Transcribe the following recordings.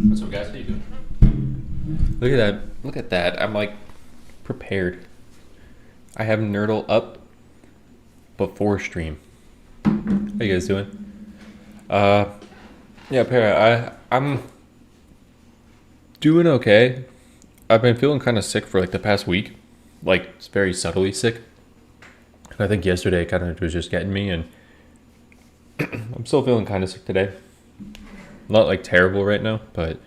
What's up, guys? How you doing? Look at that. Look at that. I'm like prepared. I have Nerdle up before stream. How you guys doing? Yeah, Para, I'm doing okay. I've been feeling kind of sick for like the past week. Like, it's very subtly sick. And I think yesterday kind of was just getting me, and I'm still feeling kind of sick today. Not like terrible right now, but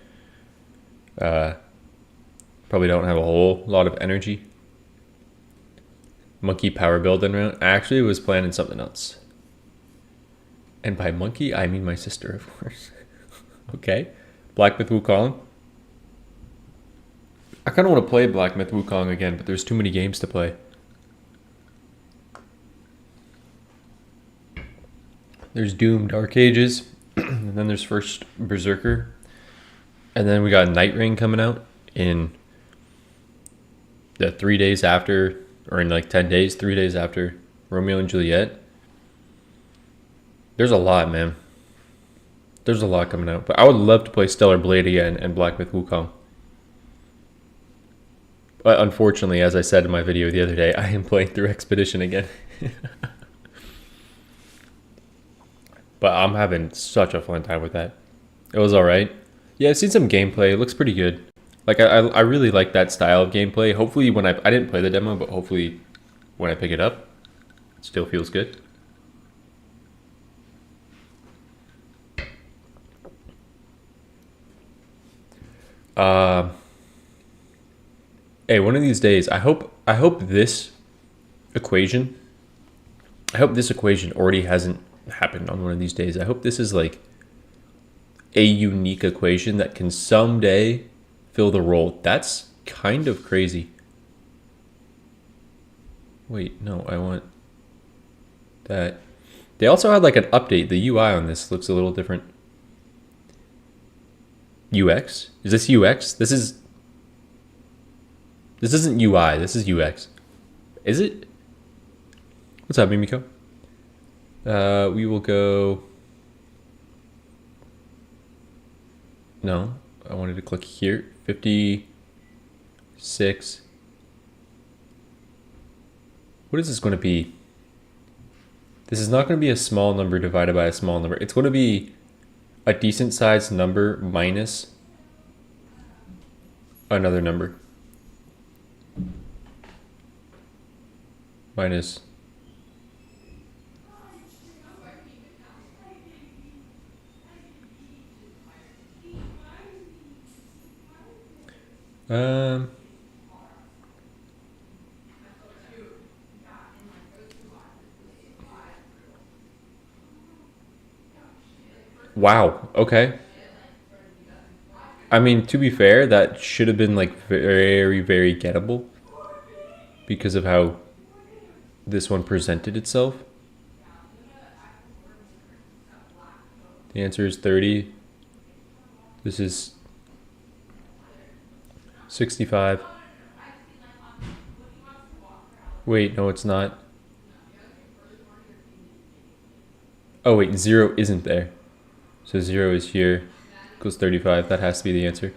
probably don't have a whole lot of energy. Monkey power building around. I actually was planning something else. And by monkey, I mean my sister, of course. Okay. Black Myth Wukong. I kind of want to play Black Myth Wukong again, but there's too many games to play. There's Doom Dark Ages. And then there's first Berserker. And then we got Night Ring coming out in the 3 days after, or in like 10 days, 3 days after Romeo and Juliet. There's a lot, man. There's a lot coming out. But I would love to play Stellar Blade again and Black Myth Wukong. But unfortunately, as I said in my video the other day, I am playing through Expedition again. But I'm having such a fun time with that. It was alright. Yeah, I've seen some gameplay. It looks pretty good. Like, I really like that style of gameplay. Hopefully when I didn't play the demo, but hopefully when I pick it up, Still feels good. Hey, one of these days, I hope this equation, I hope this equation already hasn't happened on one of these days. I hope this is like a unique equation that can someday fill the role. That's kind of crazy. Wait, no, I want that. They also had like an update. The UI on this looks a little different. UX? Is this UX? This isn't UI. This is UX. Is it? What's up, Mimiko? We will go. No, I wanted to click here. 56. What is this going to be? This is not going to be a small number divided by a small number. It's going to be a decent sized number minus another number. Minus. Wow. Okay. I mean, to be fair, that should have been like very, very gettable because of how this one presented itself. The answer is 30. This is 65. Wait, no, it's not. Oh, wait, 0 isn't there. So 0 is here. Equals 35. That has to be the answer.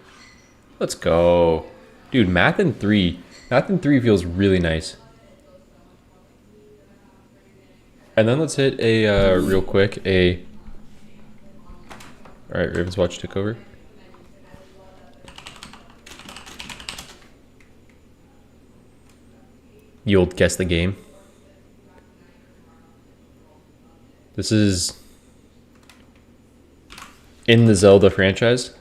Let's go. Dude, math in 3. Math in 3 feels really nice. And then let's hit a, real quick, a... Alright, Ravenswatch took over. You'll guess the game. This is in the Zelda franchise.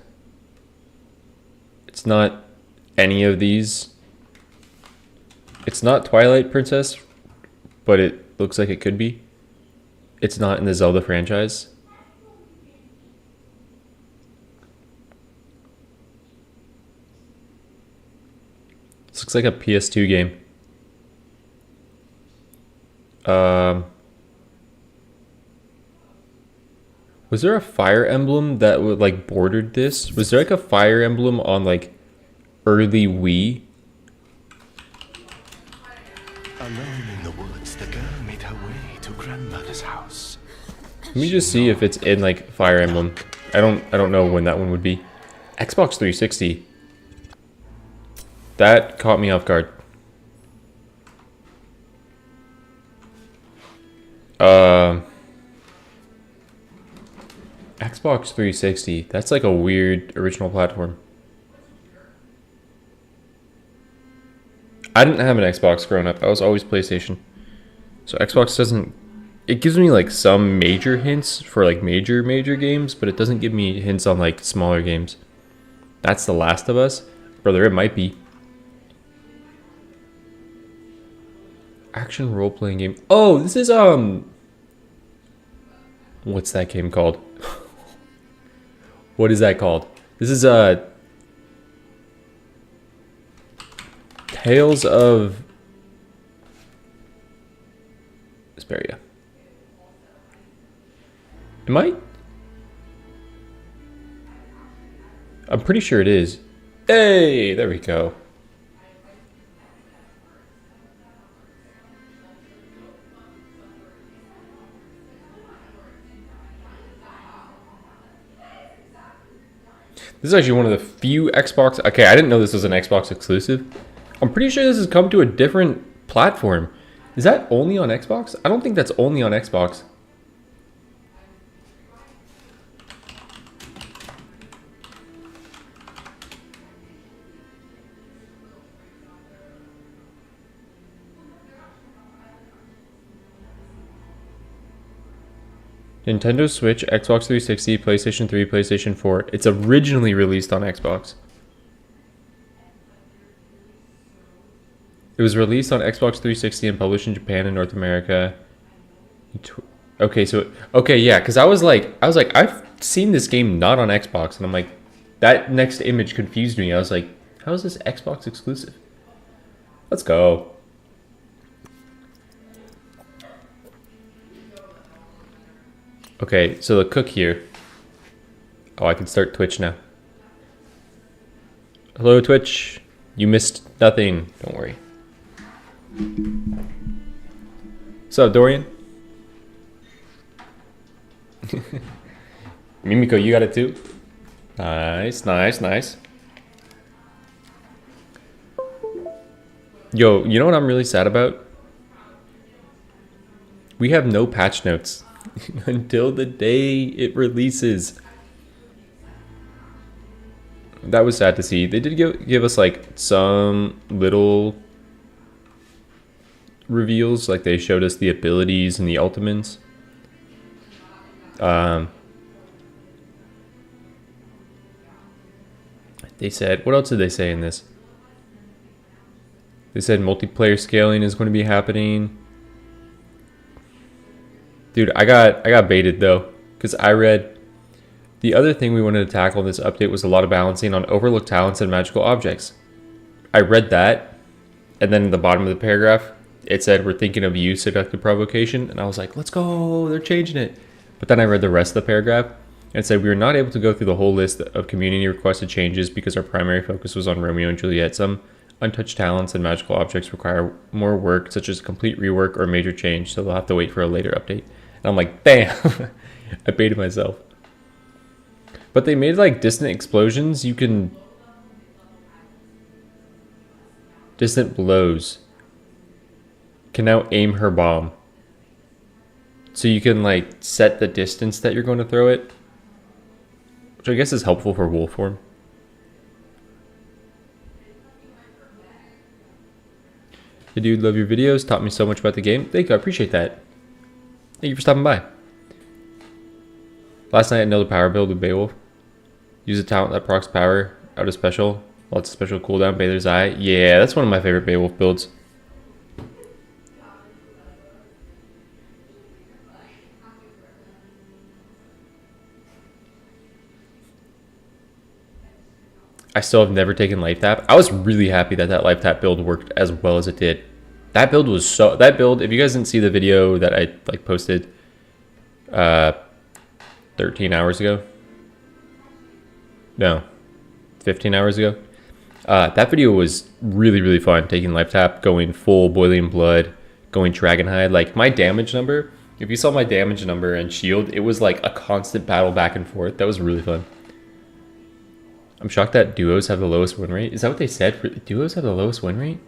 It's not any of these. It's not Twilight Princess, but it looks like it could be. It's not in the Zelda franchise. This looks like a PS2 game. Was there a Fire Emblem that would like bordered this? Was there like a Fire Emblem on like early Wii? Alone in the woods, the girl made her way to grandmother's house. Let me just see if it's in like Fire Emblem. I don't know when that one would be. Xbox 360. That caught me off guard. Xbox 360. That's like a weird original platform. I didn't have an Xbox growing up. I was always PlayStation. So Xbox doesn't... It gives me like some major hints for like major games, but it doesn't give me hints on like smaller games. That's The Last of Us. Brother, it might be. Action role-playing game. Oh, this is what's that game called? What is that called? This is Tales of Vesperia. Am I? I'm pretty sure it is. Hey, there we go. This is actually one of the few Xbox... Okay, I didn't know this was an Xbox exclusive. I'm pretty sure this has come to a different platform. Is that only on Xbox? I don't think that's only on Xbox. Nintendo Switch, Xbox 360, PlayStation 3, PlayStation 4. It's originally released on Xbox. It was released on Xbox 360 and published in Japan and North America. Okay, yeah, because I was like, I've seen this game not on Xbox, and I'm like, that next image confused me. I was like, how is this Xbox exclusive? Let's go. Okay, so the cook here. Oh, I can start Twitch now. Hello, Twitch. You missed nothing. Don't worry. What's up, Dorian? Mimiko, you got it too? Nice, nice, nice. Yo, you know what I'm really sad about? We have no patch notes until the day it releases. That was sad to see. They did give us like some little reveals, like they showed us the abilities and the ultimates. They said, what else did they say in this? They said multiplayer scaling is going to be happening. Dude, I got baited though, because I read the other thing we wanted to tackle in this update was a lot of balancing on overlooked talents and magical objects. I read that, and then in the bottom of the paragraph, it said, we're thinking of you, seductive provocation, and I was like, let's go, they're changing it. But then I read the rest of the paragraph, and it said, we were not able to go through the whole list of community requested changes because our primary focus was on Romeo and Juliet. Some untouched talents and magical objects require more work, such as a complete rework or major change, so they'll have to wait for a later update. And I'm like, damn, I baited myself. But they made like distant explosions. You can... Distant blows. Can now aim her bomb. So you can like set the distance that you're going to throw it. Which I guess is helpful for wolf form. Hey dude, love your videos. Taught me so much about the game. Thank you, I appreciate that. Thank you for stopping by. Last night I nailed a power build with Beowulf. Use a talent that procs power out of special. Lots of special cooldown. Bather's Eye. Yeah, that's one of my favorite Beowulf builds. I still have never taken life tap. I was really happy that that life tap build worked as well as it did. That build was so... That build, if you guys didn't see the video that I like posted 13 hours ago. No, 15 hours ago. That video was really, really fun. Taking life tap, going full boiling blood, going dragon hide. Like my damage number, if you saw my damage number and shield, it was like a constant battle back and forth. That was really fun. I'm shocked that duos have the lowest win rate. Is that what they said? Duos have the lowest win rate?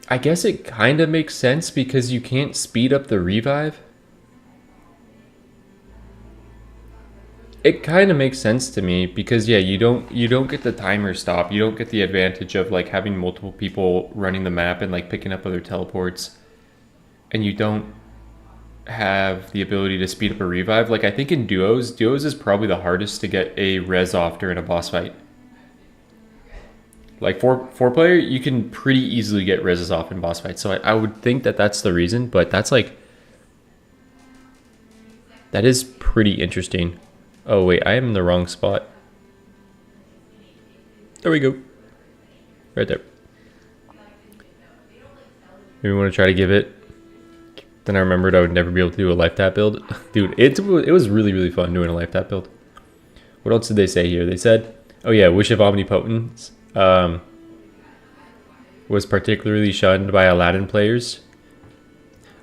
I guess it kind of makes sense because you can't speed up the revive. It kind of makes sense to me because yeah, you don't get the timer stop. You don't get the advantage of like having multiple people running the map and like picking up other teleports. And you don't have the ability to speed up a revive. Like I think in duos is probably the hardest to get a res off during a boss fight. Like four player, you can pretty easily get reses off in boss fights. So I would think that that's the reason, but that's like, that is pretty interesting. Oh wait, I am in the wrong spot. There we go. Right there. Maybe we want to try to give it. Then I remembered I would never be able to do a life tap build. Dude, it was really, really fun doing a life tap build. What else did they say here? They said, oh yeah, Wish of Omnipotence was particularly shunned by Aladdin players.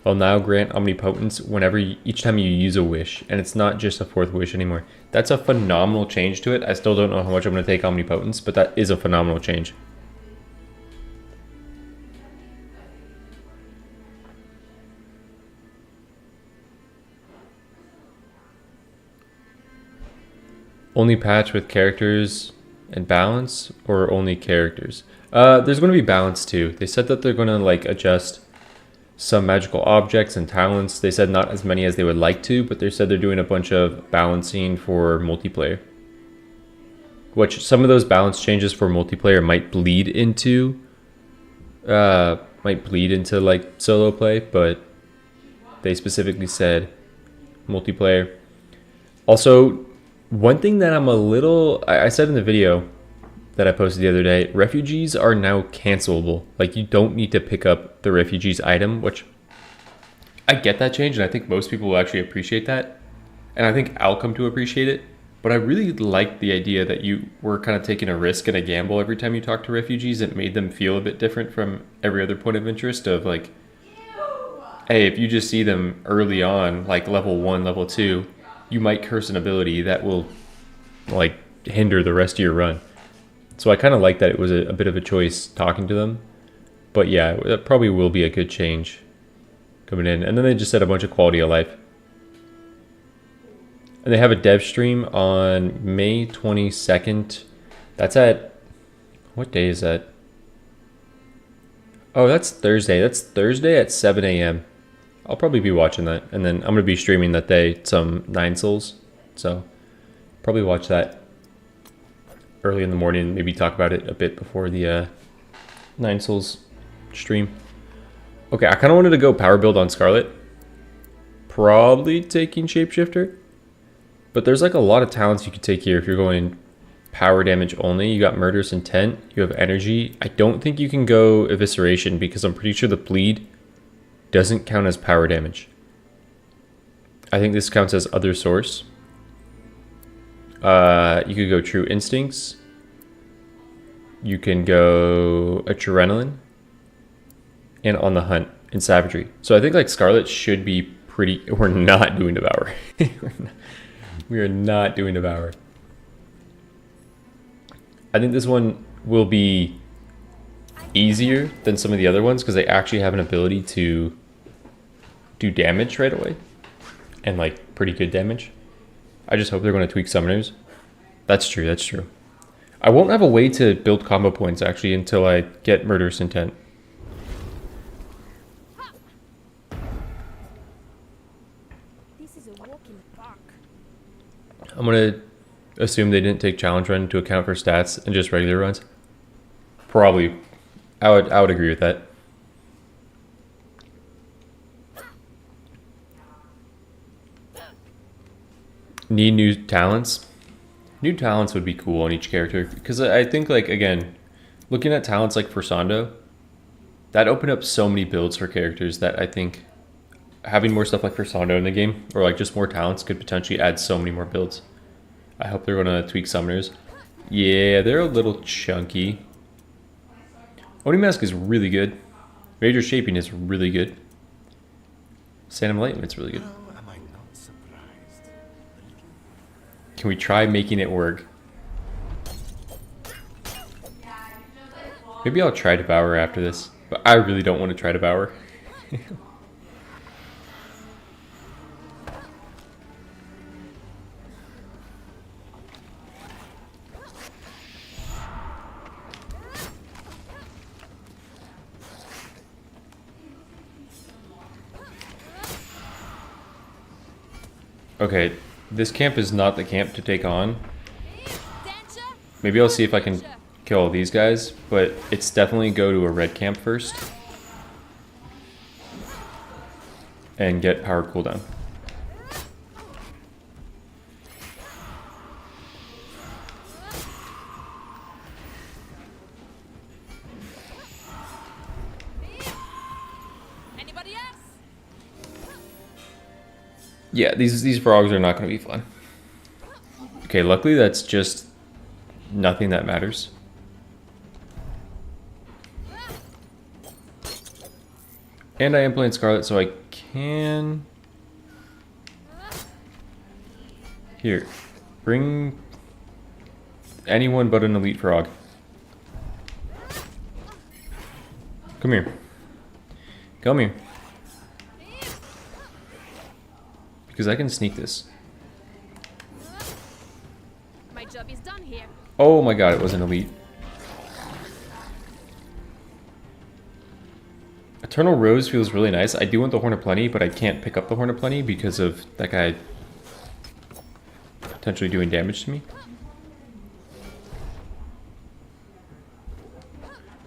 I'll now grant Omnipotence whenever each time you use a wish. And it's not just a fourth wish anymore. That's a phenomenal change to it. I still don't know how much I'm going to take Omnipotence, but that is a phenomenal change. Only patch with characters and balance, or only characters? There's going to be balance too. They said that they're going to like adjust some magical objects and talents. They said not as many as they would like to, but they said they're doing a bunch of balancing for multiplayer. Which some of those balance changes for multiplayer might bleed into like solo play, but they specifically said multiplayer. Also, one thing that I said in the video that I posted the other day, refugees are now cancelable. Like, you don't need to pick up the refugees item, which I get that change, and I think most people will actually appreciate that. And I think I'll come to appreciate it. But I really like the idea that you were kind of taking a risk and a gamble every time you talk to refugees. It made them feel a bit different from every other point of interest of like, hey, if you just see them early on, like level 1, level 2, you might curse an ability that will like hinder the rest of your run. So I kind of like that it was a bit of a choice talking to them. But yeah, that probably will be a good change coming in. And then they just said a bunch of quality of life. And they have a dev stream on May 22nd. That's at... what day is that? Oh, that's Thursday. That's Thursday at 7 a.m. I'll probably be watching that. And then I'm going to be streaming that day some 9 Souls. So probably watch that early in the morning, maybe talk about it a bit before the 9 Souls stream. Okay, I kind of wanted to go power build on Scarlet. Probably taking Shapeshifter. But there's like a lot of talents you could take here if you're going power damage only. You got Murderous Intent, you have Energy. I don't think you can go Evisceration because I'm pretty sure the Bleed doesn't count as power damage. I think this counts as other source. You could go True Instincts. You can go Adrenaline. And On the Hunt in Savagery. So I think like Scarlet should be pretty... we're not doing Devour. We are not doing Devour. I think this one will be easier than some of the other ones because they actually have an ability to do damage right away. And like pretty good damage. I just hope they're going to tweak summoners. That's true, that's true. I won't have a way to build combo points actually until I get Murderous Intent. This is a walk in the park. I'm going to assume they didn't take challenge run into account for stats and just regular runs. Probably. I would agree with that. Need new talents? New talents would be cool on each character because I think like again, looking at talents like Forsando, that opened up so many builds for characters that I think having more stuff like Forsando in the game or like just more talents could potentially add so many more builds. I hope they're gonna tweak summoners. Yeah, they're a little chunky. Oni Mask is really good. Major Shaping is really good. Sand Enlightenment's really good. How am I not surprised? Can we try making it work? Maybe I'll try Devour after this, but I really don't want to try Devour. Okay, this camp is not the camp to take on. Maybe I'll see if I can kill all these guys, but it's definitely go to a red camp first. And get power cooldown. Anybody else? Yeah, these frogs are not going to be fun. Okay, luckily that's just nothing that matters. And I am playing Scarlet, so I can... Here, bring anyone but an elite frog. Come here. Come here. Because I can sneak this. My job is done here. Oh my god, it was an elite. Eternal Rose feels really nice. I do want the Horn of Plenty, but I can't pick up the Horn of Plenty because of that guy potentially doing damage to me.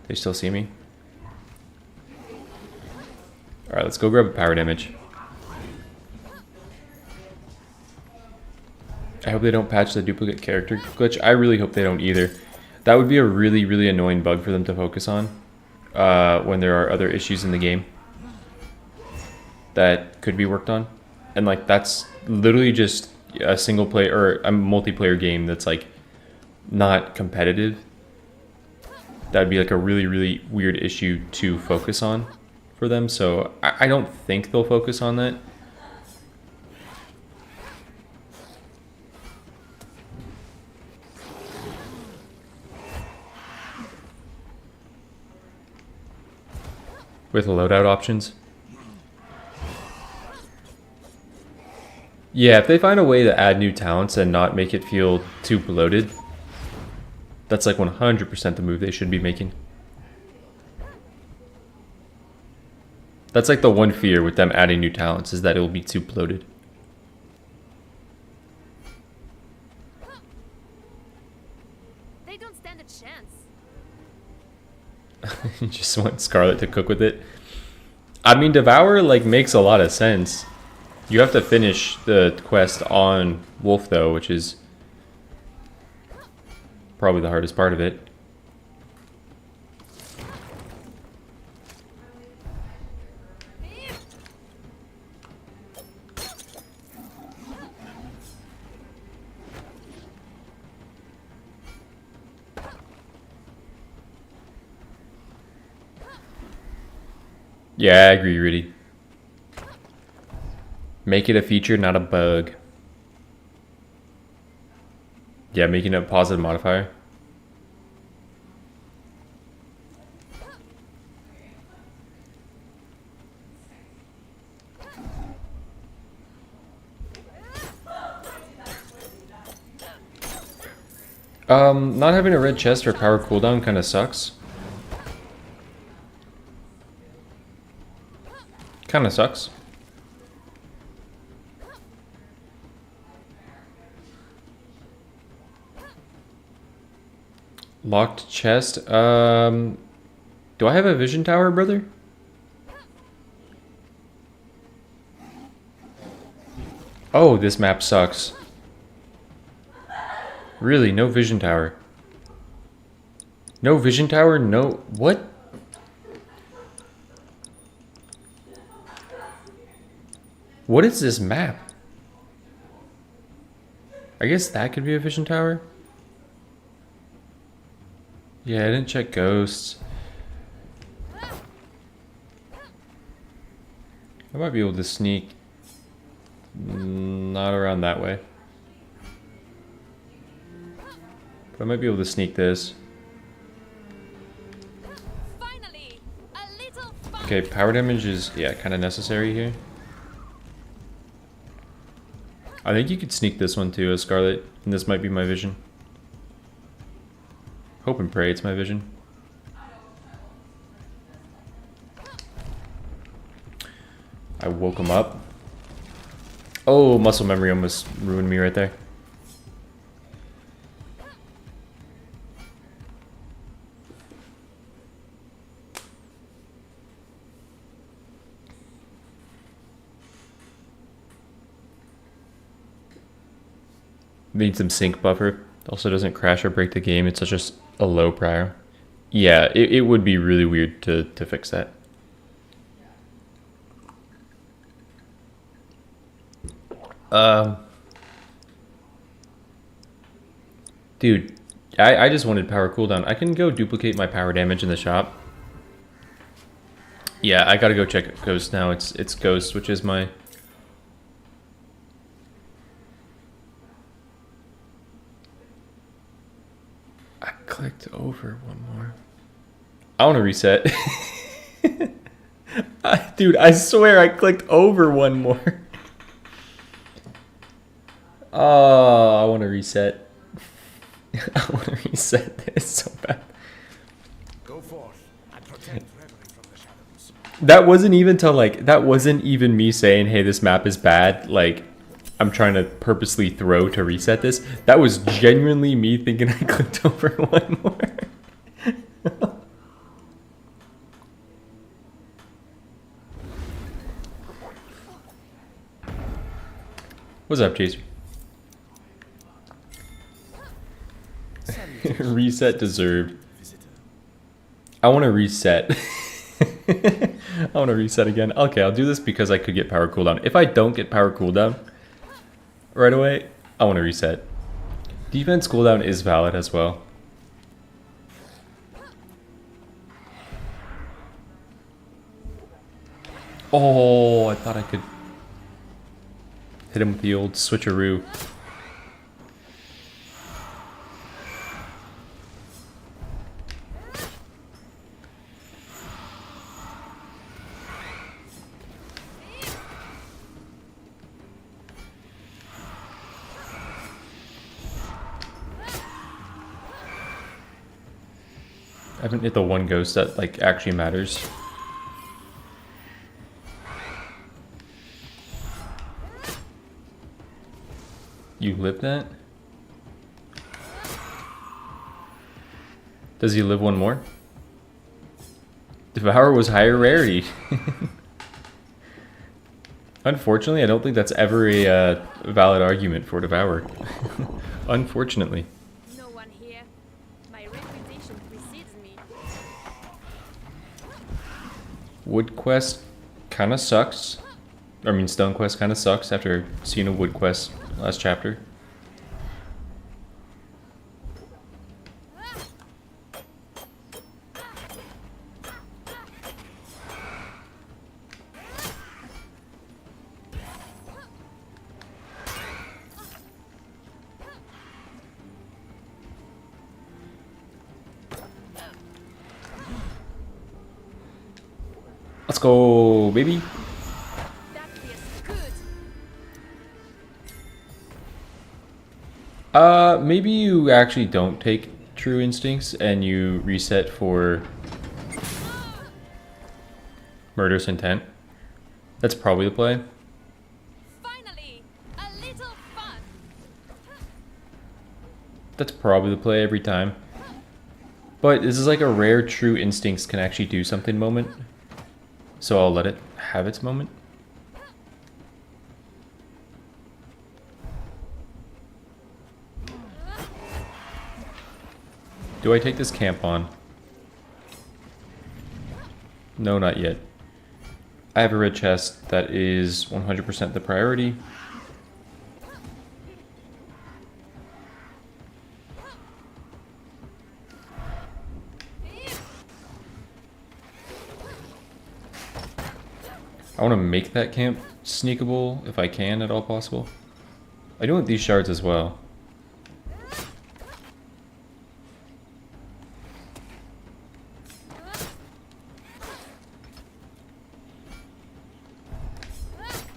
They still see me. Alright, let's go grab a power damage. I hope they don't patch the duplicate character glitch. I really hope they don't either. That would be a really, really annoying bug for them to focus on when there are other issues in the game that could be worked on. And like that's literally just a single player or a multiplayer game that's like not competitive. That'd be like a really, really weird issue to focus on for them. So I don't think they'll focus on that. With loadout options. Yeah, if they find a way to add new talents and not make it feel too bloated, that's like 100% the move they should be making. That's like the one fear with them adding new talents, is that it will be too bloated. They don't stand a chance. You just want Scarlet to cook with it. I mean, Devour like makes a lot of sense. You have to finish the quest on Wolf though, which is probably the hardest part of it. Yeah, I agree, Rudy. Make it a feature, not a bug. Yeah, making it a positive modifier. Not having a red chest or power cooldown kind of sucks. Kind of sucks. Locked chest. Do I have a vision tower, brother? Oh, this map sucks. Really, no vision tower. No vision tower, no... What? What is this map? I guess that could be a vision tower. Yeah, I didn't check ghosts. I might be able to sneak. Not around that way. But I might be able to sneak this. Finally, a little fun. Okay, power damage is, yeah, kind of necessary here. I think you could sneak this one too, as Scarlet, and this might be my vision. Hope and pray it's my vision. I woke him up. Oh, muscle memory almost ruined me right there. Need some sync buffer. Also doesn't crash or break the game. It's such a low prior. Yeah, it would be really weird to fix that. Dude, I just wanted power cooldown. I can go duplicate my power damage in the shop. Yeah, I gotta go check Ghost now. It's Ghost, which is my... I clicked over one more. I want to reset. Dude, I swear I clicked over one more. Oh, I want to reset. I want to reset this so bad. Go forth and protect Reverie from the shadows. That wasn't even to like, that wasn't even me saying, hey, this map is bad. Like, I'm trying to purposely throw to reset this. That was genuinely me thinking I clicked over one more. What's up, Chaser? Reset deserved. I want to reset. I want to reset again. Okay, I'll do this because I could get power cooldown. If I don't get power cooldown right away, I want to reset. Defense cooldown is valid as well. Oh, I thought I could hit him with the old switcheroo. I haven't hit the one ghost that like actually matters. You live that? Does he live one more? Devour was higher rarity. Unfortunately, I don't think that's ever a valid argument for Devour. Unfortunately. No one here. My reputation precedes me. Wood quest kind of sucks. I mean, stone quest kind of sucks after seeing a wood quest last chapter. Let's go, baby. That feels good. Maybe you actually don't take True Instincts and you reset for Murderous Intent. That's probably the play. Finally, a little fun. That's probably the play every time. But this is like a rare True Instincts can actually do something moment. So I'll let it have its moment. Do I take this camp on? No, not yet. I have a red chest that is 100% the priority. I want to make that camp sneakable if I can at all possible. I do want these shards as well.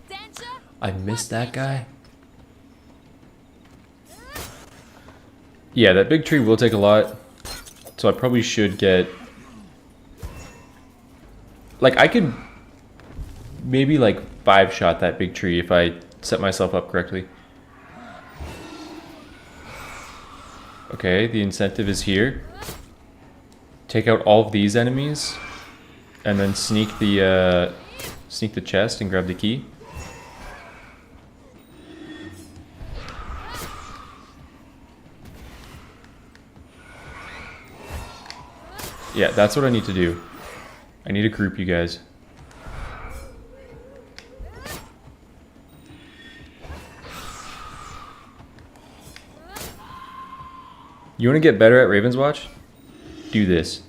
Danger. I missed that guy. Yeah, that big tree will take a lot. So I probably should get... Like, I could maybe like 5-shot that big tree if I set myself up correctly. Okay, the incentive is here. Take out all of these enemies, and then sneak the chest and grab the key. Yeah, that's what I need to do. I need to group you guys. You want to get better at Ravenswatch? Do this.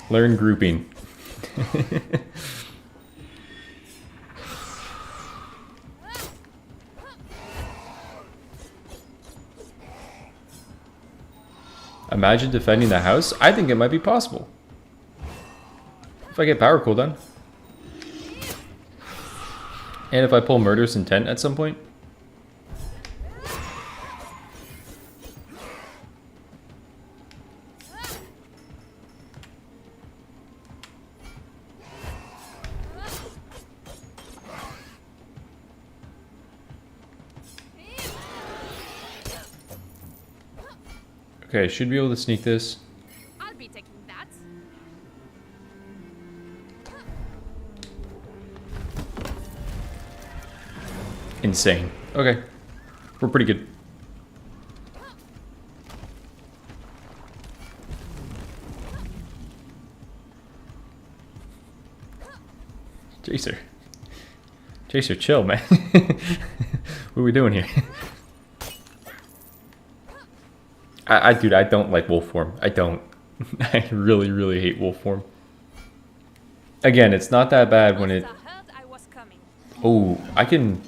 Learn grouping. Imagine defending the house? I think it might be possible. If I get power cooldown. And if I pull Murderous Intent at some point. Okay, should be able to sneak this. I'll be taking that. Insane. Okay. We're pretty good. Chaser. Chaser, chill, man. What are we doing here? Dude, I don't like wolf form. I don't. I really, really hate wolf form. Again, it's not that bad when it... Monster heard I was coming. Oh, I can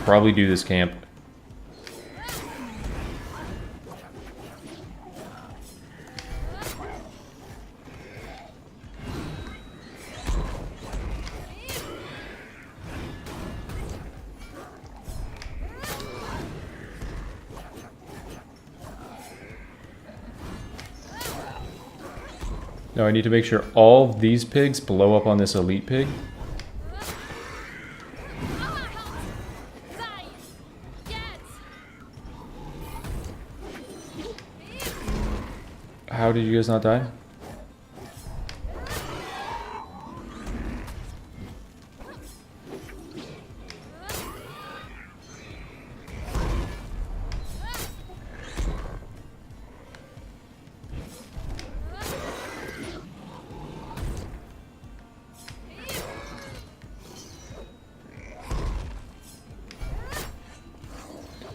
probably do this camp. Now I need to make sure all these pigs blow up on this elite pig. Die! Get! How did you guys not die?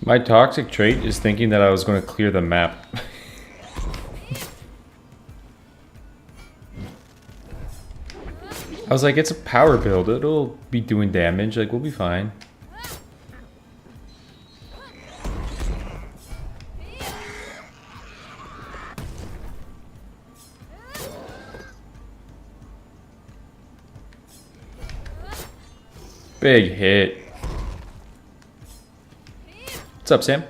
My toxic trait is thinking that I was going to clear the map. I was like, it's a power build. It'll be doing damage. Like, we'll be fine. Big hit. What's up, Sam?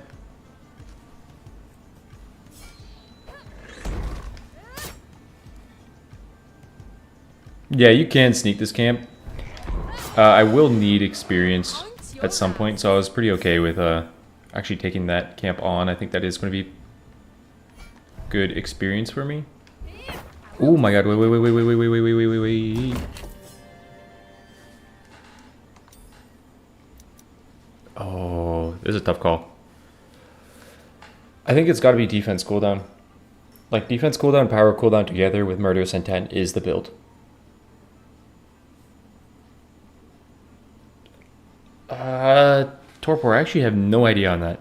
Yeah, you can sneak this camp. I will need experience at some point, so I was pretty okay with actually taking that camp on. I think that is going to be good experience for me. Oh my god, wait. Oh, this is a tough call. I think it's got to be defense cooldown. Like, defense cooldown, power cooldown together with murderous intent is the build. Torpor, I actually have no idea on that.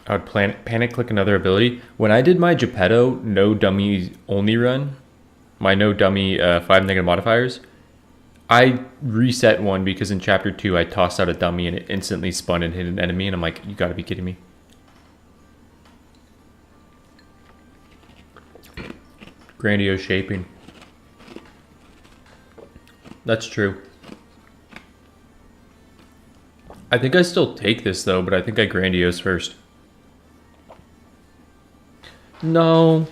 I would panic click another ability. When I did my Geppetto no dummy only run, my no dummy 5 negative modifiers, I reset one because in chapter 2 I tossed out a dummy and it instantly spun and hit an enemy, and I'm like, you gotta be kidding me. Grandiose shaping. That's true. I think I still take this though, but I think I grandiose first. No.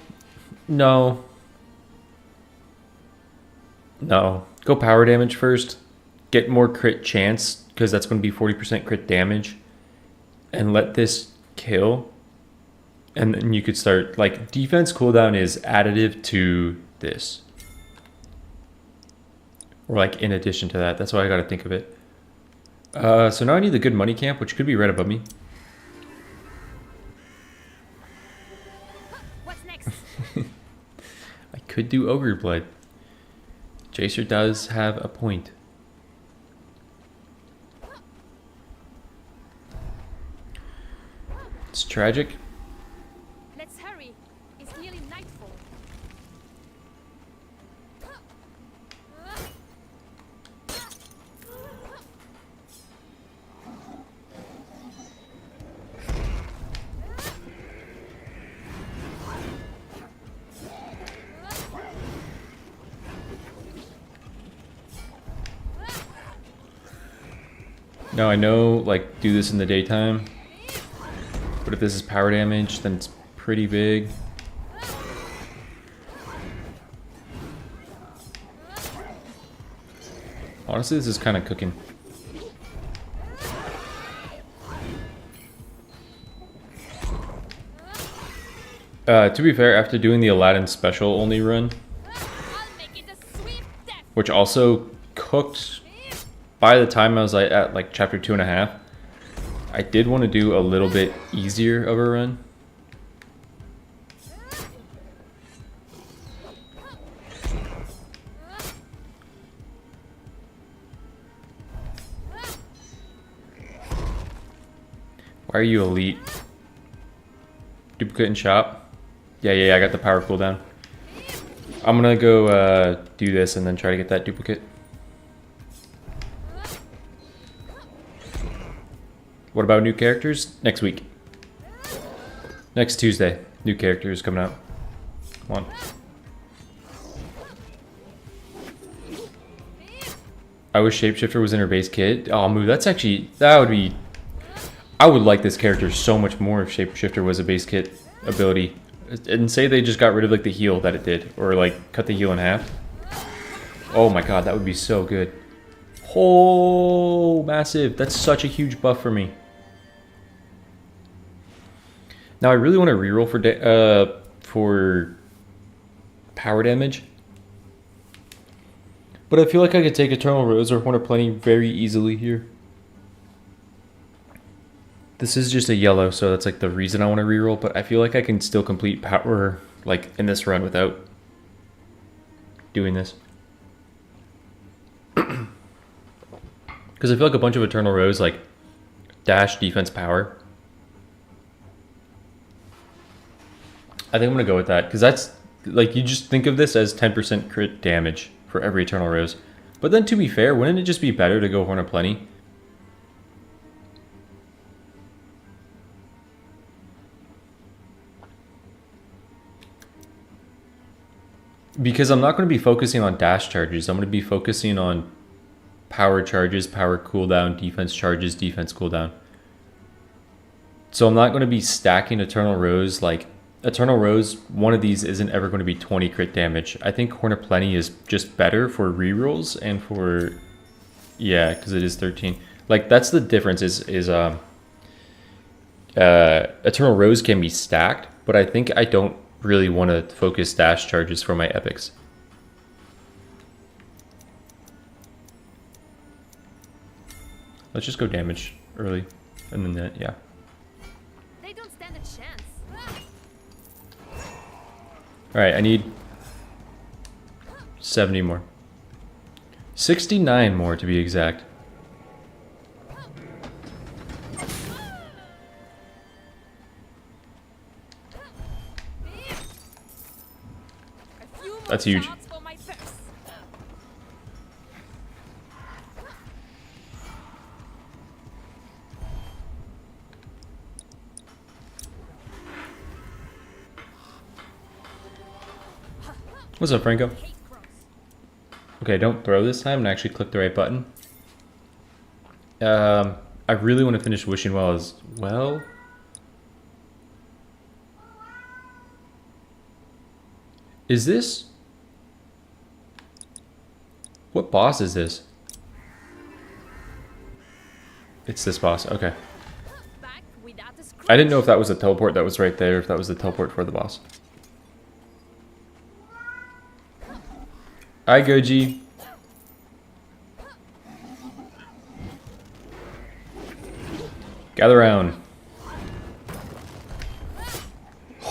Go power damage first. Get more crit chance, because that's going to be 40% crit damage. And let this kill. And then you could start, like, defense cooldown is additive to this. Or like in addition to that. That's why I got to think of it. So now I need the good money camp, which could be right above me. What's next? I could do Ogre Blood. Jacer does have a point. It's tragic. Let's hurry. It's nearly nightfall. Now I know, like, do this in the daytime, but if this is power damage, then it's pretty big. Honestly, this is kind of cooking. To be fair, after doing the Aladdin special only run, which also cooked by the time I was like at like chapter 2.5, I did want to do a little bit easier of a run. Why are you elite? Duplicate and shop. Yeah, I got the power cooldown. I'm gonna go do this and then try to get that duplicate. What about new characters? Next week. Next Tuesday. New characters coming out. Come on. I wish Shapeshifter was in her base kit. Oh, move. That's actually... That would be... I would like this character so much more if Shapeshifter was a base kit ability. And say they just got rid of like the heal that it did. Or like cut the heal in half. Oh my god, that would be so good. Oh, massive. That's such a huge buff for me. Now I really want to reroll for power damage. But I feel like I could take Eternal Rose or Horn of Plenty very easily here. This is just a yellow, so that's like the reason I want to reroll, but I feel like I can still complete power like in this run without doing this. Because I feel like a bunch of Eternal Rose like dash, defense, power. I think I'm going to go with that, because that's like, you just think of this as 10% crit damage for every Eternal Rose. But then to be fair, wouldn't it just be better to go Horn of Plenty? Because I'm not going to be focusing on dash charges. I'm going to be focusing on power charges, power cooldown, defense charges, defense cooldown. So I'm not going to be stacking Eternal Rose. Like, Eternal Rose, one of these isn't ever going to be 20 crit damage. I think Horn of Plenty is just better for rerolls and for... Yeah, because it is 13. Like, that's the difference Eternal Rose can be stacked, but I think I don't really want to focus dash charges for my epics. Let's just go damage early, and then that, yeah. They don't stand a chance. All right, I need 70 more. 69 more to be exact. That's huge. What's up, Franco? Okay, don't throw this time and actually click the right button. I really want to finish Wishing Well as well. Is this... What boss is this? It's this boss, okay. I didn't know if that was the teleport that was right there, if that was the teleport for the boss. Hi, Goji. Gather round.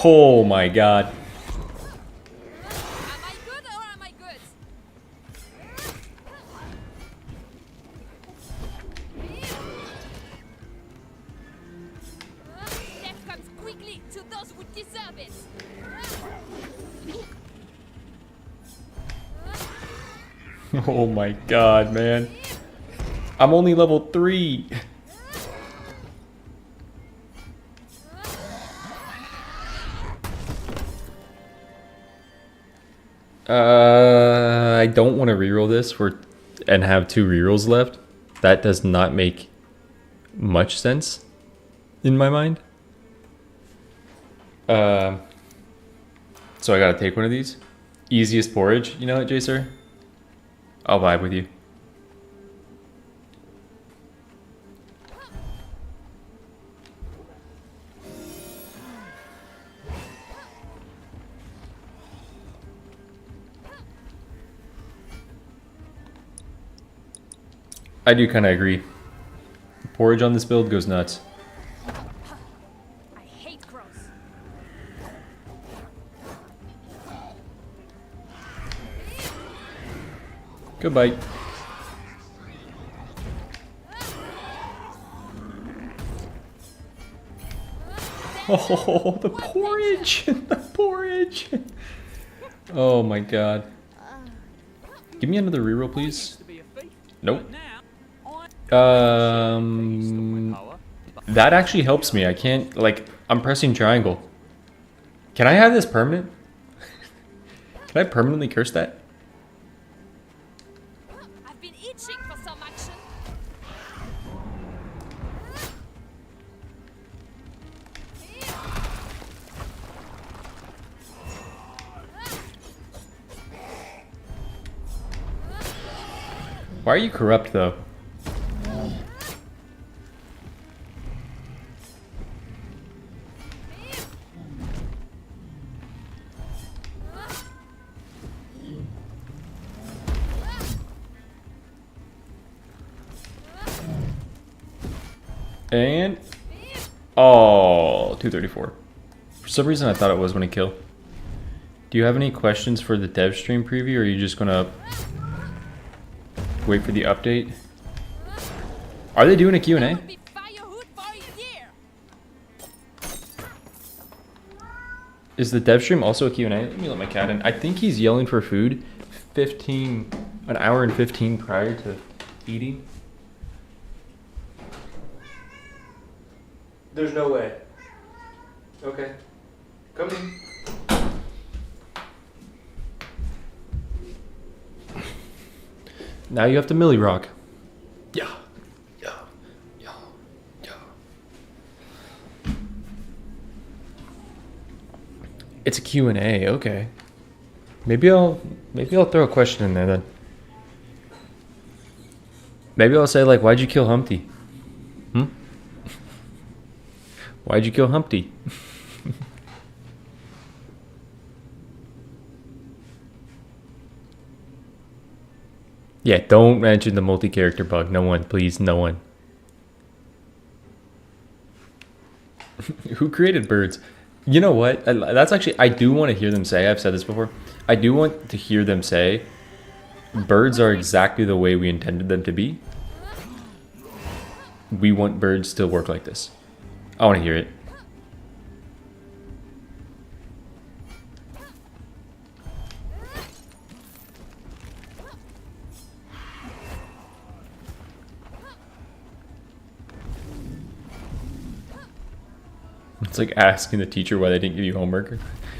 Oh my god. Oh my god, man. I'm only level 3. I don't want to reroll this and have 2 rerolls left. That does not make much sense in my mind. So I gotta take one of these. Easiest porridge, you know what, Jacer? I'll vibe with you. I do kind of agree. Porridge on this build goes nuts. I hate crows. Good bite. Oh, the porridge! The porridge! Oh my god. Give me another reroll, please. Nope. That actually helps me. I can't, like, I'm pressing triangle. Can I have this permanent? Can I permanently curse that? I've been itching for some action. Why are you corrupt, though? And... oh, 234. For some reason I thought it was when it killed. Do you have any questions for the dev stream preview, or are you just gonna wait for the update? Are they doing a Q&A? I'll be firewood for a year. Is the dev stream also a Q&A? Let me let my cat in. I think he's yelling for food 15, an hour and 15 prior to eating. There's no way. Okay. Come in. Now you have to Millie Rock. Yeah. Yeah. Yeah. Yeah. It's a Q&A, okay. Maybe I'll throw a question in there then. Maybe I'll say, like, why'd you kill Humpty? Hmm? Why'd you kill Humpty? Yeah, don't mention the multi-character bug. No one, please, no one. Who created birds? You know what? That's actually, I do want to hear them say, I've said this before, I do want to hear them say, birds are exactly the way we intended them to be. We want birds to work like this. I want to hear it. It's like asking the teacher why they didn't give you homework.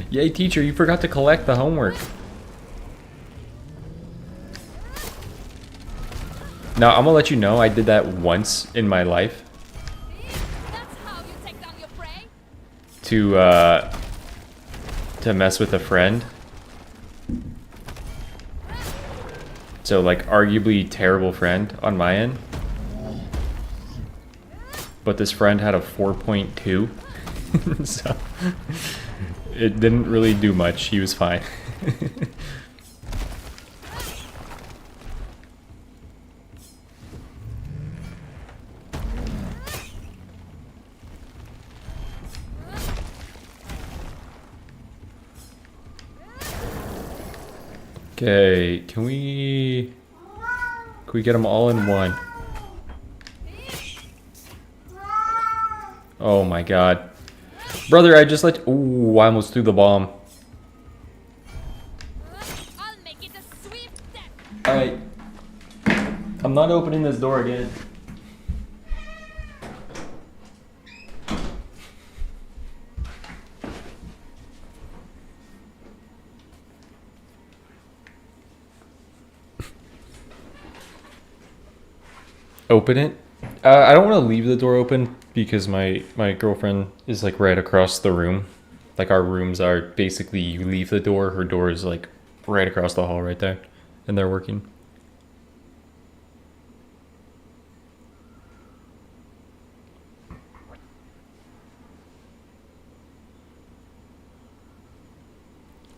Yay, teacher, you forgot to collect the homework. Now, I'm gonna let you know I did that once in my life. That's how you take down your prey. To mess with a friend. So, like, arguably terrible friend on my end. But this friend had a 4.2. So, it didn't really do much. He was fine. Okay, can we get them all in one? Oh my god. Brother, I just let... ooh, I almost threw the bomb. I'll make it a swift death. Alright. I'm not opening this door again. Open it? I don't want to leave the door open because my girlfriend is like right across the room. Like our rooms are basically, you leave the door, her door is like right across the hall right there. And they're working.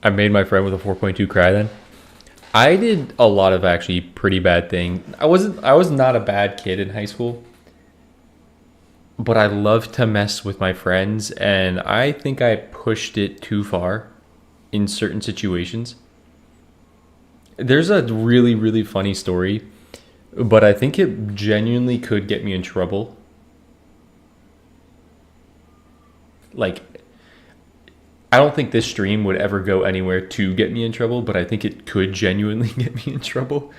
I made my friend with a 4.2 cry then. I did a lot of actually pretty bad things. I was not a bad kid in high school, but I loved to mess with my friends, and I think I pushed it too far in certain situations. There's a really, really funny story, but I think it genuinely could get me in trouble. Like, I don't think this stream would ever go anywhere to get me in trouble, but I think it could genuinely get me in trouble.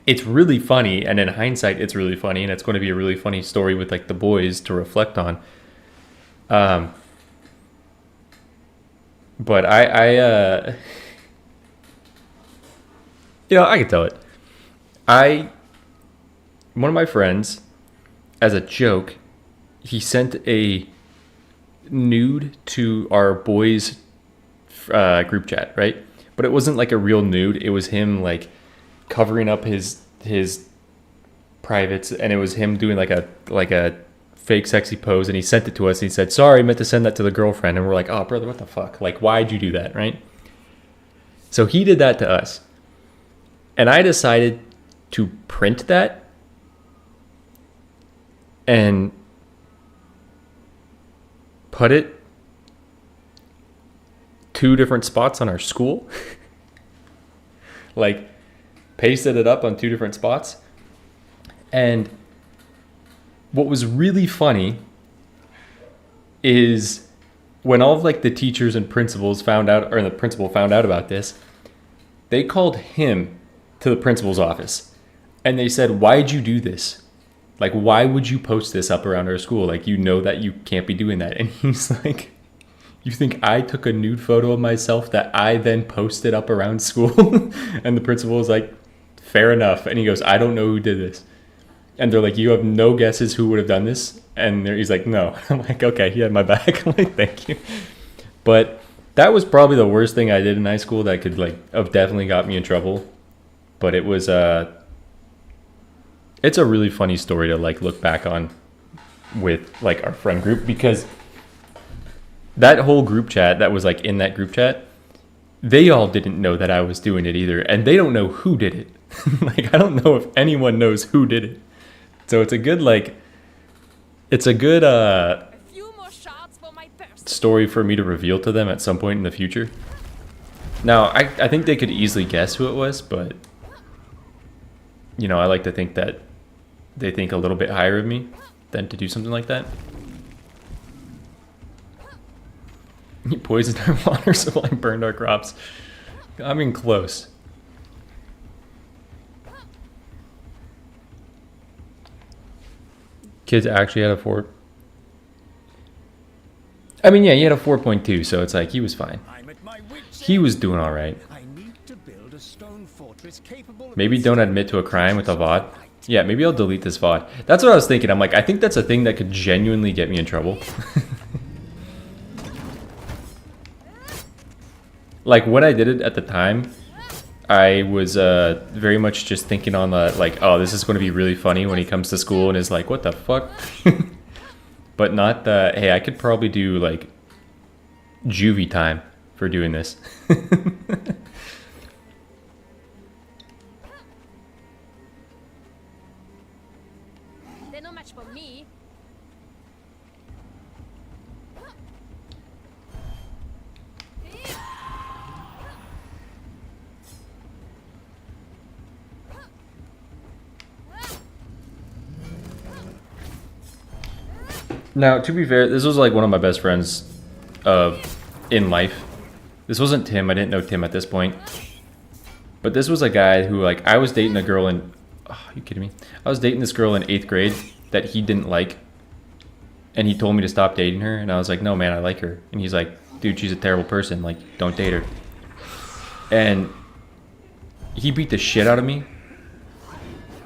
It's really funny, and in hindsight, it's really funny, and it's going to be a really funny story with like the boys to reflect on. But I I can tell it. One of my friends, as a joke, he sent a nude to our boys group chat, right? But it wasn't like a real nude. It was him like covering up his privates, and it was him doing like a fake sexy pose, and he sent it to us, and he said, sorry, I meant to send that to the girlfriend. And we're like, oh brother, what the fuck, like why'd you do that, right? So he did that to us, and I decided to print that and put it 2 different spots on our school. Like pasted it up on 2 different spots. And what was really funny is when all of like the teachers and principals found out, or the principal found out about this, they called him to the principal's office and they said, why'd you do this? Like, why would you post this up around our school? Like, you know that you can't be doing that. And he's like, you think I took a nude photo of myself that I then posted up around school? And the principal was like, fair enough. And he goes, I don't know who did this. And they're like, you have no guesses who would have done this? And he's like, no. I'm like, okay, he had my back. I'm like, thank you. But that was probably the worst thing I did in high school that could like have definitely got me in trouble. But it was it's a really funny story to like look back on with like our friend group, because that whole group chat that was like in that group chat, they all didn't know that I was doing it either, and they don't know who did it. Like, I don't know if anyone knows who did it. So it's a good A few more shots for my purse. story for me to reveal to them at some point in the future. Now, I think they could easily guess who it was, but you know, I like to think that they think a little bit higher of me than to do something like that. You poisoned our water supply, burned our crops. I mean, close. Kids actually had a 4. I mean, yeah, he had a 4.2, so it's like he was fine. He was doing all right. Maybe don't admit to a crime with a VOD. Yeah, maybe I'll delete this VOD. That's what I was thinking. I'm like, I think that's a thing that could genuinely get me in trouble. Like, when I did it at the time, I was very much just thinking on the, like, oh, this is going to be really funny when he comes to school and is like, what the fuck? But not the, hey, I could probably do, like, juvie time for doing this. They're no match for me. Now, to be fair, this was like one of my best friends in life. This wasn't Tim. I didn't know Tim at this point. But this was a guy who, like, I was dating a girl in... Oh, are you kidding me? I was dating this girl in 8th grade that he didn't like. And he told me to stop dating her. And I was like, no, man, I like her. And he's like, dude, she's a terrible person. Like, don't date her. And he beat the shit out of me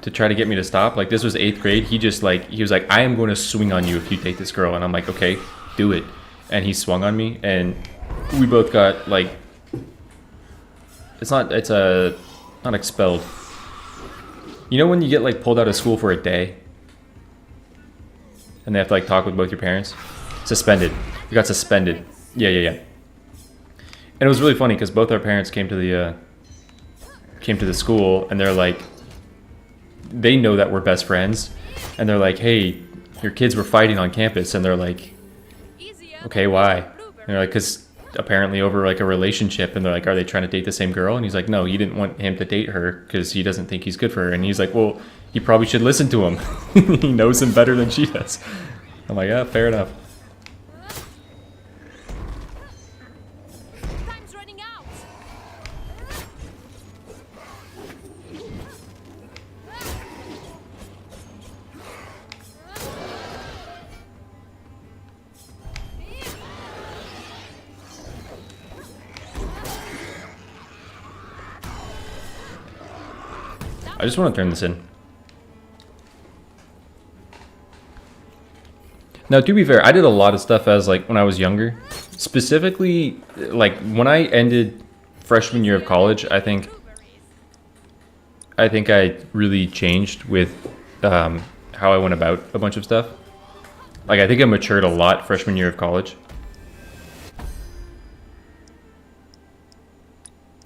to try to get me to stop. Like, this was 8th grade. He just, like, he was like, I am going to swing on you if you date this girl. And I'm like, okay, do it. And he swung on me, and we both got, like, not expelled. You know when you get, like, pulled out of school for a day and they have to, like, talk with both your parents? Suspended. We got suspended. Yeah. And it was really funny because both our parents came to the came to the school, and they're like, they know that we're best friends, and they're like, hey, your kids were fighting on campus, and they're like, okay, why? And they're like, because apparently over like a relationship, and they're like, are they trying to date the same girl? And he's like, no, he didn't want him to date her because he doesn't think he's good for her. And he's like, well, he probably should listen to him. He knows him better than she does. I'm like, yeah, fair enough. Time's running out. I just want to turn this in. Now, to be fair, I did a lot of stuff as like when I was younger. Specifically, like when I ended freshman year of college, I think I really changed with how I went about a bunch of stuff. Like I think I matured a lot freshman year of college.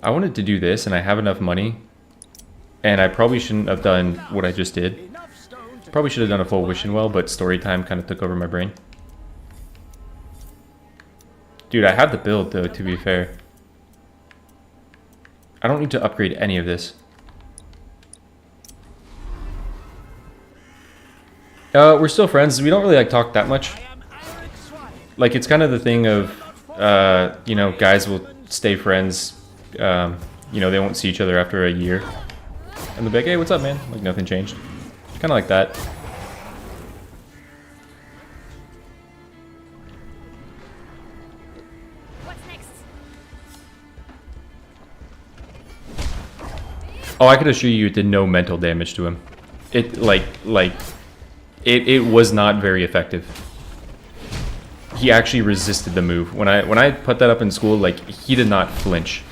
I wanted to do this, and I have enough money, and I probably shouldn't have done what I just did. Probably should have done a full wishing well, but story time kind of took over my brain. Dude, I have the build though, to be fair. I don't need to upgrade any of this. We're still friends. We don't really like talk that much. Like it's kind of the thing of, you know, guys will stay friends. You know, they won't see each other after a year. And they'll be like, hey, what's up, man? Like nothing changed. Kind of like that. What's next? Oh, I could assure you it did no mental damage to him. It it was not very effective. He actually resisted the move. When I put that up in school, like he did not flinch.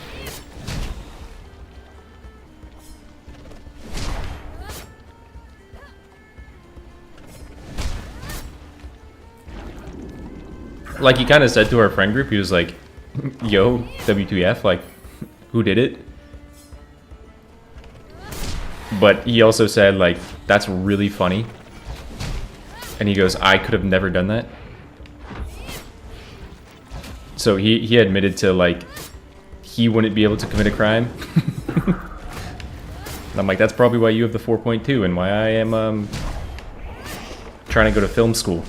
Like he kind of said to our friend group, he was like, yo, WTF, like, who did it? But he also said, like, that's really funny. And he goes, I could have never done that. So he admitted to, like, he wouldn't be able to commit a crime. And I'm like, that's probably why you have the 4.2 and why I am trying to go to film school.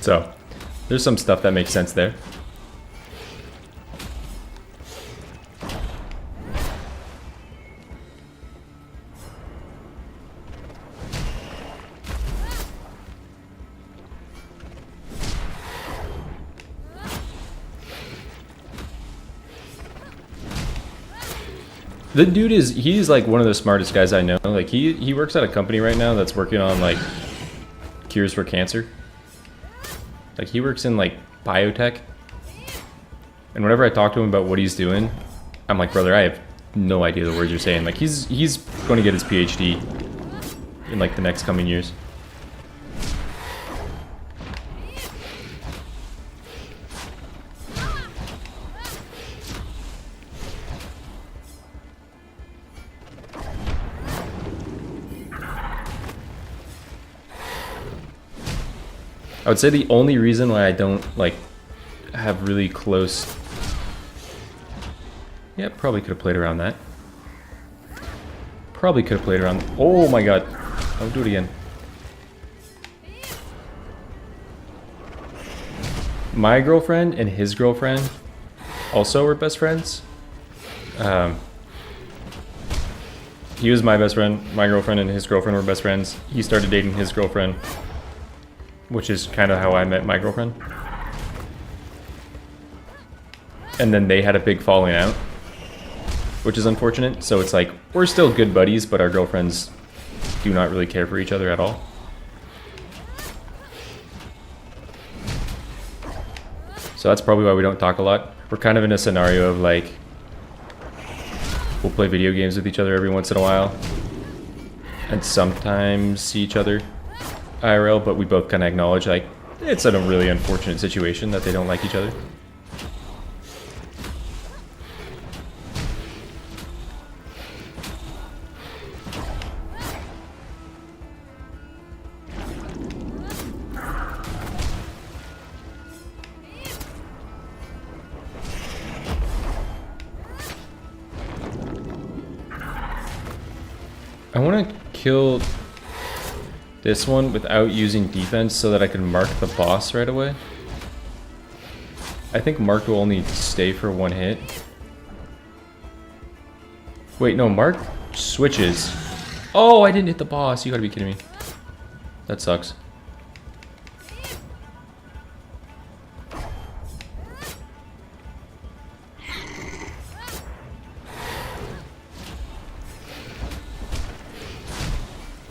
So, there's some stuff that makes sense there. The dude he's like one of the smartest guys I know. Like he works at a company right now that's working on like cures for cancer. Like he works in like biotech. And whenever I talk to him about what he's doing, I'm like, brother, I have no idea the words you're saying. Like he's going to get his PhD in like the next coming years. I would say the only reason why I don't like have really close. Yeah, probably could have played around that. Probably could have played around. Oh my god. I'll do it again. My girlfriend and his girlfriend also were best friends. He was my best friend. My girlfriend and his girlfriend were best friends. He started dating his girlfriend, which is kind of how I met my girlfriend. And then they had a big falling out, which is unfortunate. So it's like, we're still good buddies, but our girlfriends do not really care for each other at all. So that's probably why we don't talk a lot. We're kind of in a scenario of like, we'll play video games with each other every once in a while, and sometimes see each other IRL, but we both kind of acknowledge like it's a really unfortunate situation that they don't like each other. I want to kill this one without using defense so that I can mark the boss right away. I think mark will only stay for one hit. Wait, no, mark switches. Oh, I didn't hit the boss. You gotta be kidding me. That sucks.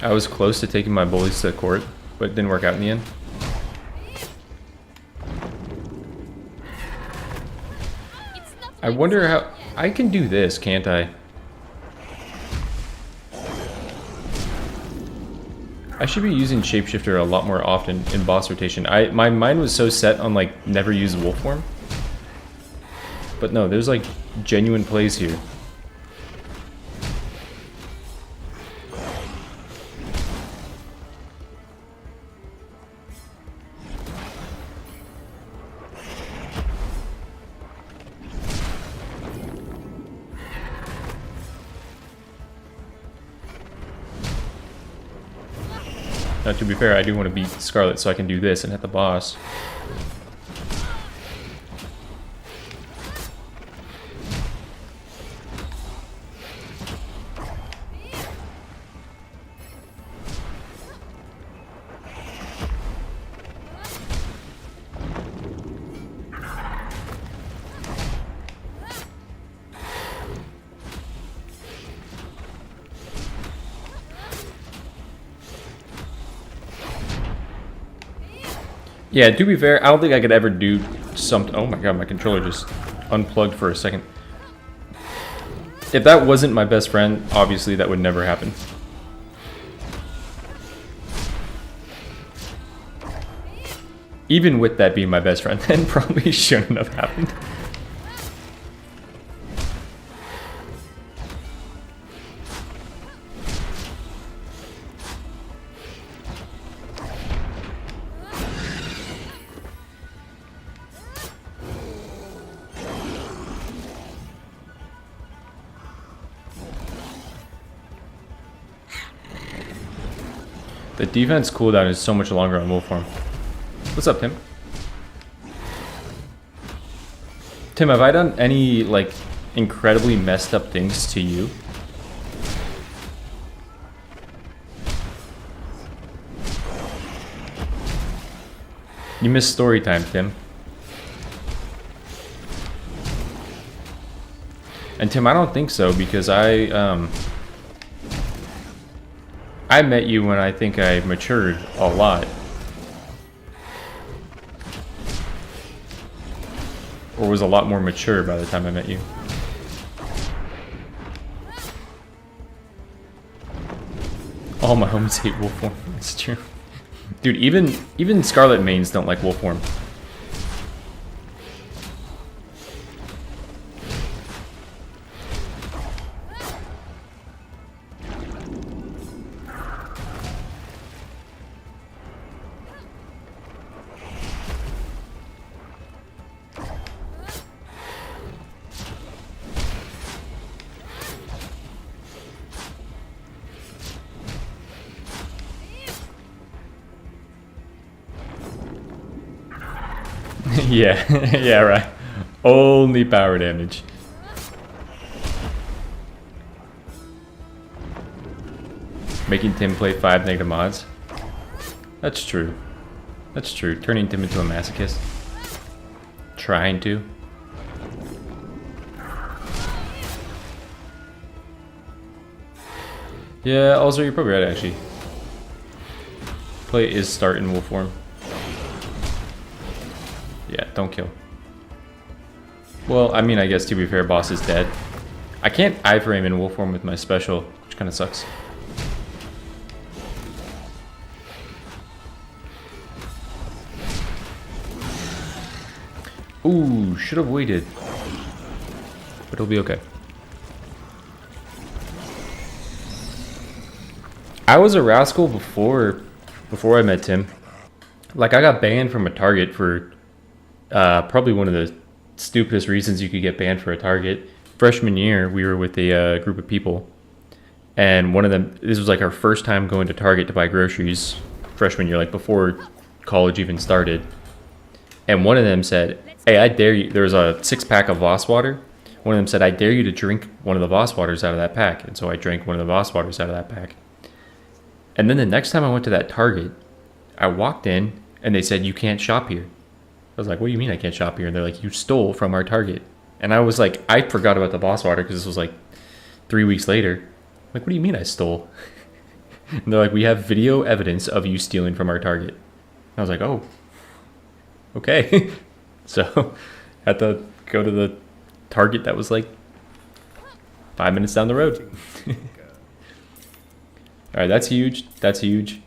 I was close to taking my bullies to court, but it didn't work out in the end. I wonder how... I can do this, can't I? I should be using Shapeshifter a lot more often in boss rotation. My mind was so set on, like, never use wolf form. But no, there's, like, genuine plays here. Now, to be fair, I do want to beat Scarlet so I can do this and hit the boss. Yeah, to be fair, I don't think I could ever do something... Oh my god, my controller just unplugged for a second. If that wasn't my best friend, obviously that would never happen. Even with that being my best friend, then probably shouldn't have happened. The defense cooldown is so much longer on wolf form. What's up, Tim? Tim, have I done any, like, incredibly messed up things to you? You missed story time, Tim. And Tim, I don't think so, because I met you when I think I matured a lot. Or was a lot more mature by the time I met you. All my homies hate wolf form. It's true. Dude, even Scarlet mains don't like wolf form. Yeah, yeah, right. Only power damage. Making Tim play 5 negative mods. That's true. That's true. Turning Tim into a masochist. Trying to. Yeah, also you're probably right actually. Play is start in wolf form. Yeah, don't kill. Well, I mean, I guess to be fair, boss is dead. I can't iframe in wolf form with my special, which kind of sucks. Ooh, should have waited. But it'll be okay. I was a rascal before I met Tim. Like, I got banned from a target for probably one of the stupidest reasons you could get banned for a target. Freshman year, we were with a group of people, And one of them, this was like our first time going to Target to buy groceries freshman year, like before college even started. And one of them said, hey, I dare you. There was a 6-pack of Voss water. One of them said, I dare you to drink one of the Voss waters out of that pack. And so I drank one of the Voss waters out of that pack. And then the next time I went to that Target, I walked in and they said, you can't shop here. I was like, what do you mean I can't shop here? And they're like, you stole from our Target. And I was like, I forgot about the Voss water because this was like 3 weeks later. I'm like, what do you mean I stole? And they're like, we have video evidence of you stealing from our Target. And I was like, oh, okay. So I had to go to the Target that was like 5 minutes down the road. All right, that's huge. That's huge.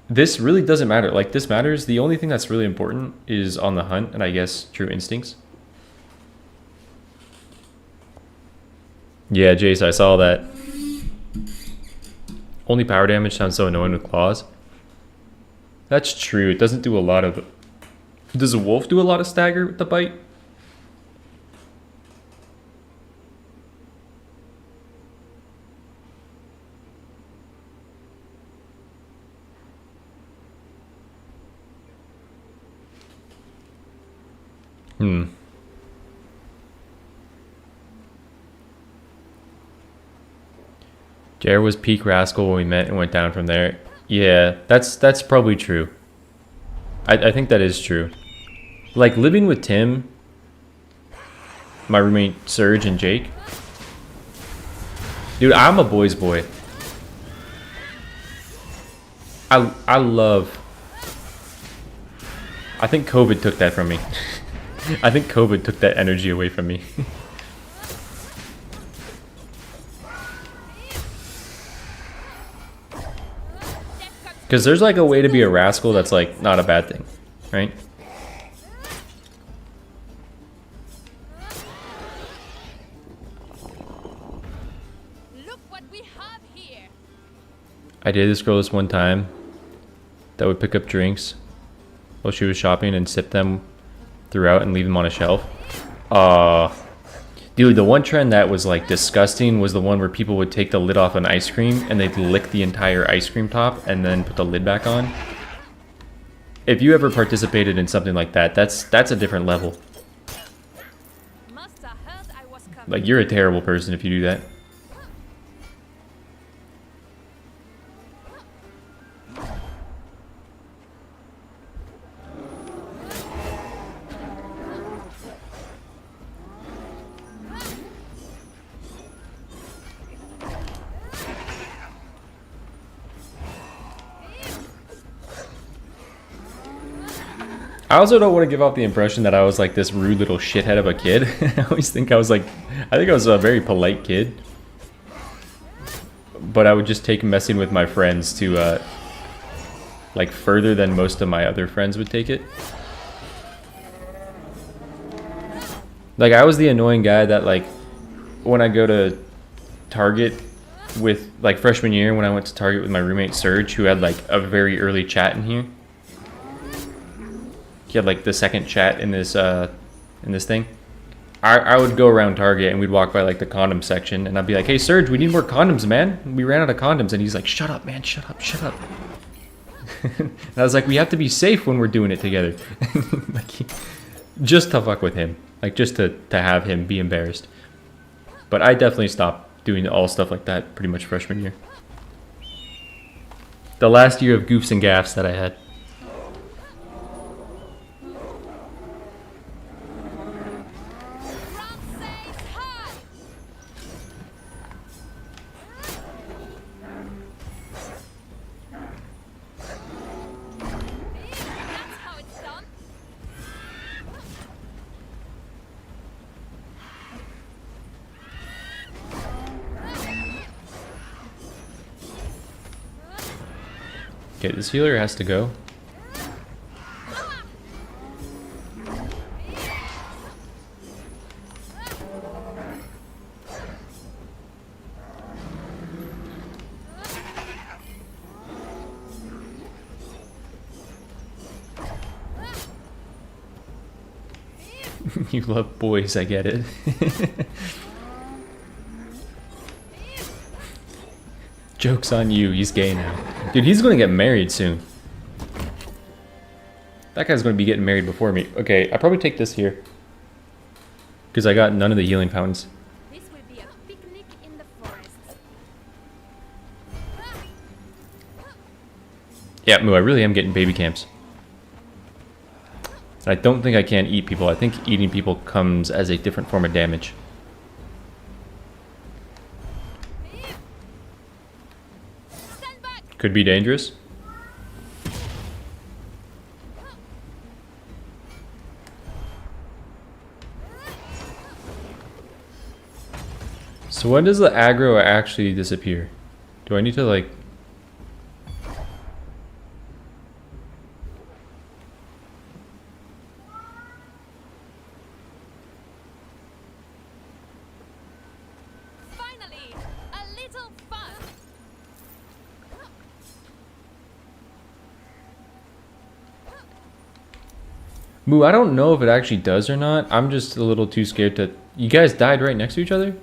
This really doesn't matter. Like, this matters. The only thing that's really important is on the hunt and I guess true instincts. Yeah, Jace, I saw that. Only power damage sounds so annoying with claws. That's true. It doesn't do a lot of... Does a wolf do a lot of stagger with the bite? Jared was peak rascal when we met and went down from there. Yeah, that's probably true. I think that is true. Like, living with Tim, my roommate Serge and Jake. Dude, I'm a boy's boy. I love... I think COVID took that from me. I think COVID took that energy away from me. Because there's like a way to be a rascal that's like not a bad thing, right? Look what we have here. I dated this girl this one time that would pick up drinks while she was shopping and sip them throughout and leave them on a shelf. Dude, the one trend that was like disgusting was the one where people would take the lid off an ice cream and they'd lick the entire ice cream top and then put the lid back on. If you ever participated in something like that, that's a different level. Must have heard I was coming. Like, you're a terrible person if you do that. I also don't want to give off the impression that I was like this rude little shithead of a kid. I always think I was like, I think I was a very polite kid. But I would just take messing with my friends to like further than most of my other friends would take it. Like, I was the annoying guy that, like, when I go to Target with, like, freshman year, when I went to Target with my roommate Serge, who had like a very early chat in here. He had like the second chat in this thing. I would go around Target and we'd walk by like the condom section and I'd be like, hey Serge, we need more condoms, man. We ran out of condoms. And he's like, shut up, man, shut up, shut up. And I was like, we have to be safe when we're doing it together. Like, just to fuck with him, like just to have him be embarrassed. But I definitely stopped doing all stuff like that pretty much freshman year. The last year of goofs and gaffs that I had. Okay, this healer has to go. You love boys, I get it. Joke's on you, he's gay now. Dude, he's gonna get married soon. That guy's gonna be getting married before me. Okay, I probably take this here. Because I got none of the healing fountains. This will be a picnic in the forest. Yeah, Moo, I really am getting baby camps. I don't think I can eat people. I think eating people comes as a different form of damage. Stand back. Could be dangerous. So when does the aggro actually disappear? Do I need to like... Finally, a little fun. Moo, I don't know if it actually does or not. I'm just a little too scared to... You guys died right next to each other?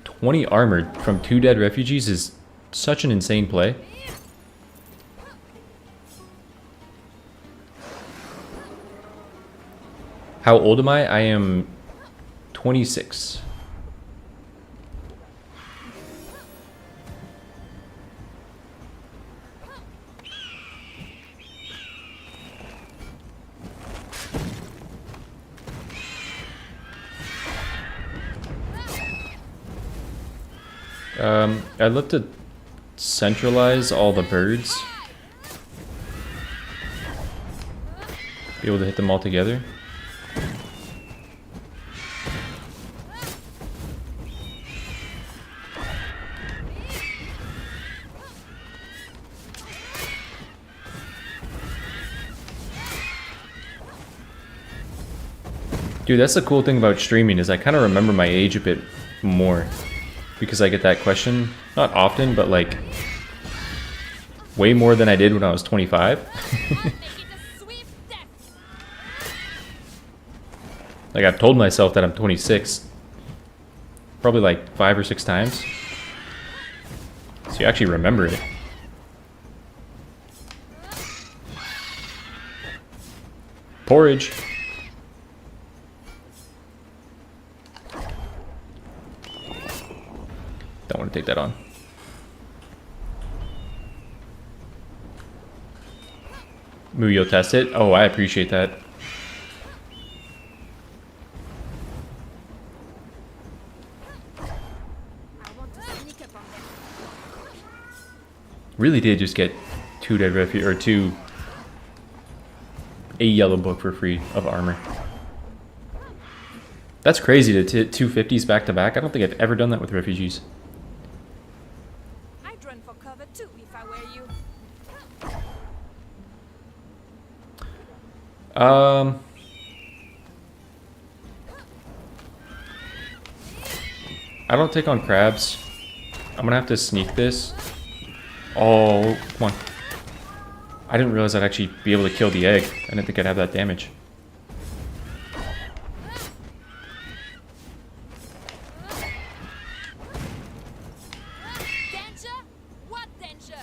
20 armored from 2 dead refugees is such an insane play. How old am I? I am 26. I'd love to centralize all the birds. Be able to hit them all together. Dude, that's the cool thing about streaming is I kind of remember my age a bit more. Because I get that question, not often, but like way more than I did when I was 25. Like I've told myself that I'm 26 probably like 5 or 6 times. So you actually remember it. Porridge. Don't want to take that on. Moo, you'll test it? Oh, I appreciate that. I want to sneak up on them. Really did just get 2 dead refuge or 2 a yellow book for free of armor. That's crazy to hit 250s back to back. I don't think I've ever done that with refugees. I'd run for cover too if I were you. I don't take on crabs. I'm gonna have to sneak this. Oh, come on. I didn't realize I'd actually be able to kill the egg. I didn't think I'd have that damage. Danger? What danger?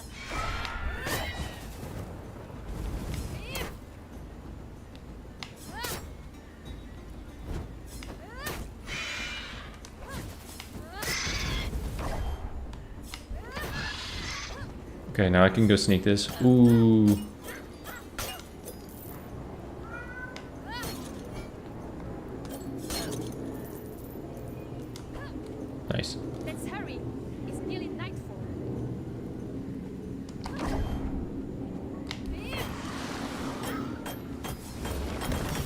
Okay, now I can go sneak this. Ooh. Nice. Let's hurry. It's nearly nightfall.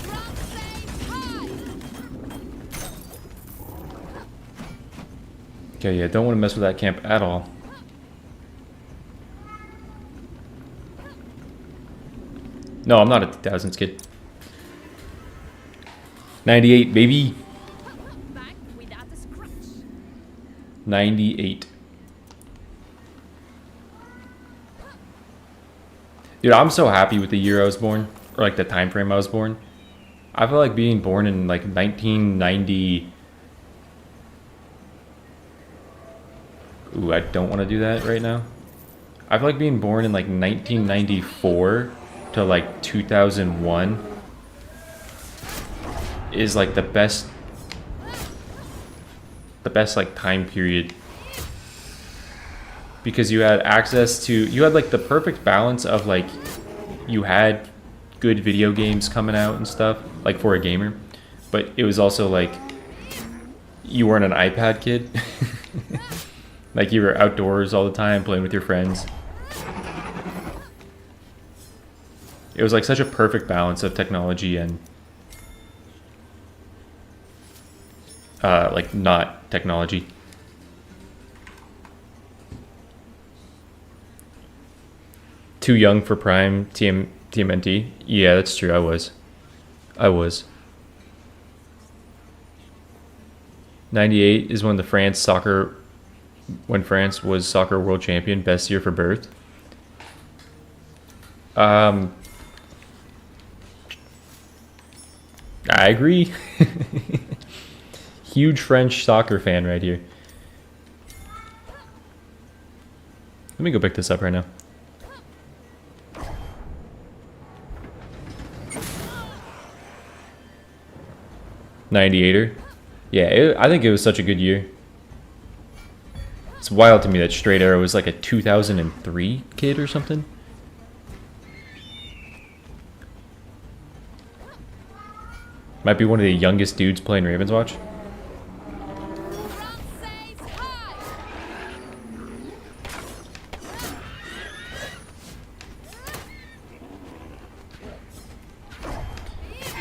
Drop safe high. Okay, yeah, don't want to mess with that camp at all. No, I'm not a 2000s kid. 98, baby. Back without a scratch. 98. Dude, I'm so happy with the year I was born, or like the time frame I was born. I feel like being born in like 1990. Ooh, I don't want to do that right now. I feel like being born in like 1994 to like 2001 is like the best like time period, because you had access to, you had like the perfect balance of like, you had good video games coming out and stuff, like for a gamer, but it was also like you weren't an iPad kid. Like you were outdoors all the time playing with your friends. It was like such a perfect balance of technology and like not technology. Too young for Prime TMNT. Yeah, that's true. I was. 98 is when France was soccer world champion. Best year for birth. I agree. Huge French soccer fan right here. Let me go pick this up right now. '98er. Yeah, I think it was such a good year. It's wild to me that Straight Arrow was like a 2003 kid or something. Might be one of the youngest dudes playing Ravenswatch.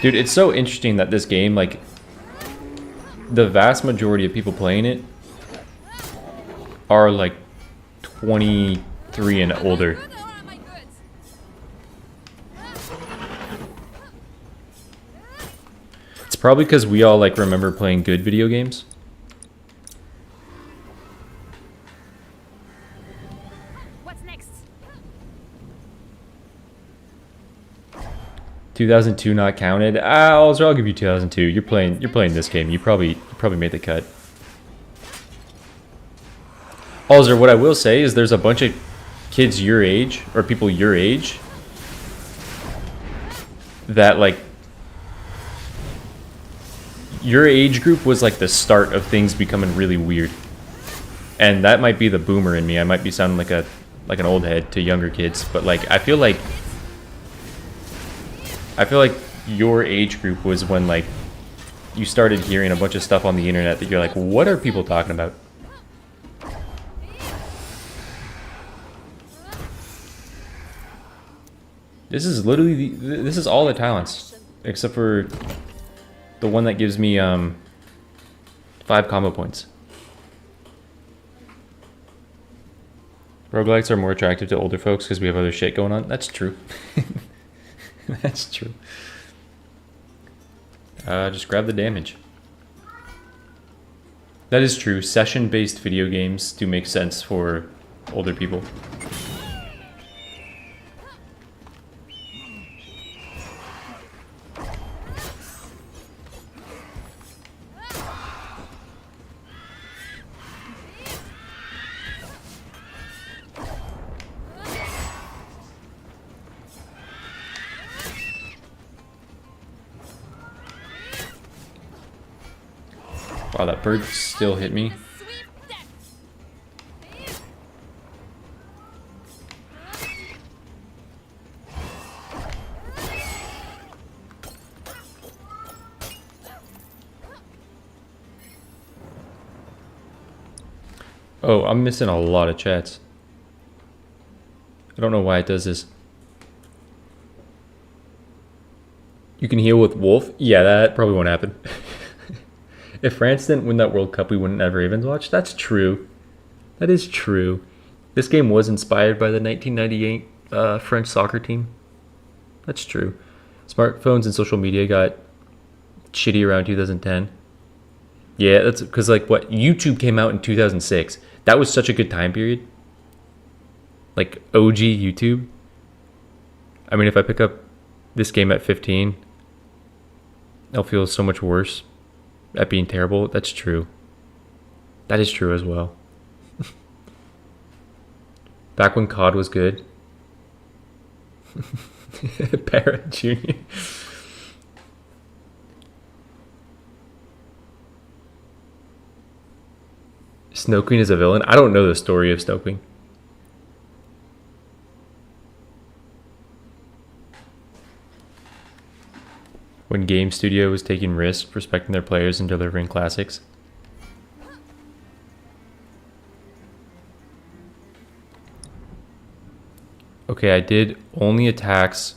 Dude, it's so interesting that this game, like, the vast majority of people playing it are like 23 and older. It's probably because we all like remember playing good video games. What's next? 2002 not counted. Also, I'll give you 2002. You're playing this game. You probably made the cut. Also, what I will say is there's a bunch of kids your age or people your age that like your age group was like the start of things becoming really weird. And that might be the boomer in me. I might be sounding like an old head to younger kids, but like I feel like your age group was when like you started hearing a bunch of stuff on the internet that you're like, what are people talking about? This is literally this is all the talents except for the one that gives me 5 combo points. Roguelikes are more attractive to older folks because we have other shit going on. That's true. That's true. Just grab the damage. That is true. Session-based video games do make sense for older people. Wow, that bird still hit me. Oh, I'm missing a lot of chats. I don't know why it does this. You can heal with Wolf? Yeah, that probably won't happen. If France didn't win that World Cup, we wouldn't have Ravenswatch. That's true. That is true. This game was inspired by the 1998 French soccer team. That's true. Smartphones and social media got shitty around 2010. Yeah, that's because like what YouTube came out in 2006. That was such a good time period. Like OG YouTube. I mean, if I pick up this game at 15, I'll feel so much worse at being terrible. That's true. That is true as well. Back when COD was good. Parrot Jr. Snow Queen is a villain? I don't know the story of Snow Queen. When Game Studio was taking risks, respecting their players, and delivering classics. Okay, I did only attacks,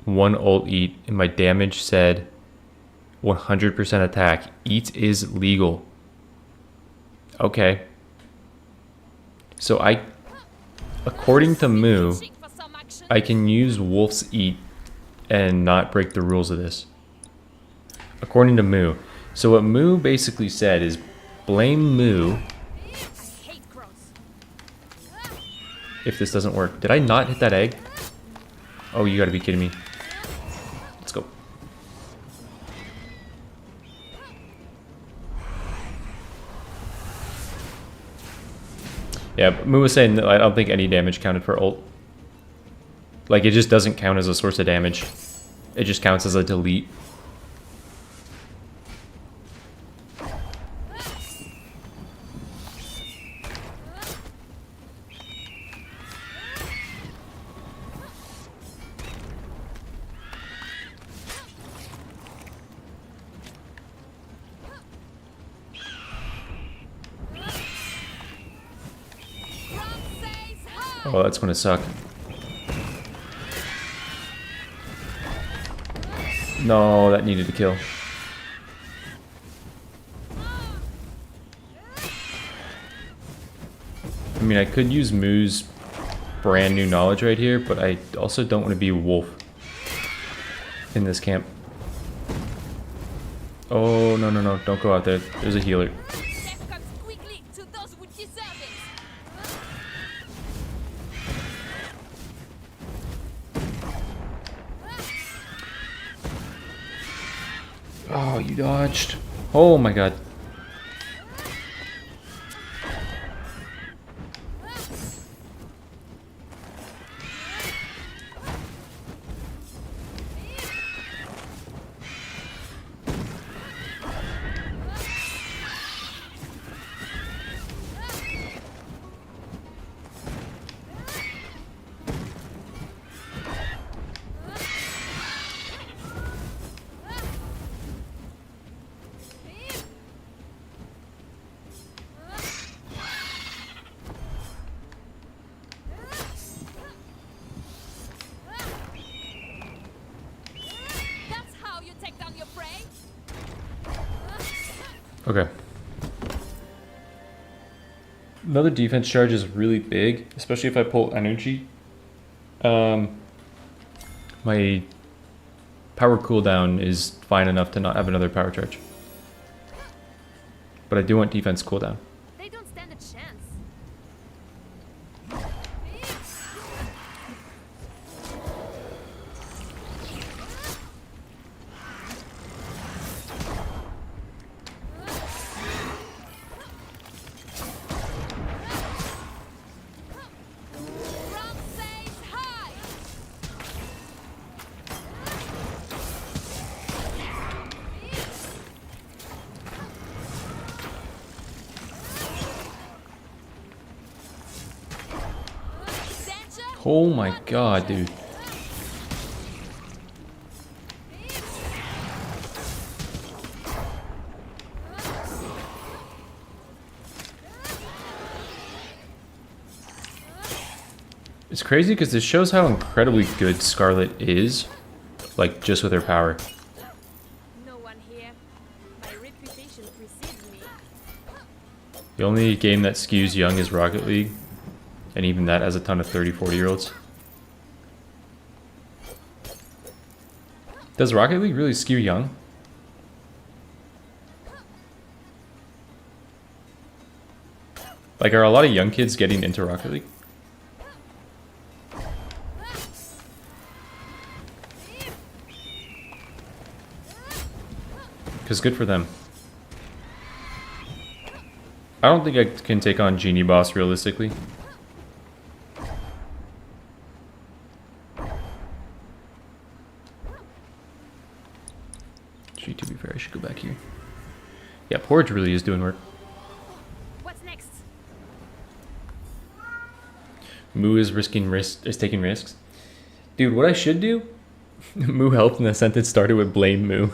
1 ult eat, and my damage said 100% attack. Eat is legal. Okay. So according to Moo, I can use Wolf's Eat and not break the rules of this. According to Moo. So what Moo basically said is blame Moo if this doesn't work. Did I not hit that egg? Oh, you gotta be kidding me. Let's go. Yeah, but Moo was saying that I don't think any damage counted for ult. Like, it just doesn't count as a source of damage. It just counts as a delete. Oh, that's gonna suck. No, that needed to kill. I mean, I could use Moo's brand new knowledge right here, but I also don't want to be Wolf in this camp. Oh, no, no, no, don't go out there. There's a healer. Oh, you dodged. Oh my god. Okay. Another defense charge is really big, especially if I pull energy. My power cooldown is fine enough to not have another power charge. But I do want defense cooldown. They don't stand a chance. Oh my god, dude. It's crazy because this shows how incredibly good Scarlet is, like just with her power. No one here. My reputation precedes me. The only game that skews young is Rocket League, and even that has a ton of 30-40-year-olds. Does Rocket League really skew young? Like, are a lot of young kids getting into Rocket League? Because good for them. I don't think I can take on Genie Boss realistically. Actually, to be fair, I should go back here. Yeah, Porridge really is doing work. What's next? Moo is taking risks. Dude, what I should do? Moo helped and the sentence started with blame Moo.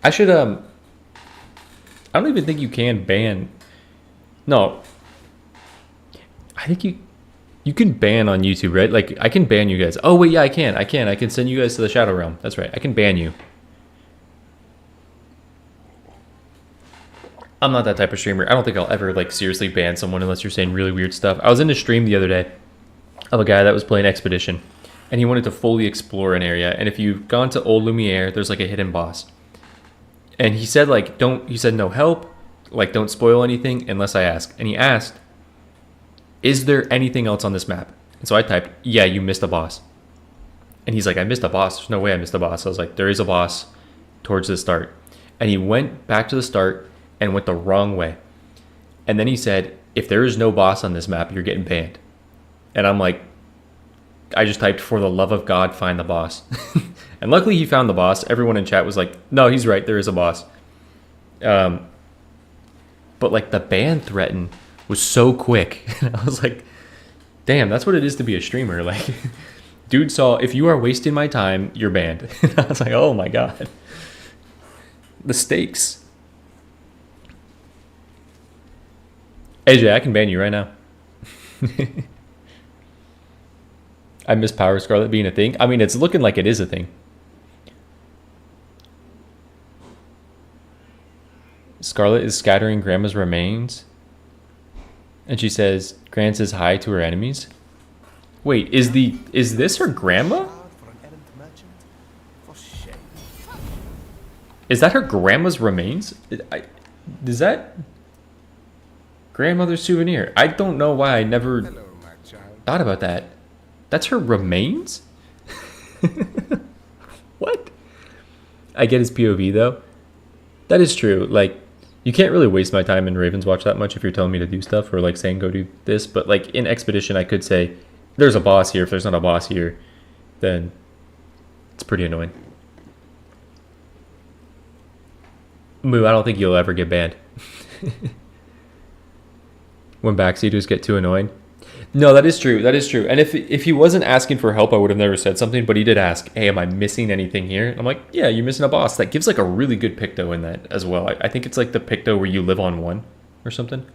I should I don't even think you can ban. No. I think you can ban on YouTube, right? Like I can ban you guys. Oh wait, yeah, I can. I can send you guys to the Shadow Realm. That's right. I can ban you. I'm not that type of streamer. I don't think I'll ever like seriously ban someone unless you're saying really weird stuff. I was in a stream the other day of a guy that was playing Expedition, and he wanted to fully explore an area. And if you've gone to Old Lumiere, there's like a hidden boss. And he said like he said no help, like don't spoil anything unless I ask. And he asked, is there anything else on this map? And so I typed, yeah, you missed a boss. And he's like, I missed a boss. There's no way I missed a boss. I was like, there is a boss towards the start. And he went back to the start and went the wrong way. And then he said, if there is no boss on this map, you're getting banned. And I'm like, I just typed, for the love of God, find the boss. And luckily he found the boss. Everyone in chat was like, no, he's right, there is a boss. But like the ban threaten was so quick. And I was like, damn, that's what it is to be a streamer. Like, dude saw, if you are wasting my time, you're banned. And I was like, oh my God. The stakes. AJ, I can ban you right now. I miss Power Scarlet being a thing. I mean, it's looking like it is a thing. Scarlet is scattering Grandma's remains. And she says, Gran says hi to her enemies. Wait, is this her grandma? Is that her grandma's remains? Is that grandmother's souvenir? I don't know why I never thought about that. That's her remains? What? I get his POV though. That is true. Like, you can't really waste my time in Ravenswatch that much if you're telling me to do stuff or like saying go do this. But like in Expedition, I could say there's a boss here. If there's not a boss here, then it's pretty annoying. Moo, I don't think you'll ever get banned. When backseaters get too annoying. No, that is true. That is true. And if he wasn't asking for help, I would have never said something. But he did ask, hey, am I missing anything here? And I'm like, yeah, you're missing a boss. That gives like a really good picto in that as well. I think it's like the picto where you live on one or something.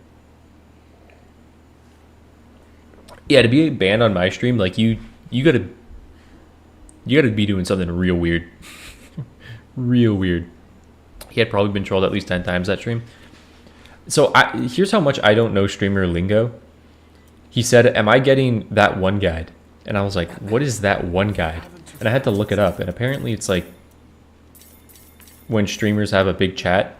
Yeah, to be banned on my stream, like you gotta be doing something real weird. Real weird. He had probably been trolled at least 10 times that stream. So here's how much I don't know streamer lingo. He said, am I getting that one guide? And I was like, what is that one guide? And I had to look it up. And apparently it's like when streamers have a big chat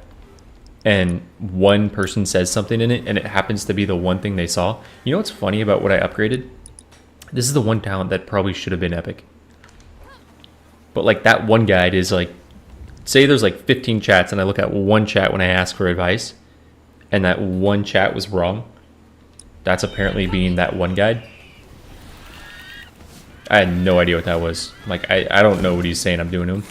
and one person says something in it and it happens to be the one thing they saw. You know what's funny about what I upgraded? This is the one talent that probably should have been epic. But like that one guide is like, say there's like 15 chats and I look at one chat when I ask for advice and that one chat was wrong. That's apparently being that one guide. I had no idea what that was. Like, I don't know what he's saying I'm doing to him.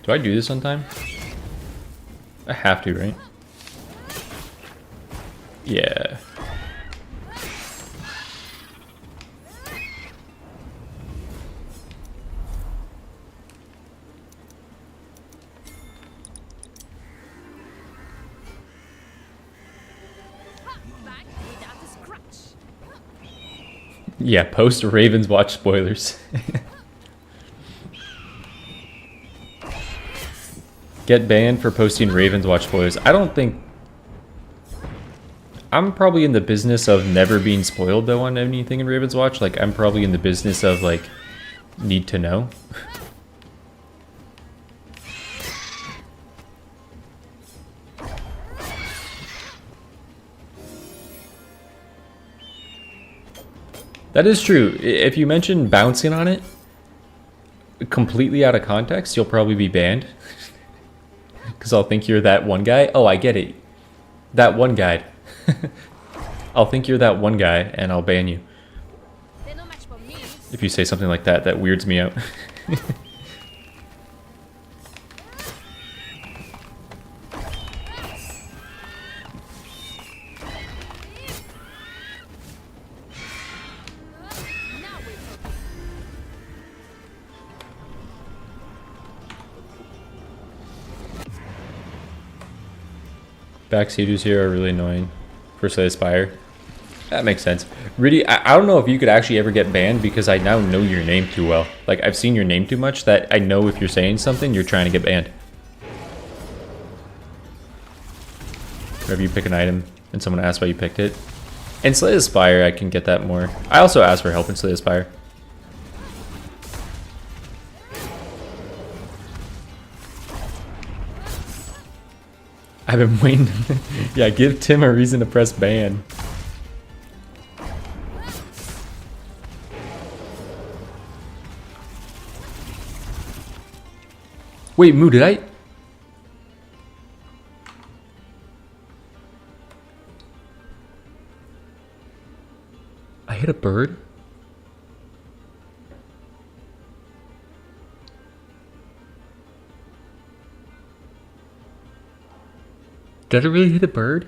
Do I do this on time? I have to, right? Yeah. Yeah, post Ravenswatch spoilers. Get banned for posting Ravenswatch spoilers. I don't think... I'm probably in the business of never being spoiled, though, on anything in Ravenswatch. Like, I'm probably in the business of, like, need to know. That is true. If you mention bouncing on it completely out of context, you'll probably be banned. Because I'll think you're that one guy. Oh, I get it. That one guy. I'll think you're that one guy and I'll ban you. They're no match for me. If you say something like that, that weirds me out. Now we're talking. Backseaters here are really annoying. For Slay the Spire. That makes sense. Really, I don't know if you could actually ever get banned because I now know your name too well. Like, I've seen your name too much that I know if you're saying something, you're trying to get banned. Whenever you pick an item and someone asks why you picked it. And Slay the Spire, I can get that more. I also ask for help in Slay the Spire. I've been waiting. Yeah, give Tim a reason to press ban. Wait, Moo, did I? I hit a bird? Did I really hit a bird?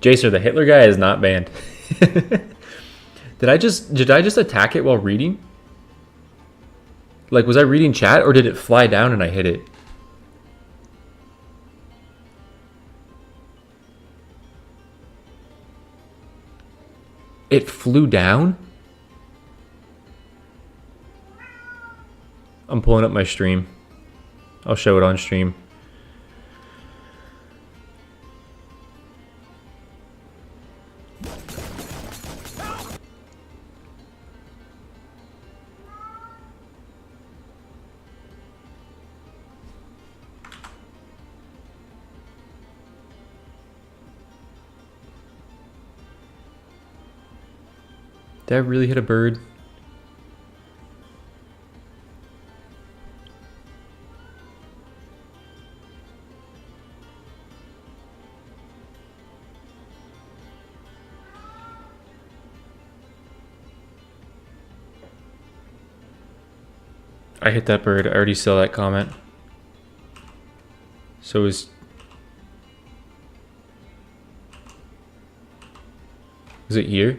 Jacer, the Hitler guy is not banned. Did I just attack it while reading? Like, was I reading chat or did it fly down and I hit it? It flew down? I'm pulling up my stream. I'll show it on stream. Did I really hit a bird? I hit that bird. I already saw that comment. So is it here?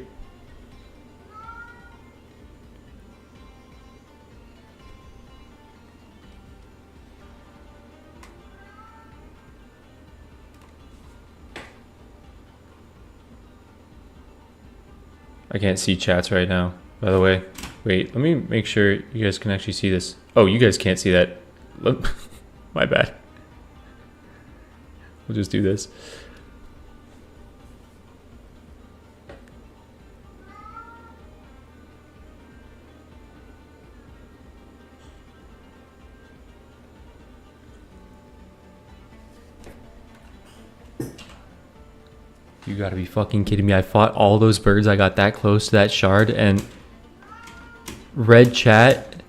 I can't see chats right now, by the way. Wait, let me make sure you guys can actually see this. Oh, you guys can't see that. My bad. We'll just do this. You gotta be fucking kidding me. I fought all those birds. I got that close to that shard and red chat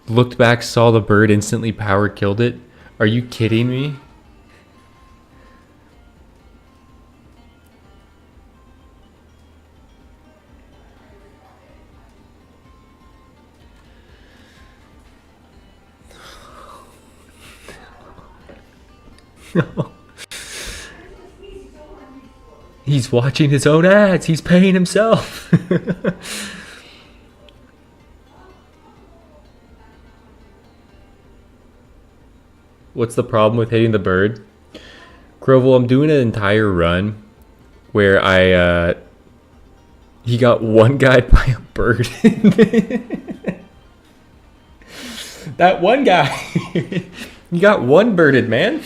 looked back, saw the bird, instantly power killed it. Are you kidding me? No. He's watching his own ads. He's paying himself. What's the problem with hitting the bird? Grovel, I'm doing an entire run where he got one guy by a bird. That one guy. You got one birded, man.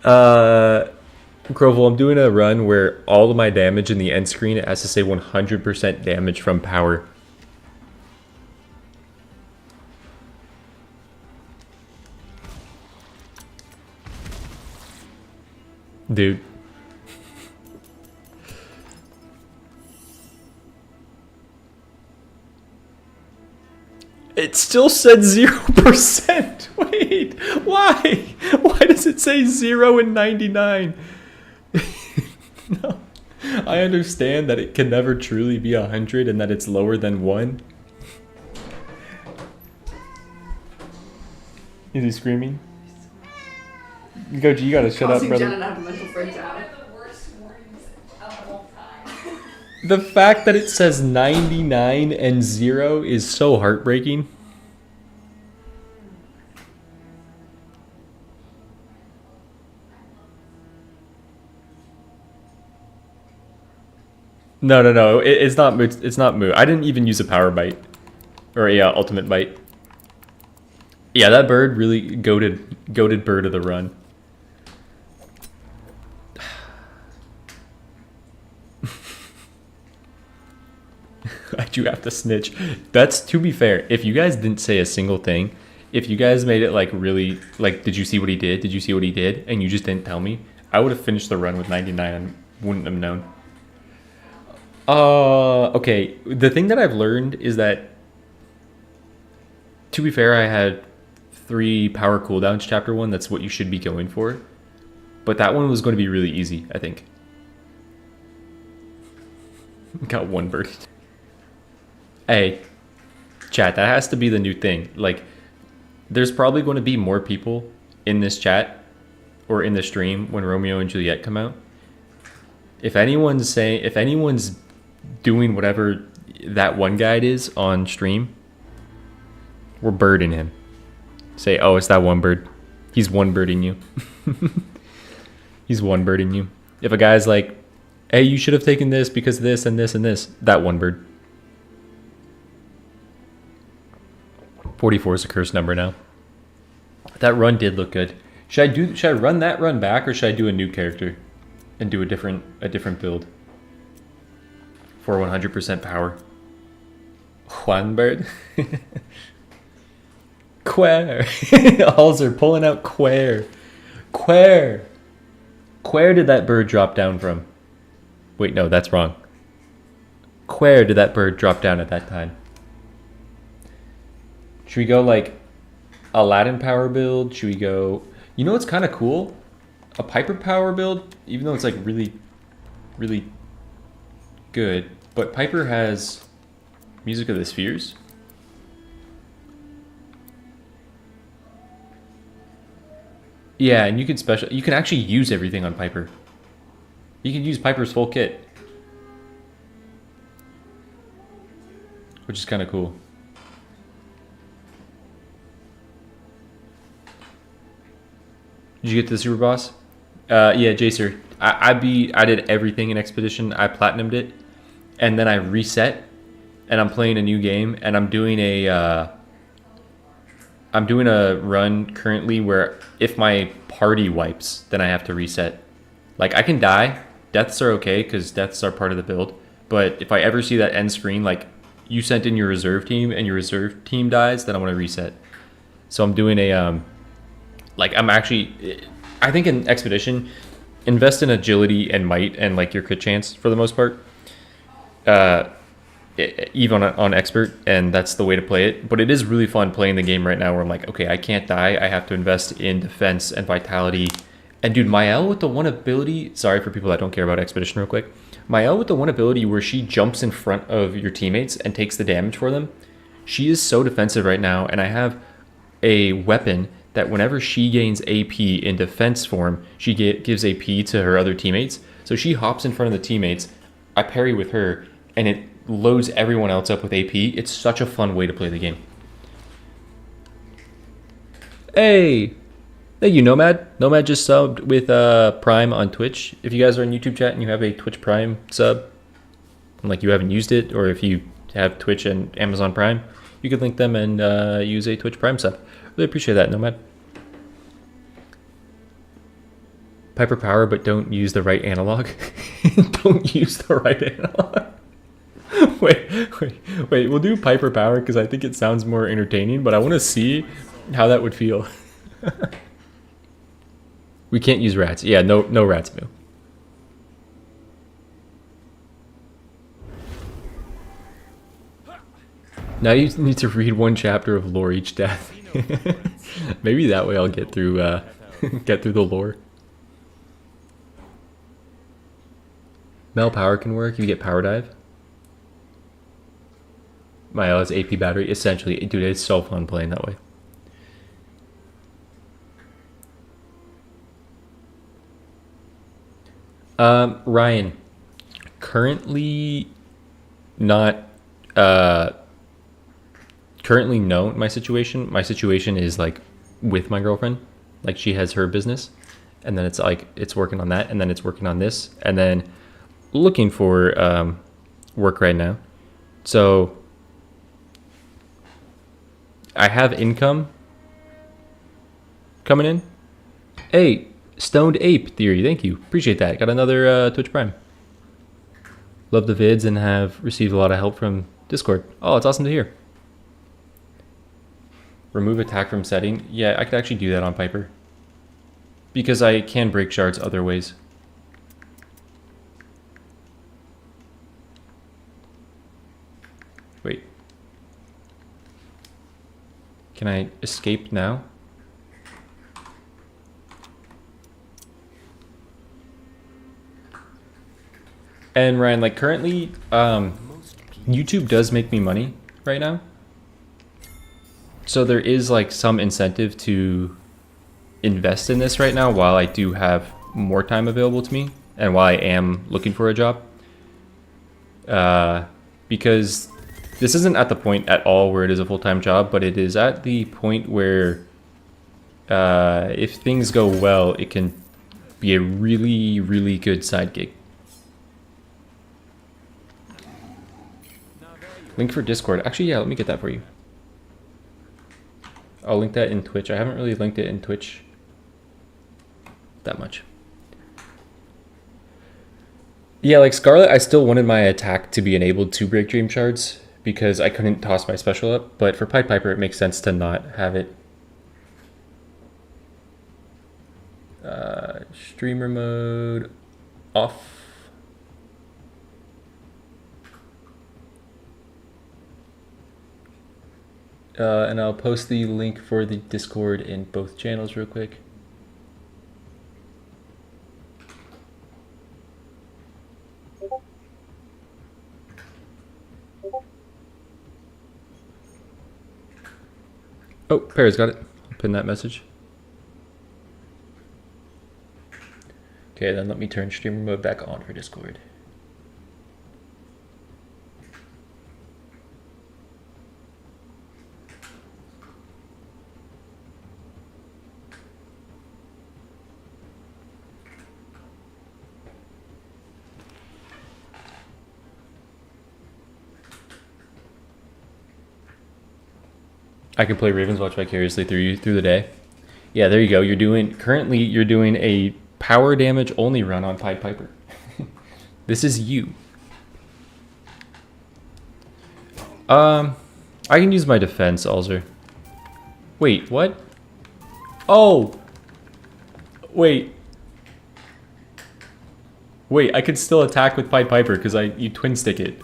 Grovel, I'm doing a run where all of my damage in the end screen, it has to say 100% damage from power. Dude. It still said 0%. Wait, why? Why does it say 0 and 99? No. I understand that it can never truly be 100 and that it's lower than 1. Is he screaming? Goji, you gotta shut up, brother. Jenna to have a mental breakdown. The fact that it says 99 and 0 is so heartbreaking. No. It's not. It's not moo. I didn't even use a power bite or a ultimate bite. Yeah, that bird really goated bird of the run. I do have to snitch. That's, to be fair, if you guys didn't say a single thing, if you guys made it like really, like, did you see what he did? Did you see what he did? And you just didn't tell me, I would have finished the run with 99 and wouldn't have known. Okay. The thing that I've learned is that, to be fair, I had 3 power cooldowns chapter 1. That's what you should be going for. But that one was going to be really easy, I think. Got 1 bird. Hey, chat, that has to be the new thing. Like, there's probably going to be more people in this chat or in the stream when Romeo and Juliet come out. If anyone's doing whatever that one guide is on stream, we're birding him. Say, oh, it's that one bird. He's one birding you. He's one birding you. If a guy's like, hey, you should have taken this because this and this and this, that one bird. 44 is a cursed number now. That run did look good. Should I run that run back, or should I do a new character and do a different build for 100% power? One bird. Quare. Alls are pulling out Quare. Quare did that bird drop down from? Wait, no, that's wrong. Where did that bird drop down at that time? Should we go like Aladdin power build? Should we go... You know what's kind of cool? A Piper power build, even though it's like really, really good. But Piper has Music of the Spheres. Yeah, and you can actually use everything on Piper. You can use Piper's full kit, which is kind of cool. Did you get to the super boss? Yeah, Jacer. I did everything in Expedition. I platinumed it, and then I reset, and I'm playing a new game, and I'm doing a run currently where if my party wipes, then I have to reset. Like, I can die. Deaths are okay because deaths are part of the build. But if I ever see that end screen, like you sent in your reserve team and your reserve team dies, then I want to reset. So I'm doing a I think in Expedition, invest in agility and might and like your crit chance for the most part. Even on expert, and that's the way to play it. But it is really fun playing the game right now where I'm like, okay, I can't die. I have to invest in defense and vitality. And dude, Mael with the one ability, sorry for people that don't care about Expedition real quick. Mael with the one ability where she jumps in front of your teammates and takes the damage for them. She is so defensive right now, and I have a weapon that whenever she gains AP in defense form, she gives AP to her other teammates. So she hops in front of the teammates, I parry with her, and it loads everyone else up with AP. It's such a fun way to play the game. Hey! Thank you, Nomad. Nomad just subbed with Prime on Twitch. If you guys are in YouTube chat and you have a Twitch Prime sub, and like you haven't used it, or if you have Twitch and Amazon Prime, you could link them and use a Twitch Prime sub. Really appreciate that, Nomad. Piper power, but don't use the right analog. Don't use the right analog. wait. We'll do Piper power because I think it sounds more entertaining, but I want to see how that would feel. We can't use rats. Yeah, no rats, Moo. Now you need to read one chapter of lore each death. Maybe that way I'll get through get through the lore. Mel power can work. You get power dive. My LS AP battery. Essentially, dude, it's so fun playing that way. Ryan, currently not currently no my situation. My situation is like with my girlfriend. Like she has her business and then it's like it's working on that and then it's working on this and then looking for work right now. So I have income coming in. Hey, Stoned Ape Theory, thank you. Appreciate that. Got another Twitch Prime. Love the vids and have received a lot of help from Discord. Oh, it's awesome to hear. Remove attack from setting. Yeah, I could actually do that on Piper. Because I can break shards other ways. Wait. Can I escape now? And Ryan, like currently, YouTube does make me money right now. So there is like some incentive to invest in this right now while I do have more time available to me and while I am looking for a job. Because this isn't at the point at all where it is a full-time job, but it is at the point where if things go well, it can be a really, really good side gig. Link for Discord. Actually, yeah, let me get that for you. I'll link that in Twitch. I haven't really linked it in Twitch that much. Yeah, like Scarlet, I still wanted my attack to be enabled to break Dream Shards because I couldn't toss my special up, but for Pied Piper, it makes sense to not have it. Streamer mode off. And I'll post the link for the Discord in both channels real quick. Oh, Perez got it. I'll pin that message. Okay, then let me turn streamer mode back on for Discord. I can play Ravenswatch vicariously through you through the day. Yeah, there you go. Currently you're doing a power damage only run on Pied Piper. This is you. I can use my defense, Alzer. Wait, what? Oh! Wait, I could still attack with Pied Piper because you twin stick it.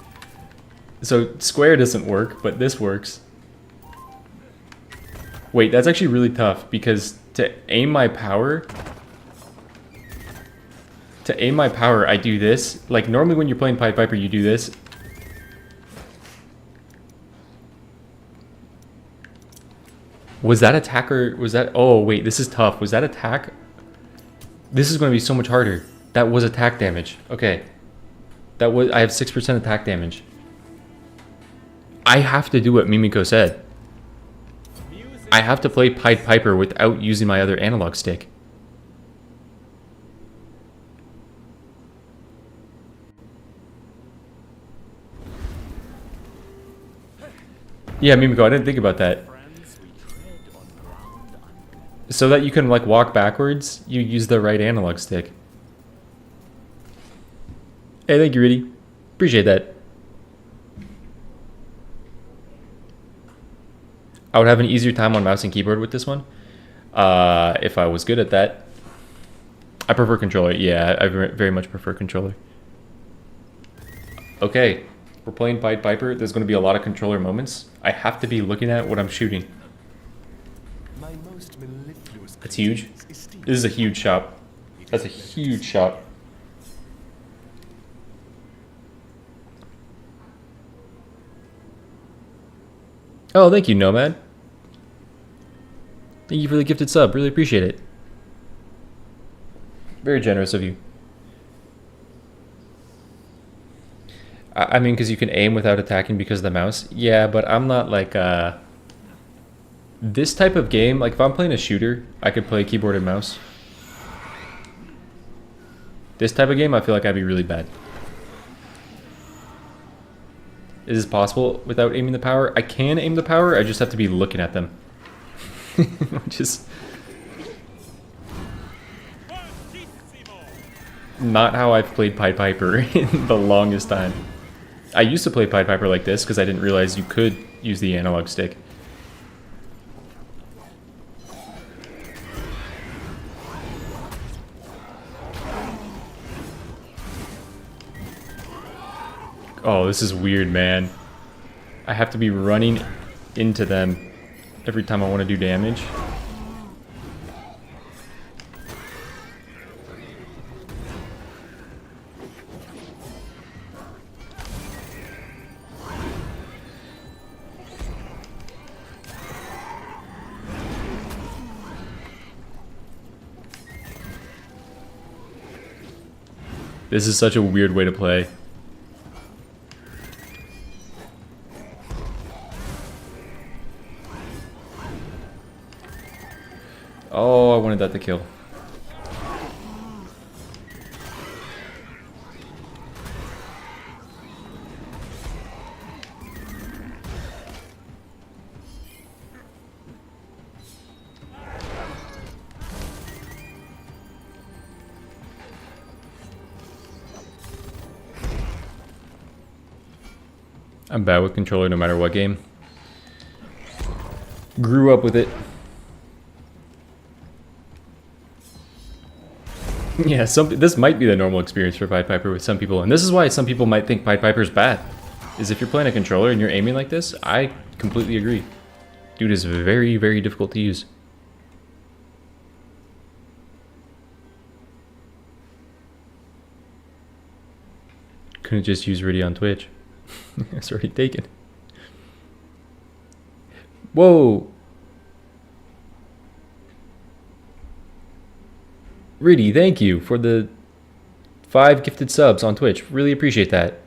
So square doesn't work, but this works. Wait, that's actually really tough because to aim my power, I do this. Like normally when you're playing Pied Piper, you do this. Was that attack or was that, oh wait, this is tough. Was that attack? This is going to be so much harder. That was attack damage. Okay. I have 6% attack damage. I have to do what Mimiko said. I have to play Pied Piper without using my other analog stick. Yeah, Mimiko, I didn't think about that. So that you can like walk backwards, you use the right analog stick. Hey, thank you, Riddy. Appreciate that. I would have an easier time on mouse and keyboard with this one. If I was good at that. I prefer controller. Yeah, I very much prefer controller. Okay, we're playing Pied Piper. There's going to be a lot of controller moments. I have to be looking at what I'm shooting. That's huge. This is a huge shot. That's a huge shot. Oh, thank you, Nomad. Thank you for the gifted sub. Really appreciate it. Very generous of you. I mean, because you can aim without attacking because of the mouse. Yeah, but I'm not like... This type of game, like if I'm playing a shooter, I could play keyboard and mouse. This type of game, I feel like I'd be really bad. Is this possible without aiming the power? I can aim the power, I just have to be looking at them. Which is not how I've played Pied Piper in the longest time. I used to play Pied Piper like this because I didn't realize you could use the analog stick. Oh, this is weird, man. I have to be running into them every time I want to do damage. This is such a weird way to play. Oh, I wanted that to kill. I'm bad with controller no matter what game. Grew up with it. Yeah, this might be the normal experience for Pied Piper with some people, and this is why some people might think Pied Piper's bad. Is if you're playing a controller and you're aiming like this, I completely agree. Dude is very, very difficult to use. Couldn't just use Riddy on Twitch. It's already taken. Whoa! Riddy, thank you for the 5 gifted subs on Twitch. Really appreciate that.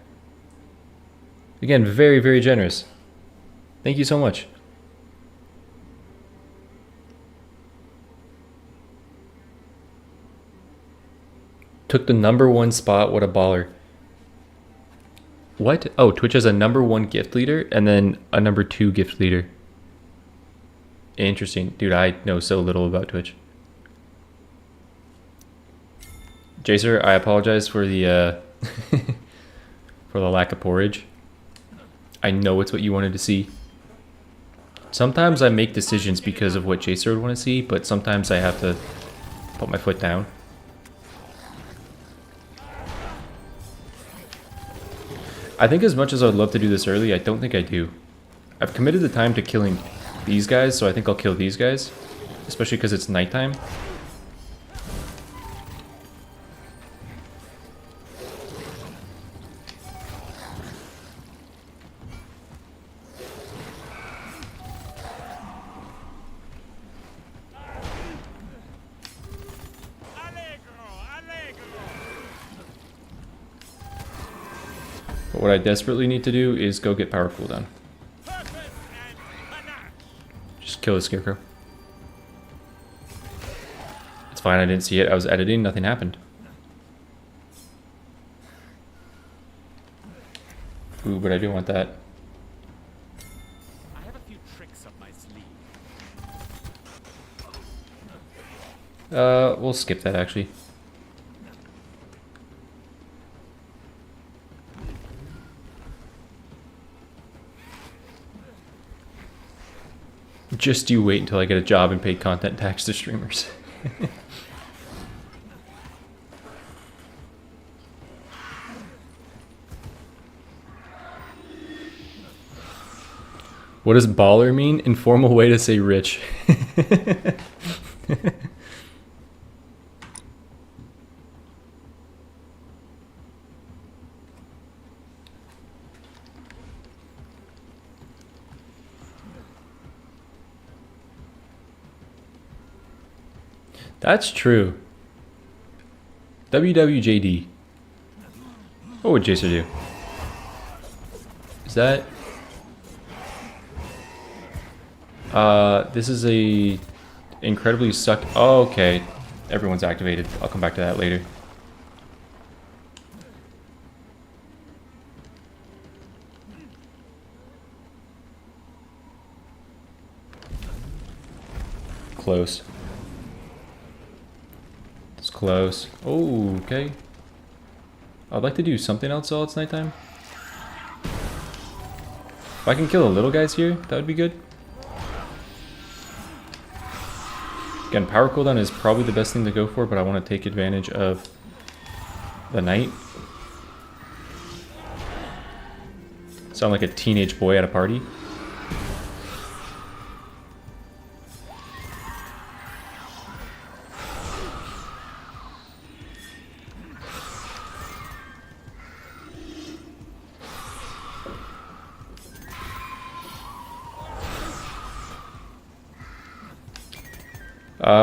Again, very, very generous. Thank you so much. Took the #1 spot. What a baller. What? Oh, Twitch has a #1 gift leader and then a #2 gift leader. Interesting. Dude, I know so little about Twitch. Jacer, I apologize for the for the lack of porridge. I know it's what you wanted to see. Sometimes I make decisions because of what Jacer would want to see, but sometimes I have to put my foot down. I think as much as I would love to do this early, I don't think I do. I've committed the time to killing these guys, so I think I'll kill these guys. Especially because it's nighttime. But what I desperately need to do is go get power cooldown. Just kill the scarecrow. It's fine, I didn't see it. I was editing, nothing happened. Ooh, but I do want that. I have a few tricks up my sleeve. We'll skip that actually. Just you wait until I get a job and pay content tax to streamers. What does baller mean? Informal way to say rich. That's true. WWJD. What would Jacer do? Is that... this is a incredibly suck... Oh, okay. Everyone's activated. I'll come back to that later. Close. It's close. Oh, okay. I'd like to do something else while it's nighttime. If I can kill the little guys here, that would be good. Again, power cooldown is probably the best thing to go for, but I want to take advantage of the night. Sound like a teenage boy at a party.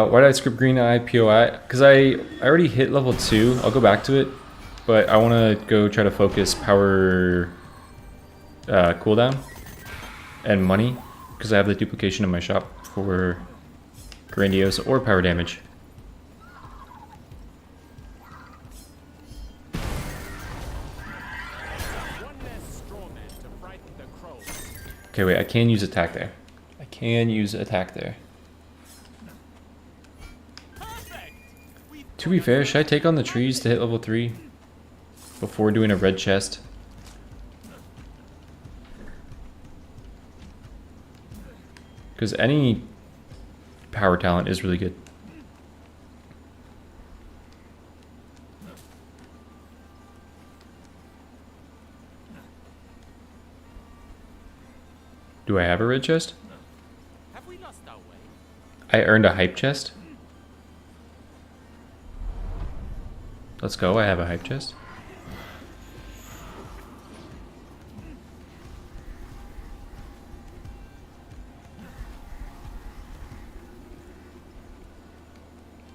Why did I script green eye POI? Because I already hit level 2. I'll go back to it, but I want to go try to focus power cooldown and money, because I have the duplication in my shop for grandiose or power damage. Okay, wait, I can use attack there. I can use attack there. To be fair, should I take on the trees to hit level 3 before doing a red chest? Because any power talent is really good. Do I have a red chest? Have we lost our way? I earned a hype chest. Let's go, I have a hype chest.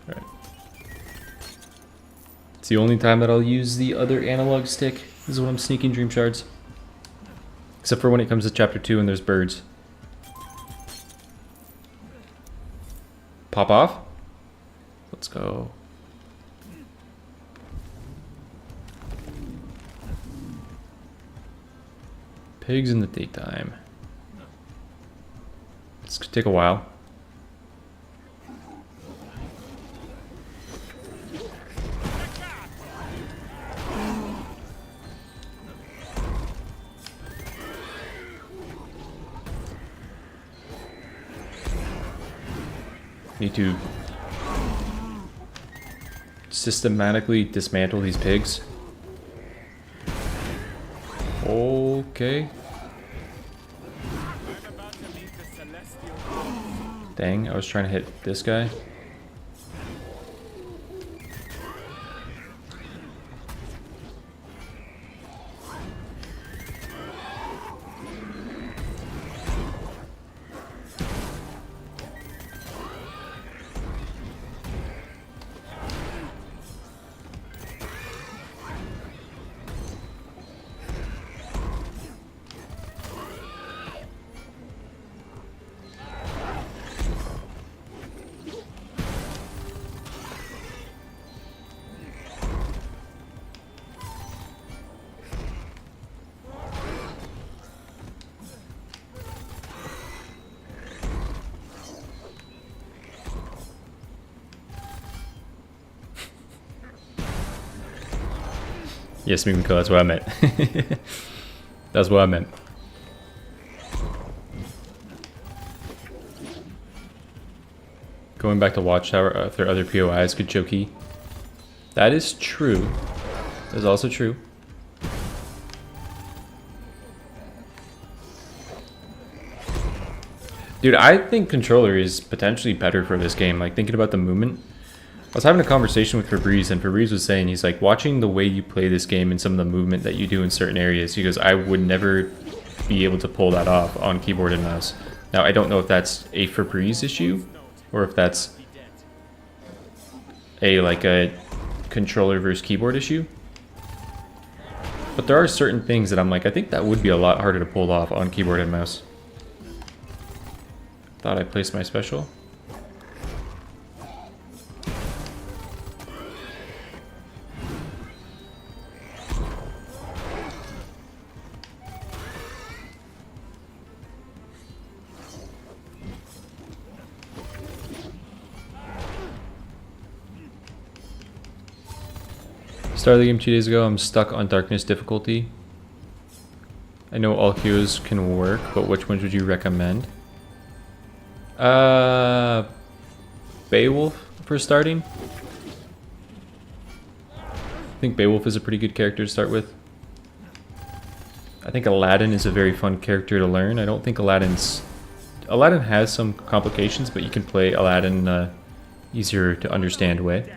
Alright. It's the only time that I'll use the other analog stick. This is when I'm sneaking dream shards. Except for when it comes to chapter 2 and there's birds. Pop off? Let's go. Pigs in the daytime. It's gonna take a while. Need to systematically dismantle these pigs. Okay. Dang, I was trying to hit this guy. Yes, Mimiko, that's what I meant. That's what I meant. Going back to Watchtower, if there are other POIs, could choky. That is true. That is also true. Dude, I think controller is potentially better for this game. Like, thinking about the movement. I was having a conversation with Febreze, and Febreze was saying, he's like, watching the way you play this game and some of the movement that you do in certain areas, he goes, I would never be able to pull that off on keyboard and mouse. Now, I don't know if that's a Febreze issue, or if that's a controller versus keyboard issue. But there are certain things that I'm like, I think that would be a lot harder to pull off on keyboard and mouse. Thought I placed my special. Started the game 2 days ago. I'm stuck on darkness difficulty. I know all heroes can work, but which ones would you recommend? Beowulf for starting. I think Beowulf is a pretty good character to start with. I think Aladdin is a very fun character to learn. I don't think Aladdin has some complications, but you can play Aladdin in a easier to understand way.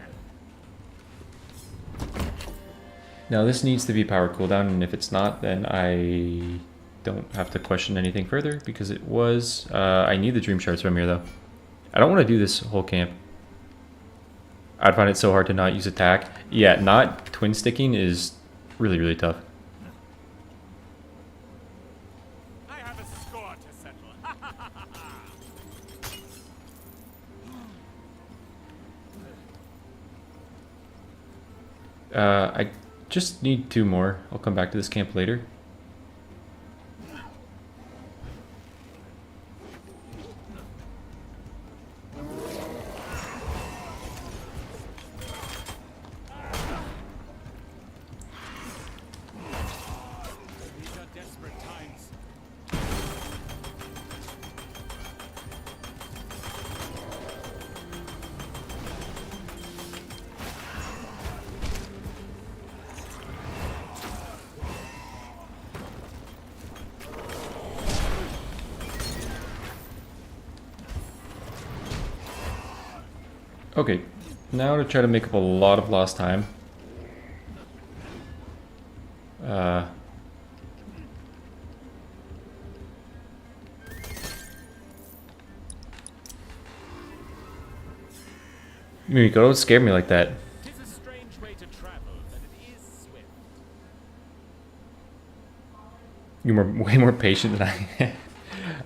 Now this needs to be power cooldown, and if it's not, then I don't have to question anything further, because it was... I need the dream shards from here, though. I don't want to do this whole camp. I'd find it so hard to not use attack. Yeah, not twin sticking is really, really tough. I have a score to settle. I just need 2 more. I'll come back to this camp later. These are desperate times. Okay, now to try to make up a lot of lost time. Mimiko, don't scare me like that. Tis a strange way to travel, but it is swift. You're way more patient than I am.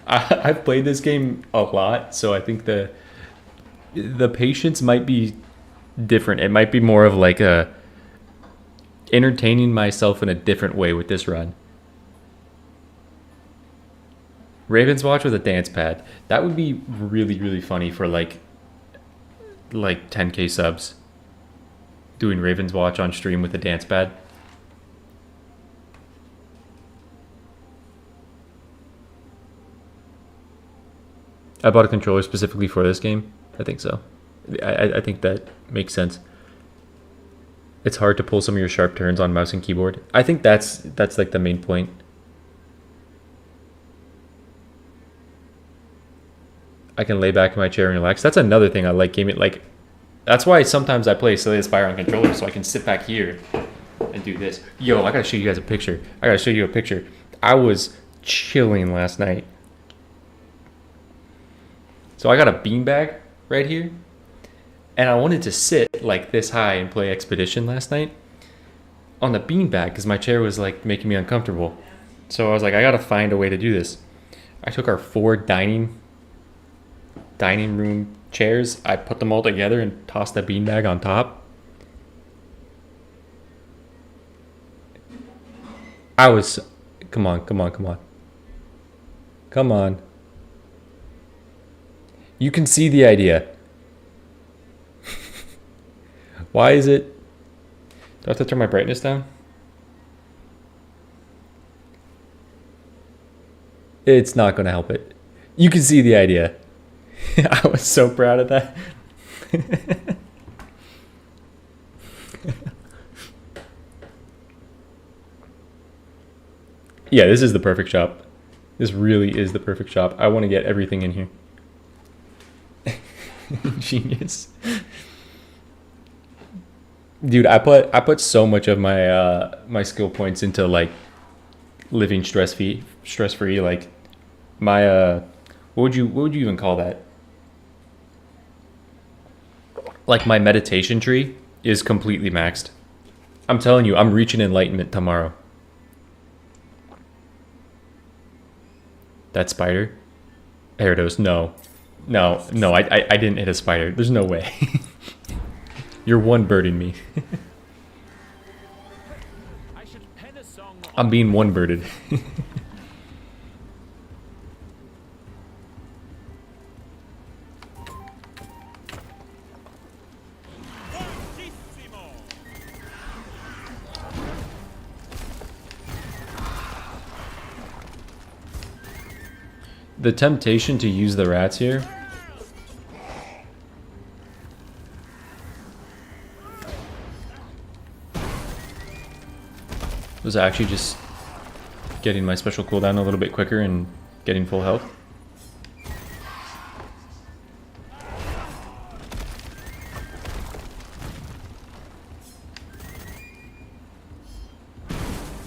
I've played this game a lot, so I think the patience might be different. It might be more of like a entertaining myself in a different way with this run. Ravenswatch with a dance pad. That would be really, really funny for like 10k subs. Doing Ravenswatch on stream with a dance pad. I bought a controller specifically for this game. I think so. I think that makes sense. It's hard to pull some of your sharp turns on mouse and keyboard. I think that's like the main point. I can lay back in my chair and relax. That's another thing I like gaming. Like, that's why sometimes I play Slay the Spire on controller, so I can sit back here and do this. Yo, I gotta show you guys a picture. I was chilling last night. So I got a beanbag right here, and I wanted to sit like this high and play Expedition last night on the beanbag because my chair was like making me uncomfortable. So I was like, I gotta find a way to do this. I took our 4 dining room chairs, I put them all together and tossed the beanbag on top. I was, come on. You can see the idea. Why is it? Do I have to turn my brightness down? It's not going to help it. You can see the idea. I was so proud of that. Yeah, this is the perfect shop. This really is the perfect shop. I want to get everything in here. Genius. Dude, I put so much of my my skill points into like living stress free. Like my what would you even call that? Like my meditation tree is completely maxed. I'm telling you, I'm reaching enlightenment tomorrow. That spider? Gyarados, no. No, I didn't hit a spider. There's no way. You're one birding me. I should pen a song I'm being one birded. Fortissimo. The temptation to use the rats here was actually just getting my special cooldown a little bit quicker and getting full health.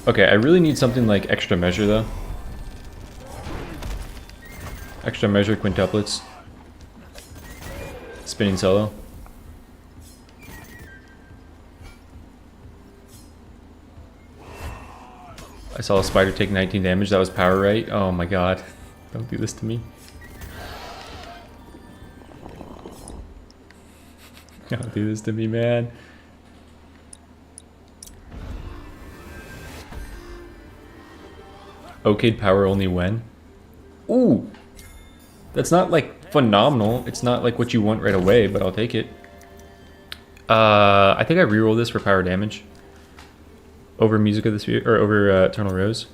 Okay, I really need something like extra measure though. Extra measure quintuplets. Spinning solo. I saw a spider take 19 damage. That was power right. Oh my god. Don't do this to me. Don't do this to me, man. Okayed power only when? Ooh! That's not like phenomenal. It's not like what you want right away, but I'll take it. I think I reroll this for power damage. Over Music of the Sphere, or over Eternal Rose.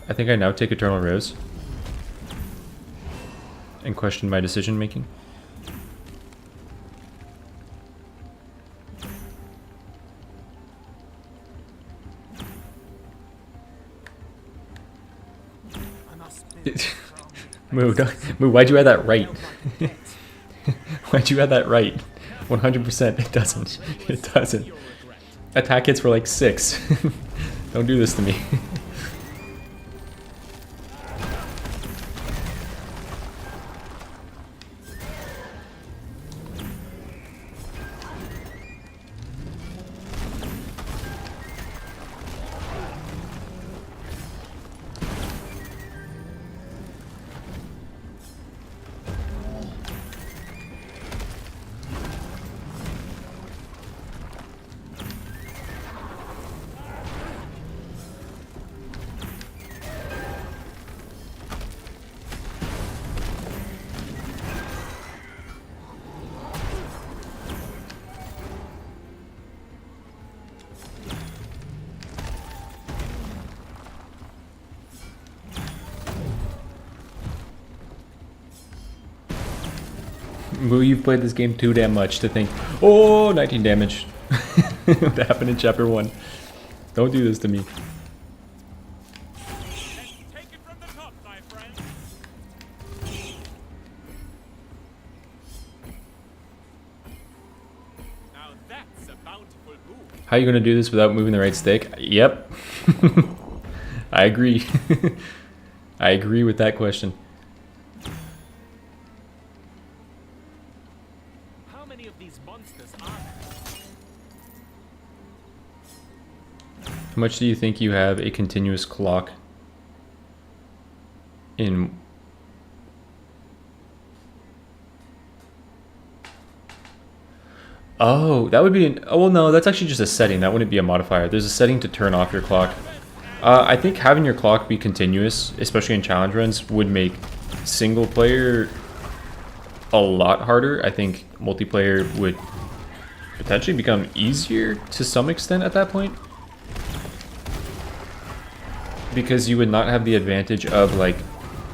I think I now take Eternal Rose. And question my decision making. Moo, why'd you add that right? Why'd you add that right? 100%, it doesn't. It doesn't. Attack hits for like 6. Don't do this to me. Moo, you've played this game too damn much to think, oh, 19 damage. What happened in chapter 1? Don't do this to me. Take it from the top, my friend. Now that's a bountiful move. How are you going to do this without moving the right stick? Yep. I agree. I agree with that question. How many of these monsters are there? How much do you think you have a continuous clock in? Oh, that would be an, oh well, no, that's actually just a setting. That wouldn't be a modifier. There's a setting to turn off your clock. I think having your clock be continuous, especially in challenge runs, would make single player a lot harder. I think multiplayer would potentially become easier to some extent at that point. because you would not have the advantage of like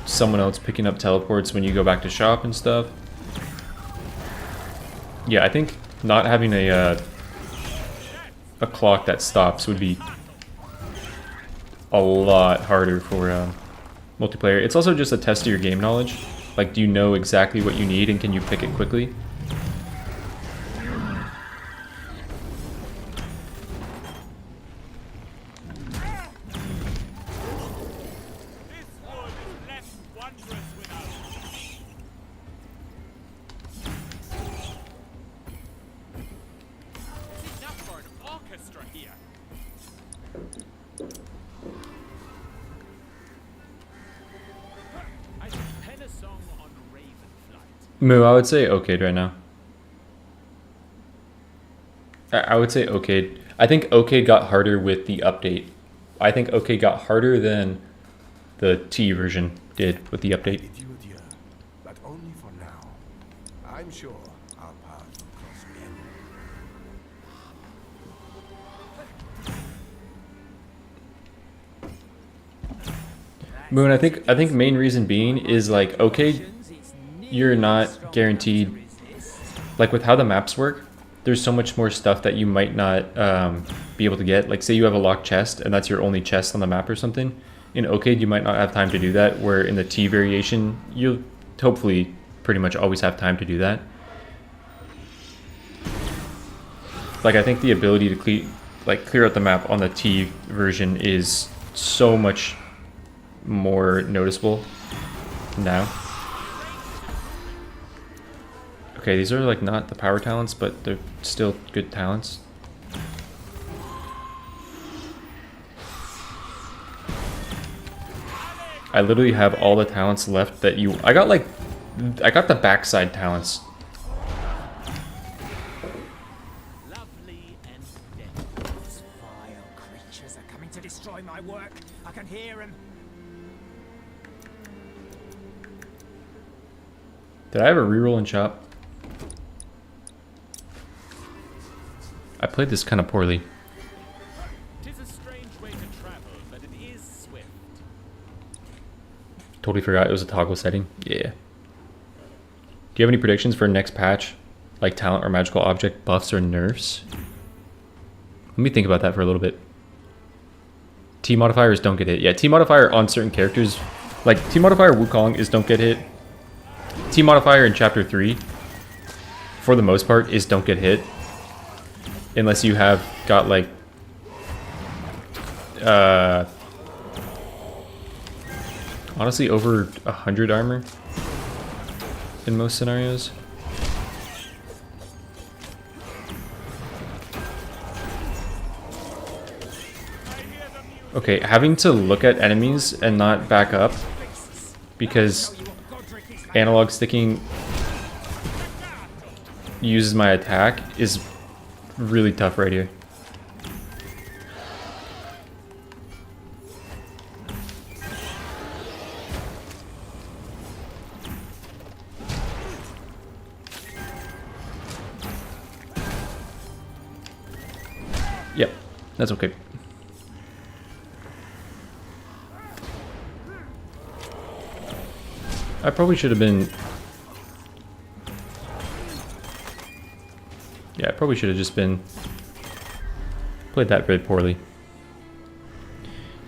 someone else picking up teleports when you go back to shop and stuff. Yeah, I think not having a clock that stops would be a lot harder for multiplayer. It's also just a test of your game knowledge. Like, do you know exactly what you need and can you pick it quickly? Moo, I would say okayed right now. I would say okayed. I think okayed got harder with the update. I think okayed got harder than the T version did with the update. Bid you adieu, but only for now. I'm sure our paths will cross again. Moon, I think main reason being is like, okay, you're not guaranteed, like with how the maps work, there's so much more stuff that you might not be able to get. Like say you have a locked chest and that's your only chest on the map or something. In Okade, you might not have time to do that, where in the T variation, you'll hopefully pretty much always have time to do that. Like I think the ability to clear out the map on the T version is so much more noticeable now. Okay, these are like not the power talents, but they're still good talents. I literally have all the talents left that you... I got the backside talents. Lovely and dead. Those vile creatures are coming to destroy my work. I can hear them. Did I have a reroll in shop? I played this kind of poorly. Tis a strange way to travel, but it is swift. Totally forgot it was a toggle setting. Yeah. Do you have any predictions for next patch? Like talent or magical object buffs or nerfs? Let me think about that for a little bit. T modifiers don't get hit. Yeah, T modifier on certain characters, like T modifier Wukong is don't get hit. T modifier in chapter 3, for the most part, is don't get hit. Unless you have got like honestly over 100 armor in most scenarios. Okay, having to look at enemies and not back up because analog sticking uses my attack is really tough right here. Yep, that's okay. I probably should have been... Yeah, I probably should have just been... Played that very poorly.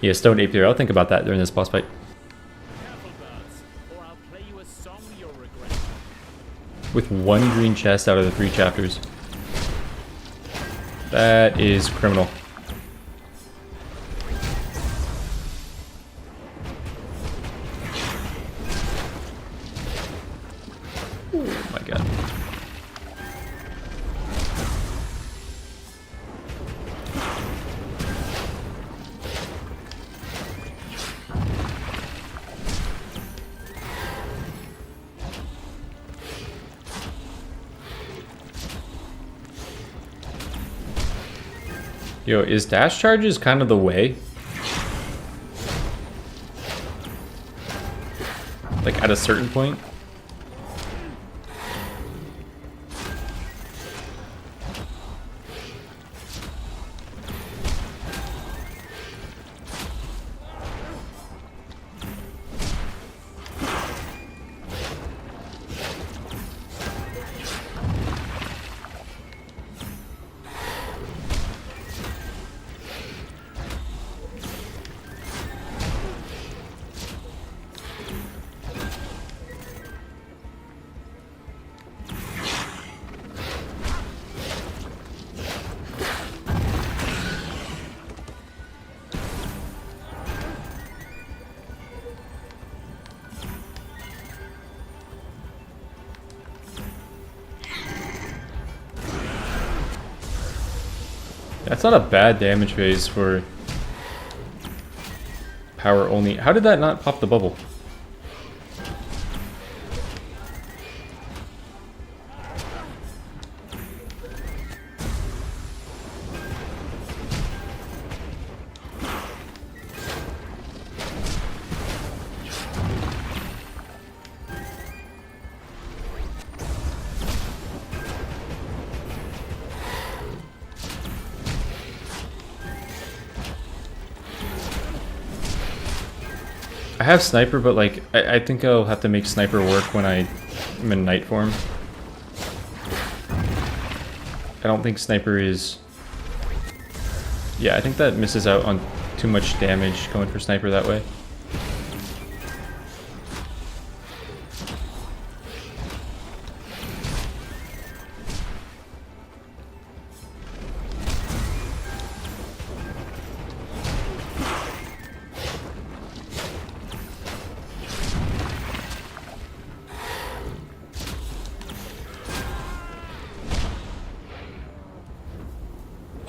Yeah, Stone Ape there. I'll think about that during this boss fight. Careful, birds, or I'll play you a song you'll regret. With one green chest out of the 3 chapters. That is criminal. Oh my god. Yo, is dash charges kind of the way? Like at a certain point? That's not a bad damage phase for power only. How did that not pop the bubble? I have sniper, but like I think I'll have to make sniper work when I'm in night form. I don't think sniper is... Yeah, I think that misses out on too much damage going for sniper that way.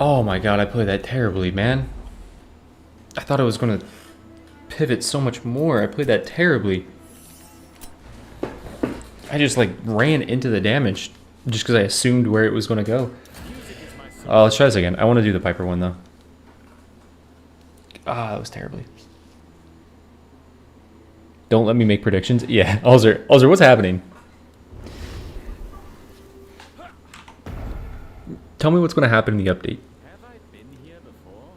Oh my god, I played that terribly, man. I thought I was going to pivot so much more. I played that terribly. I just like ran into the damage just because I assumed where it was going to go. Let's try this again. I want to do the Piper one though. Ah, that was terribly. Don't let me make predictions. Yeah, Ulzer, what's happening? Tell me what's going to happen in the update. Have I been here before?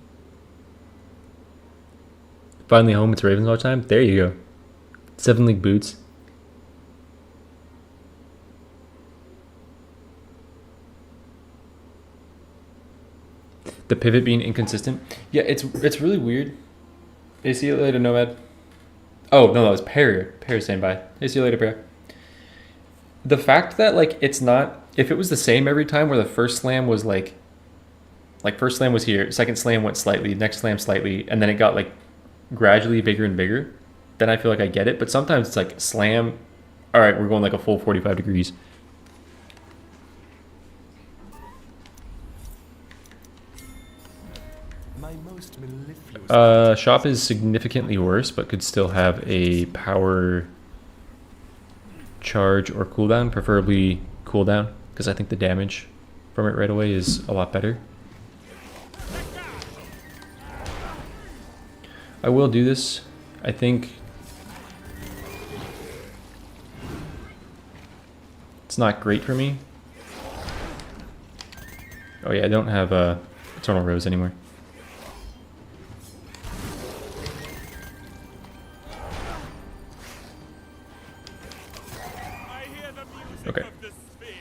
Finally home, it's Ravenswatch time. There you go. 7 League boots. The pivot being inconsistent. Yeah, it's really weird. Hey, see you later, Nomad. Oh, no, that was Perry. Perry saying bye. Hey, see you later, Perry. The fact that, like, it's not... If it was the same every time where the first slam was, like first slam was here, second slam went slightly, next slam slightly, and then it got, like, gradually bigger and bigger, then I feel like I get it. But sometimes it's like, slam... All right, we're going, like, a full 45 degrees. My most mellifluous Shop is significantly worse, but could still have a power charge or cooldown, preferably cooldown, because I think the damage from it right away is a lot better. I will do this. I think it's not great for me. Oh yeah, I don't have Eternal Rose anymore. I hear the music Okay. of the spheres.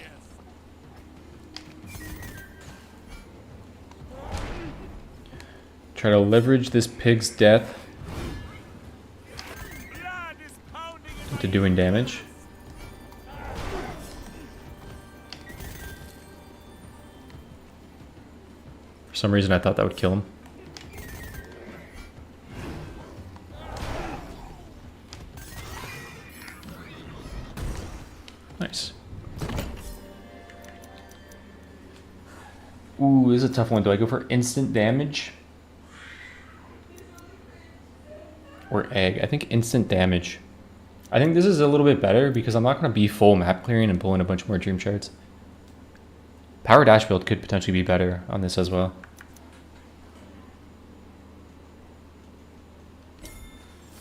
Try to leverage this pig's death Blood is pounding in into doing damage. For some reason I thought that would kill him. Nice. Ooh, this is a tough one. Do I go for instant damage? Or egg? I think instant damage. I think this is a little bit better because I'm not going to be full map clearing and pulling a bunch more dream shards. Power dash build could potentially be better on this as well.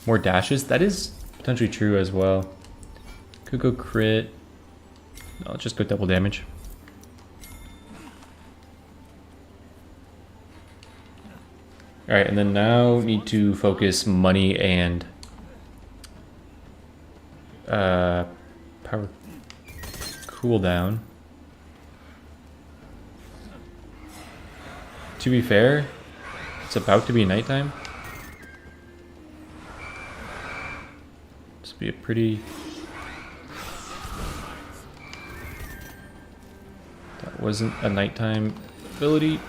More dashes? That is potentially true as well. Could go crit. No, let's just go double damage. Alright, and then now need to focus money and power cooldown. To be fair, it's about to be nighttime. This would be a pretty... That wasn't a nighttime ability.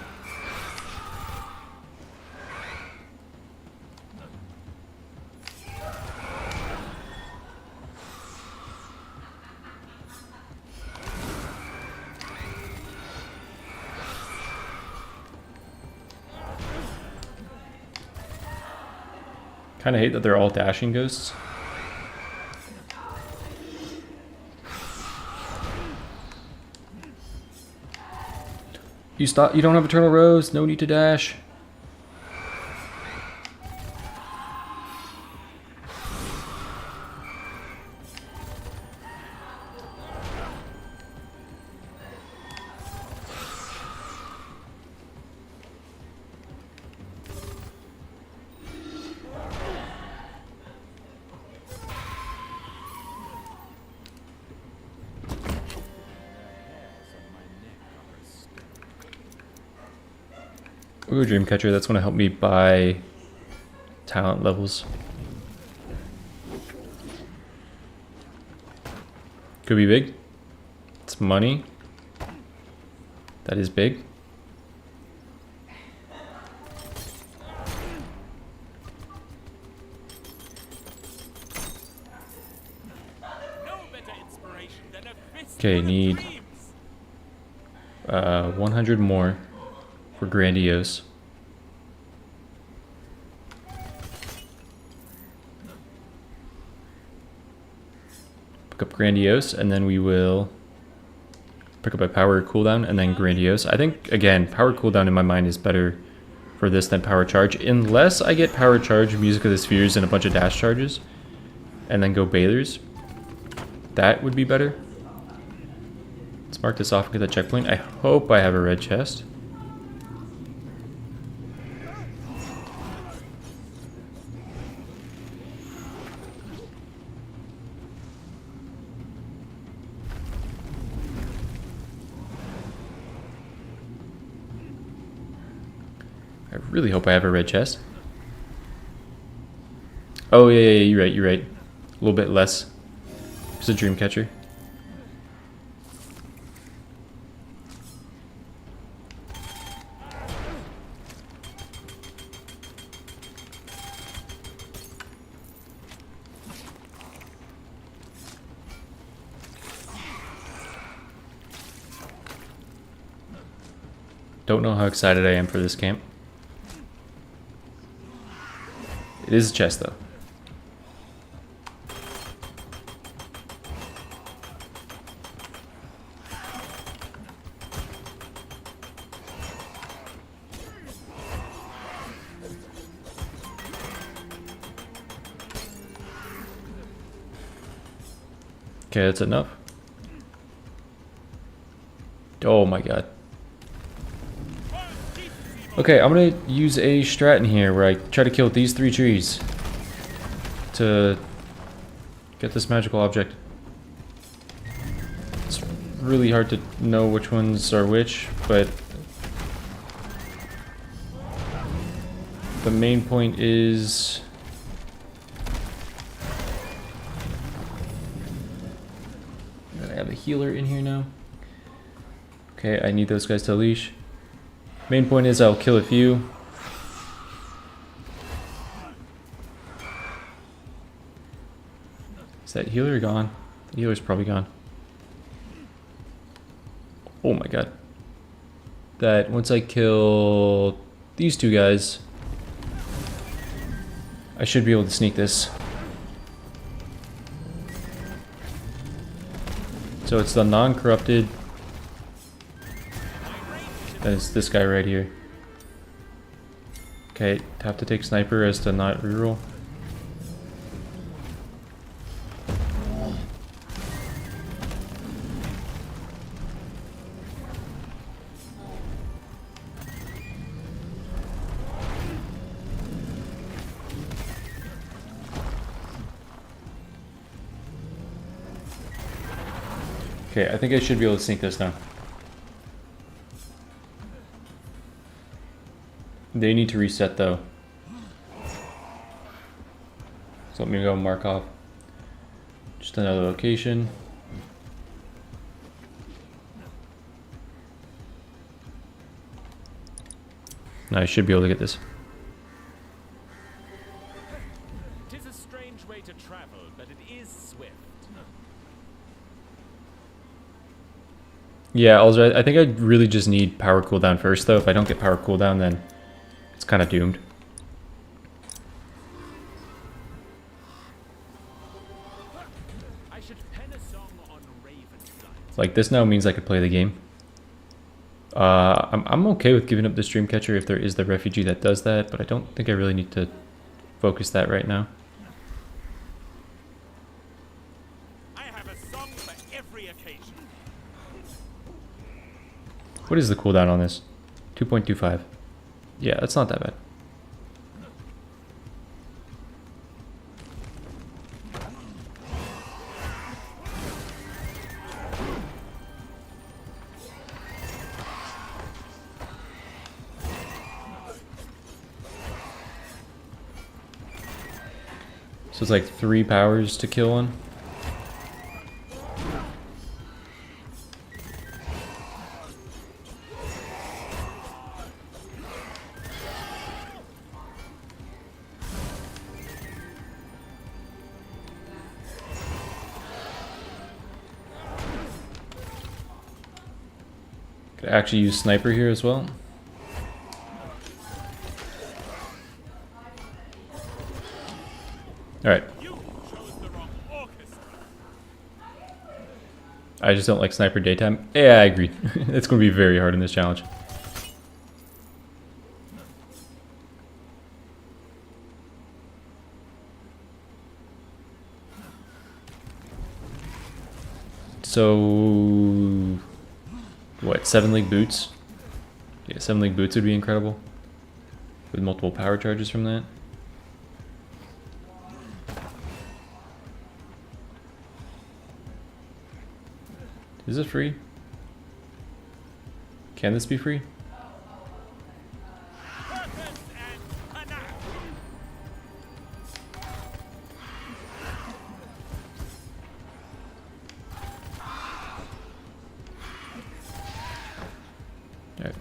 Kind of hate that they're all dashing ghosts. You stop. You don't have Eternal Rose. No need to dash. Ooh, Dreamcatcher, that's going to help me buy talent levels. Could be big. It's money. That is big. Okay, need 100 more for Grandiose. Pick up Grandiose, and then we will pick up a power cooldown, and then Grandiose. I think, again, power cooldown in my mind is better for this than power charge, unless I get power charge, Music of the Spheres, and a bunch of dash charges, and then go Bathers. That would be better. Let's mark this off and get that checkpoint. I hope I have a red chest. I really hope I have a red chest. Oh, yeah, you're right. A little bit less. Just a Dreamcatcher. Don't know how excited I am for this camp. It is a chest, though. Okay, that's enough. Oh my god. Okay, I'm gonna use a strat in here where I try to kill these 3 trees to get this magical object. It's really hard to know which ones are which, but the main point is that I have a healer in here now. Okay, I need those guys to leash. Main point is I'll kill a few. Is that healer gone? The healer's probably gone. Oh my god. That once I kill these 2 guys, I should be able to sneak this. So it's the non-corrupted. That is this guy right here. Okay, have to take sniper as to not reroll. Okay, I think I should be able to sneak this now. They need to reset though. So let me go mark off just another location. Now I should be able to get this. Tis a strange way to travel, but it is swift. Yeah, also I think I really just need power cooldown first though. If I don't get power cooldown, then it's kind of doomed. should pen a song on Ravenswatch. Like, this now means I could play the game. I'm okay with giving up the stream catcher if there is the refugee that does that, but I don't think I really need to focus that right now. I have a song for every occasion. What is the cooldown on this? 2.25. Yeah, that's not that bad. So it's like 3 powers to kill one. Could actually use sniper here as well. Alright. You chose the wrong orchestra. I just don't like sniper daytime. Yeah, I agree. It's going to be very hard in this challenge. So, what, 7 league boots? Yeah, 7 league boots would be incredible. With multiple power charges from that. Is it free? Can this be free? Purpose and panache. Alright.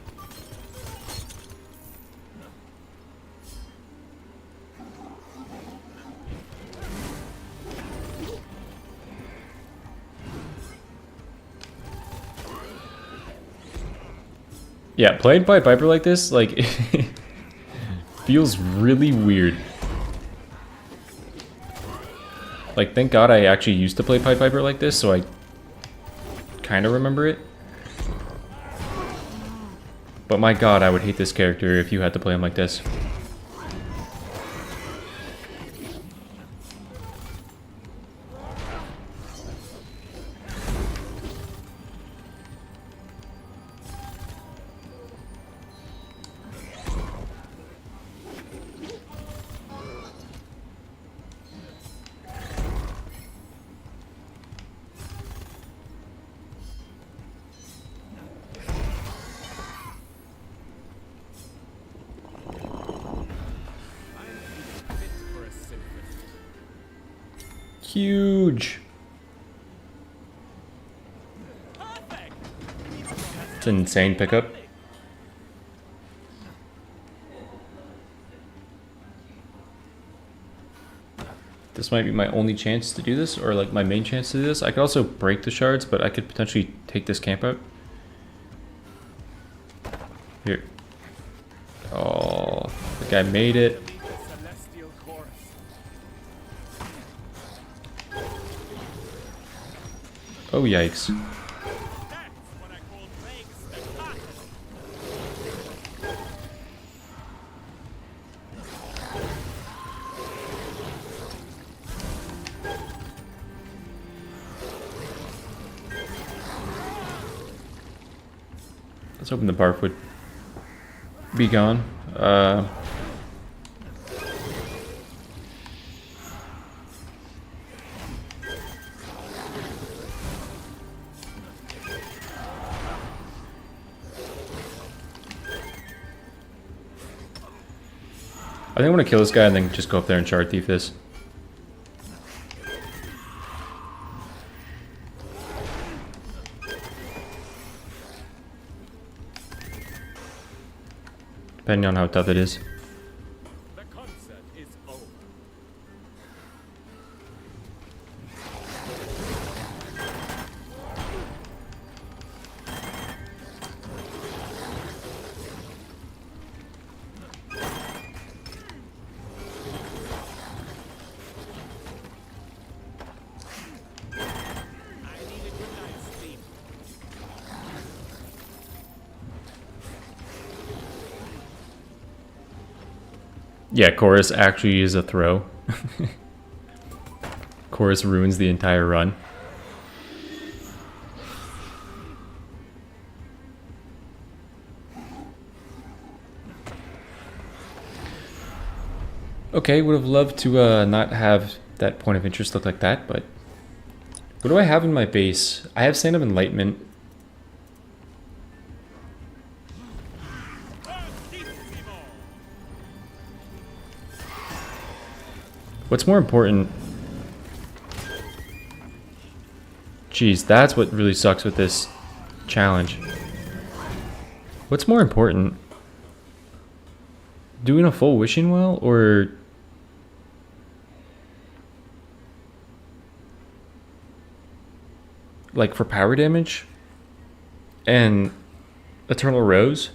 Yeah, playing Pied Piper like this, like, feels really weird. Like, thank God I actually used to play Pied Piper like this, so I kind of remember it. But my God, I would hate this character if you had to play him like this. Fit for a symphony. Huge. Perfect. It's an insane pickup. This might be my only chance to do this, or like my main chance to do this. I could also break the shards, but I could potentially take this camp out. Here. Oh, the guy made it. Celestial chorus. Oh, yikes. That's what I call vague spectacle. Let's hoping the barf would be gone. I think I'm gonna kill this guy and then just go up there and shard thief this. Depending on how tough it is. The concert is over. Yeah, Chorus actually is a throw. Chorus ruins the entire run. Okay, would have loved to not have that point of interest look like that, but... What do I have in my base? I have Sand of Enlightenment. What's more important? Jeez, that's what really sucks with this challenge. What's more important? Doing a full wishing well, or... like for power damage? And Eternal Rose?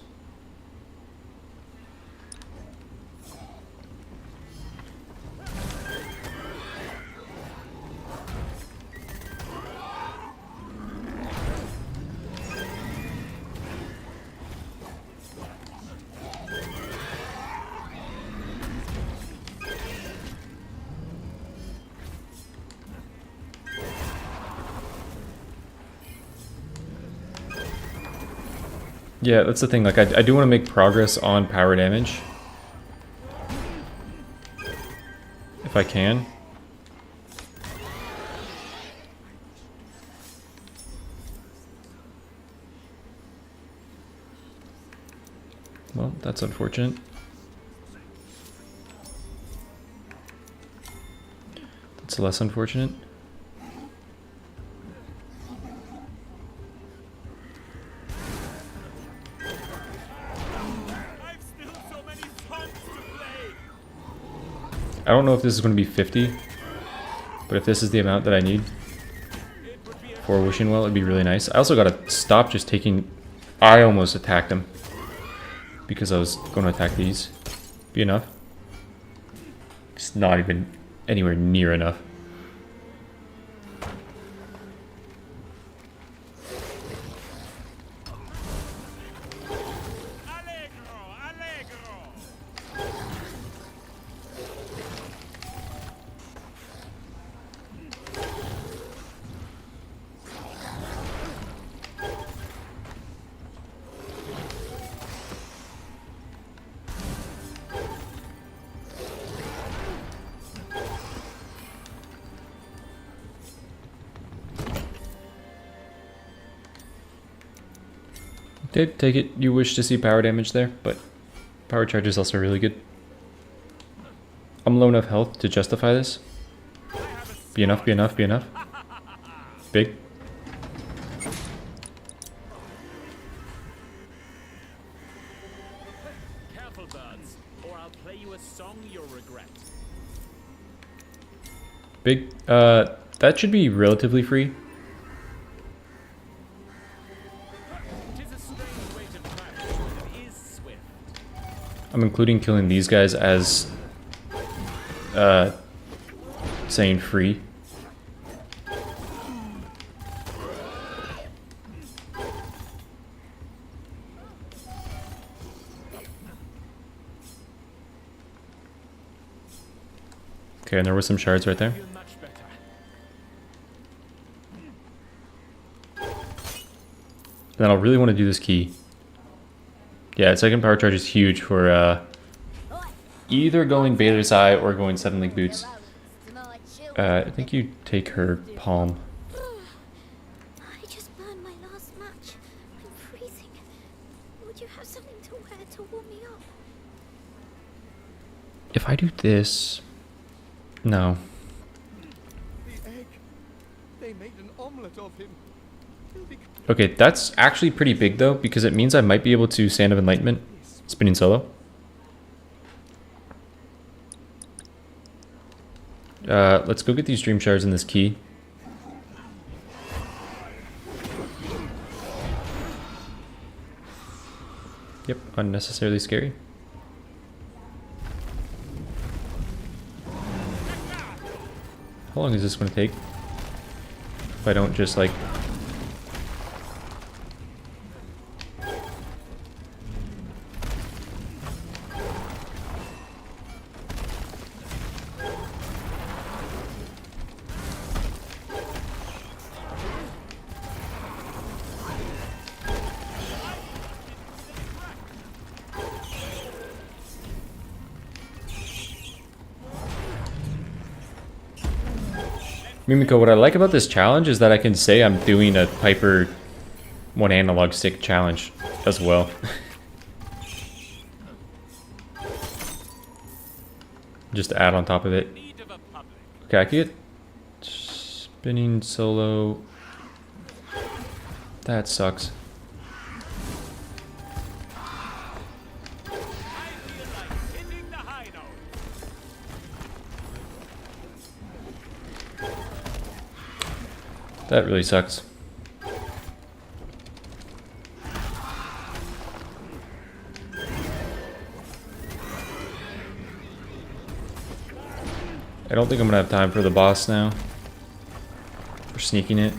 Yeah, that's the thing. Like, I do want to make progress on power damage. If I can. Well, that's unfortunate. That's less unfortunate. I don't know if this is going to be 50, but if this is the amount that I need for Wishing Well, it'd be really nice. I also got to stop just taking... I almost attacked him because I was going to attack these. Be enough? It's not even anywhere near enough. Dave, take it you wish to see power damage there, but power charge is also really good. I'm low enough health to justify this. Be enough, be enough, be enough. Big. Careful, birds, or I'll play you a song you'll regret. Big. That should be relatively free. I'm including killing these guys as saying free. Okay, and there were some shards right there. Then I'll really want to do this key. Yeah, second power charge is huge for either going Baylor's Eye or going 7 Link Boots. I think you take her palm. I just burned my last match. I'm freezing. Would you have something to wear to warm me up? If I do this... No. The egg. They made an omelet of him. Okay, that's actually pretty big though, because it means I might be able to Sand of Enlightenment spinning solo. Let's go get these dream shards and this key. Yep, unnecessarily scary. How long is this going to take? If I don't just like... Mimiko, what I like about this challenge is that I can say I'm doing a Piper 1 analog stick challenge as well. Just to add on top of it. Need of a public. Okay, I could get spinning solo. That sucks. I feel like hitting the high note. That really sucks. I don't think I'm gonna have time for the boss now. For sneaking it.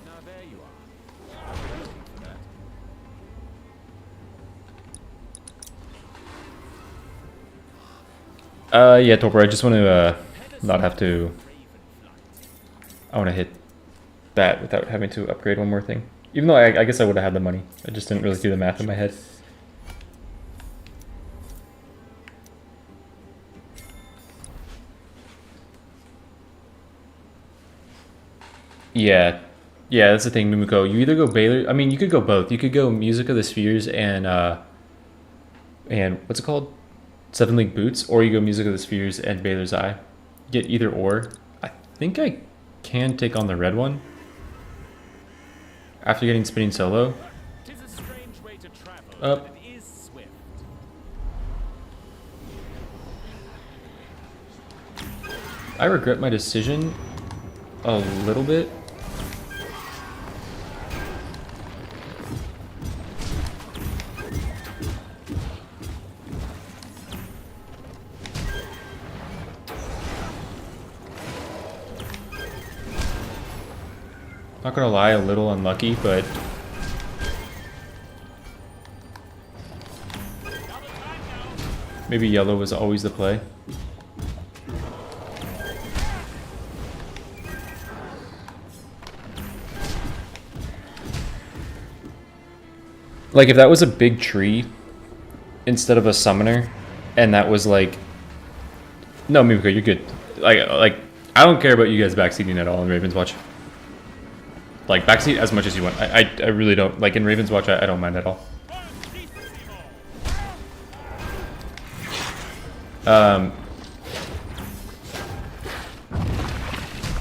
Now there you are. Yeah, Torpor, I just want to not have to. I want to hit that without having to upgrade one more thing. Even though I guess I would have had the money. I just didn't really do the math in my head. Yeah. Yeah, that's the thing, Mimiko. You either go Baylor. I mean, you could go both. You could go Music of the Spheres and what's it called? Seven League Boots, or you go Music of the Spheres and Baylor's Eye. Get either or. I think I can take on the red one after getting spinning solo. 'Tis a strange way to travel, Up. but it is swift. I regret my decision a little bit. Not gonna lie, a little unlucky, but maybe yellow was always the play. Like if that was a big tree instead of a summoner, and that was like, no, Mimiko, you're good. Like I don't care about you guys backseating at all in Ravenswatch. Like backseat as much as you want. I really don't. Like in Ravenswatch, I don't mind at all.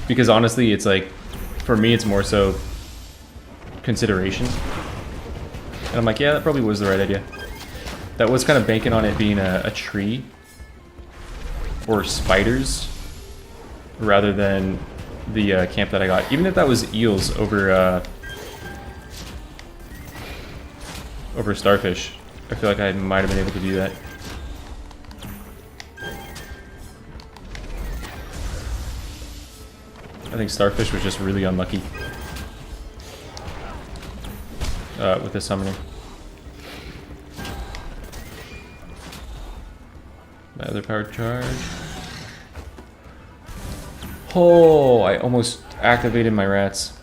Because honestly, it's like, for me, it's more so consideration. And I'm like, yeah, that probably was the right idea. That was kind of banking on it being a tree or spiders rather than the camp that I got. Even if that was eels over over starfish, I feel like I might have been able to do that. I think starfish was just really unlucky with the summoner. My other powered charge. Oh, I almost activated my rats.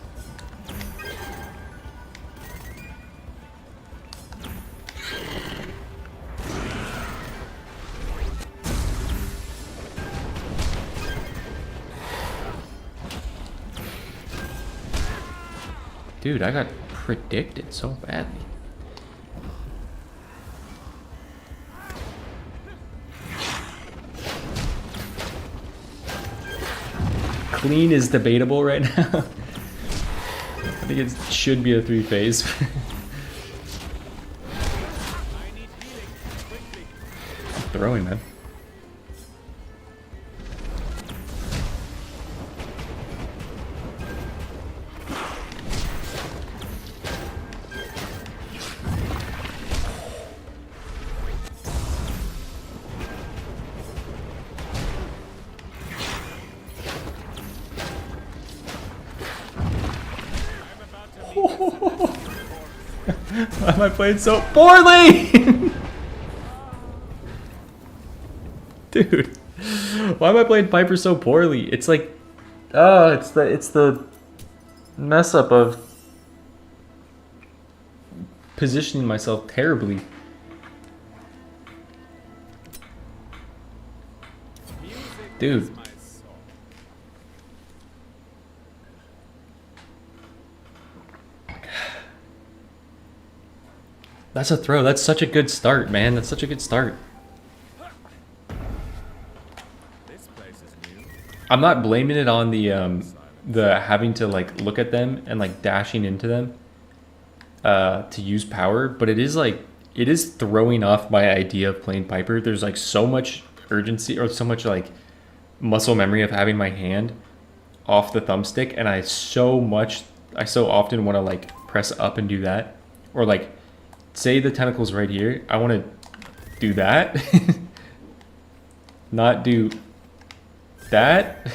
Dude, I got predicted so badly. Clean is debatable right now. I think it should be a 3-phase. I need healing quickly. Throwing, man. Why am I playing so poorly? Dude. Why am I playing Piper so poorly? It's like, it's the mess up of positioning myself terribly. Dude. That's a throw. That's such a good start, man. That's such a good start. I'm not blaming it on the having to like look at them and like dashing into them to use power, but it is throwing off my idea of playing Piper. There's like so much urgency or so much like muscle memory of having my hand off the thumbstick, and I so often want to like press up and do that, or like say the tentacle's right here, I want to do that. Not do that.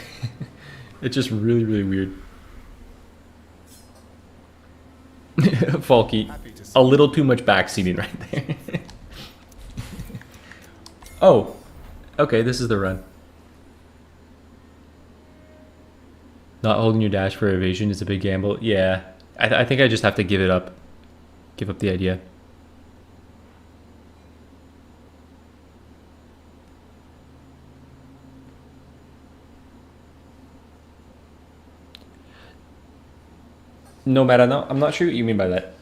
It's just really, really weird. Falky, a little too much backseating right there. Oh, okay, this is the run. Not holding your dash for evasion is a big gamble. Yeah, I think I just have to give it up. Give up the idea. No matter, no, I'm not sure what you mean by that.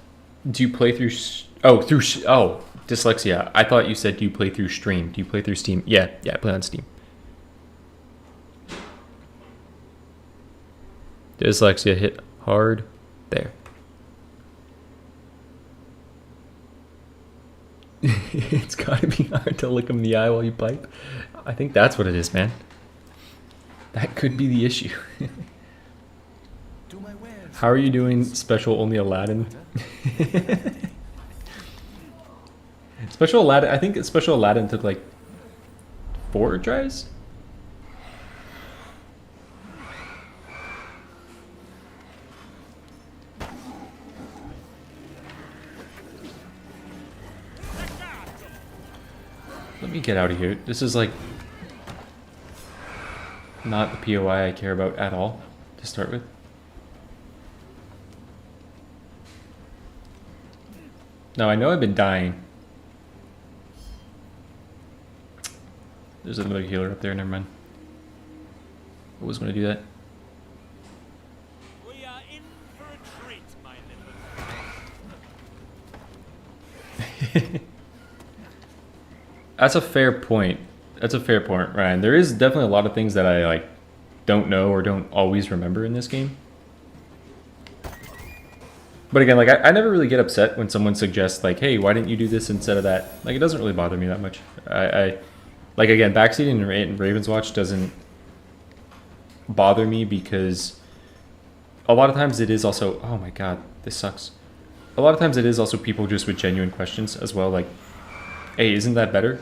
Do you play through? Dyslexia. I thought you said do you play through stream? Do you play through Steam? Yeah, I play on Steam. Dyslexia hit hard there. It's gotta be hard to look him in the eye while you pipe. I think that's what it is, man. That could be the issue. How are you doing special only Aladdin? Special Aladdin, I think special Aladdin took like 4 tries? Let me get out of here. This is like not the POI I care about at all to start with. Now I know I've been dying. There's another healer up there, never mind. I was gonna do that. We are in for a treat, my little. That's a fair point. That's a fair point, Ryan. There is definitely a lot of things that I like don't know or don't always remember in this game. But again, like I never really get upset when someone suggests like, hey, why didn't you do this instead of that? Like it doesn't really bother me that much. I like again, backseating in Ravenswatch doesn't bother me because a lot of times it is also, oh my god, this sucks. A lot of times it is also people just with genuine questions as well, like, hey, isn't that better?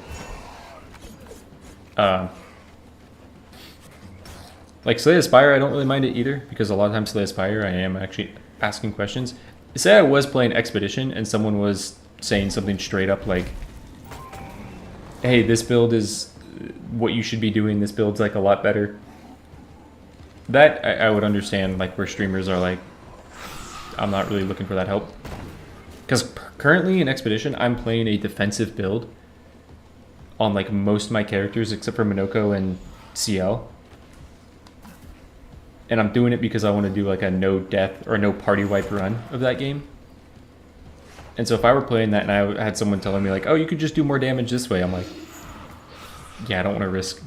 Like Slay the Spire, I don't really mind it either because a lot of times Slay the Spire, I am actually asking questions. Say I was playing Expedition and someone was saying something straight up like, hey, this build is what you should be doing, this build's like a lot better. That I would understand, like where streamers are like, I'm not really looking for that help. Because currently in Expedition, I'm playing a defensive build on like most of my characters except for Minoko and CL. And I'm doing it because I want to do like a no death or no party wipe run of that game. And so if I were playing that and I had someone telling me like, oh, you could just do more damage this way, I'm like, yeah, I don't want to risk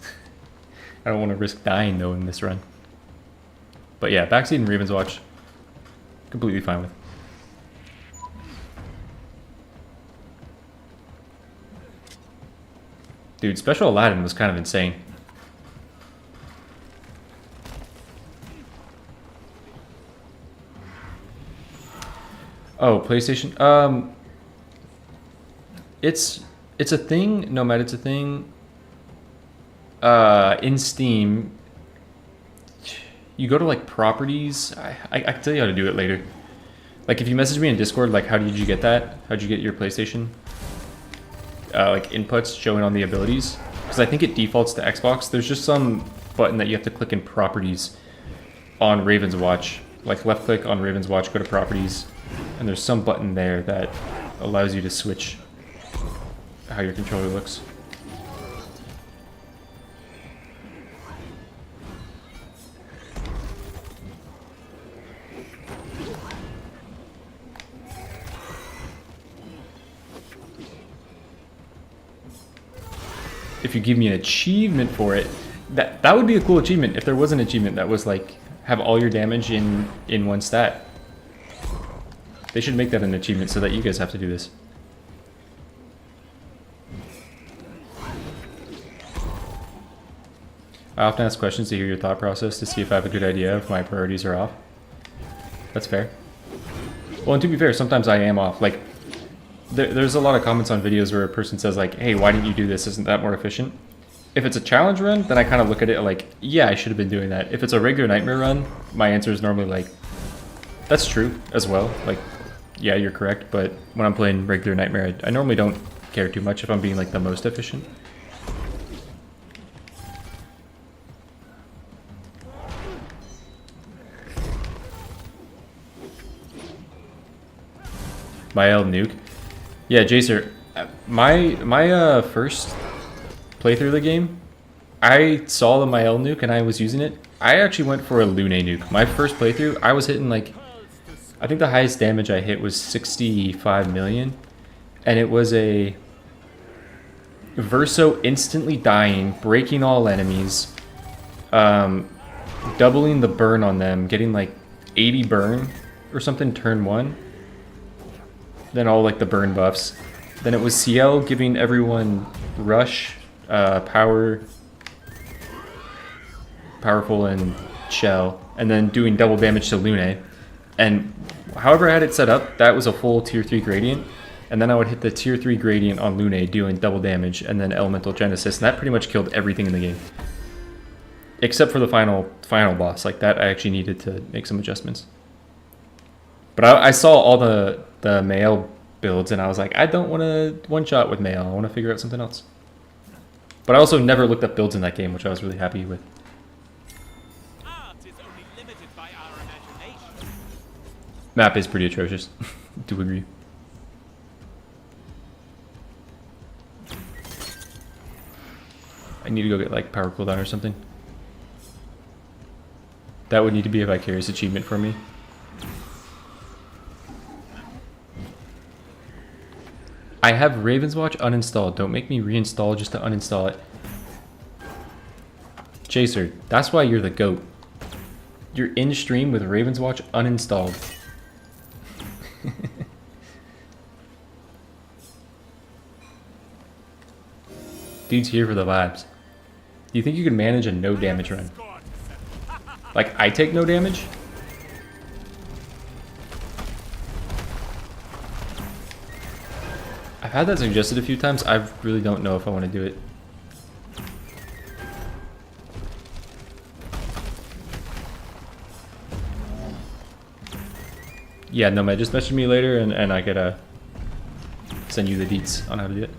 I don't want to risk dying though in this run. But yeah, backseat and Ravenswatch, completely fine with. Dude, Special Aladdin was kind of insane. Oh, PlayStation. It's a thing. Nomad, it's a thing. In Steam, you go to like properties. I can tell you how to do it later. Like if you message me in Discord, like how did you get that? How'd you get your PlayStation? Like inputs showing on the abilities. because I think it defaults to Xbox. There's just some button that you have to click in properties on Ravenswatch. Like left click on Ravenswatch, go to properties, and there's some button there that allows you to switch how your controller looks. If you give me an achievement for it, that would be a cool achievement if there was an achievement that was like have all your damage in one stat. They should make that an achievement so that you guys have to do this. I often ask questions to hear your thought process to see if I have a good idea if my priorities are off. That's fair. Well, and to be fair, sometimes I am off. Like, there's a lot of comments on videos where a person says like, hey, why didn't you do this? Isn't that more efficient? If it's a challenge run, then I kind of look at it like, yeah, I should have been doing that. If it's a regular nightmare run, my answer is normally like, that's true as well. Like, yeah, you're correct. But when I'm playing regular nightmare, I normally don't care too much if I'm being like the most efficient. My L nuke. Yeah, Jacer, my first playthrough of the game, I saw the Mael nuke and I was using it. I actually went for a Lune nuke. My first playthrough, I was hitting like, I think the highest damage I hit was 65 million. And it was a Verso instantly dying, breaking all enemies, doubling the burn on them, getting like 80 burn or something turn 1. Then all like the burn buffs. Then it was CL giving everyone rush, powerful and shell, and then doing double damage to Lune. And however I had it set up, that was a full tier 3 gradient. And then I would hit the tier 3 gradient on Lune doing double damage and then elemental genesis, and that pretty much killed everything in the game. Except for the final boss. Like that I actually needed to make some adjustments. But I saw all the Mael builds and I was like, I don't want to one-shot with Mael. I want to figure out something else. But I also never looked up builds in that game, which I was really happy with. Art is only limited by our imagination. Map is pretty atrocious. Do agree. I need to go get like power cooldown or something. That would need to be a vicarious achievement for me. I have Ravenswatch uninstalled. Don't make me reinstall just to uninstall it. Chaser, that's why you're the GOAT. You're in stream with Ravenswatch uninstalled. Dude's here for the vibes. Do you think you can manage a no damage run? Like, I take no damage? I've had that suggested a few times. I really don't know if I want to do it. Yeah, Nomad, just message me later and I gotta send you the deets on how to do it.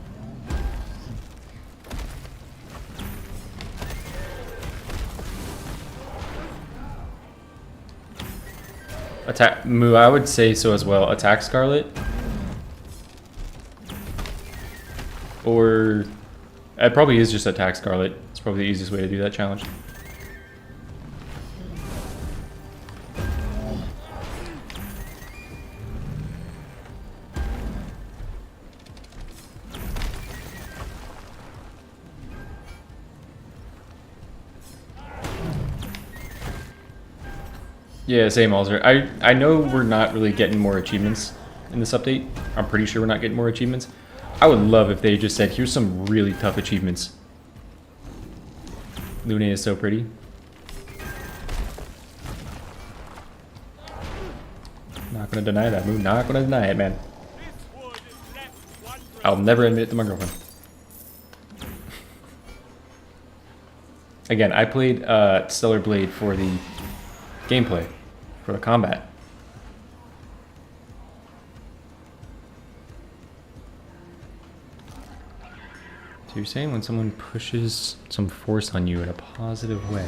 Attack Moo, I would say so as well. Attack Scarlet. Or it probably is just attack Scarlet. It's probably the easiest way to do that challenge. Yeah, same Alzer. I know we're not really getting more achievements in this update. I'm pretty sure we're not getting more achievements. I would love if they just said, here's some really tough achievements. Lune is so pretty. Not gonna deny that, Moon. Not gonna deny it, man. I'll never admit it to my girlfriend. Again, I played Stellar Blade for the gameplay, for the combat. So you're saying when someone pushes some force on you in a positive way.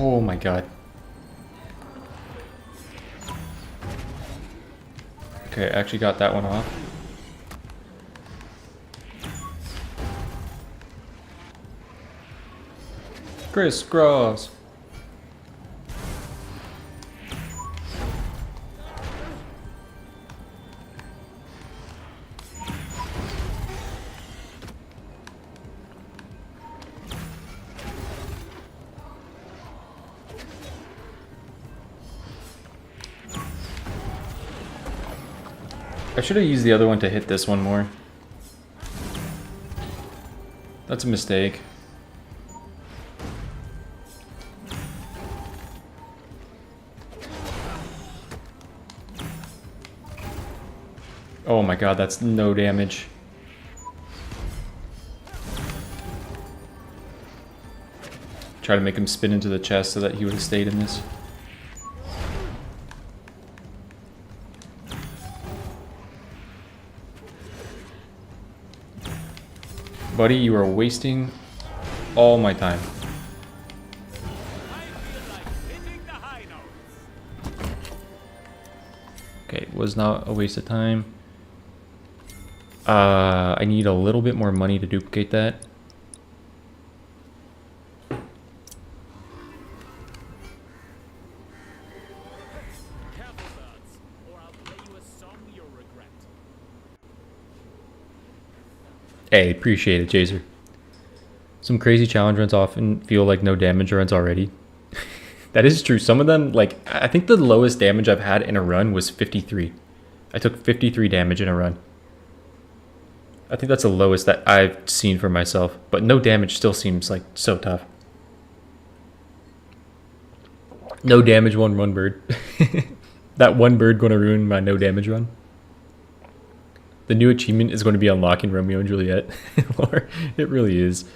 Oh my god. Okay, I actually got that one off. Crisscross. I should have used the other one to hit this one more. That's a mistake. Oh my god, that's no damage. Try to make him spin into the chest so that he would have stayed in this. Buddy, you are wasting all my time. Okay, was not a waste of time. I need a little bit more money to duplicate that. Hey, appreciate it, Jaser. Some crazy challenge runs often feel like no damage runs already. That is true. Some of them, like, I think the lowest damage I've had in a run was 53. I took 53 damage in a run. I think that's the lowest that I've seen for myself. But no damage still seems like so tough. No damage, one bird. That one bird going to ruin my no damage run. The new achievement is going to be unlocking Romeo and Juliet. It really is.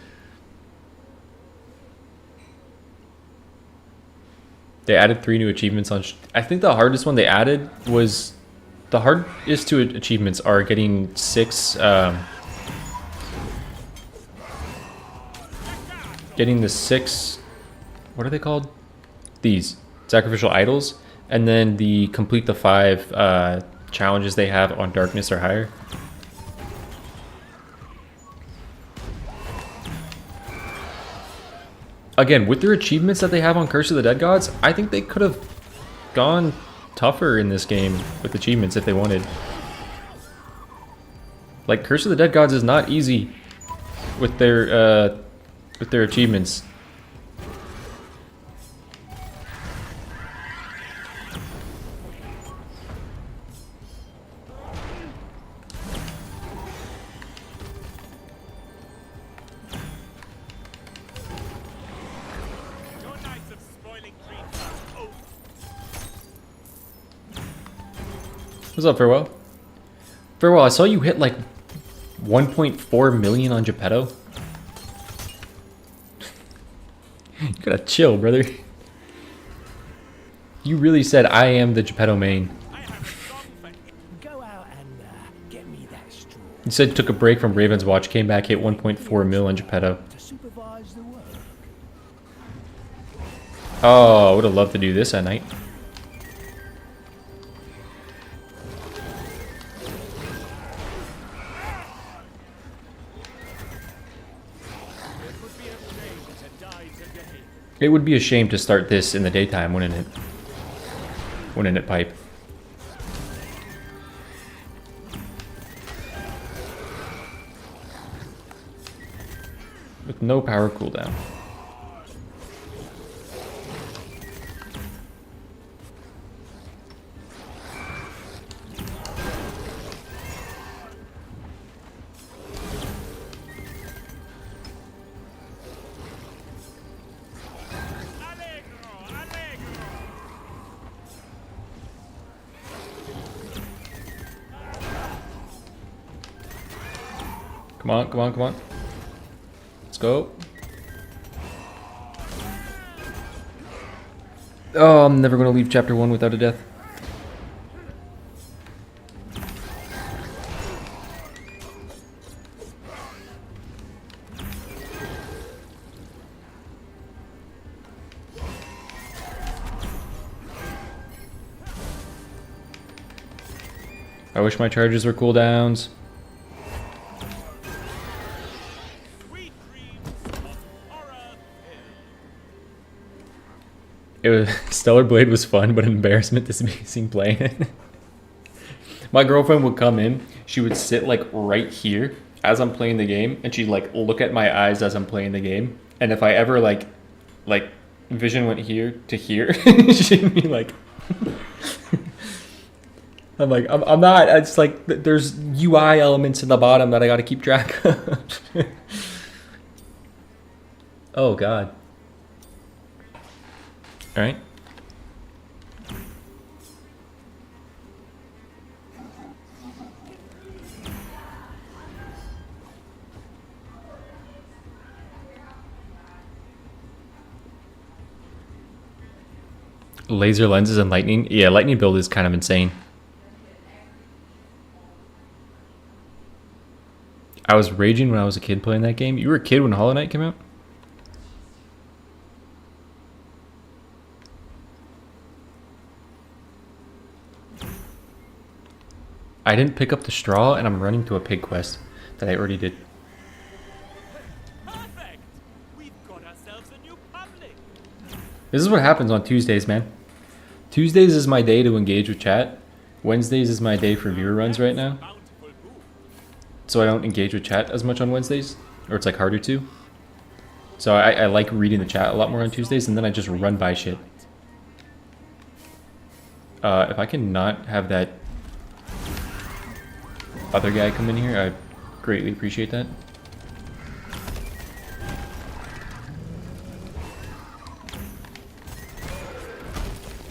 They added 3 new achievements on... I think the hardest one they added was... The hardest 2 achievements are getting 6... getting the 6... What are they called? These. Sacrificial idols. And then the complete the 5 challenges they have on darkness or higher. Again, with their achievements that they have on Curse of the Dead Gods, I think they could have gone tougher in this game with achievements if they wanted. Like, Curse of the Dead Gods is not easy with their achievements. What's up, Farewell? Farewell, I saw you hit like 1.4 million on Geppetto. You gotta chill, brother. You really said I am the Geppetto main. Go out and get me that straw. You said took a break from Ravenswatch, came back, hit 1.4 mil on Geppetto. To supervise the work. Oh, I would have loved to do this at night. It would be a shame to start this in the daytime, wouldn't it? Wouldn't it, Pipe? With no power cooldown. Come on, come on, come on. Let's go. Oh, I'm never going to leave chapter 1 without a death. I wish my charges were cooldowns. Sweet dreams of horror It was Stellar Blade was fun, but an embarrassment to seeing playing it. My girlfriend would come in. She would sit like right here as I'm playing the game, and she'd like look at my eyes as I'm playing the game. And if I ever like vision went here to here, she'd be like. I'm like, I'm not, it's like, there's UI elements in the bottom that I gotta keep track of. Oh, God. Alright. Laser lenses and lightning. Yeah, lightning build is kind of insane. I was raging when I was a kid playing that game. You were a kid when Hollow Knight came out? I didn't pick up the straw, and I'm running to a pig quest that I already did. perfect. We've got ourselves a new public. This is what happens on Tuesdays, man. Tuesdays is my day to engage with chat. Wednesdays is my day for viewer runs right now. Bountiful boon. So I don't engage with chat as much on Wednesdays, or it's like harder to. So I like reading the chat a lot more on Tuesdays, and then I just run by shit. If I can not have that other guy come in here, I greatly appreciate that.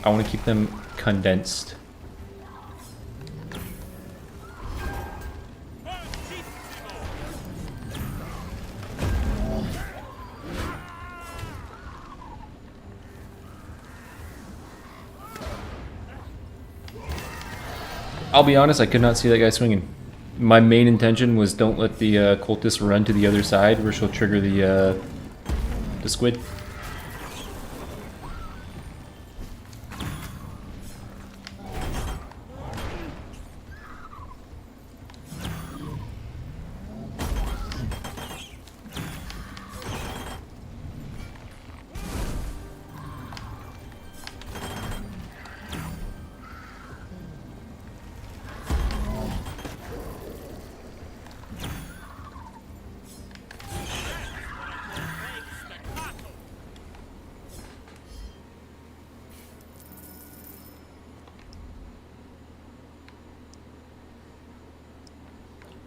I want to keep them condensed. I'll be honest, I could not see that guy swinging. My main intention was don't let the cultist run to the other side where she'll trigger the squid.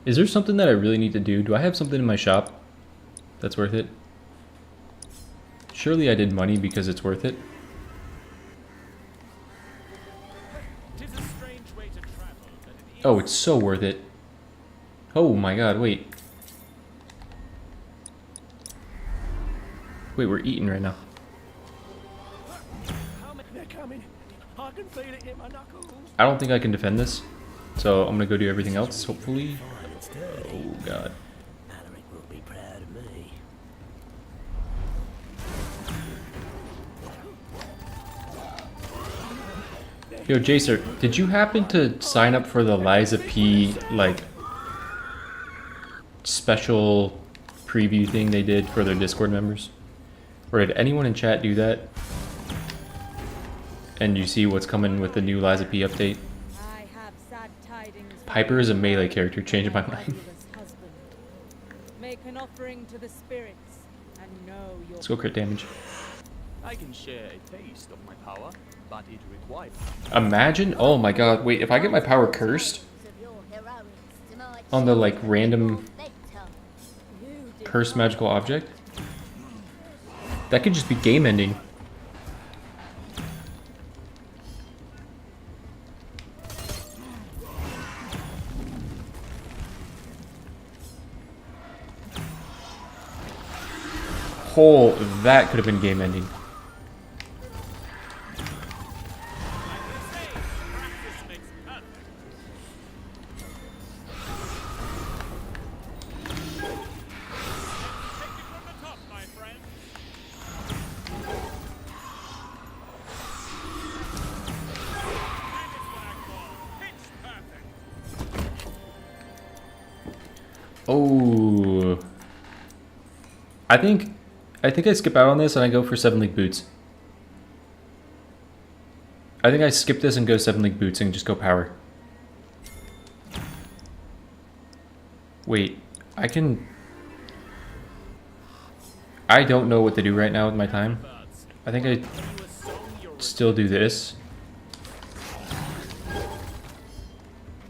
Is there something that I really need to do? Do I have something in my shop that's worth it? Surely I did money because it's worth it. Tis a strange way to travel, but it is Oh, it's so worth it. Oh my god, wait. Wait, we're eating right now. They're coming. I can feel it in my knuckles. I don't think I can defend this. So I'm gonna go do everything else, hopefully. Oh god. Alaric will be proud of me. Yo, Jacer, did you happen to sign up for the Liza P, like, special preview thing they did for their Discord members? Or did anyone in chat do that? And you see what's coming with the new Liza P update? I have sad tidings. Piper is a melee character, changing my mind. Fabulous husband. Make an offering to the spirits and know your Let's go crit damage. I can share a taste of my power, but it requires... Imagine, oh my god, wait, if I get my power cursed on the, like, random cursed magical object, that could just be game ending. pull, that could have been game ending. Practice makes perfect. Take it from the top, my friend. That is what I call pitch perfect. Oh. I think I skip out on this and I go for 7 league boots. I think I skip this and go 7 league boots and just go power. Wait, I don't know what to do right now with my time. I think I still do this.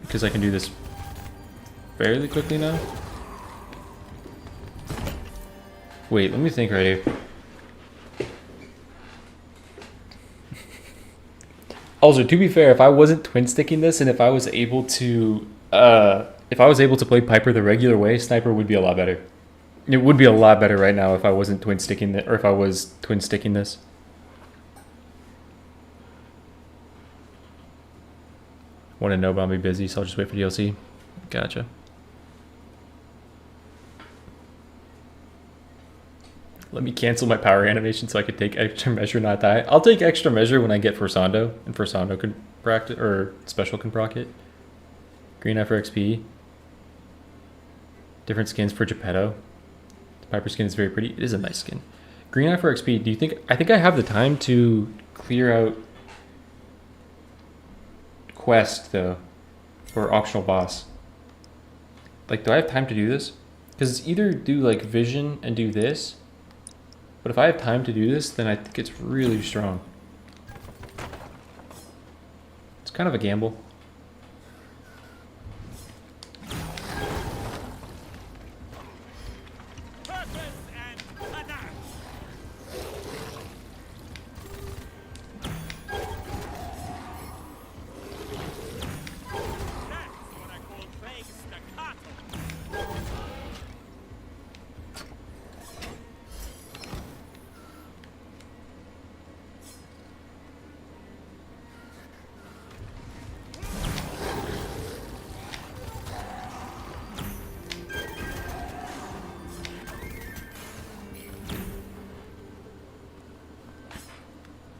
Because I can do this fairly quickly now. Wait, let me think right here. Also, to be fair, if I wasn't twin sticking this and if I was able to play Piper the regular way, Sniper would be a lot better. It would be a lot better right now if I wasn't twin sticking it, or if I was twin sticking this. Want to know about me busy, so I'll just wait for DLC. Gotcha. Let me cancel my power animation so I could take extra measure, not die. I'll take extra measure when I get Forsando, and Forsando can practice, or special can proc it. Green eye for XP. Different skins for Geppetto. The Piper skin is very pretty. It is a nice skin. Green eye for XP. Do you think? I think I have the time to clear out quest though, or optional boss. Like, do I have time to do this? Because it's either do like vision and do this. But if I have time to do this, then I think it's really strong. It's kind of a gamble. Purpose and panache. That's what I call playing staccato.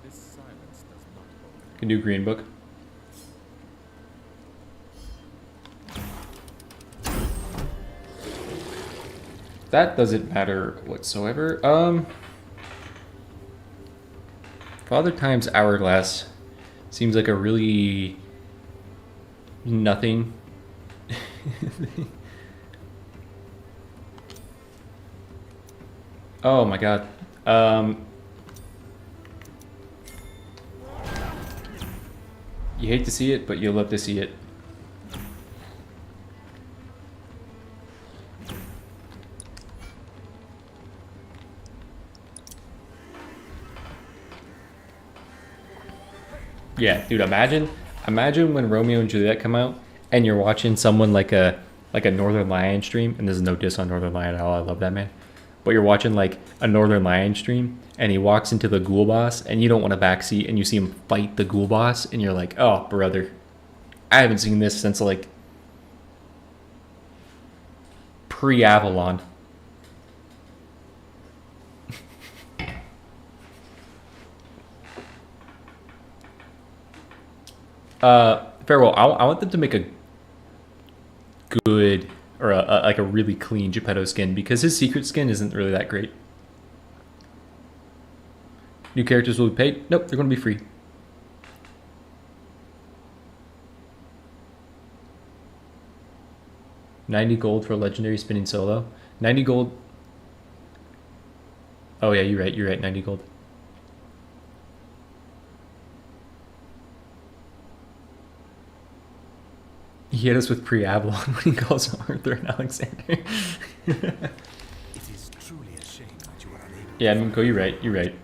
This silence does not hold. Can do green book. That doesn't matter whatsoever. Father times hourglass seems like a really nothing. Oh my god. You hate to see it, but you'll love to see it. Yeah, dude, imagine when Romeo and Juliet come out and you're watching someone like a Northern Lion stream, and there's no diss on Northern Lion at all, I love that man. But you're watching like a Northern Lion stream and he walks into the ghoul boss and you don't want a backseat and you see him fight the ghoul boss and you're like, oh brother, I haven't seen this since like pre-Avalon. Farewell. I want them to make a good, or like a really clean Geppetto skin, because his secret skin isn't really that great. New characters will be paid? Nope, they're going to be free. $90 gold for legendary spinning solo. 90 gold. Oh yeah, you're right, 90 gold. He hit us with pre-Avalon when he calls Arthur and Alexander. It is truly a shame that you are unable. Yeah, I mean, you're right.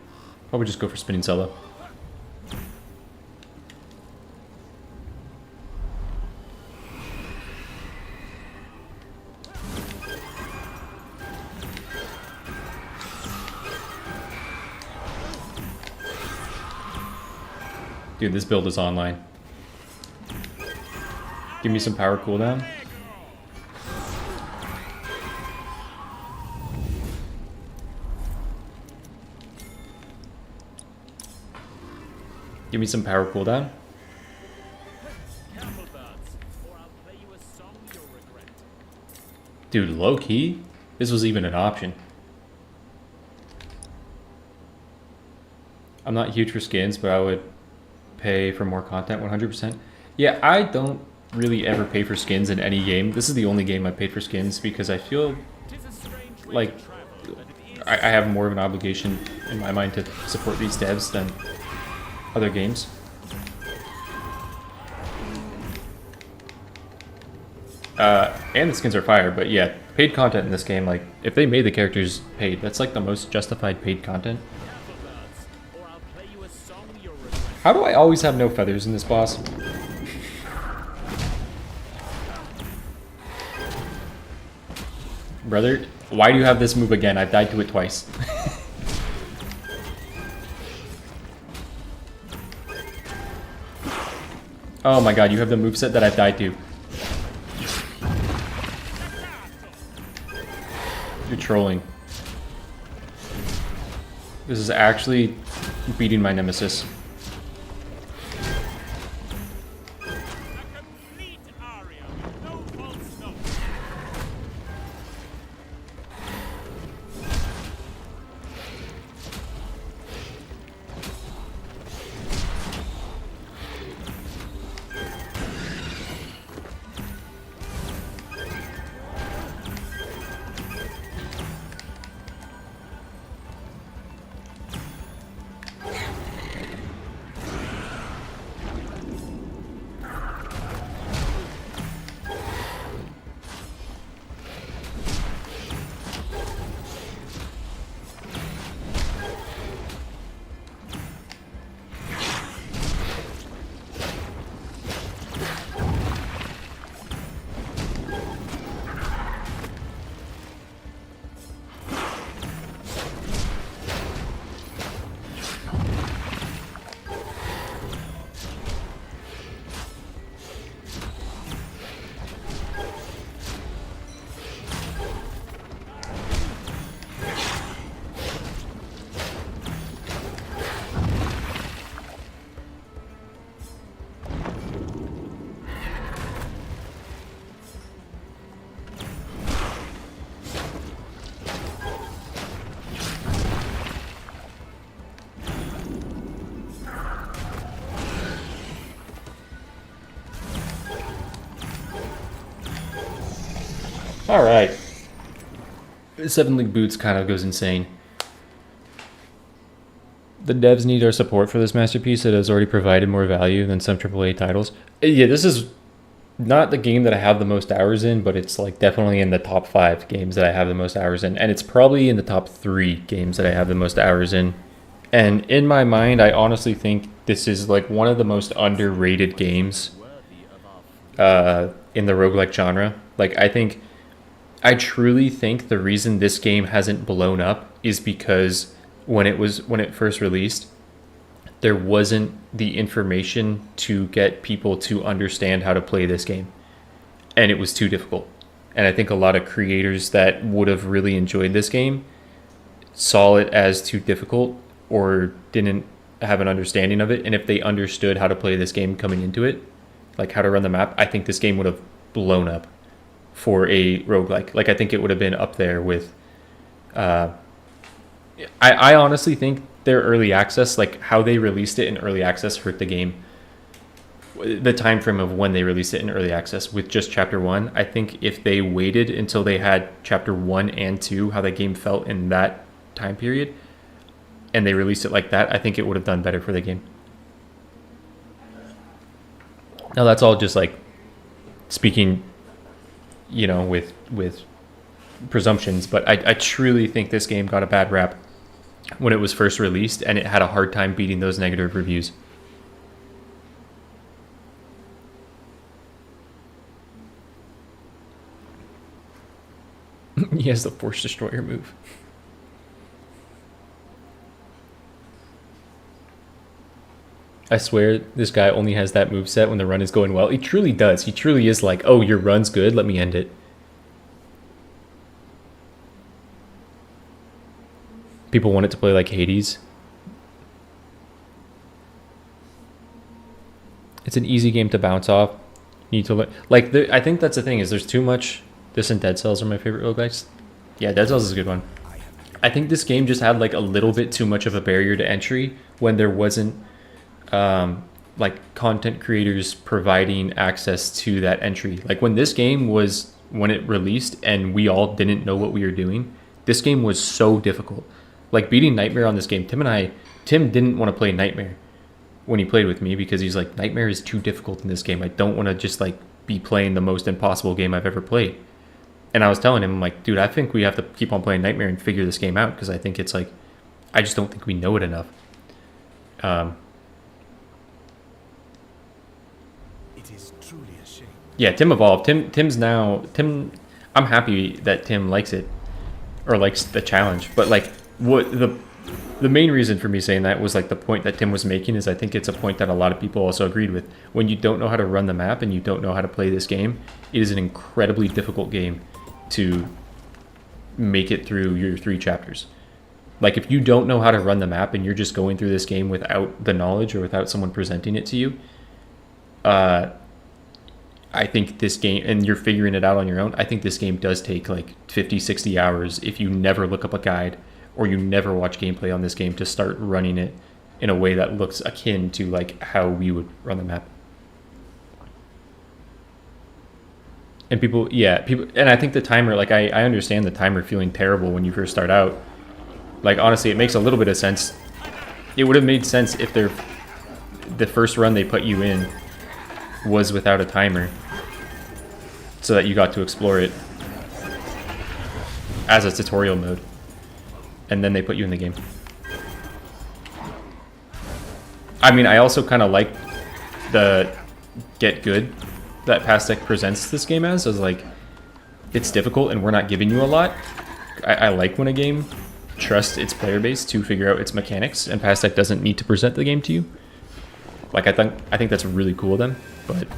Probably just go for spinning solo. Dude, this build is online. Give me some power cooldown. Give me some power cooldown. Careful, birds, or I'll play you a song you'll regret. Dude, low key, this was even an option. I'm not huge for skins, but I would pay for more content 100%. Yeah, I don't really ever pay for skins in any game. This is the only game I paid for skins because I feel 'Tis a strange way like to travel, but it is I have more of an obligation in my mind to support these devs than other games. And the skins are fire, but yeah, paid content in this game, like, if they made the characters paid, that's like the most justified paid content. careful, birds, or I'll play you a song you'll regret. How do I always have no feathers in this boss? Brother, why do you have this move again? I've died to it twice. Oh my god, you have the moveset that I've died to. You're trolling. This is actually beating my nemesis. A complete aria, no false notes. Alright. 7 League Boots kind of goes insane. The devs need our support for this masterpiece that has already provided more value than some AAA titles. Yeah, this is not the game that I have the most hours in, but it's like definitely in the top 5 games that I have the most hours in. And it's probably in the top 3 games that I have the most hours in. And in my mind, I honestly think this is like one of the most underrated games in the roguelike genre. Like, I truly think the reason this game hasn't blown up is because when it first released, there wasn't the information to get people to understand how to play this game, and it was too difficult. And I think a lot of creators that would have really enjoyed this game saw it as too difficult or didn't have an understanding of it. And if they understood how to play this game coming into it, like how to run the map, I think this game would have blown up for a roguelike. Like, I think it would have been up there with I honestly think their early access, like how they released it in early access, hurt the game. The time frame of when they released it in early access with just chapter 1, I think if they waited until they had chapter 1 and 2, how the game felt in that time period, and they released it like that, I think it would have done better for the game. Now that's all just like speaking, you know, with presumptions, but I truly think this game got a bad rap when it was first released, and it had a hard time beating those negative reviews. He has the Force Destroyer move. I swear this guy only has that moveset when the run is going well. He truly does. He truly is like, oh, your run's good, let me end it. People want it to play like Hades. It's an easy game to bounce off. You need to learn. Like, I think that's the thing, is there's too much. This and Dead Cells are my favorite roguelikes. Yeah, Dead Cells is a good one. I think this game just had like a little bit too much of a barrier to entry when there wasn't like content creators providing access to that entry. Like when this game was, when it released and we all didn't know what we were doing, this game was so difficult. Like beating Nightmare on this game, Tim didn't want to play Nightmare when he played with me because he's like, Nightmare is too difficult in this game. I don't want to just like be playing the most impossible game I've ever played. And I was telling him, I'm like, dude, I think we have to keep on playing Nightmare and figure this game out because I think it's like, I just don't think we know it enough. It is truly a shame. Yeah, Tim evolved. Tim. I'm happy that Tim likes it, or likes the challenge. But like, what the main reason for me saying that was like the point that Tim was making is I think it's a point that a lot of people also agreed with. When you don't know how to run the map and you don't know how to play this game, it is an incredibly difficult game to make it through your 3 chapters. Like if you don't know how to run the map and you're just going through this game without the knowledge or without someone presenting it to you, I think this game, and you're figuring it out on your own, I think this game does take like 50, 60 hours if you never look up a guide or you never watch gameplay on this game to start running it in a way that looks akin to like how we would run the map. And people, and I think the timer, like I understand the timer feeling terrible when you first start out. Like honestly, it makes a little bit of sense. It would have made sense if the first run they put you in was without a timer, so that you got to explore it as a tutorial mode, and then they put you in the game. I mean, I also kind of like the get good that Pastec presents this game as like, it's difficult and we're not giving you a lot. I like when a game trusts its player base to figure out its mechanics, and Pastec doesn't need to present the game to you. Like I think that's really cool of them, but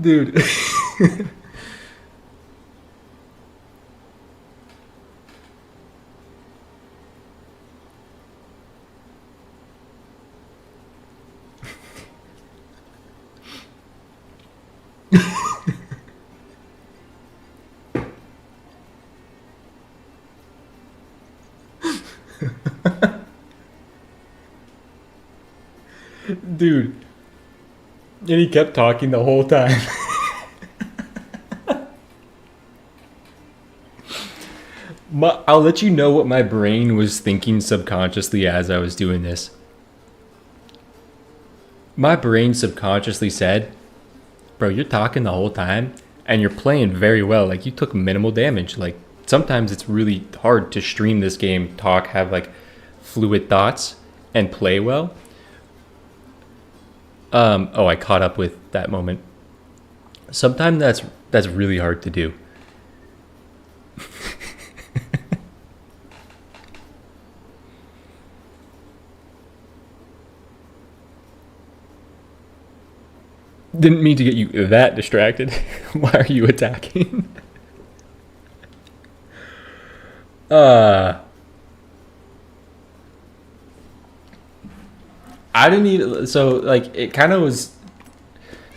dude. Dude. And he kept talking the whole time. I'll let you know what my brain was thinking subconsciously as I was doing this. My brain subconsciously said, bro, you're talking the whole time and you're playing very well. Like you took minimal damage. Like sometimes it's really hard to stream this game, talk, have like fluid thoughts, and play well. Oh, I caught up with that moment. Sometimes that's really hard to do. Didn't mean to get you that distracted. Why are you attacking? I didn't need, so like it kind of was.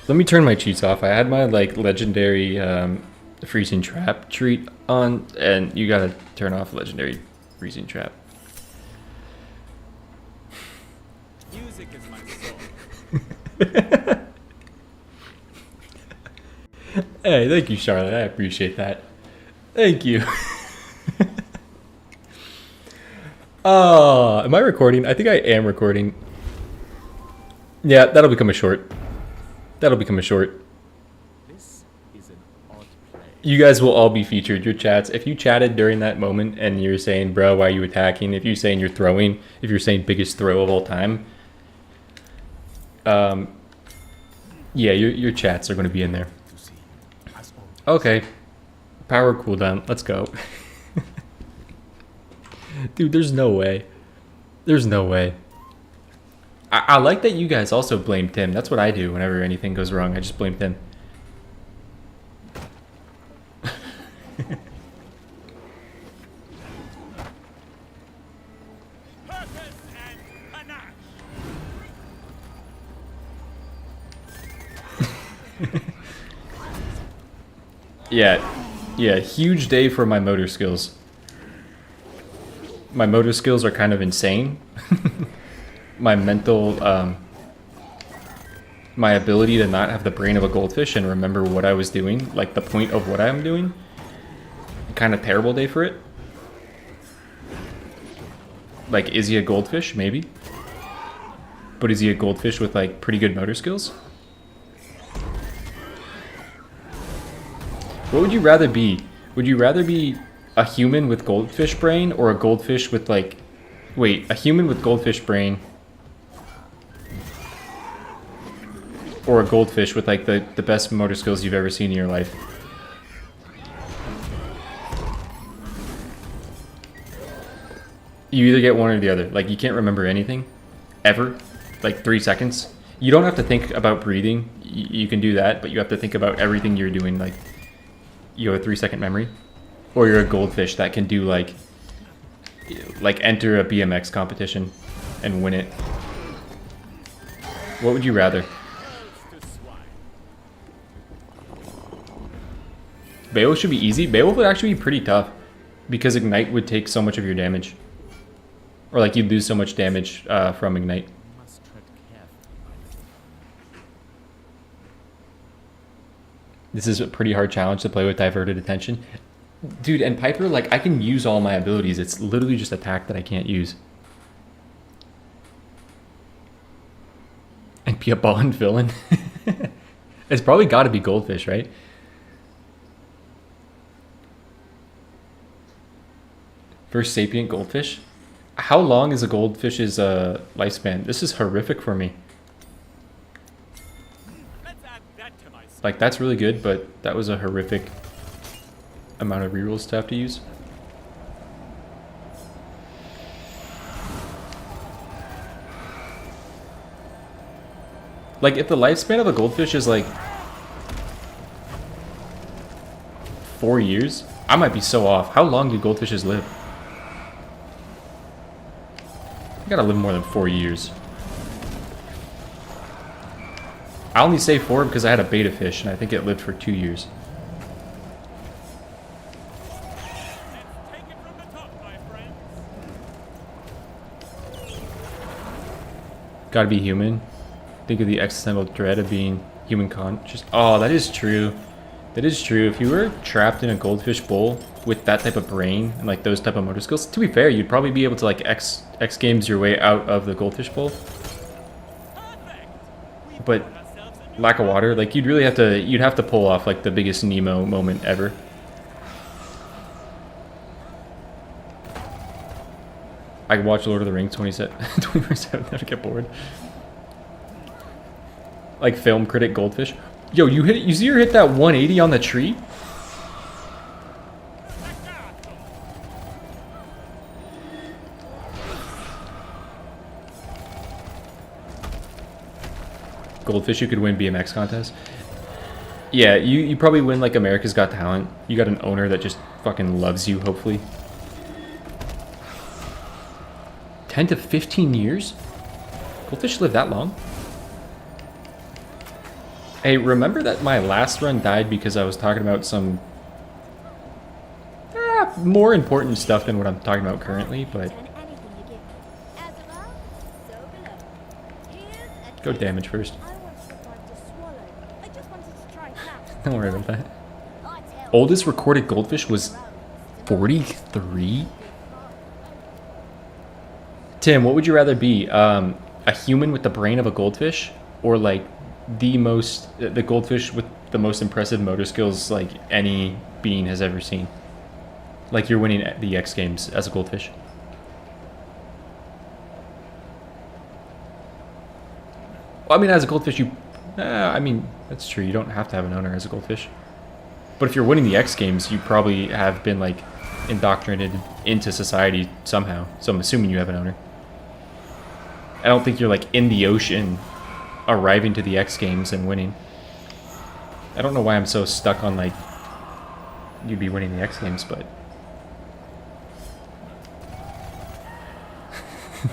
Let me turn my cheats off. I had my like legendary freezing trap treat on, and you gotta turn off legendary freezing trap. Music is my soul. Hey, thank you, Charlotte. I appreciate that. Thank you. Oh, am I recording? I think I am recording. Yeah, that'll become a short. That'll become a short. This is an odd play. You guys will all be featured. Your chats. If you chatted during that moment and you're saying, bro, why are you attacking? If you're saying you're throwing, if you're saying biggest throw of all time, yeah, your chats are going to be in there. To see, as always. Okay. Power cooldown. Let's go. Dude, there's no way. There's no way. I like that you guys also blame Tim. That's what I do whenever anything goes wrong. I just blame Tim. Purpose and panache. Yeah, huge day for my motor skills. My motor skills are kind of insane. My mental, my ability to not have the brain of a goldfish and remember what I was doing, like the point of what I'm doing. Kind of terrible day for it. Like, is he a goldfish? Maybe. But is he a goldfish with like pretty good motor skills? What would you rather be? Would you rather be a human with goldfish brain or a goldfish with like... Wait, a human with goldfish brain or a goldfish with like the best motor skills you've ever seen in your life? You either get one or the other. Like, you can't remember anything ever. Like 3 seconds. You don't have to think about breathing. You can do that, but you have to think about everything you're doing. Like, you have a 3-second memory. Or you're a goldfish that can do like enter a BMX competition and win it. What would you rather? To swine. Beowulf should be easy. Beowulf would actually be pretty tough because Ignite would take so much of your damage. Or like you'd lose so much damage from Ignite. Must tread carefully. This is a pretty hard challenge to play with diverted attention. Dude, and Piper, like, I can use all my abilities. It's literally just attack that I can't use. And be a Bond villain. It's probably got to be Goldfish, right? First sapient goldfish? How long is a goldfish's lifespan? This is horrific for me. Let's add that to my Like, that's really good, but that was a horrific amount of rerolls to have to use. Like, if the lifespan of a goldfish is like 4 years, I might be so off. How long do goldfishes live? I gotta live more than 4 years. I only say 4 because I had a beta fish and I think it lived for 2 years. Take it from the top, my friends. Gotta be human. Think of the existential dread of being human conscious. Oh, that is true. That is true. If you were trapped in a goldfish bowl with that type of brain and like those type of motor skills, to be fair, you'd probably be able to like X games your way out of the goldfish bowl. But lack of water, like you'd have to pull off like the biggest Nemo moment ever. I can watch Lord of the Rings 24/7, never get bored. Like film critic Goldfish. Yo, you see her hit that 180 on the tree? Goldfish, you could win BMX contest. Yeah, you probably win like America's Got Talent. You got an owner that just fucking loves you, hopefully. 10 to 15 years? Goldfish live that long? Hey, remember that my last run died because I was talking about some more important stuff than what I'm talking about currently, but Turn anything you give me. As above, so below. Here's a go taste. damage first. I wanted to find to swallow. I just wanted to try it out. Don't worry about that. I tell Oldest recorded goldfish was 43? Tim, what would you rather be? A human with the brain of a goldfish, or like the goldfish with the most impressive motor skills like any being has ever seen? Like you're winning the X Games as a goldfish. Well, I mean, as a goldfish, I mean, that's true. You don't have to have an owner as a goldfish. But if you're winning the X Games, you probably have been like indoctrinated into society somehow. So I'm assuming you have an owner. I don't think you're like in the ocean arriving to the X Games and winning. I don't know why I'm so stuck on like you'd be winning the X Games, but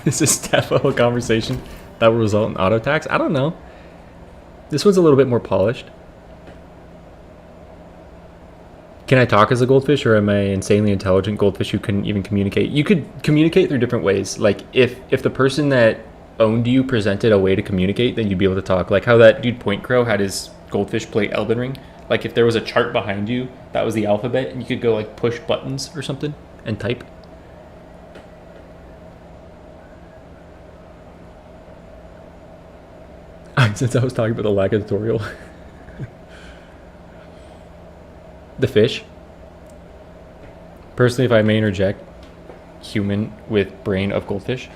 this is definitely a conversation that will result in auto tax. I don't know. This one's a little bit more polished. Can I talk as a goldfish, or am I an insanely intelligent goldfish who couldn't even communicate? You could communicate through different ways. Like if the person that owned you presented a way to communicate, then you'd be able to talk. Like how that dude Point Crow had his goldfish play Elden Ring. Like if there was a chart behind you that was the alphabet, and you could go like push buttons or something and type. Since I was talking about the lack of tutorial. The fish. Personally, if I may interject, human with brain of goldfish.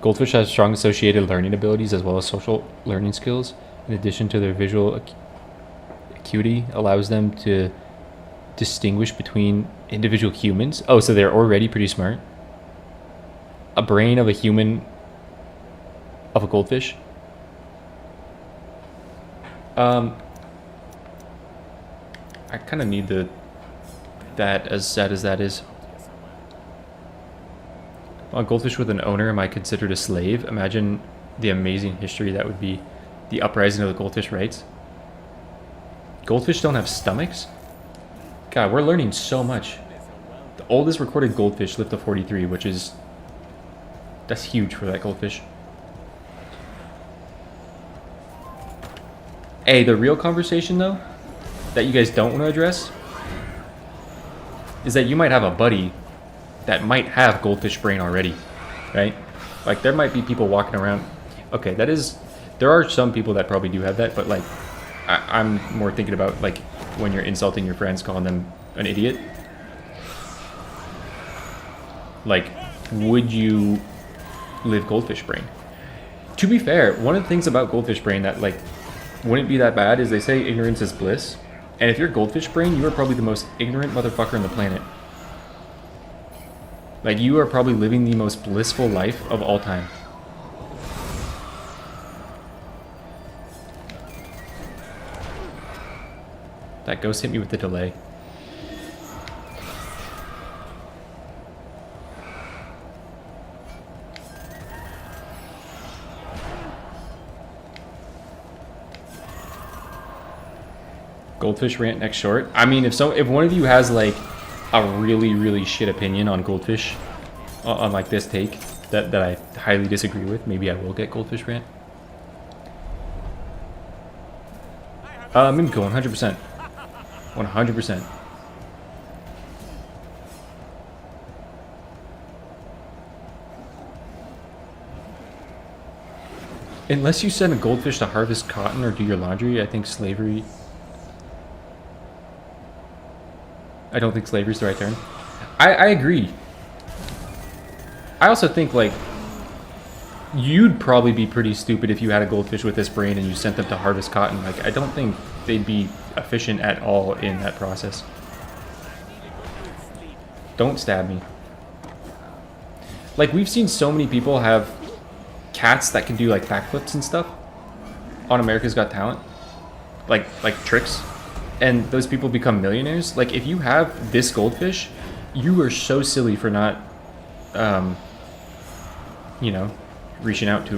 Goldfish has strong associated learning abilities as well as social learning skills. In addition to their visual acuity, allows them to distinguish between individual humans. Oh, so they're already pretty smart. A brain of a human of a goldfish. I kind of need that, as sad as that is. A goldfish with an owner, am I considered a slave? Imagine the amazing history that would be. The uprising of the goldfish rights. Goldfish don't have stomachs? God, we're learning so much. The oldest recorded goldfish lived to 43, which is... that's huge for that goldfish. Hey, the real conversation though, that you guys don't want to address, is that you might have a buddy that might have goldfish brain already, right? Like there might be people walking around. Okay, that is, there are some people that probably do have that, but like I'm more thinking about like when you're insulting your friends, calling them an idiot. Like, would you live goldfish brain? To be fair, one of the things about goldfish brain that like wouldn't be that bad is they say ignorance is bliss. And if you're goldfish brain, you are probably the most ignorant motherfucker on the planet. Like, you are probably living the most blissful life of all time. That ghost hit me with the delay. Goldfish rant next short. I mean, if one of you has like a really shit opinion on goldfish, on like this take that I highly disagree with, maybe I will get goldfish rant. Mimiko, 100%. 100%. Unless you send a goldfish to harvest cotton or do your laundry, I think slavery... I don't think slavery is the right term. I agree. I also think, like, you'd probably be pretty stupid if you had a goldfish with this brain and you sent them to harvest cotton. Like, I don't think they'd be efficient at all in that process. Don't stab me. Like, we've seen so many people have cats that can do, like, backflips and stuff on America's Got Talent. Like tricks. And those people become millionaires. Like, if you have this goldfish, you are so silly for not, you know, reaching out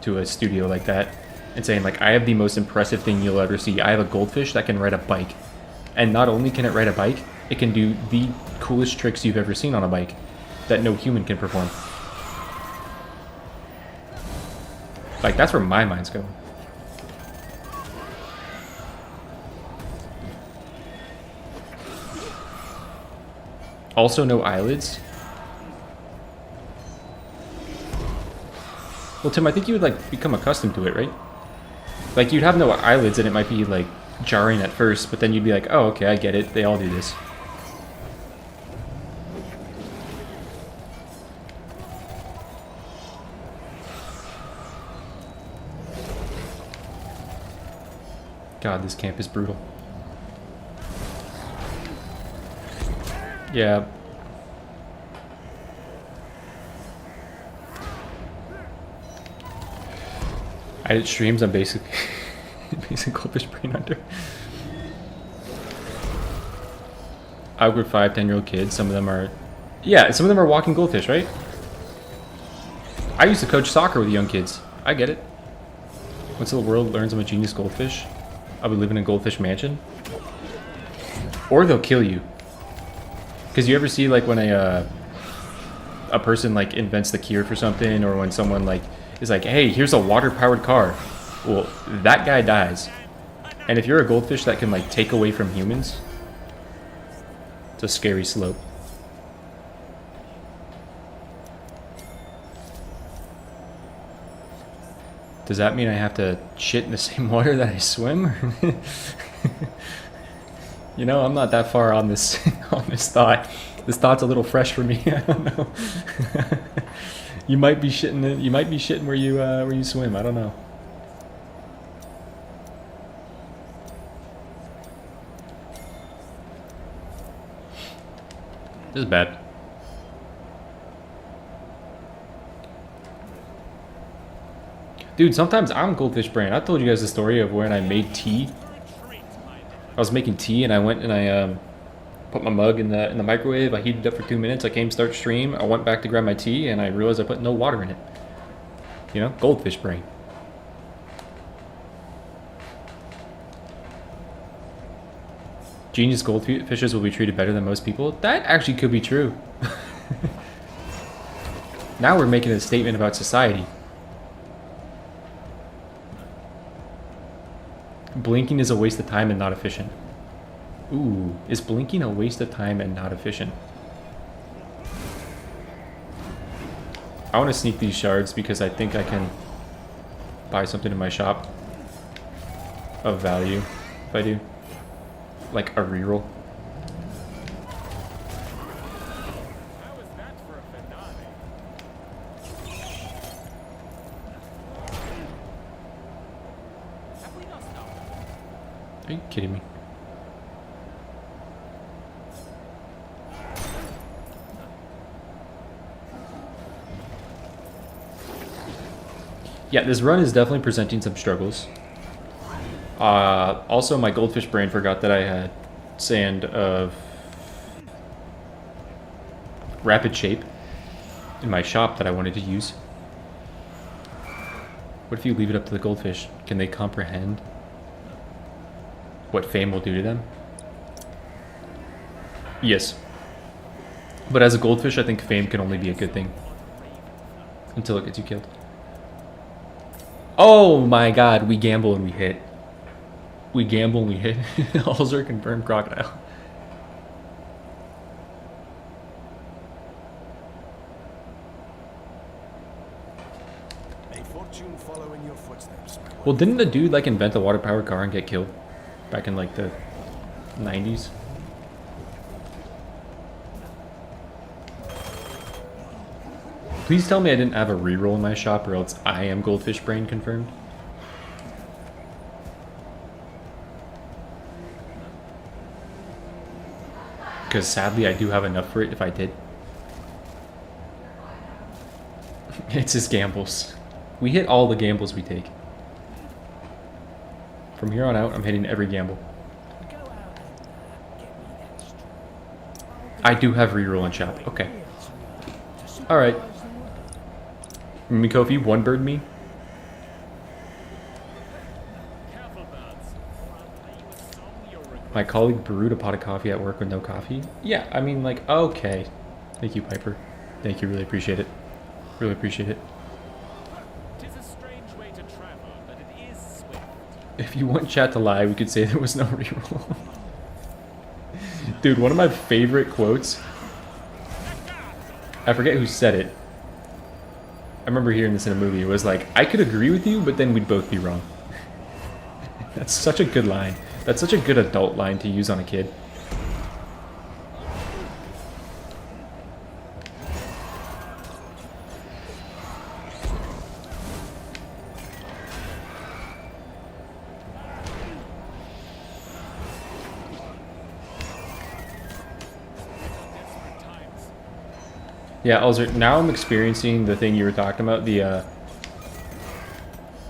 to a studio like that and saying, like, I have the most impressive thing you'll ever see. I have a goldfish that can ride a bike. And not only can it ride a bike, it can do the coolest tricks you've ever seen on a bike that no human can perform. Like, that's where my mind's going. Also, no eyelids. Well, Tim, I think you would, like, become accustomed to it, right? Like, you'd have no eyelids and it might be, like, jarring at first, but then you'd be like, oh, okay, I get it. They all do this. God, this camp is brutal. Yeah. I did streams, I'm basically basic goldfish brain hunter. Outward 5-10-year-old kids, some of them are, yeah, some of them are walking goldfish, right? I used to coach soccer with young kids. I get it. Once the world learns I'm a genius goldfish, I'll be living in a goldfish mansion. Or they'll kill you. Because you ever see, like, when a person, like, invents the cure for something, or when someone, like, is like, hey, here's a water-powered car. Well, that guy dies. And if you're a goldfish that can, like, take away from humans, it's a scary slope. Does that mean I have to shit in the same water that I swim? You know, I'm not that far on this on this thought. This thought's a little fresh for me. I don't know. You might be shitting it. You might be shitting where you swim. I don't know. This is bad. Dude, sometimes I'm goldfish brain. I told you guys the story of when I made tea. I was making tea and I went and I put my mug in the microwave. I heated it up for 2 minutes. I came start stream. I went back to grab my tea and I realized I put no water in it. You know, goldfish brain. Genius goldfishes will be treated better than most people. That actually could be true. Now we're making a statement about society. Blinking is a waste of time and not efficient. Ooh, is blinking a waste of time and not efficient? I want to sneak these shards because I think I can buy something in my shop of value if I do. Like a reroll. How is that for a finale? Have we not stopped? Are you kidding me? Yeah, this run is definitely presenting some struggles. Also, my goldfish brain forgot that I had sand of rapid shape in my shop that I wanted to use. What if you leave it up to the goldfish? Can they comprehend what fame will do to them? Yes. But as a goldfish, I think fame can only be a good thing. Until it gets you killed. Oh my god, we gamble and we hit. We gamble and we hit. Alzer confirmed crocodile. A fortune following your footsteps. Well, didn't the dude like invent a water-powered car and get killed back in like the 90s? Please tell me I didn't have a reroll in my shop, or else I am Goldfish Brain confirmed. Because sadly, I do have enough for it if I did. It's his gambles. We hit all the gambles we take. From here on out, I'm hitting every gamble. I do have reroll in shop. Okay. Alright. Mikofi, one bird me. Careful, birds, or I'll play you a song you'll regret. My colleague brewed a pot of coffee at work with no coffee. Yeah, I mean, like, okay. Thank you, Piper. Thank you, really appreciate it. Really appreciate it. 'Tis a strange way to travel, but it is swift. If you want chat to lie, we could say there was no reroll. Dude, one of my favorite quotes. I forget who said it. I remember hearing this in a movie. It was like, I could agree with you, but then we'd both be wrong. That's such a good line. That's such a good adult line to use on a kid. Yeah, Elzer, now I'm experiencing the thing you were talking about, the,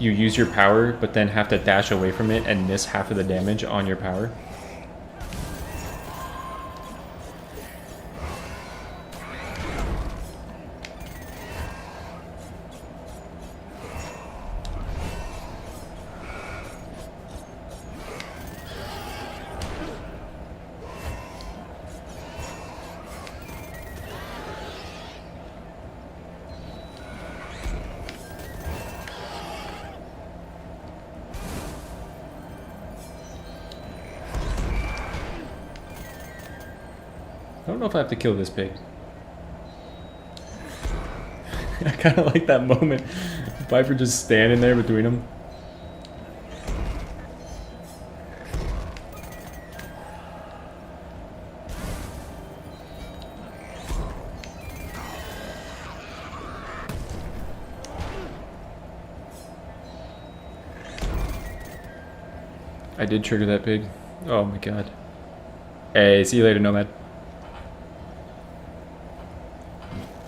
you use your power, but then have to dash away from it and miss half of the damage on your power. I don't know if I have to kill this pig. I kind of like that moment. Viper just standing there between them. I did trigger that pig. Oh my god. Hey, see you later, Nomad.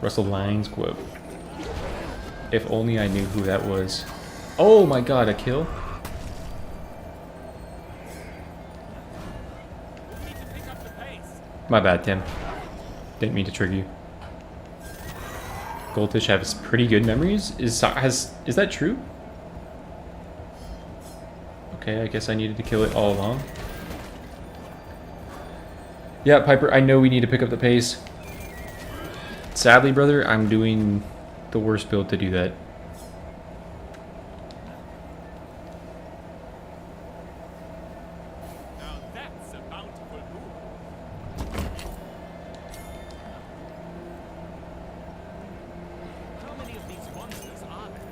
Russell Lines quote. If only I knew who that was. Oh my god, a kill? My bad, Tim. Didn't mean to trigger you. Goldfish has pretty good memories? Is that true? Okay, I guess I needed to kill it all along. Yeah, Piper, I know we need to pick up the pace. Sadly, brother, I'm doing the worst build to do that. Now that's a bountiful move. How many of these monsters are there?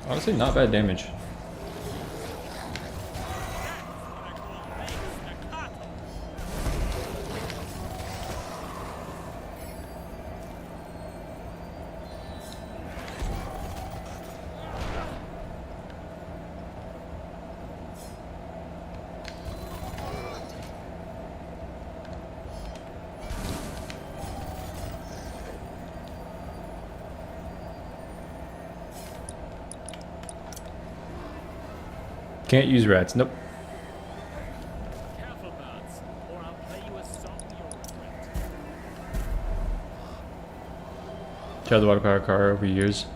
Honestly, not bad damage. Can't use rats. Nope. Careful, birds, or I'll play you a song you'll regret. Tried the water power car over years.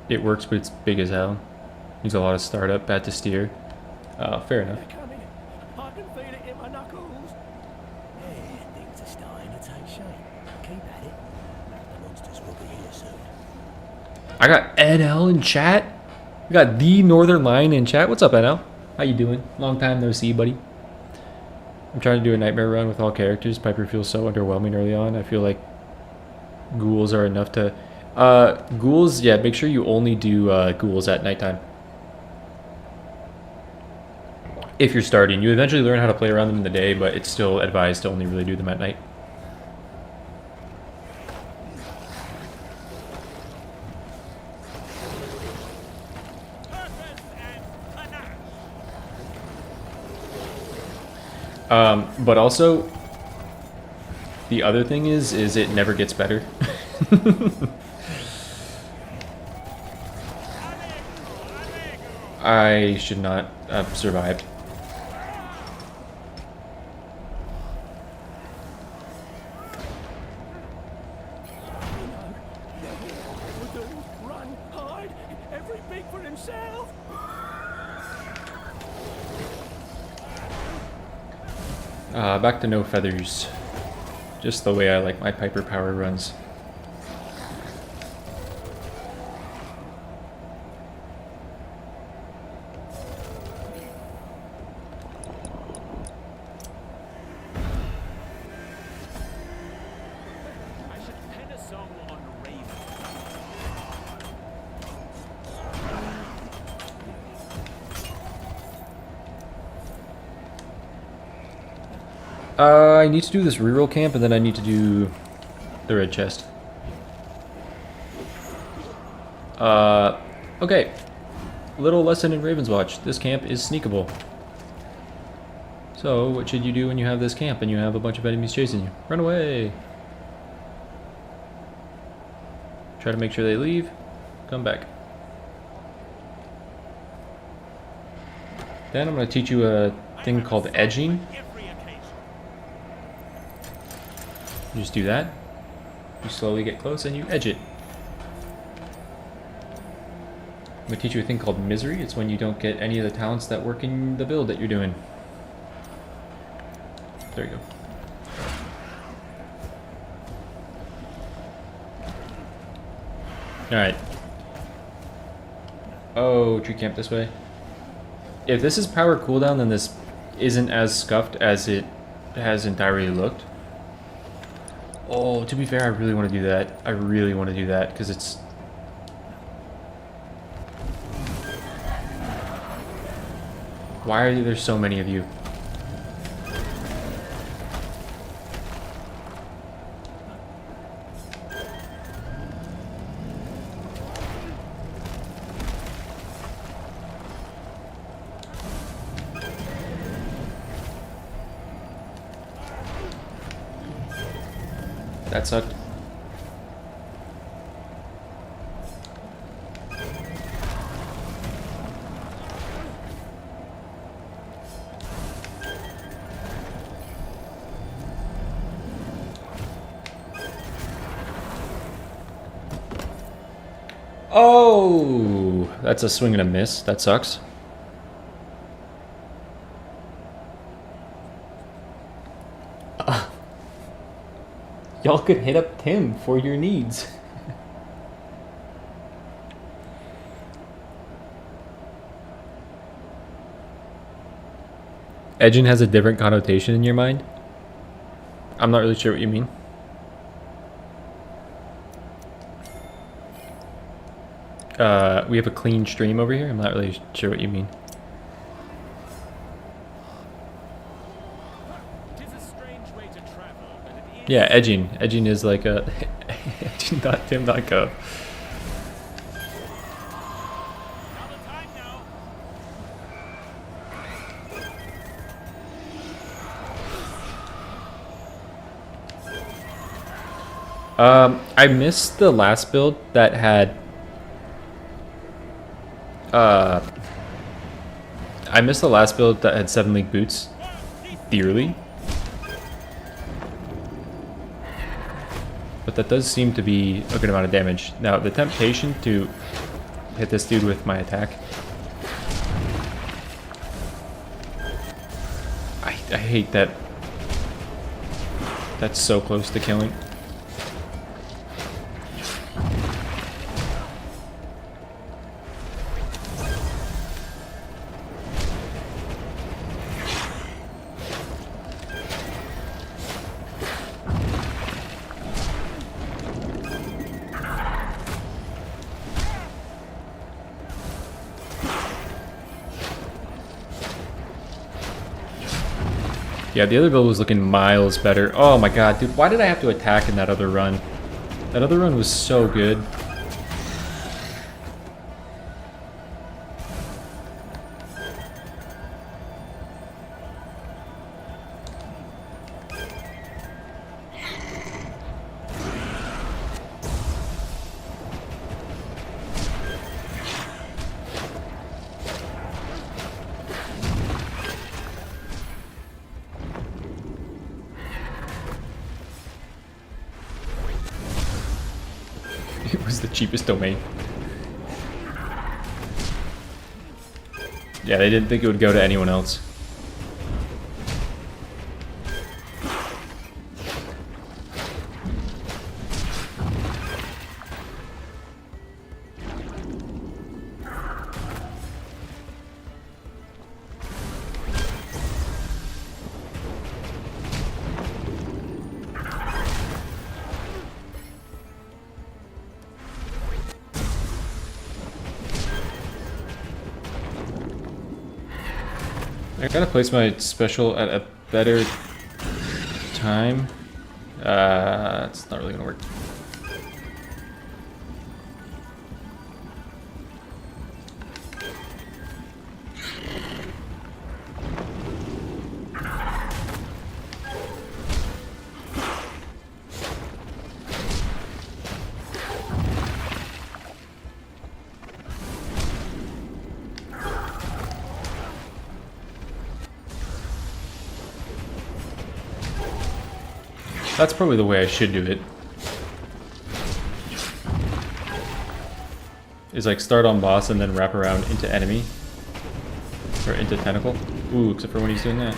It works, but it's big as hell. Needs a lot of startup, bad to steer. Fair enough. Coming. I can feel it in my knuckles. Yeah, things are starting to take shape. Keep at it. The monsters will be here soon. I got Ed L in chat. We got the Northern Lion in chat. What's up, Ed L? How you doing? Long time no see, buddy. I'm trying to do a nightmare run with all characters. Piper feels so underwhelming early on. I feel like ghouls are enough to... ghouls, yeah, make sure you only do ghouls at nighttime. If you're starting. You eventually learn how to play around them in the day, but it's still advised to only really do them at night. But also, the other thing is it never gets better. I should not have survived. Run, hide, every big for himself. Back to no feathers. Just the way I like my Piper power runs. I should pen a song on Raven. I need to do this reroll camp, and then I need to do the red chest. Okay. Little lesson in Ravenswatch. This camp is sneakable. So, what should you do when you have this camp and you have a bunch of enemies chasing you? Run away! Try to make sure they leave. Come back. Then I'm going to teach you a thing called edging. Every occasion. You just do that. You slowly get close and you edge it. I'm going to teach you a thing called misery. It's when you don't get any of the talents that work in the build that you're doing. There you go. Alright. Oh, tree camp this way. If this is power cooldown, then this isn't as scuffed as it has entirely looked. Oh, to be fair, I really want to do that. I really want to do that, because it's... Why are there so many of you? That sucked. Oh, that's a swing and a miss. That sucks. Y'all could hit up Tim for your needs. Edging has a different connotation in your mind? I'm not really sure what you mean. We have a clean stream over here. I'm not really sure what you mean. Tis a strange way to travel, but it is. Yeah, edging. Edging is like a edging.tim.gov. Out of time now. I missed the last build that had I missed the last build that had 7 league boots dearly. But that does seem to be a good amount of damage. Now, the temptation to hit this dude with my attack. I hate that. That's so close to killing. Yeah, the other build was looking miles better. Oh my god, dude, why did I have to attack in that other run? That other run was so good. It was the cheapest domain. Yeah, they didn't think it would go to anyone else. I gotta place my special at a better time. It's not really gonna work. That's probably the way I should do it. Is like start on boss and then wrap around into enemy. Or into tentacle. Ooh, except for when he's doing that.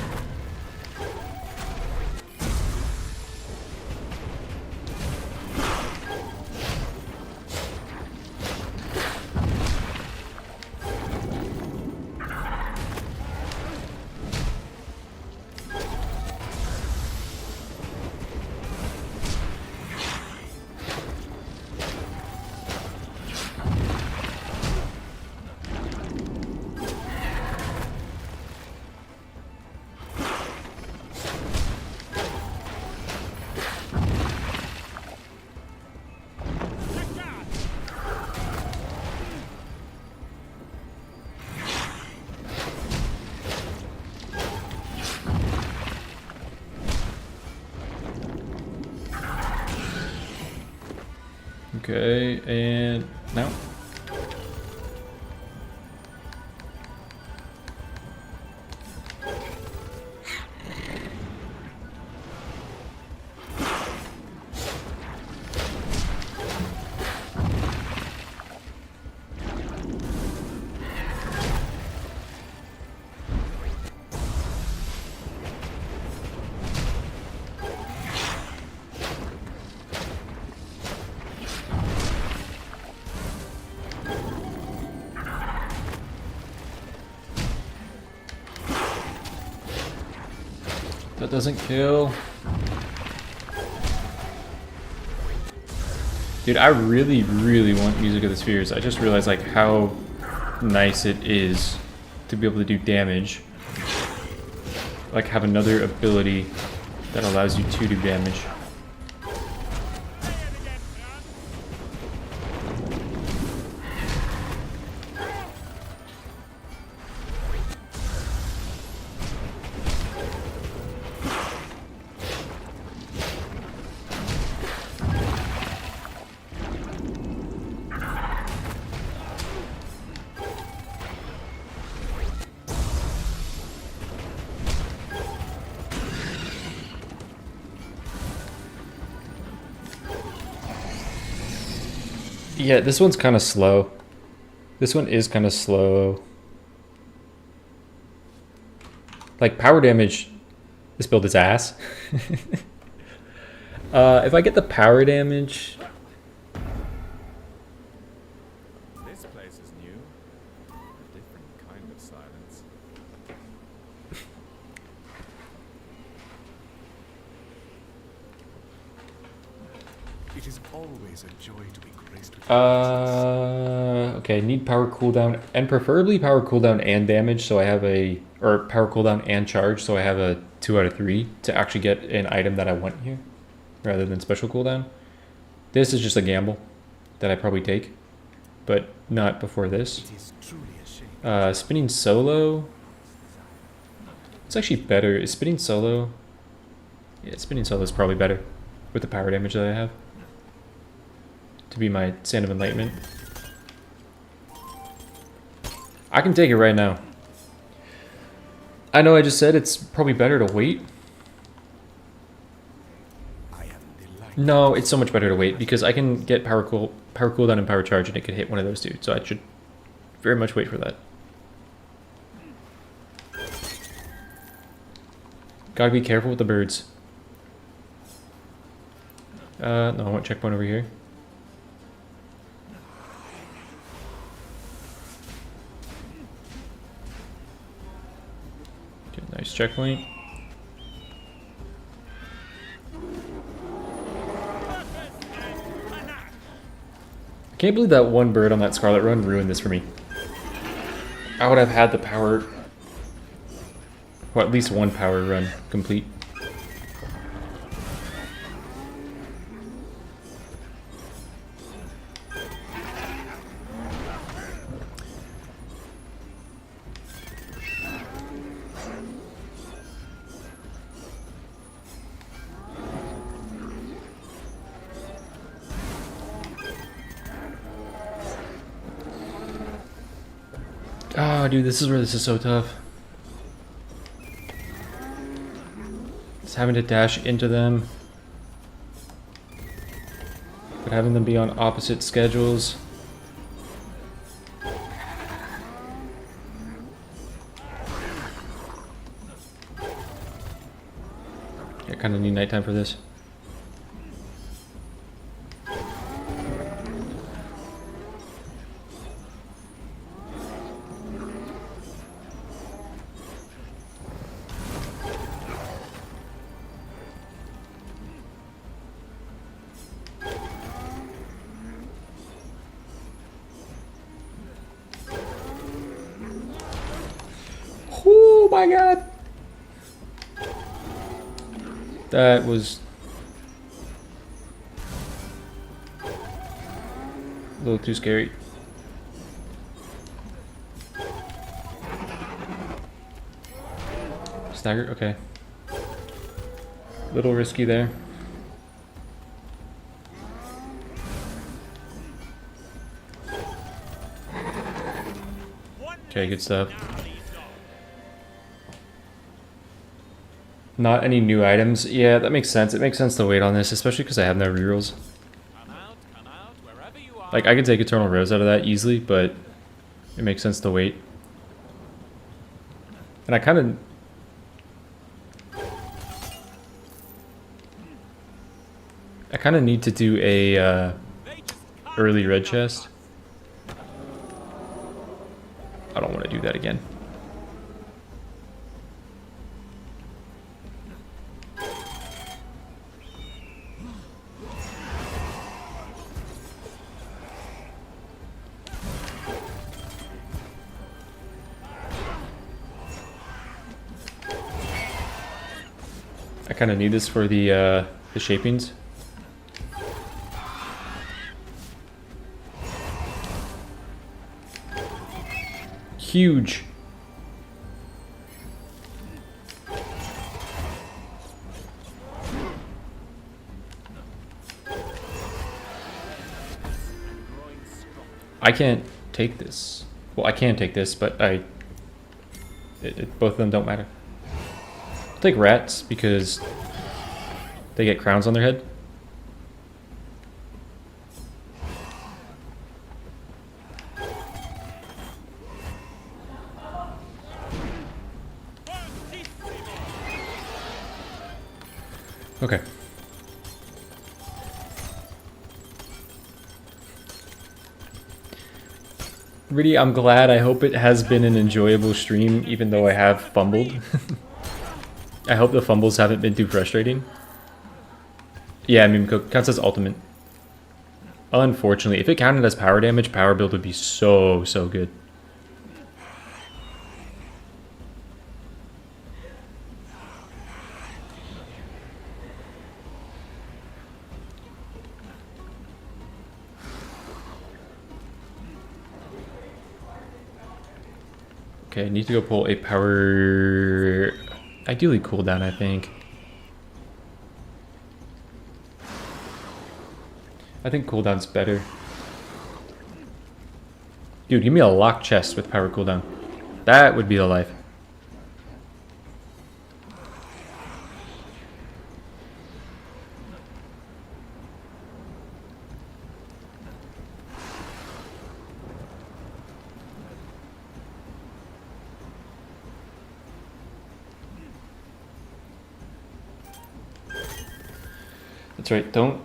Okay, and now. That doesn't kill. Dude, I really, really want Music of the Spheres. I just realized like how nice it is to be able to do damage. Like have another ability that allows you to do damage. Yeah, this one's kind of slow. This one is kind of slow. Like, power damage, this build is ass. If I get the power damage... This place is new. A different kind of silence. It is always a joy to be graced with Okay, need power cooldown, and preferably power cooldown and damage, so I have a... Or power cooldown and charge, so I have a 2 out of 3 to actually get an item that I want here, rather than special cooldown. This is just a gamble that I probably take, but not before this. It is truly a shame. Spinning solo. It's actually better. Is spinning solo? Yeah, spinning solo is probably better with the power damage that I have. To be my Sand of Enlightenment. I can take it right now. I know I just said it's probably better to wait. I am delighted. No, it's so much better to wait because I can get power cooldown and power charge and it could hit one of those two. So I should very much wait for that. Gotta be careful with the birds. No, I want checkpoint over here. Okay, nice checkpoint. I can't believe that one bird on that Scarlet run ruined this for me. I would have had the power, well, at least one power run complete. Oh, dude, this is where this is so tough. Just having to dash into them, but having them be on opposite schedules. I kind of need nighttime for this. Oh my god! That was a little too scary. Stagger? Okay. Little risky there. Okay, good stuff. Not any new items. Yeah, that makes sense. It makes sense to wait on this, especially because I have no rerolls. Come out, wherever you are. Like, I could take Eternal Rose out of that easily, but it makes sense to wait. And I kind of need to do a early red chest. I don't want to do that again. I kind of need this for the shapings. Huge. I can't take this. Well, I can take this, but both of them don't matter. I'll take rats because they get crowns on their head. Okay. Really, I'm glad. I hope it has been an enjoyable stream, even though I have fumbled. I hope the fumbles haven't been too frustrating. Yeah, I mean, counts as ultimate. Unfortunately, if it counted as power damage, power build would be so good. Okay, I need to go pull a power... Ideally cooldown, I think. I think cooldown's better. Dude, give me a locked chest with power cooldown. That would be the life. That's right, don't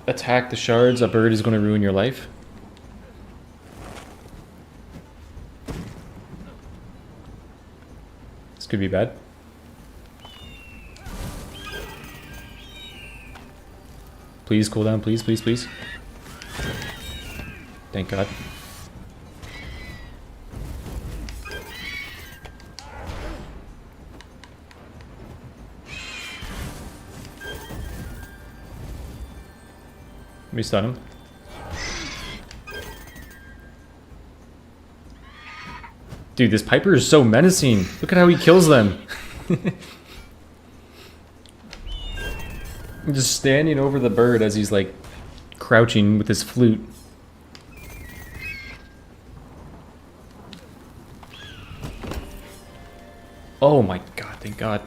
attack the shards. A bird is going to ruin your life. This could be bad. Please cool down, please, please, please. Thank God. Let me stun him. Dude, this Piper is so menacing. Look at how he kills them. I'm just standing over the bird as he's like crouching with his flute. Oh my God, thank God.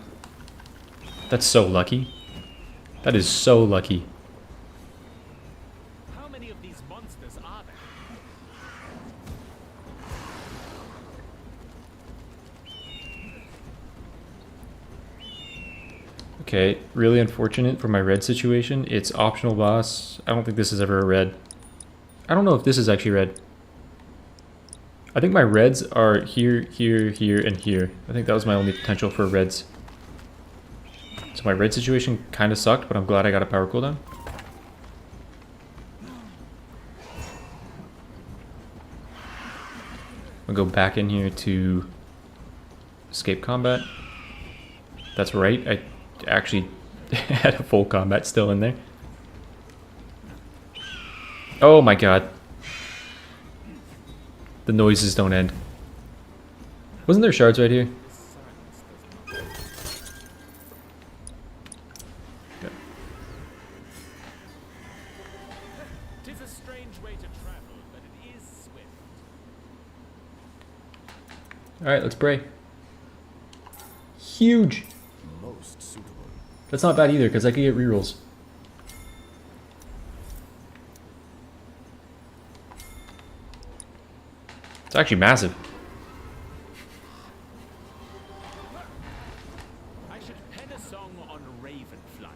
That's so lucky. That is so lucky. How many of these monsters are there? Okay, really unfortunate for my red situation. It's optional boss. I don't think this is ever a red. I don't know if this is actually red. I think my reds are here, here, here, and here. I think that was my only potential for reds. So my red situation kind of sucked, but I'm glad I got a power cooldown. I'll go back in here to escape combat. That's right, I actually had a full combat still in there. Oh my God. The noises don't end. Wasn't there shards right here? Tis a strange way to travel, but it is swift. Alright, let's pray. Huge! Most suitable. That's not bad either, because I could get rerolls. It's actually massive. I should pen a song on raven flight.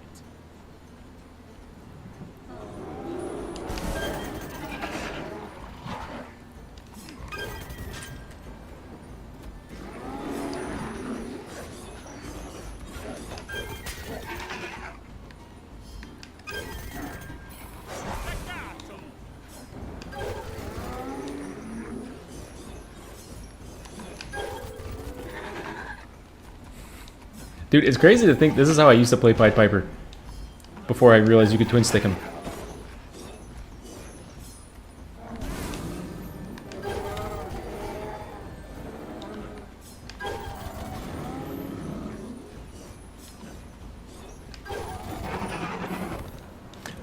Dude, it's crazy to think this is how I used to play Pied Piper. Before I realized you could twin stick him.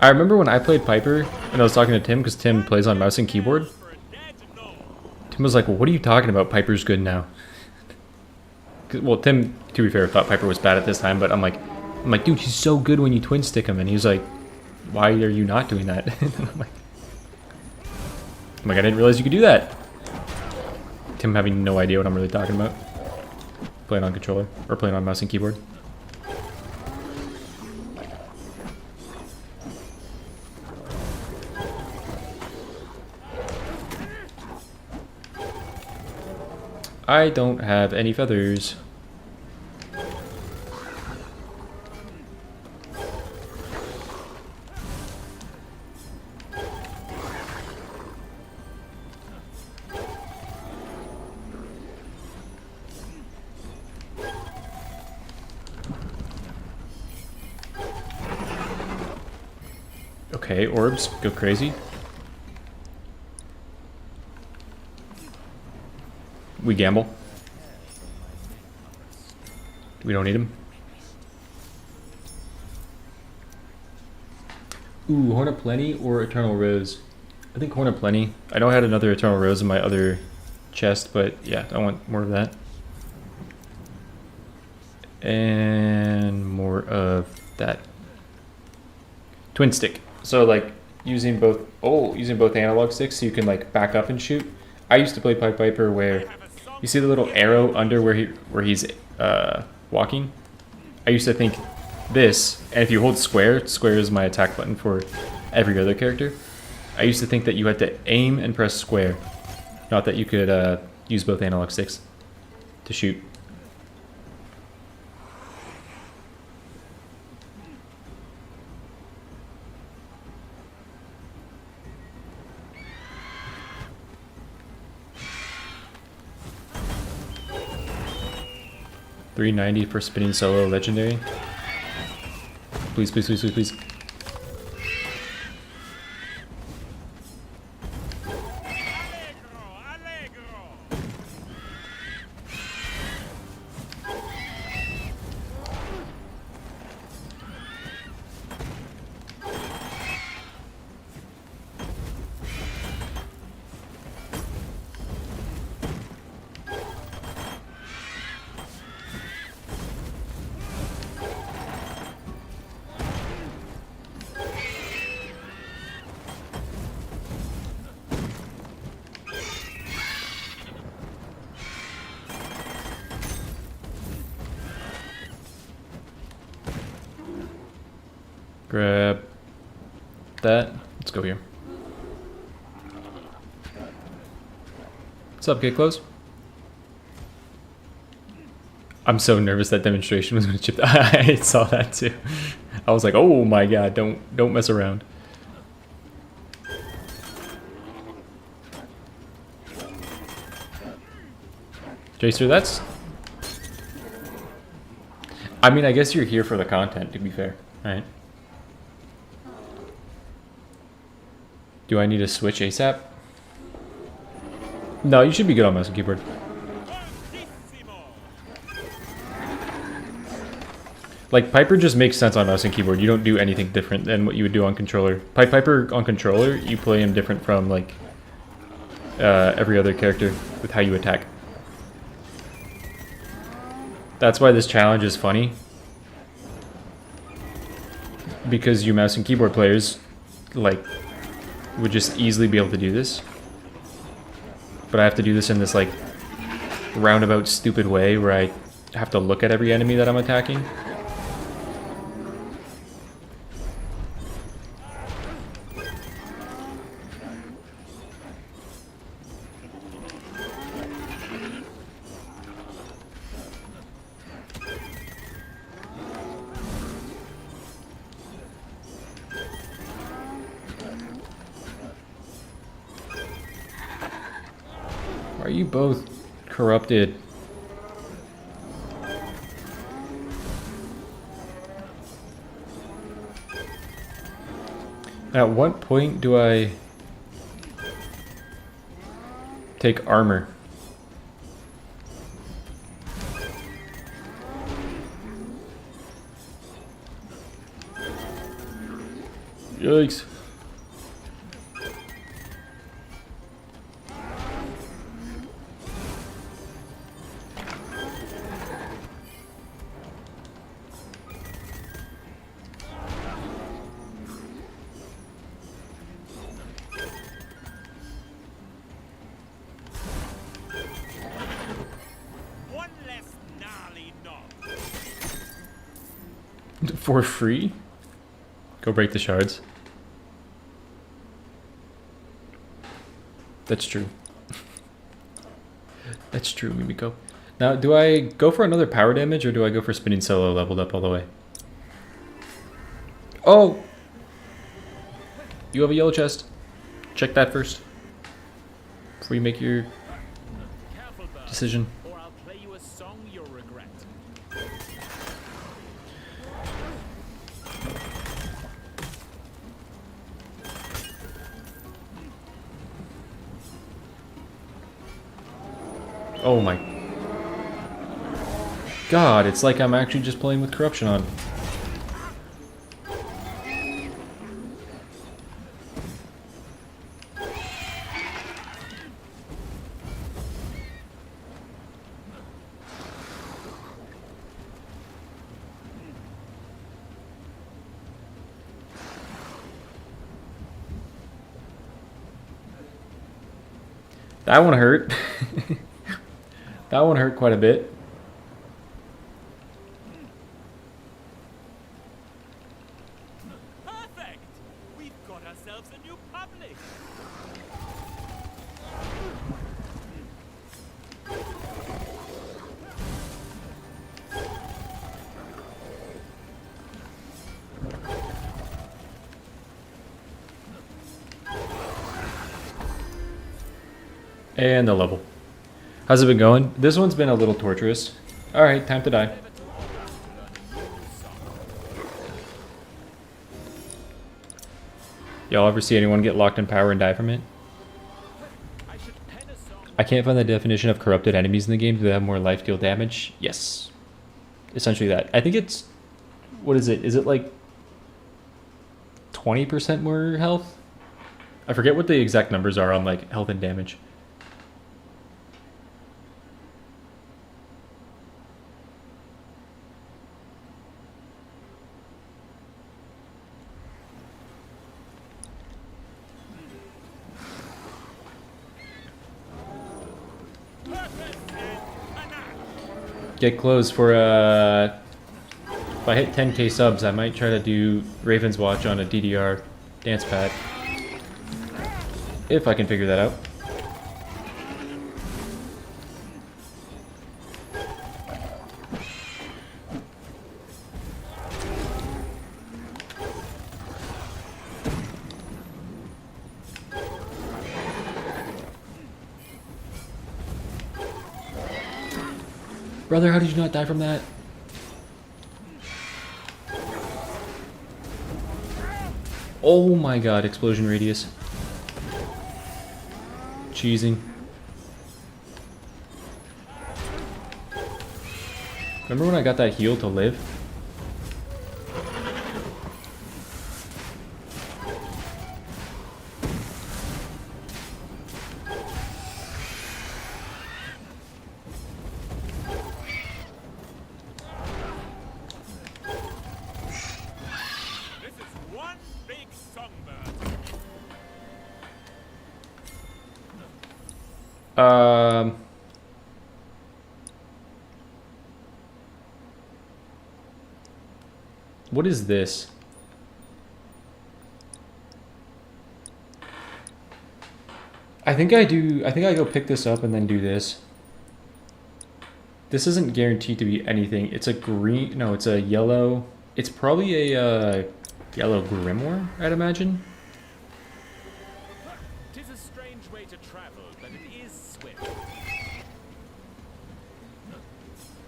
I remember when I played Piper and I was talking to Tim because Tim plays on mouse and keyboard. Tim was like, well, what are you talking about? Piper's good now. Well, Tim, to be fair, thought Piper was bad at this time, but I'm like, dude, he's so good when you twin stick him. And he's like, why are you not doing that? I'm like, I didn't realize you could do that. Tim having no idea what I'm really talking about. Playing on controller, or playing on mouse and keyboard. I don't have any feathers. Okay, orbs, go crazy. we gamble. We don't need him. Ooh, Horn of Plenty or Eternal Rose? I think Horn of Plenty. I know I had another Eternal Rose in my other chest, but yeah, I want more of that. And more of that. Twin stick. So like using both analog sticks so you can like back up and shoot. I used to play Pied Piper where you see the little arrow under where he's walking. I used to think this, and if you hold square is my attack button for every other character. I used to think that you had to aim and press square, not that you could use both analog sticks to shoot. $390 for spinning solo legendary. Please, please, please, please, please. Grab that. Let's go here. What's up, get close? I'm so nervous that demonstration was going to chip. I saw that too. I was like, oh my god, don't mess around. Jacer, that's... I mean, I guess you're here for the content, to be fair, right? Do I need to switch ASAP? No, you should be good on mouse and keyboard. Like, Piper just makes sense on mouse and keyboard. You don't do anything different than what you would do on controller. Piper on controller, you play him different from, like, every other character with how you attack. That's why this challenge is funny. Because you mouse and keyboard players, like, would just easily be able to do this. But I have to do this in this, like, roundabout stupid way where I have to look at every enemy that I'm attacking. Are you both corrupted? At what point do I take armor? Yikes. For free? Go break the shards. That's true. That's true, Mimiko. Now, do I go for another power damage or do I go for spinning solo leveled up all the way? Oh! You have a yellow chest. Check that first. Before you make your decision. Or I'll play you a song you'll regret. Oh my god, it's like I'm actually just playing with corruption on. That one hurt. That one hurt quite a bit. Perfect! We've got ourselves a new public. And the level. How's it been going? This one's been a little torturous. Alright, time to die. Y'all ever see anyone get locked in power and die from it? I can't find the definition of corrupted enemies in the game. Do they have more life deal damage? Yes. Essentially that. I think it's... What is it? Is it like 20% more health? I forget what the exact numbers are on like health and damage. Get close for if I hit 10k subs, I might try to do Ravenswatch on a DDR dance pad. If I can figure that out. Brother, how did you not die from that? Oh my god, explosion radius. Cheesing. Remember when I got that heal to live? What is this? I think I go pick this up and then do this. This isn't guaranteed to be anything. It's a green, no, it's a yellow. It's probably a yellow grimoire, I'd imagine. Tis a strange way to travel, but it is swift.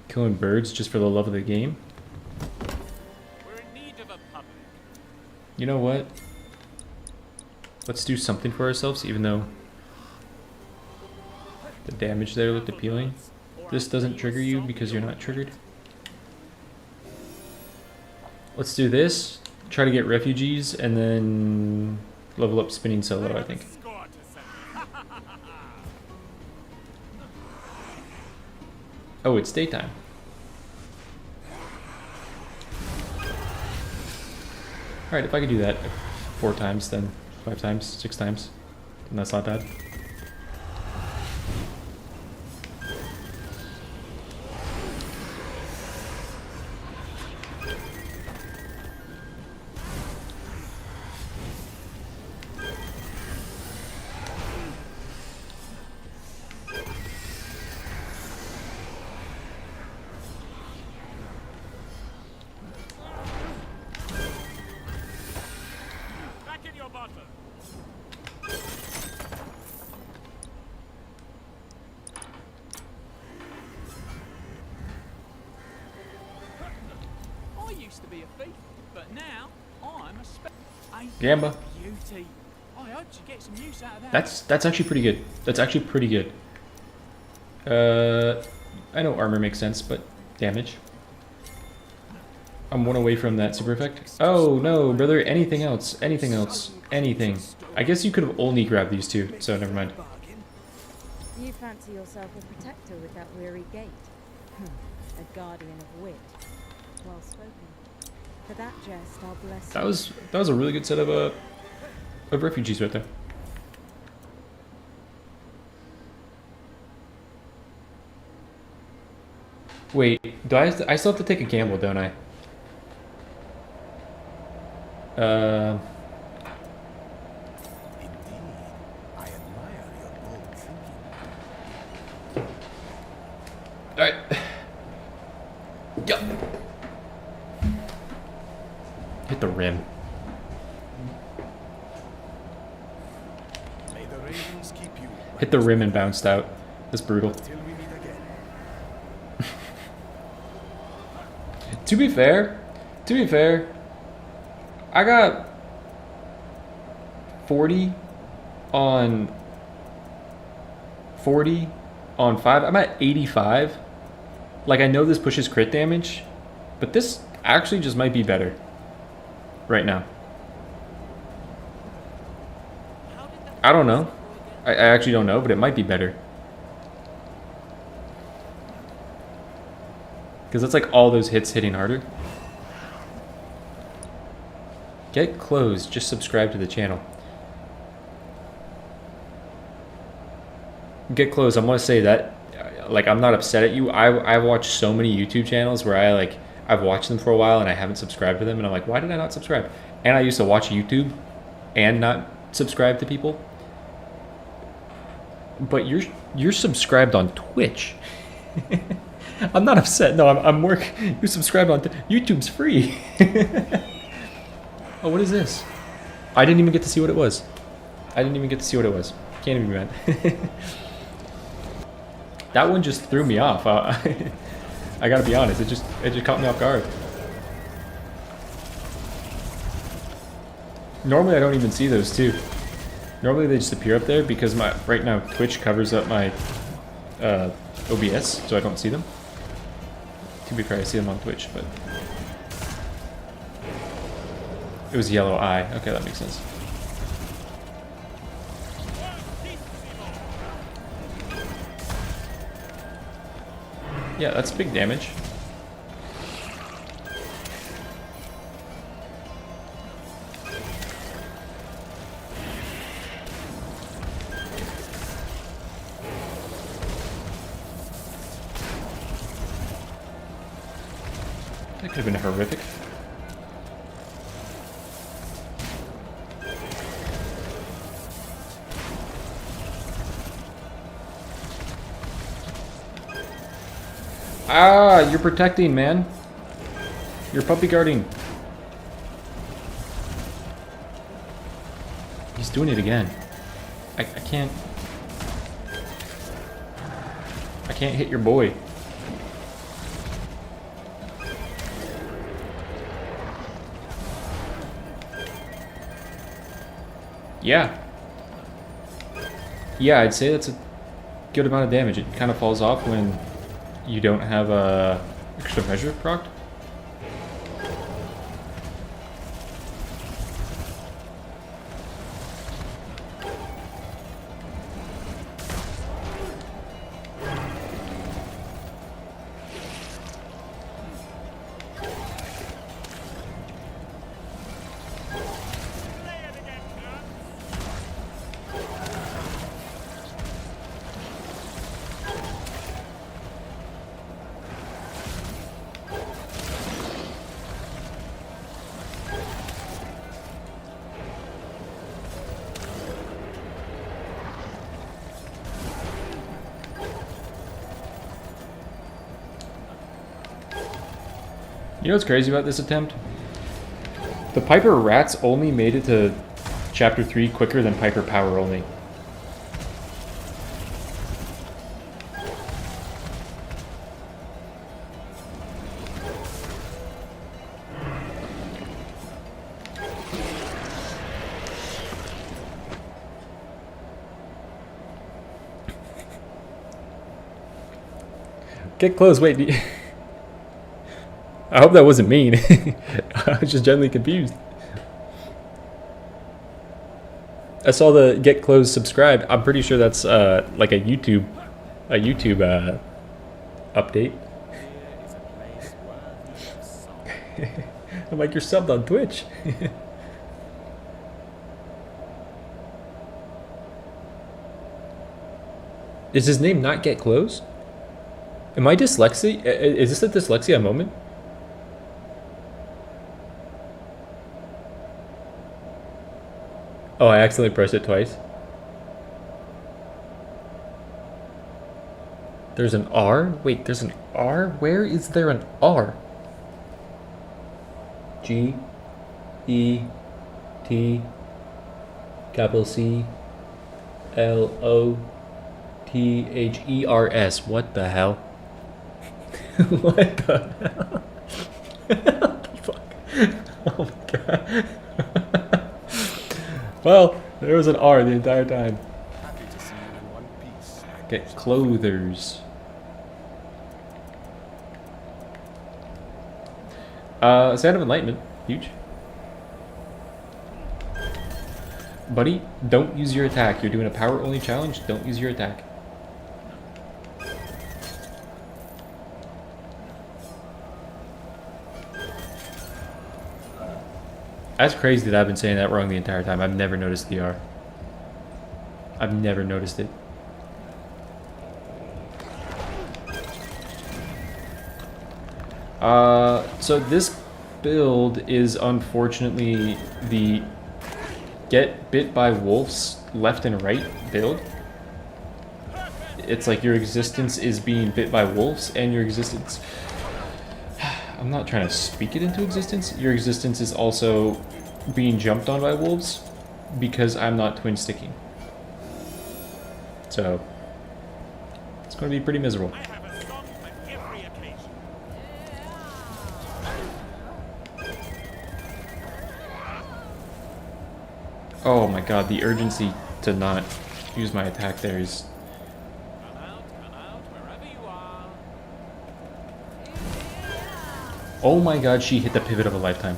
Killing birds just for the love of the game. We're in need of a public. You know what? Let's do something for ourselves, even though the damage there looked appealing. This doesn't trigger you because you're not triggered. Let's do this. Try to get refugees and then level up spinning solo, I think. Oh, it's daytime. Alright, if I could do that 4 times, then 5 times, 6 times, then that's not bad. Gamba. Beauty. I hope you get some use out of that. That's actually pretty good. That's actually pretty good. I know armor makes sense, but damage. I'm one away from that super effect. Oh no, brother, anything else, anything else, anything. I guess you could have only grabbed these two, so never mind. You fancy yourself a protector with that weary gait? A guardian of wit. Well spoken. For that jest, I'll bless you. That was a really good set of refugees right there. Wait, do I still have to take a gamble, don't I? Indeed, I admire your bold thinking. Alright. Yup. Hit the rim. May the ravens keep you Hit the rim and bounced out. That's brutal. till we meet again. To be fair, I got 40 on 5. I'm at 85. Like, I know this pushes crit damage, but this actually just might be better right now. I don't know. I actually don't know, but it might be better. Because that's like all those hits hitting harder. Get close, just subscribe to the channel. Get close, I'm gonna say that, like, I'm not upset at you. I've watched so many YouTube channels where I've watched them for a while and I haven't subscribed to them, and I'm like, why did I not subscribe? And I used to watch YouTube and not subscribe to people. But you're subscribed on Twitch. I'm not upset. No, I'm you're subscribed on YouTube's free. Oh, what is this? I didn't even get to see what it was. Can't even be mad. That one just threw me off. I gotta be honest. It just caught me off guard. Normally I don't even see those too. Normally they just appear up there because right now Twitch covers up my OBS, so I don't see them. To be fair, I see them on Twitch, but it was yellow eye. Okay, that makes sense. Yeah, that's big damage. That could have been horrific. Ah, you're protecting, man. You're puppy guarding. He's doing it again. I can't hit your boy. Yeah. Yeah, I'd say that's a good amount of damage. It kind of falls off when you don't have a extra measure procced. You know what's crazy about this attempt? The Piper Rats only made it to Chapter 3 quicker than Piper Power only. Get close. Wait. I hope that wasn't mean. I was just generally confused. I saw the get close subscribe. I'm pretty sure that's like a YouTube update. Here is a place worthy of song. I'm like, you're subbed on Twitch. Is his name not Get Close? Am I dyslexic? Is this a dyslexia moment? Oh, I accidentally pressed it twice. There's an R? Wait, there's an R? Where is there an R? G E T capital C L O T H E R S. What the hell? What the hell? What the fuck? Oh my god. Well, there was an R the entire time. Happy to see you in one piece. Get clothers. Sand of Enlightenment. Huge. Buddy, don't use your attack. You're doing a power only challenge. Don't use your attack. That's crazy that I've been saying that wrong the entire time. I've never noticed the R. I've never noticed it. So this build is unfortunately the get bit by wolves left and right build. It's like your existence is being bit by wolves, and your existence... I'm not trying to speak it into existence. Your existence is also being jumped on by wolves because I'm not twin sticking. So it's going to be pretty miserable. I have a song for every occasion. Oh my god, the urgency to not use my attack there is... Come out, wherever you are. Oh my god, she hit the pivot of a lifetime.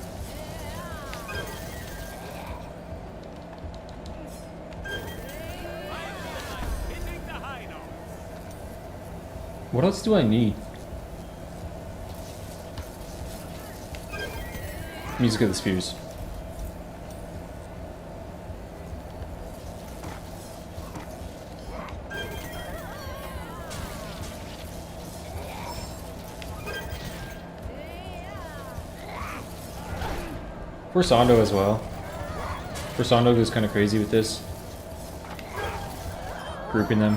Hitting the high notes. What else do I need? Music of the Spheres. Forsando as well. Forsando goes kind of crazy with this. Grouping them.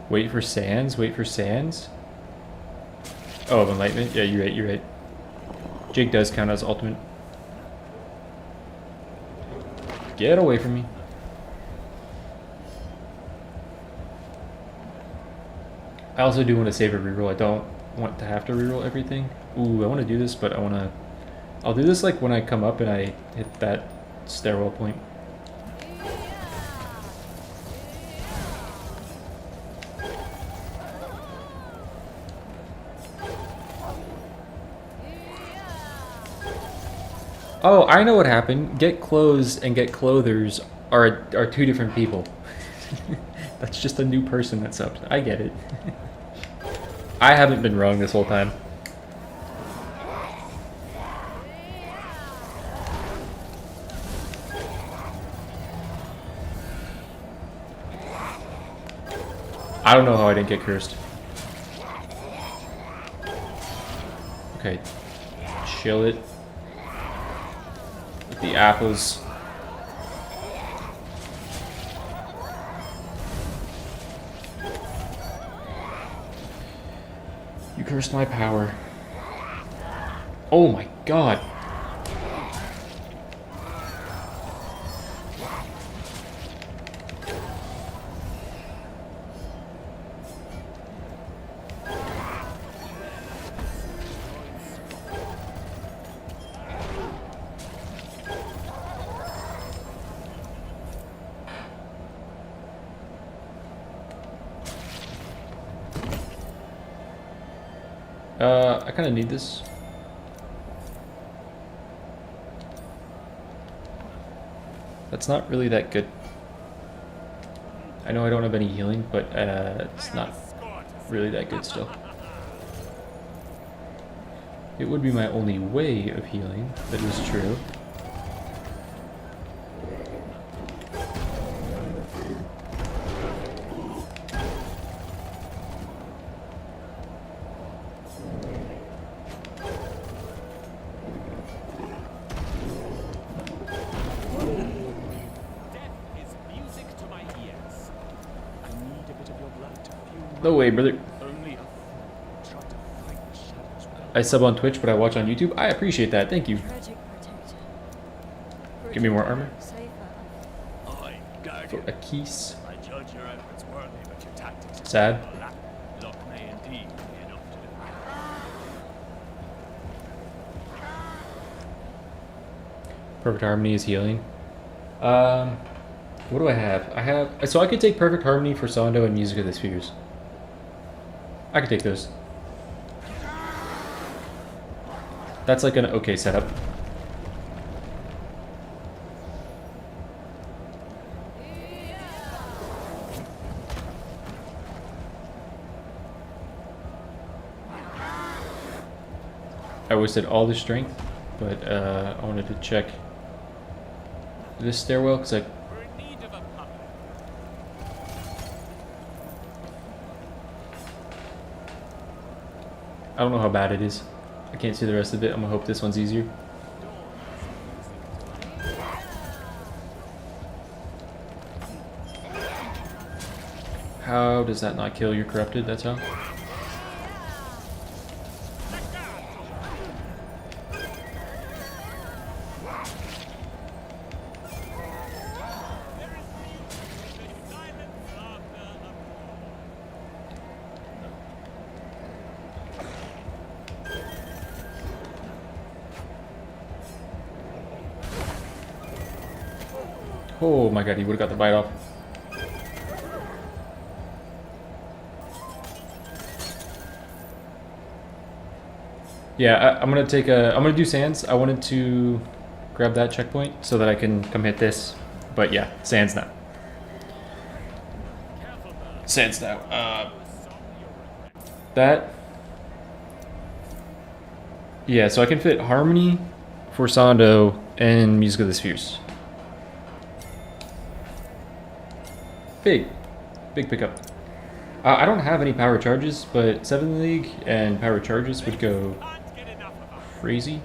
Wait for Sands? Wait for Sands? Oh, of Enlightenment? Yeah, you're right, you're right. Jake does count as ultimate. Get away from me. I also do want to save a reroll. I don't want to have to reroll everything. Ooh, I want to do this, but I want to... I'll do this like when I come up and I hit that stairwell point. Oh, I know what happened. Get clothes and get clothers are two different people. That's just a new person that's up. I get it. I haven't been wrong this whole time. I don't know how I didn't get cursed. Okay. Chill it. With the apples. You cursed my power. Oh my god. I kind of need this. That's not really that good. I know I don't have any healing, but it's not really that good still. It would be my only way of healing, that is true. No way, brother. I sub on Twitch, but I watch on YouTube. I appreciate that. Thank you. Give me more armor. For a keys. Sad. Perfect Harmony is healing. What do I have? So I could take Perfect Harmony for Sando and Music of the Spheres. I could take those. That's like an okay setup. I wasted all the strength, but I wanted to check this stairwell because I don't know how bad it is. I can't see the rest of it. I'm gonna hope this one's easier. How does that not kill? You're corrupted, that's how? Oh my god, he would have got the bite off. Yeah, I'm gonna take a. I'm gonna do sands. I wanted to grab that checkpoint so that I can come hit this, but yeah, sands now. Sands now. That. Yeah, so I can fit Harmony for Sando and Music of the Spheres. Big pickup. I don't have any power charges, but 7th League and power charges would go crazy.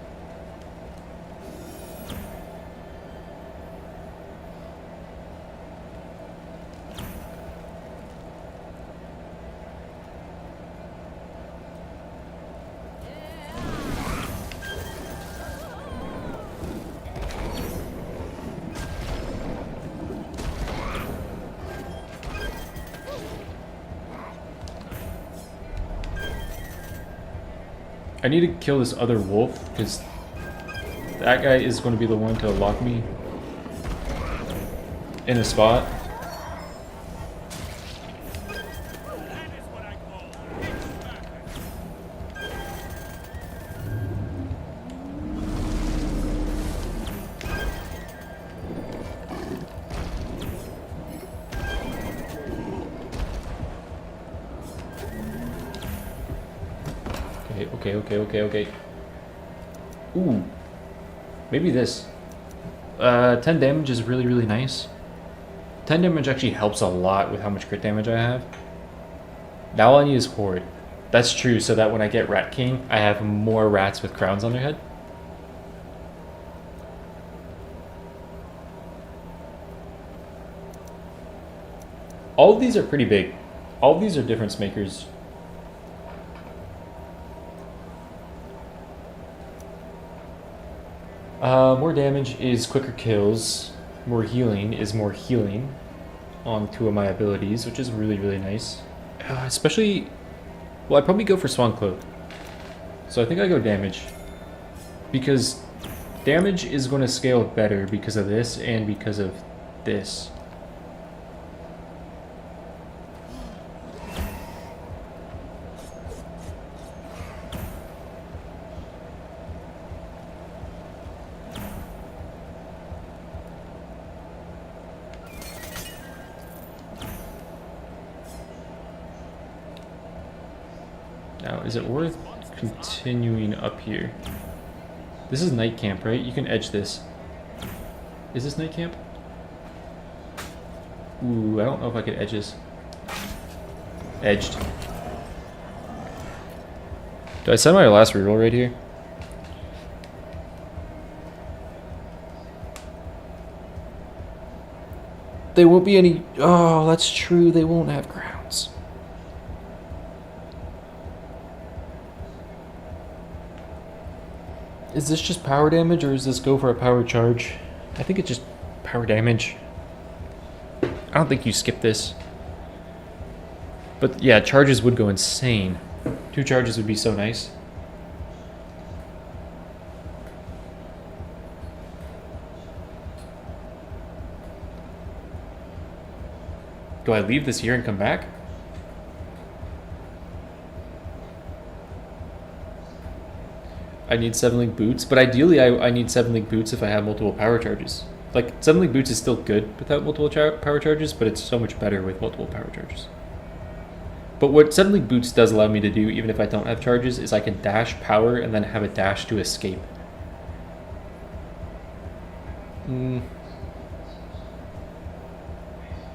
I need to kill this other wolf, because that guy is going to be the one to lock me in a spot. Okay. Ooh. Maybe this. 10 damage is really, really nice. 10 damage actually helps a lot with how much crit damage I have. Now all I need is Horde. That's true, so that when I get Rat King, I have more rats with crowns on their head. All of these are pretty big. All of these are difference makers. More damage is quicker kills. More healing is more healing on 2 of my abilities, which is really, really nice. Especially, well, I'd probably go for Swan Cloak. So I think I go damage. Because damage is going to scale better because of this and because of this. Now, is it worth continuing up here? This is night camp, right? You can edge this. Is this night camp? Ooh, I don't know if I could edge this. Edged. Do I send my last reroll right here? They won't be any... Oh, that's true. They won't have grounds. Is this just power damage, or is this go for a power charge? I think it's just power damage. I don't think you skip this. But yeah, charges would go insane. 2 charges would be so nice. Do I leave this here and come back? I need 7-link boots, but ideally I need 7-link boots if I have multiple power charges. Like, 7-link boots is still good without multiple power charges, but it's so much better with multiple power charges. But what 7-link boots does allow me to do, even if I don't have charges, is I can dash power and then have a dash to escape.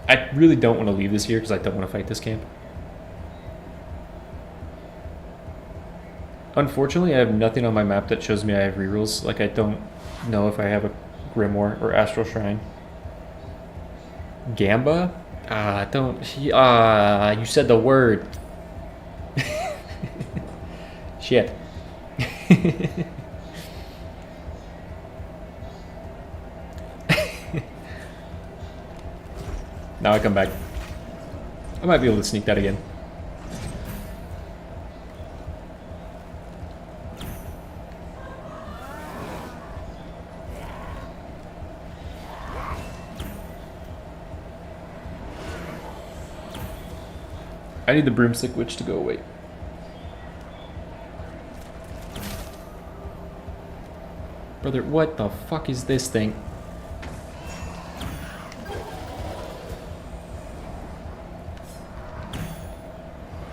I really don't want to leave this here because I don't want to fight this camp. Unfortunately, I have nothing on my map that shows me I have rerolls. Like, I don't know if I have a Grimoire or Astral Shrine. Gamba? You said the word. Shit. Now I come back. I might be able to sneak that again. I need the broomstick witch to go away. Brother, what the fuck is this thing?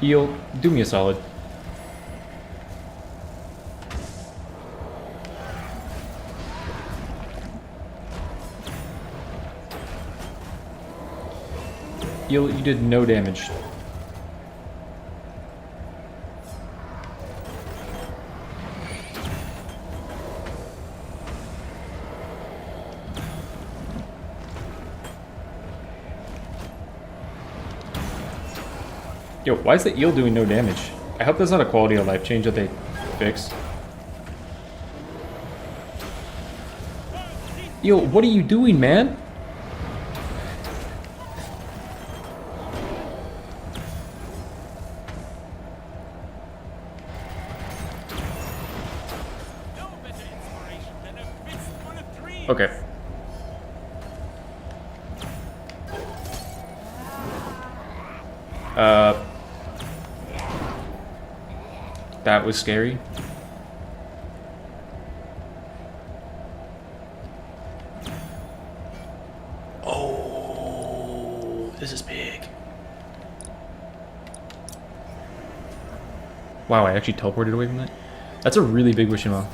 Eel, do me a solid. Eel, you did no damage. Yo, why is the eel doing no damage? I hope that's not a quality of life change that they fixed. Eel, what are you doing, man? Okay. That was scary. Oh, this is big. Wow, I actually teleported away from that. That's a really big wishing well.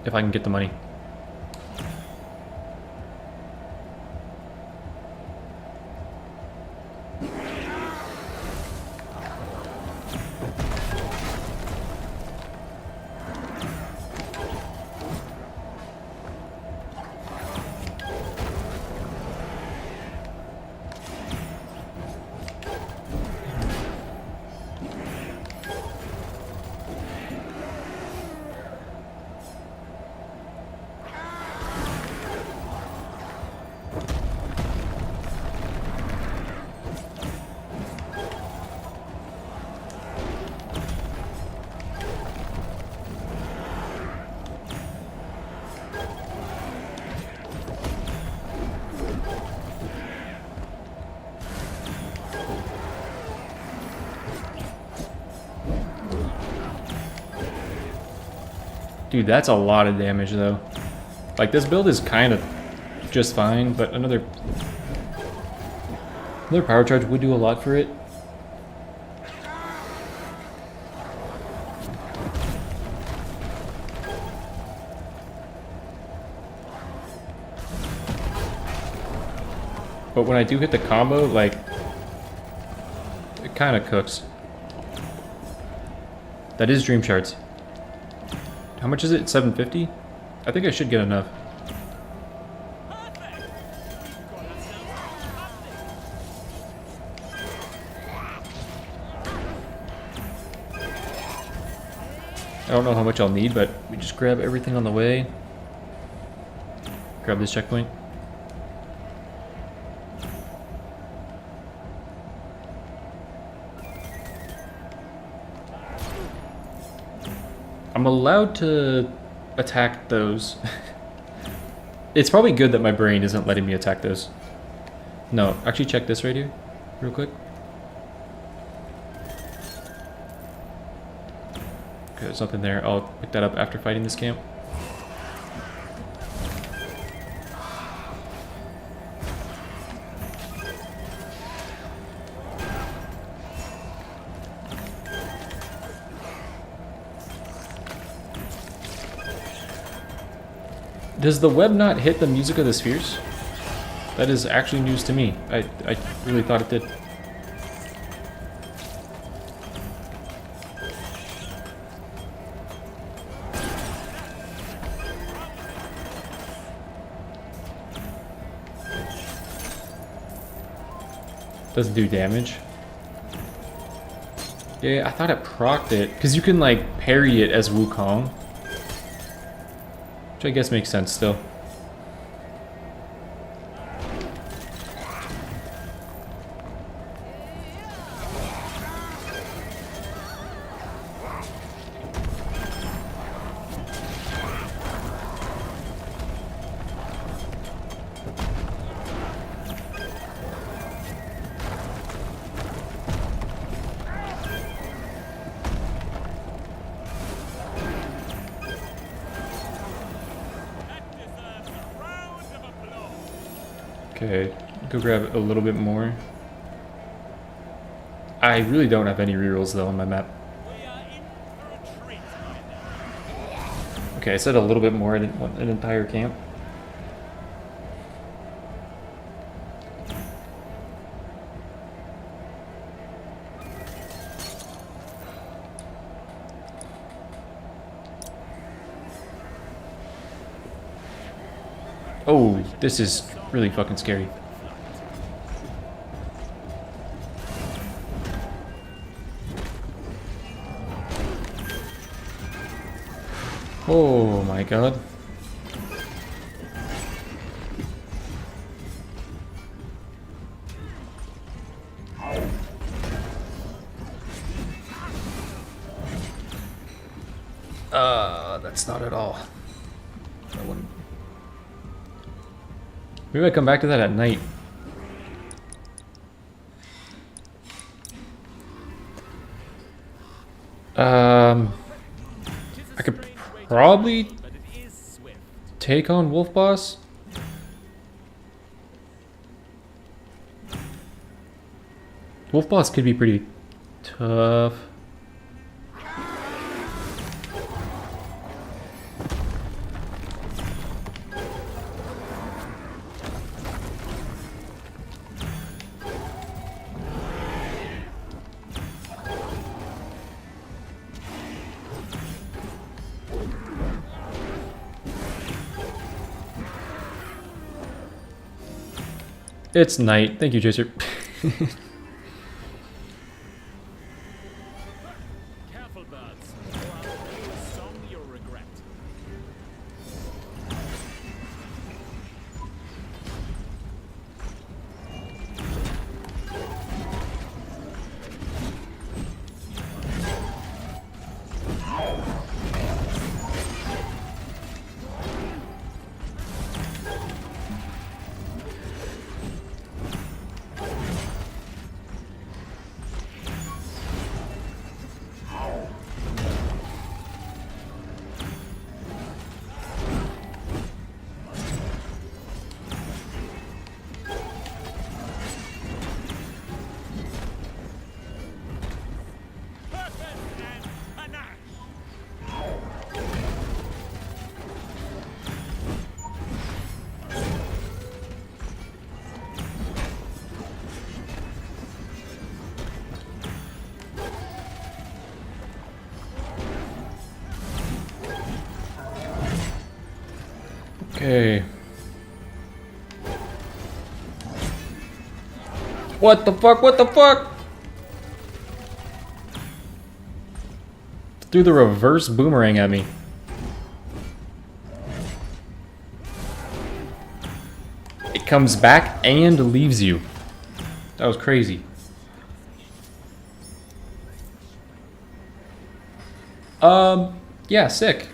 If I can get the money. Dude, that's a lot of damage, though. Like, this build is kind of just fine, but another power charge would do a lot for it. But when I do hit the combo, like, it kind of cooks. That is Dream Shards. How much is it? 750? I think I should get enough. I don't know how much I'll need, but we just grab everything on the way. Grab this checkpoint. I'm allowed to attack those. It's probably good that my brain isn't letting me attack those. No, actually check this right here, real quick. Okay, there's nothing there. I'll pick that up after fighting this camp. Does the web not hit the music of the spheres? That is actually news to me. I really thought it did. Doesn't do damage. Yeah, I thought it procced it. Because you can like parry it as Wukong. Which I guess makes sense still. Okay, go grab a little bit more. I really don't have any rerolls though on my map. Okay, I said a little bit more, I didn't want an entire camp. Oh, this is really fucking scary. Oh my god. That's not at all. That one. Maybe I come back to that at night. I could probably take on Wolf Boss. Wolf Boss could be pretty tough. It's night. Thank you, Chaser. Careful, birds, or I'll play a song you'll regret. Okay. What the fuck? What the fuck? Threw the reverse boomerang at me. It comes back and leaves you. That was crazy. Yeah, sick.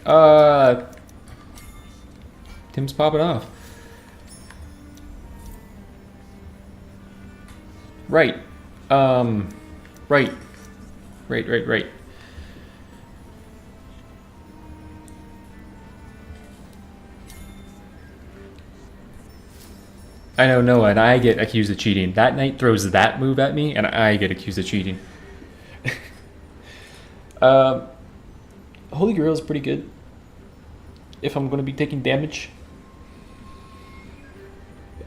Tim's popping off. Right. Right. Right. I know Noah and I get accused of cheating. That knight throws that move at me and I get accused of cheating. Holy Grail is pretty good. If I'm going to be taking damage.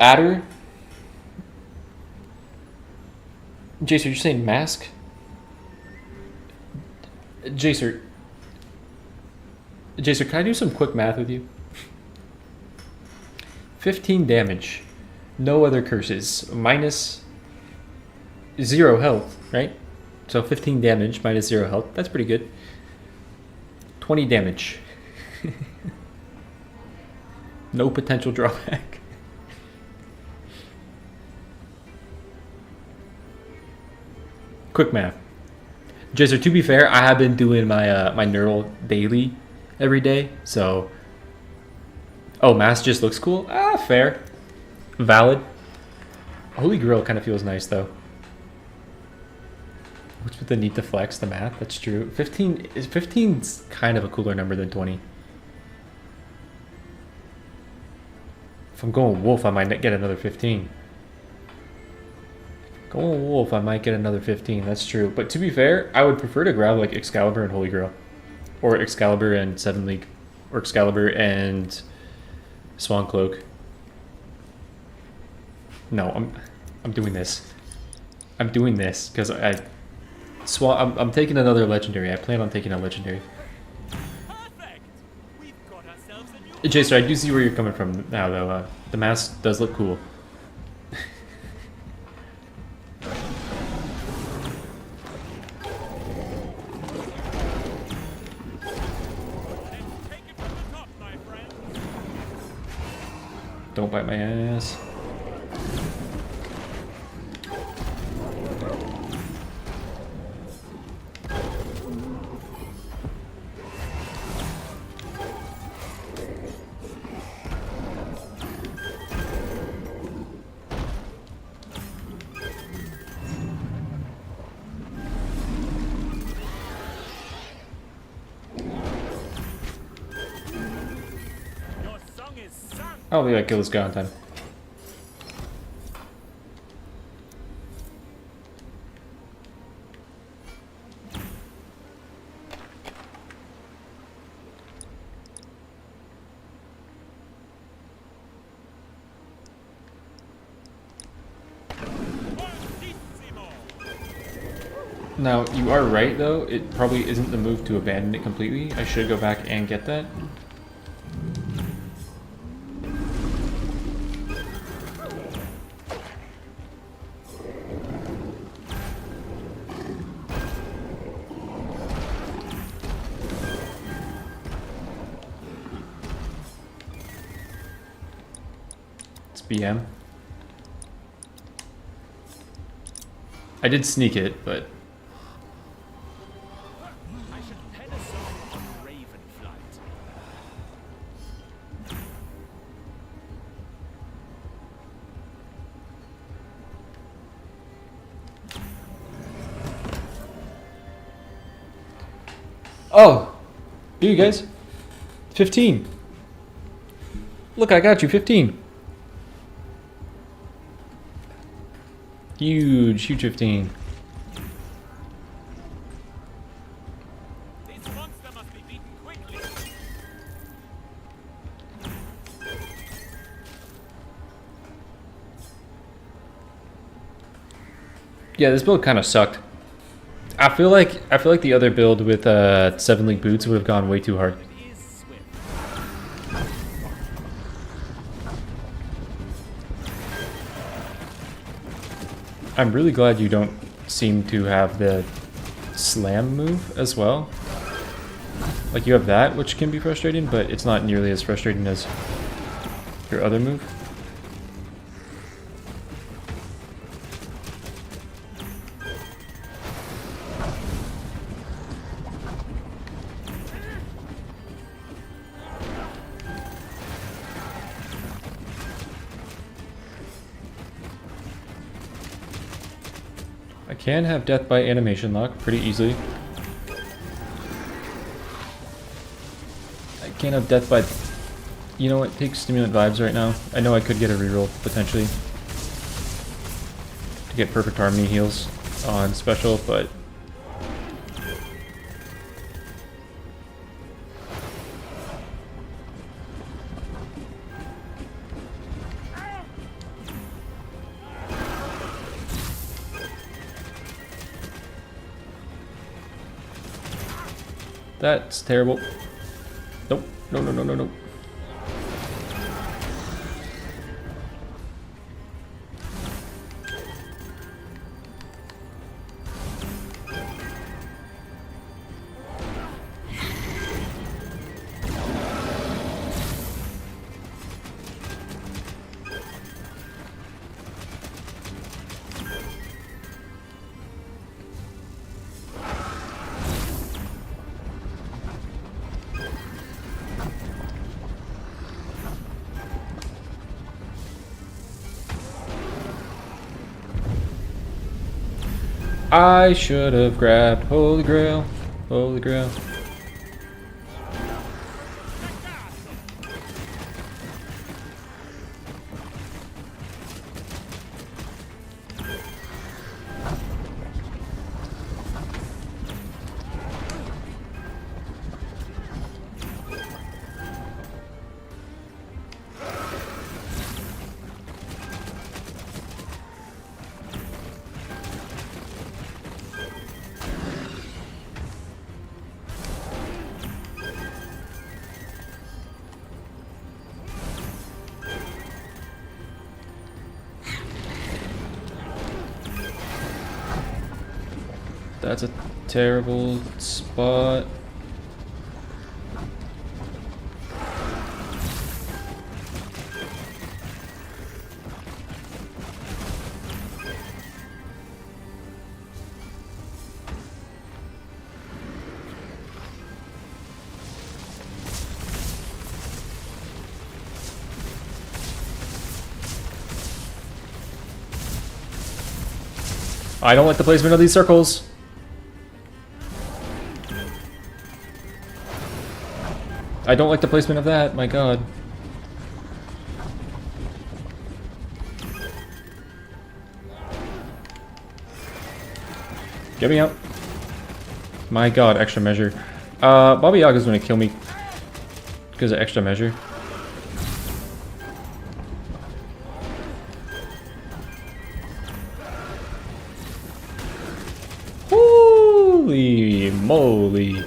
Adder. Jacer, you're saying mask? Jacer, can I do some quick math with you? 15 damage. No other curses. Minus 0 health, right? So 15 damage minus 0 health. That's pretty good. 20 damage. No potential drawback. Quick math. Jason, to be fair, I have been doing my my neural daily every day, so... Oh, mask just looks cool? Ah, fair. Valid. Holy Grail kind of feels nice, though. What's with the need to flex the math? That's true. 15's kind of a cooler number than 20. If I'm going wolf, I might get another 15. Going wolf, I might get another 15. That's true. But to be fair, I would prefer to grab like Excalibur and Holy Grail, or Excalibur and 7 League, or Excalibur and Swan Cloak. No, I'm doing this. I'm doing this because I'm taking another legendary. I plan on taking a legendary. Perfect. We've got ourselves a new Jason, I do see where you're coming from now, though. The mask does look cool. Take it from the top, my friend. Don't bite my ass. Your song is sung. I don't think that kill is gone time. Fortissimo. Now, you are right, though. It probably isn't the move to abandon it completely. I should go back and get that. It's BM. I did sneak it, but... I should pen a song on Raven flight. Oh! Here you guys. 15. Look, I got you 15. Huge 15. This monster must be beaten quickly. Yeah, this build kind of sucked. I feel like the other build with 7 League boots would have gone way too hard. It is swift. I'm really glad you don't seem to have the slam move as well. Like you have that, which can be frustrating, but it's not nearly as frustrating as your other move. I can have death by animation lock pretty easily. I can't have death by... You know what? Take stimulant vibes right now. I know I could get a reroll, potentially. To get perfect harmony heals on special, but... That's terrible. Nope. No, no, no, no, no. I should have grabbed Holy Grail. Holy Grail. That's a terrible spot. I don't like the placement of these circles. I don't like the placement of that, my god. Get me out. My god, extra measure. Baba Yaga's gonna kill me because of extra measure. Holy moly.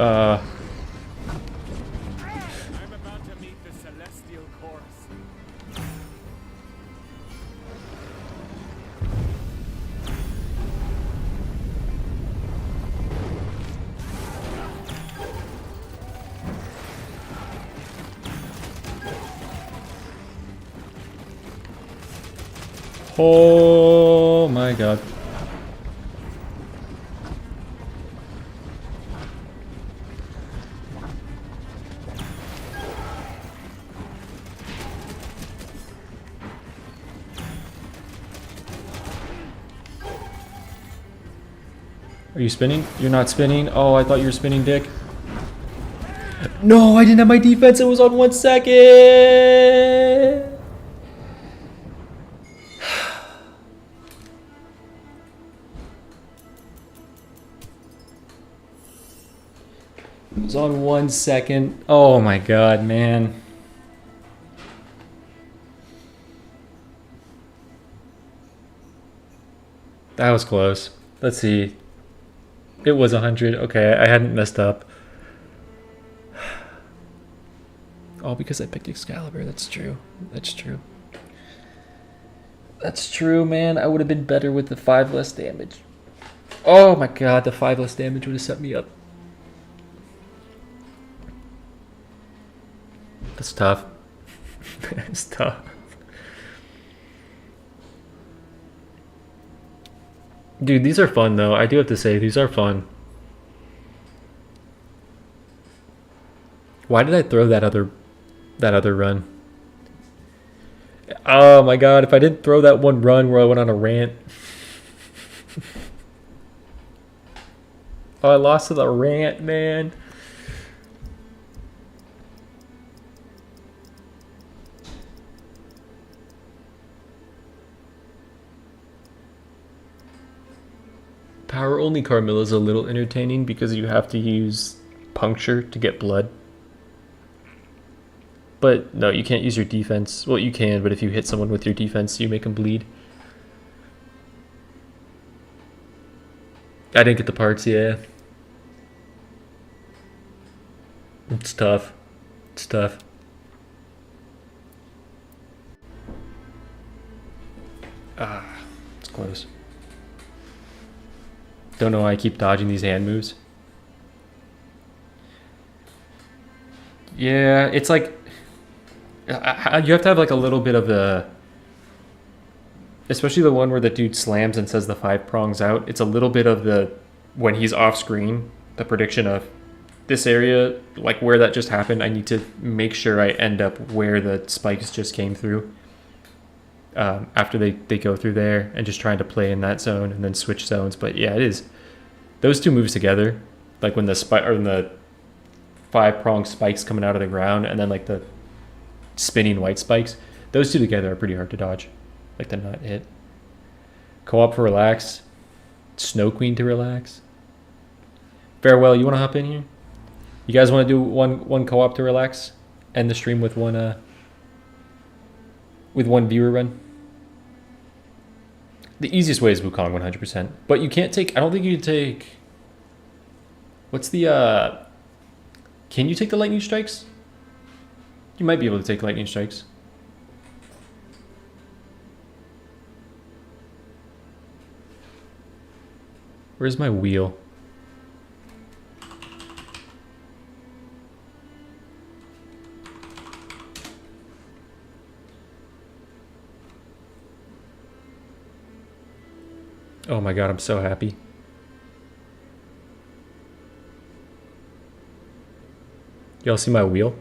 I'm about to meet the celestial chorus. Oh my god. Are you spinning? You're not spinning? Oh, I thought you were spinning, dick. No, I didn't have my defense. It was on 1 second. It was on 1 second. Oh my god, man. That was close. Let's see. It was 100. Okay, I hadn't messed up. All because I picked Excalibur. That's true. That's true. That's true, man. I would have been better with the 5 less damage. Oh my god, the 5 less damage would have set me up. That's tough. It's tough. Dude, these are fun though. I do have to say, these are fun. Why did I throw that other run? Oh my god, if I didn't throw that one run where I went on a rant. Oh, I lost to the rant, man. Power only Carmilla is a little entertaining because you have to use puncture to get blood. But no, you can't use your defense. Well, you can, but if you hit someone with your defense, you make them bleed. I didn't get the parts, yeah. It's tough. It's tough. Ah, it's close. Don't know why I keep dodging these hand moves. Yeah, it's like you have to have like a little bit of the, especially the one where the dude slams and says the 5 prongs out. It's a little bit of the, when he's off screen, the prediction of this area, like where that just happened, I need to make sure I end up where the spikes just came through. After they go through there, and just trying to play in that zone and then switch zones. But yeah, it is those two moves together, like when the spike or when the 5 prong spikes coming out of the ground, and then like the spinning white spikes. Those two together are pretty hard to dodge, like the nut hit. Co-op for relax. Snow Queen to relax. Farewell, you want to hop in here? You guys want to do one co-op to relax? End the stream with one viewer run. The easiest way is Wukong 100%. But you can't take, I don't think you can take, what's the, can you take the lightning strikes? You might be able to take lightning strikes. Where's my wheel? Oh my god, I'm so happy. Y'all see my wheel?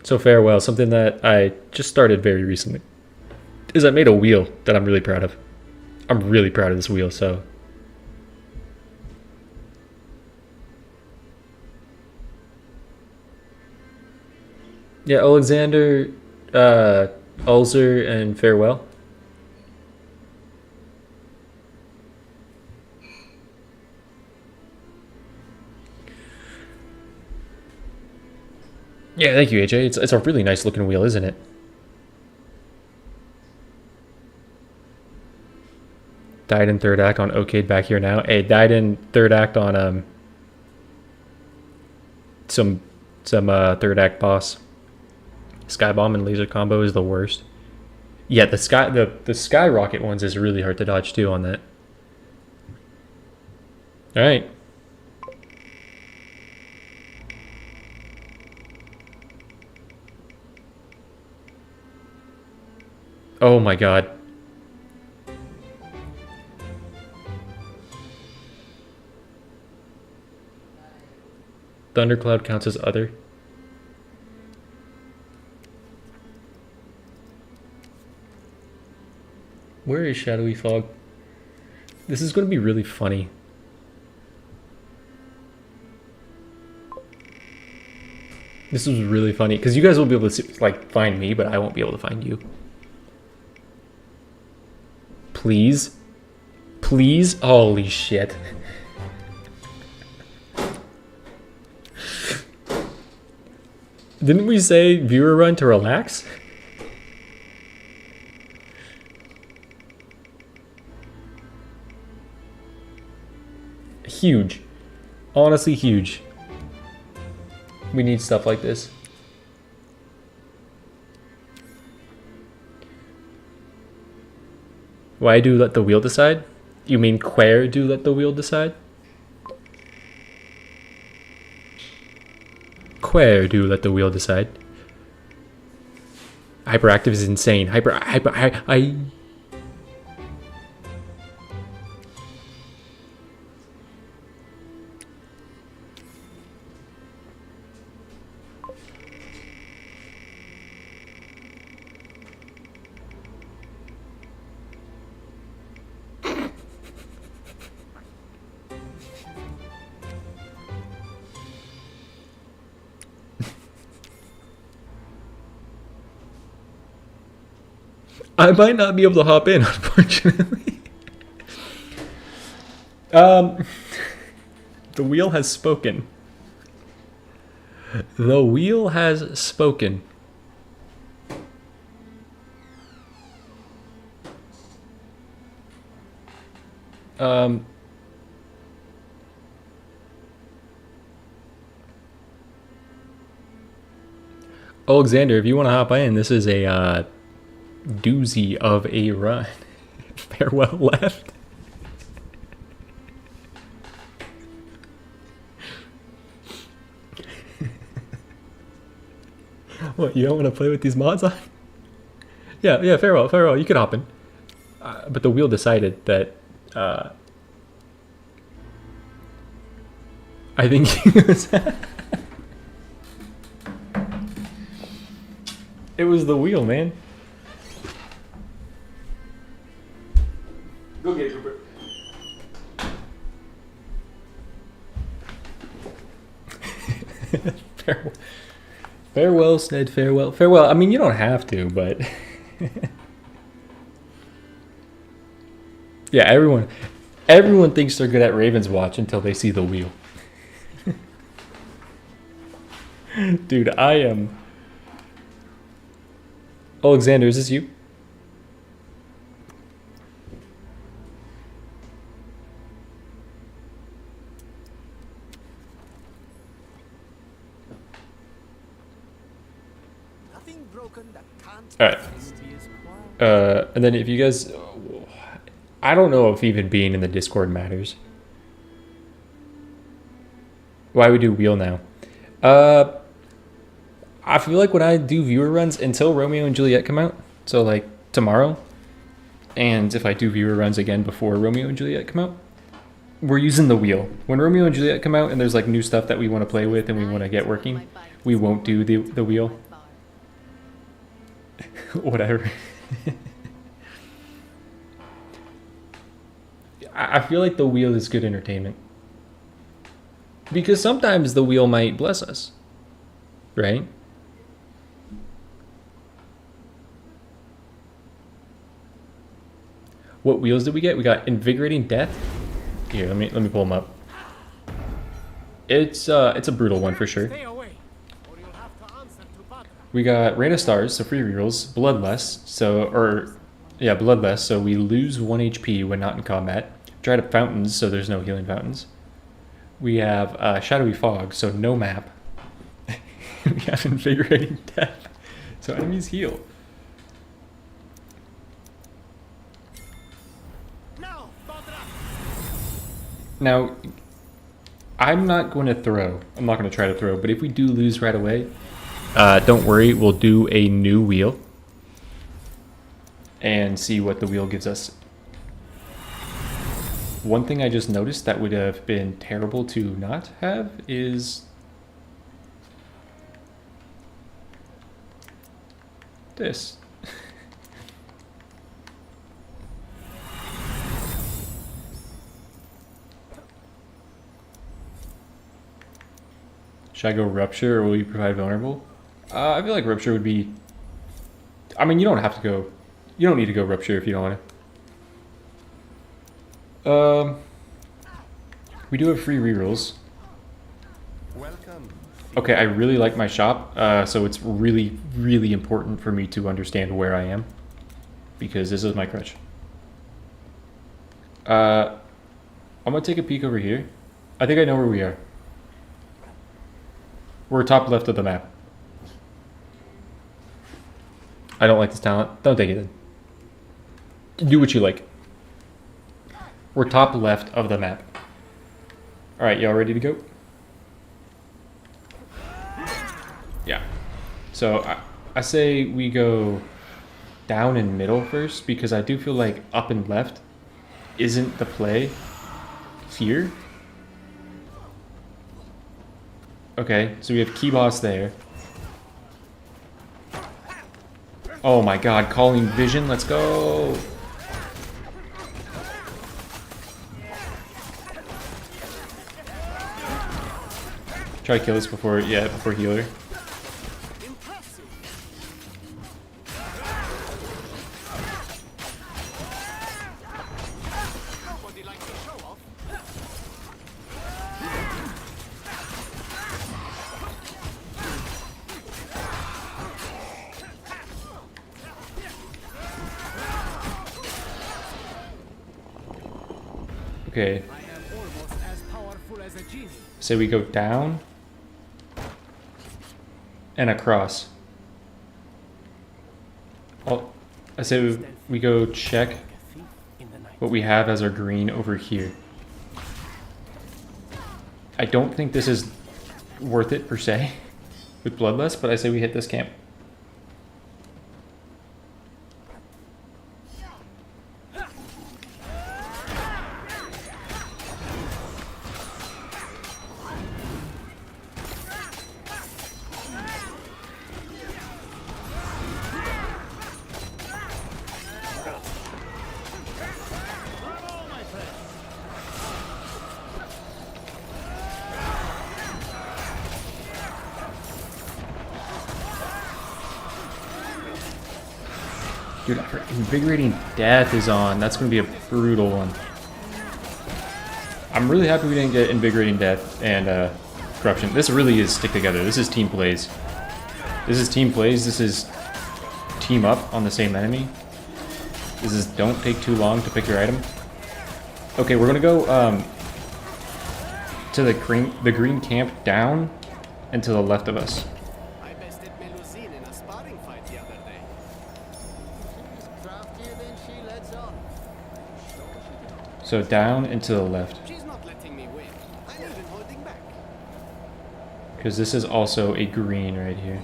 So farewell, something that I just started very recently is I made a wheel that I'm really proud of. I'm really proud of this wheel, so. Yeah, Alexander, Ulzer, and farewell. Yeah, thank you, AJ. It's a really nice looking wheel, isn't it? Died in 3rd act on Okade back here now. Hey, died in 3rd act on some 3rd act boss. Skybomb and laser combo is the worst. Yeah, the skyrocket ones is really hard to dodge too on that. All right. Oh my god. Thundercloud counts as other. Where is Shadowy Fog? This is going to be really funny. This was really funny because you guys will be able to see, like, find me, but I won't be able to find you. Please? Please? Holy shit. Didn't we say viewer run to relax? Huge. Honestly, huge. We need stuff like this. Why do let the wheel decide? You mean where do let the wheel decide? Where do let the wheel decide? Hyperactive is insane. I. I might not be able to hop in, unfortunately. The wheel has spoken. The wheel has spoken. Alexander, if you want to hop in, this is a doozy of a run. Farewell left. What, you don't want to play with these mods on? Yeah, farewell, you can hop in. But the wheel decided that, I think it was the wheel, man. Go get it, Cooper. Farewell. Farewell, said farewell. Farewell. I mean, you don't have to, but yeah, everyone thinks they're good at Ravenswatch until they see the wheel. Dude, I am. Alexander, is this you? Alright. And then if you guys... I don't know if even being in the Discord matters. Why we do wheel now? I feel like when I do viewer runs, until Romeo and Juliet come out, so like tomorrow, and if I do viewer runs again before Romeo and Juliet come out, we're using the wheel. When Romeo and Juliet come out and there's like new stuff that we want to play with and we want to get working, we won't do the wheel. Whatever. I feel like the wheel is good entertainment. Because sometimes the wheel might bless us. Right? What wheels did we get? We got Invigorating Death. Here, let me pull them up. It's a brutal one for sure. We got Rain of Stars, so free rerolls, Bloodlust, Bloodlust, so we lose 1 HP when not in combat. Dried Up Fountains, so there's no healing fountains. We have Shadowy Fog, so no map. We have Invigorating Death, so enemies heal. Now, I'm not going to throw. I'm not going to try to throw, but if we do lose right away, don't worry, we'll do a new wheel and see what the wheel gives us. One thing I just noticed that would have been terrible to not have is this. Should I go Rupture or will you provide Vulnerable? I feel like Rupture would be... I mean, you don't have to go... You don't need to go Rupture if you don't want to. We do have free rerolls. Welcome. Okay, I really like my shop, so it's really, really important for me to understand where I am. Because this is my crutch. I'm going to take a peek over here. I think I know where we are. We're top left of the map. I don't like this talent. Don't take it in. Do what you like. We're top left of the map. Alright, y'all ready to go? Yeah. So I say we go down and middle first, because I do feel like up and left isn't the play here. Okay, so we have key boss there. Oh my god, calling vision, let's go! Try to kill this before healer. Okay. So we go down and across. Oh, I say we go check what we have as our green over here. I don't think this is worth it per se with Bloodlust, but I say we hit this camp. Dude, Invigorating Death is on. That's going to be a brutal one. I'm really happy we didn't get Invigorating Death and Corruption. This really is stick together. This is team plays. This is team plays. This is team up on the same enemy. This is don't take too long to pick your item. Okay, we're going to go to the green camp down and to the left of us. So down and to the left. She's not letting me win. I'm even holding back. Because this is also a green right here.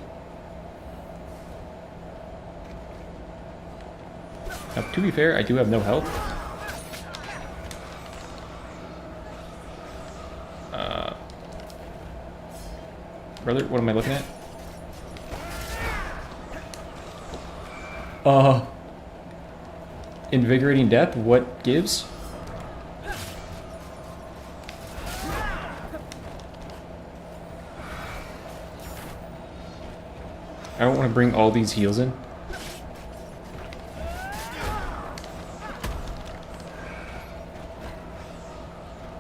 Now, to be fair, I do have no health. Brother, what am I looking at? Invigorating Death, what gives? I don't want to bring all these heals in.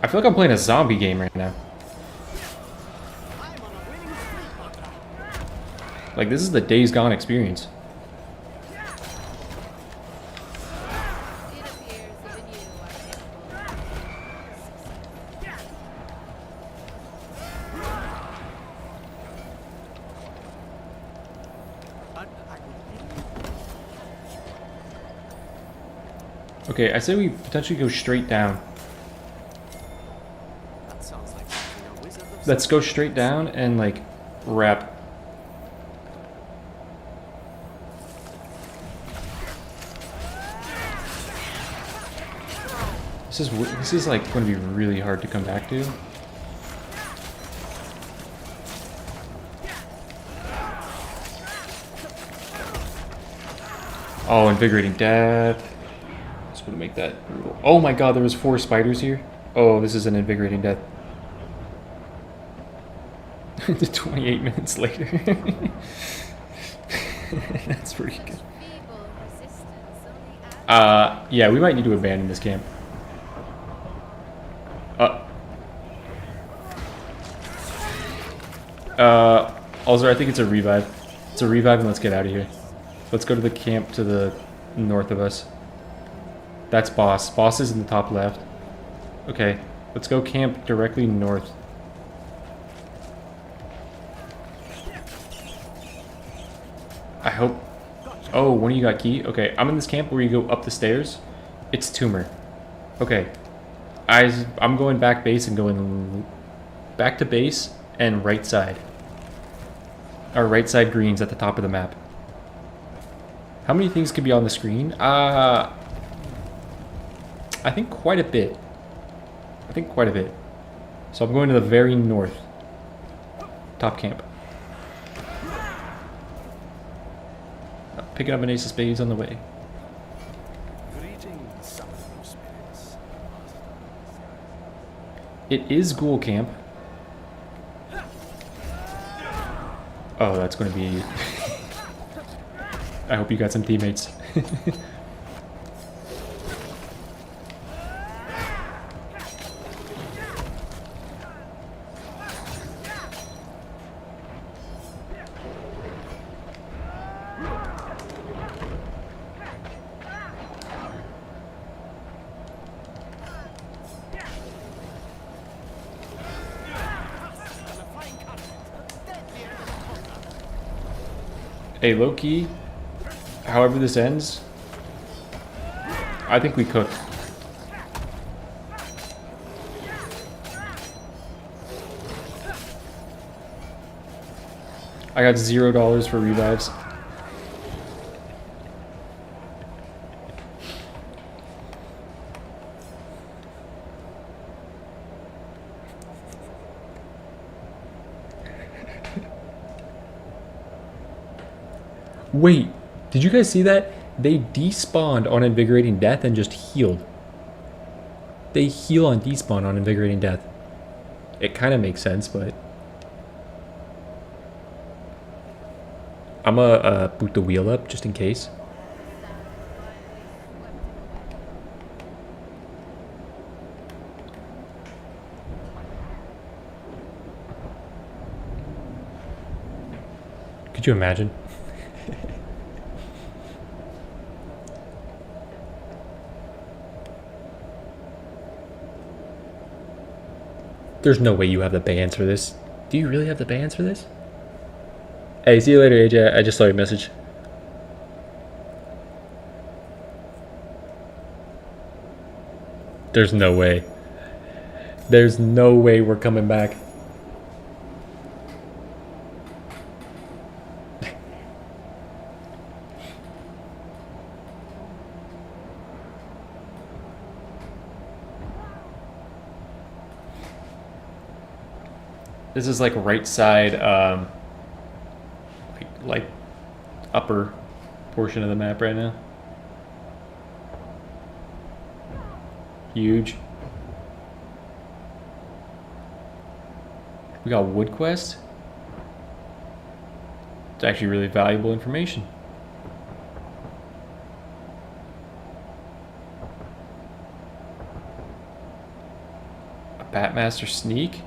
I feel like I'm playing a zombie game right now. Like, this is the Days Gone experience. Okay, I say we potentially go straight down. That sounds like a wizard of Let's go straight down and, like, wrap. This is like going to be really hard to come back to. Oh, Invigorating Death. Just going to make that brutal. Oh my god, there was 4 spiders here. Oh, this is an Invigorating Death. 28 minutes later. That's pretty good. Yeah, we might need to abandon this camp. Also, I think it's a revive. It's a revive, and let's get out of here. Let's go to the camp to the north of us. That's boss. Boss is in the top left. Okay. Let's go camp directly north. I hope... Oh, one of you got key? Okay, I'm in this camp where you go up the stairs. It's tumor. Okay. I'm going back base and going back to base and right side. Our right side greens at the top of the map. How many things could be on the screen? I think quite a bit. So I'm going to the very north. Top camp. Picking up an ace of spades on the way. Greetings, summoning spirits. It is ghoul camp. Oh, that's going to be... I hope you got some teammates. Hey, low-key, however this ends, I think we cooked. I got $0 for revives. Wait, did you guys see that? They despawned on Invigorating Death and just healed. They heal on despawn on Invigorating Death. It kind of makes sense, but... I'm gonna boot the wheel up just in case. Could you imagine? There's no way you have the bands for this. Do you really have the bands for this? Hey, see you later, AJ. I just saw your message. There's no way. There's no way we're coming back. This is like right side, like upper portion of the map right now. Huge. We got wood quest. It's actually really valuable information. A Batmaster sneak.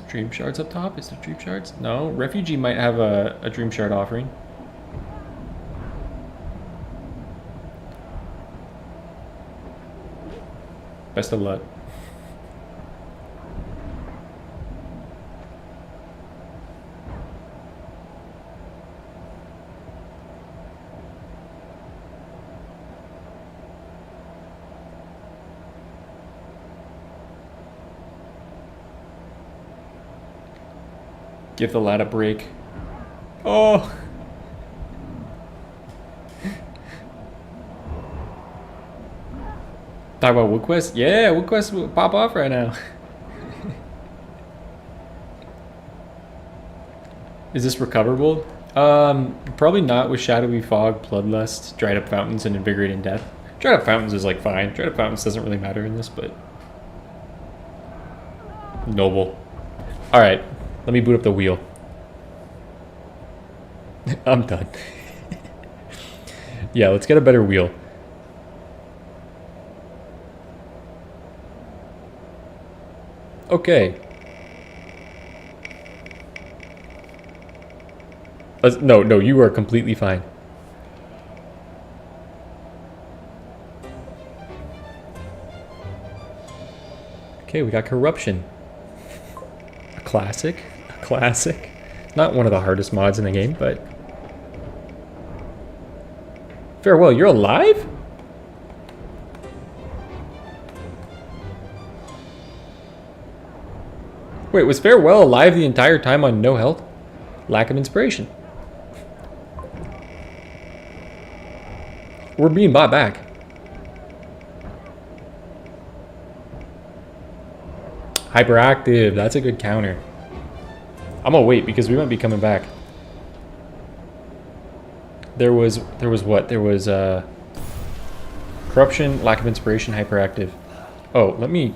Dream shards up top? Is there dream shards? No. Refugee might have a dream shard offering. Best of luck. Give the lad a break. Oh! Talk about WoodQuest? Yeah, WoodQuest will pop off right now. Is this recoverable? Probably not with Shadowy Fog, Bloodlust, Dried Up Fountains, and Invigorating Death. Dried Up Fountains is like fine. Dried Up Fountains doesn't really matter in this, but... Noble. Alright. Let me boot up the wheel. I'm done. Yeah, let's get a better wheel. Okay. No, you are completely fine. Okay, we got corruption. A classic. A classic. Not one of the hardest mods in the game, but... Farewell, you're alive? Wait, was Farewell alive the entire time on no health? Lack of inspiration. We're being bought back. Hyperactive, that's a good counter. I'm gonna wait because we might be coming back. There was what? There was corruption, lack of inspiration, hyperactive. Oh, let me...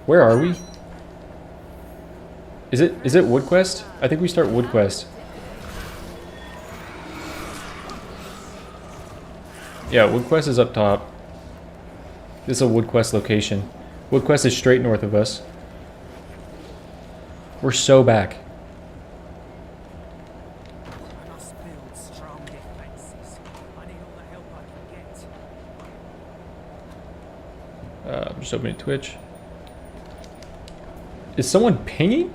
Where are we? Is it Wood Quest? I think we start Wood Quest. Yeah, Wood Quest is up top. This is a Wood Quest location. Wood Quest is straight north of us. We're so back. I must build strong defenses. I need all the help I can get. I'm just opening Twitch. Is someone pinging?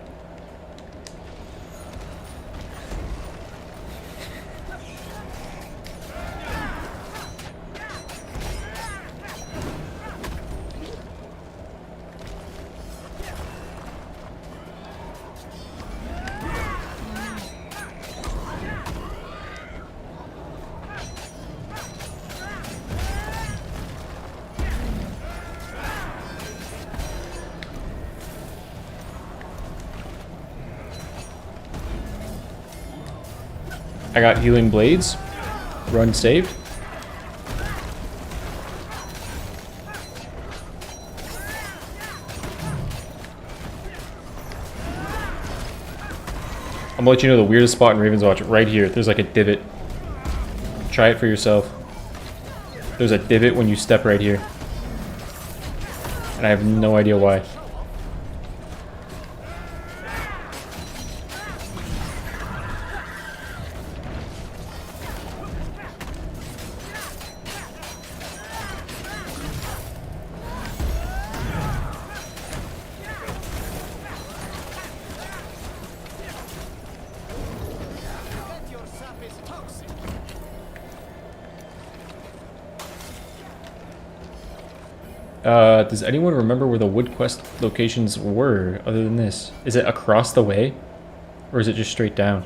I got healing blades. Run saved. I'm gonna let you know the weirdest spot in Ravenswatch right here. There's like a divot. Try it for yourself. There's a divot when you step right here. And I have no idea why. Does anyone remember where the Wood Quest locations were other than this? Is it across the way? Or is it just straight down?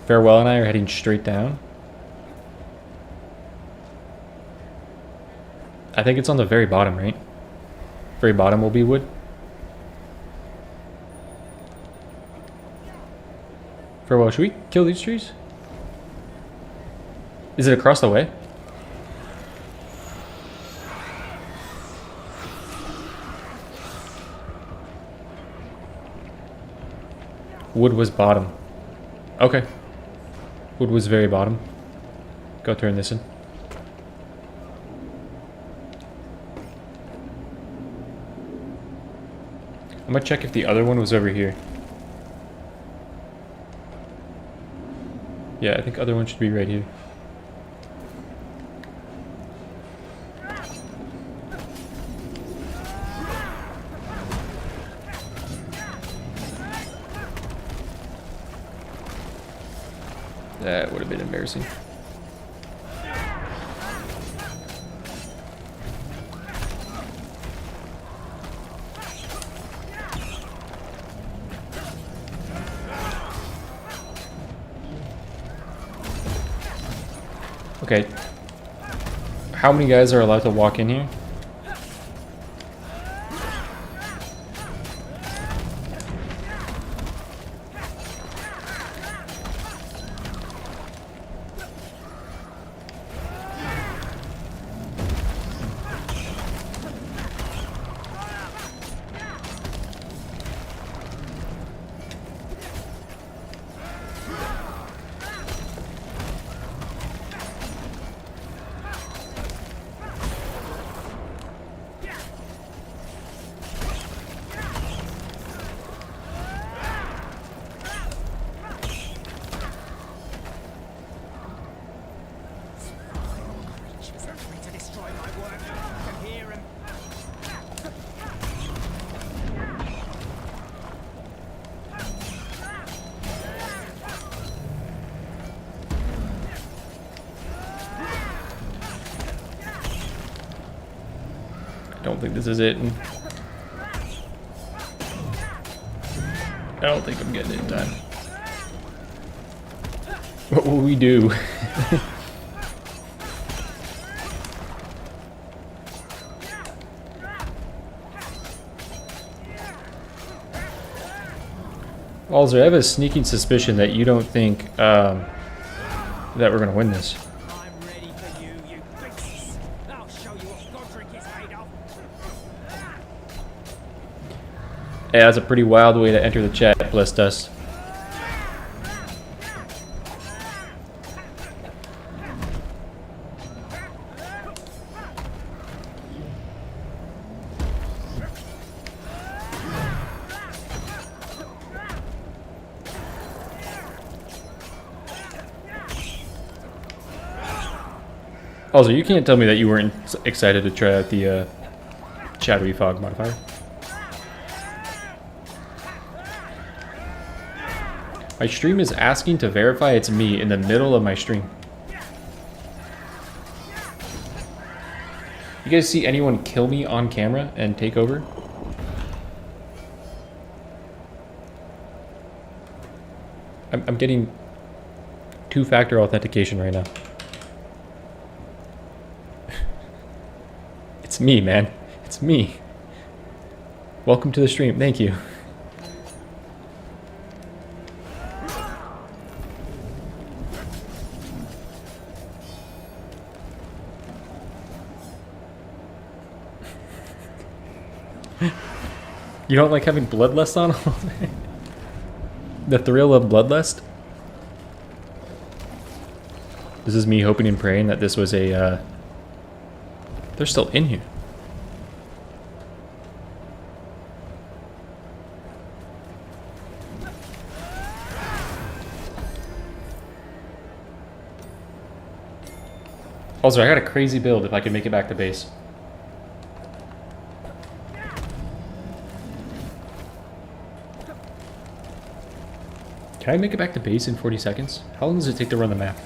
Farewell and I are heading straight down. I think it's on the very bottom, right? Very bottom will be wood. Farewell, should we kill these trees? Is it across the way? Wood was bottom. Okay. Wood was very bottom. Go turn this in. I'm gonna check if the other one was over here. Yeah, I think other one should be right here. That would have been embarrassing. Okay. How many guys are allowed to walk in here? don't think this is it. I don't think I'm getting it in time. What will we do? Also, I have a sneaking suspicion that you don't think that we're gonna win this. I'm ready for you, you beasts. I'll show you what Godric is made of. Yeah, that's a pretty wild way to enter the chat, blessed us. Also, you can't tell me that you weren't excited to try out the shadowy fog modifier. My stream is asking to verify it's me in the middle of my stream. You guys see anyone kill me on camera and take over? I'm getting two-factor authentication right now. It's me, man. It's me. Welcome to the stream. Thank you. You don't like having bloodlust on all day? The thrill of bloodlust? This is me hoping and praying that this was a, they're still in here. Also, I got a crazy build if I can make it back to base. Can I make it back to base in 40 seconds? How long does it take to run the map?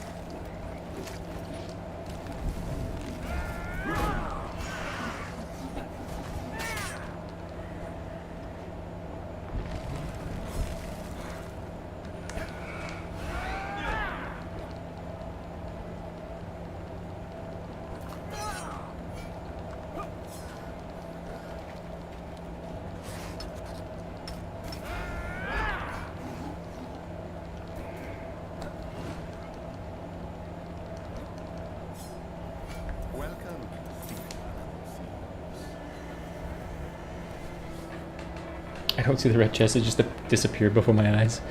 I don't see the red chest, it just disappeared before my eyes.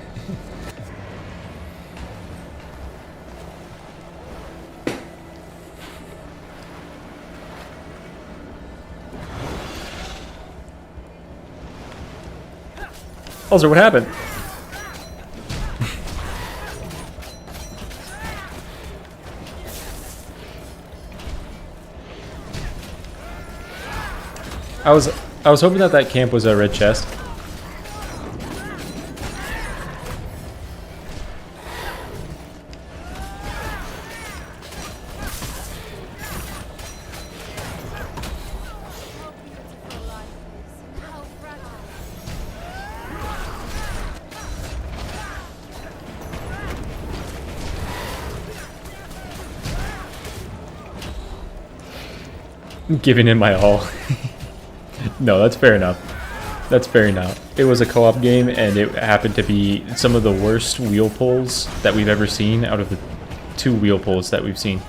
Also, what happened? I was hoping that that camp was a red chest. Giving him my all. No, that's fair enough. That's fair enough. It was a co-op game, and it happened to be some of the worst wheel pulls that we've ever seen out of the 2 wheel pulls that we've seen.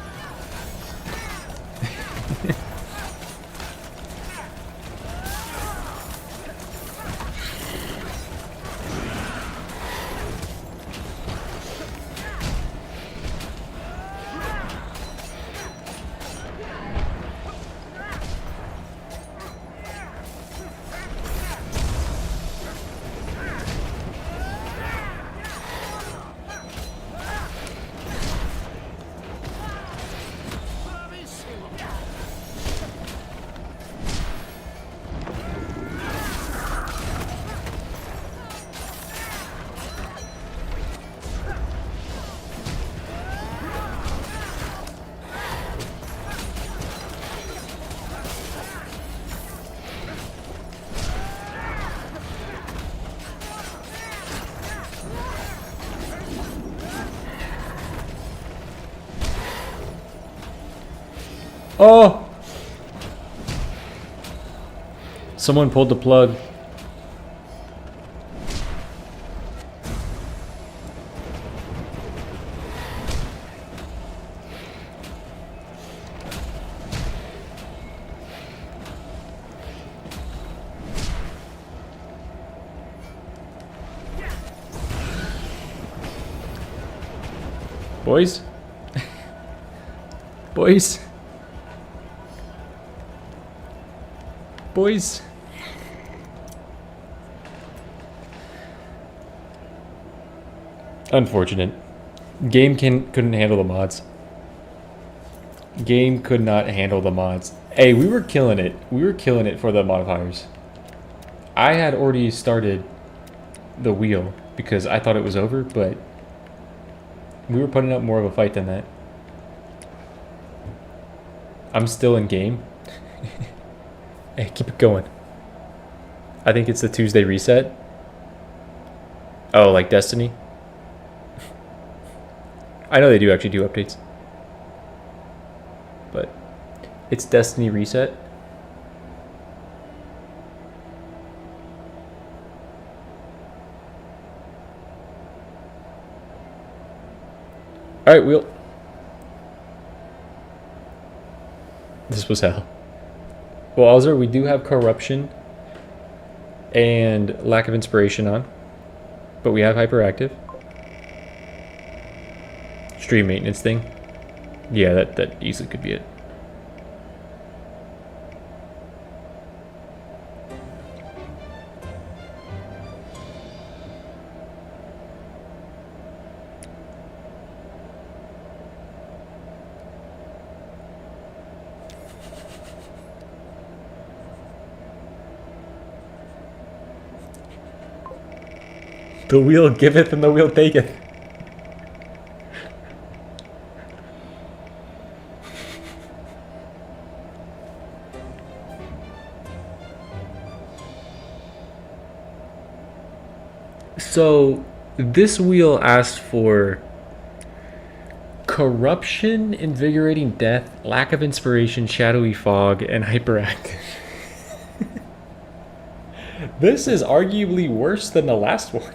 Oh! Someone pulled the plug. Boys? Boys? Boys? Unfortunate. Game couldn't handle the mods. Game could not handle the mods. Hey, we were killing it. We were killing it for the modifiers. I had already started the wheel because I thought it was over, but we were putting up more of a fight than that. I'm still in game. Hey, keep it going. I think it's the Tuesday reset. Oh, like Destiny? I know they do actually do updates. But it's Destiny reset. Alright, wheel. This was hell. Well, Alzer, we do have corruption and lack of inspiration on, but we have hyperactive. Stream maintenance thing. Yeah, that easily could be it. The wheel giveth and the wheel taketh. So this wheel asked for corruption, invigorating death, lack of inspiration, shadowy fog, and hyperactive. This is arguably worse than the last one.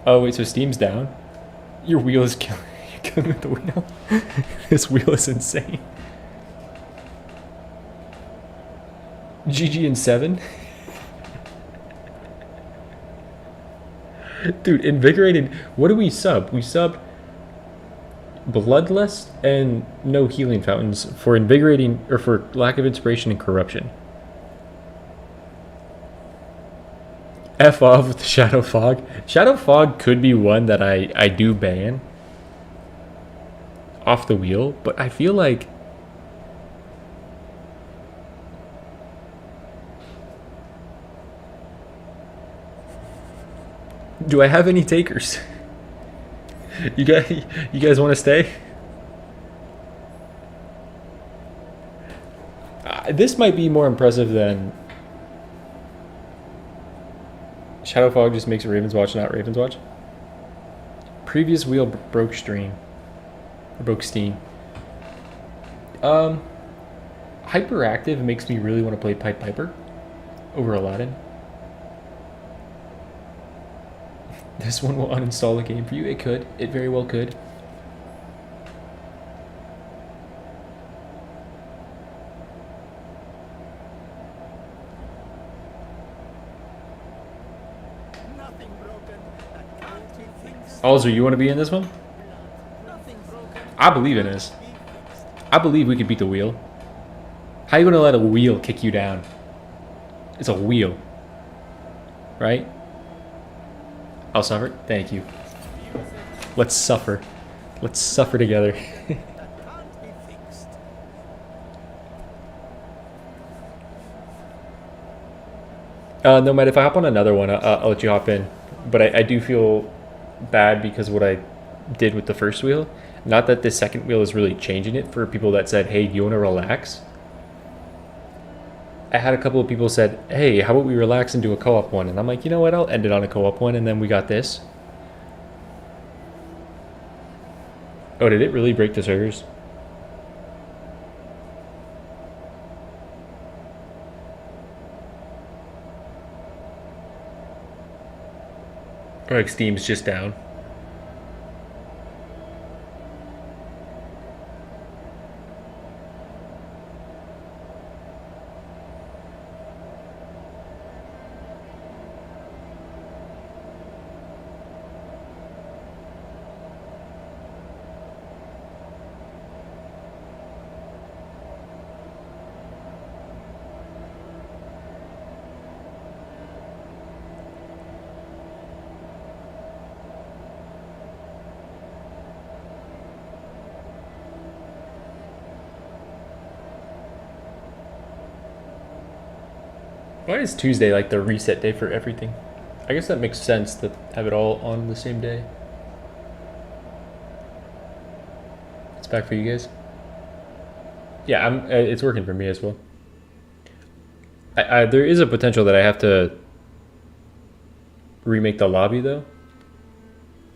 Oh wait, so Steam's down? Your wheel is killing. You're killing with the wheel. This wheel is insane. GG in 7. Dude, invigorated. What do we sub? We sub bloodlust and no healing fountains for invigorating or for lack of inspiration and corruption. F off with the Shadow Fog. Shadow Fog could be one that I do ban off the wheel, but I feel like do I have any takers? You guys want to stay? This might be more impressive than Shadow Fog just makes Ravenswatch not Ravenswatch. Previous wheel broke stream. Or broke Steam. Hyperactive makes me really want to play Pied Piper over Aladdin. This one will uninstall the game for you. It could. It very well could. Alzer, you want to be in this one? I believe in this. I believe we could beat the wheel. How are you going to let a wheel kick you down? It's a wheel. Right? I'll suffer. Thank you. Let's suffer. Let's suffer together. No, Matt, if I hop on another one, I'll let you hop in. But I do feel bad because what I did with the first wheel. Not that the second wheel is really changing it for people that said, hey, do you want to relax? I had a couple of people said, hey, how about we relax and do a co-op one? And I'm like, you know what? I'll end it on a co-op one, and then we got this. Oh, did it really break the servers? Or like Steam's just down? Why is Tuesday like the reset day for everything? I guess that makes sense to have it all on the same day. It's back for you guys. Yeah, it's working for me as well. There is a potential that I have to remake the lobby though.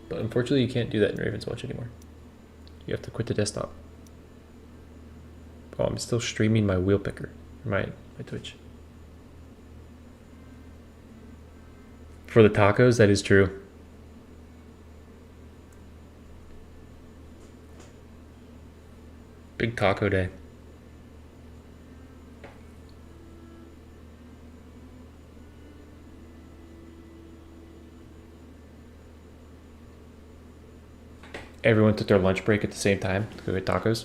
But unfortunately, you can't do that in Ravenswatch anymore. You have to quit the desktop. Oh, I'm still streaming my wheel picker, my Twitch. For the tacos, that is true. Big taco day. Everyone took their lunch break at the same time to go get tacos.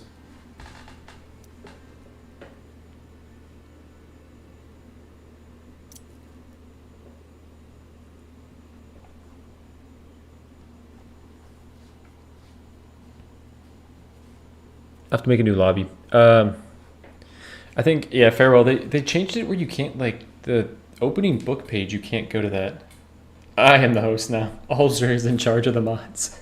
I have to make a new lobby. I think, yeah, Farewell, they changed it where you can't, like, the opening book page, you can't go to that. I am the host now. Alzer is in charge of the mods.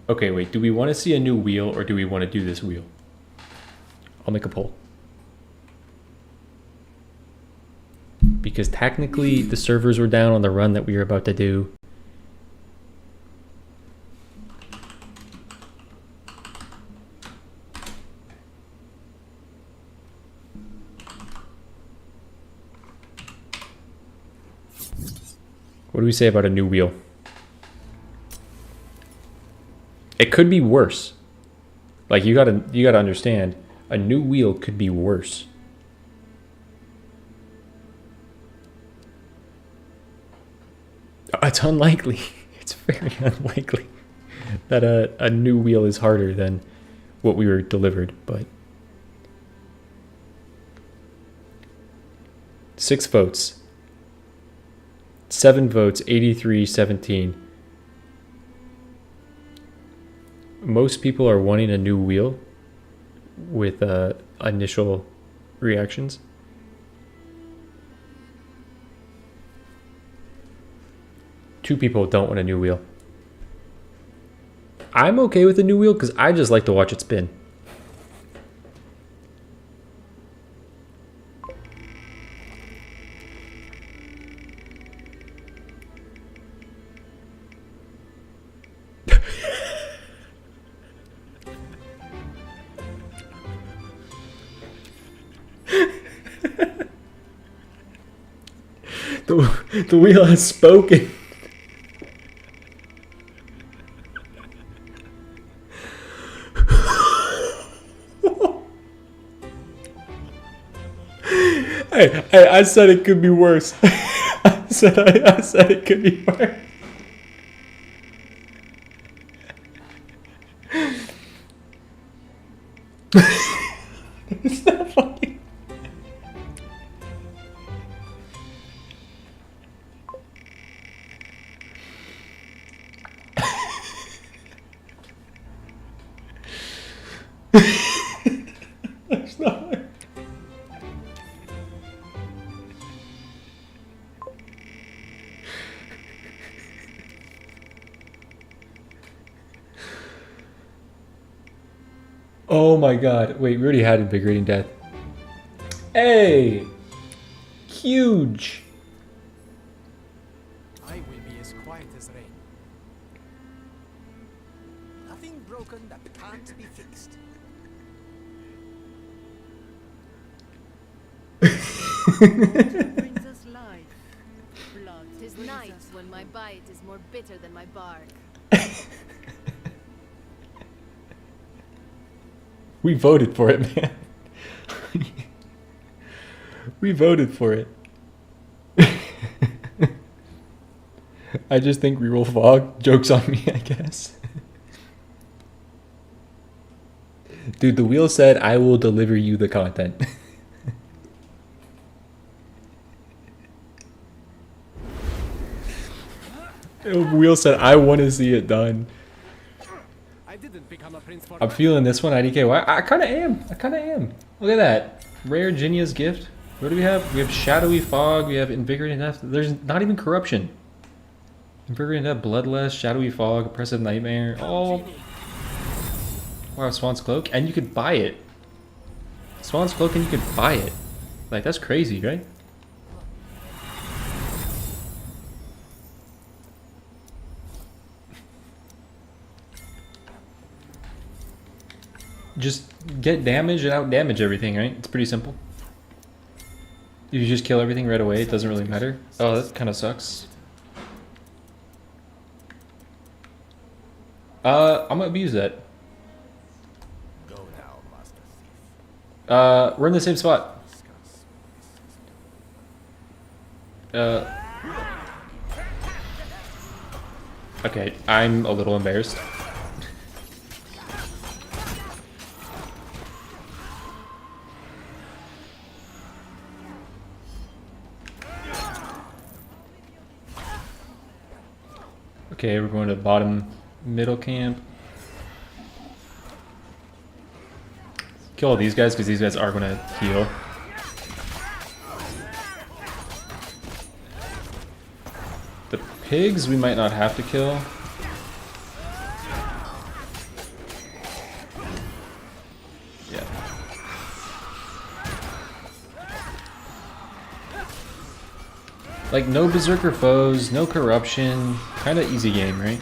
Okay, wait, do we want to see a new wheel or do we want to do this wheel? I'll make a poll. Because technically the servers were down on the run that we were about to do. What do we say about a new wheel? It could be worse. Like you gotta understand, a new wheel could be worse. It's unlikely. It's very unlikely that a new wheel is harder than what we were delivered, but 6 votes. 7 votes, 83-17. Most people are wanting a new wheel with initial reactions. Two people don't want a new wheel. I'm okay with a new wheel because I just like to watch it spin. The wheel has spoken. Hey, I said it could be worse. I said it could be worse. It's not funny. There's no way. Oh my god. Wait, we already had invigorating death. Hey! Huge! this rain. Nothing broken that can't be fixed. Brings us life. Blood. Tis night when my bite is more bitter than my bark. We voted for it, man. We voted for it. I just think reroll fog. Joke's on me, I guess. Dude, the wheel said, I will deliver you the content. The wheel said, I want to see it done. I didn't become a prince for I'm feeling this one, IDK. Well, I kind of am. I kind of am. Look at that. Rare Genia's Gift. What do we have? We have Shadowy Fog. We have Invigorating Death. There's not even Corruption. Invigorating Death, Bloodlust, Shadowy Fog, Oppressive Nightmare. Oh. Wow, Swan's Cloak. And you could buy it. Swan's Cloak and you could buy it. Like, that's crazy, right? Just get damage and out damage everything, right? It's pretty simple. If you just kill everything right away, it doesn't really matter. Oh, that kind of sucks. I'm gonna abuse that. Go now, Master Thief. We're in the same spot. Okay, I'm a little embarrassed. Okay, we're going to bottom middle camp. Kill all these guys because these guys are going to heal. The pigs we might not have to kill. Yeah. Like, no berserker foes, no corruption. Kind of easy game, right?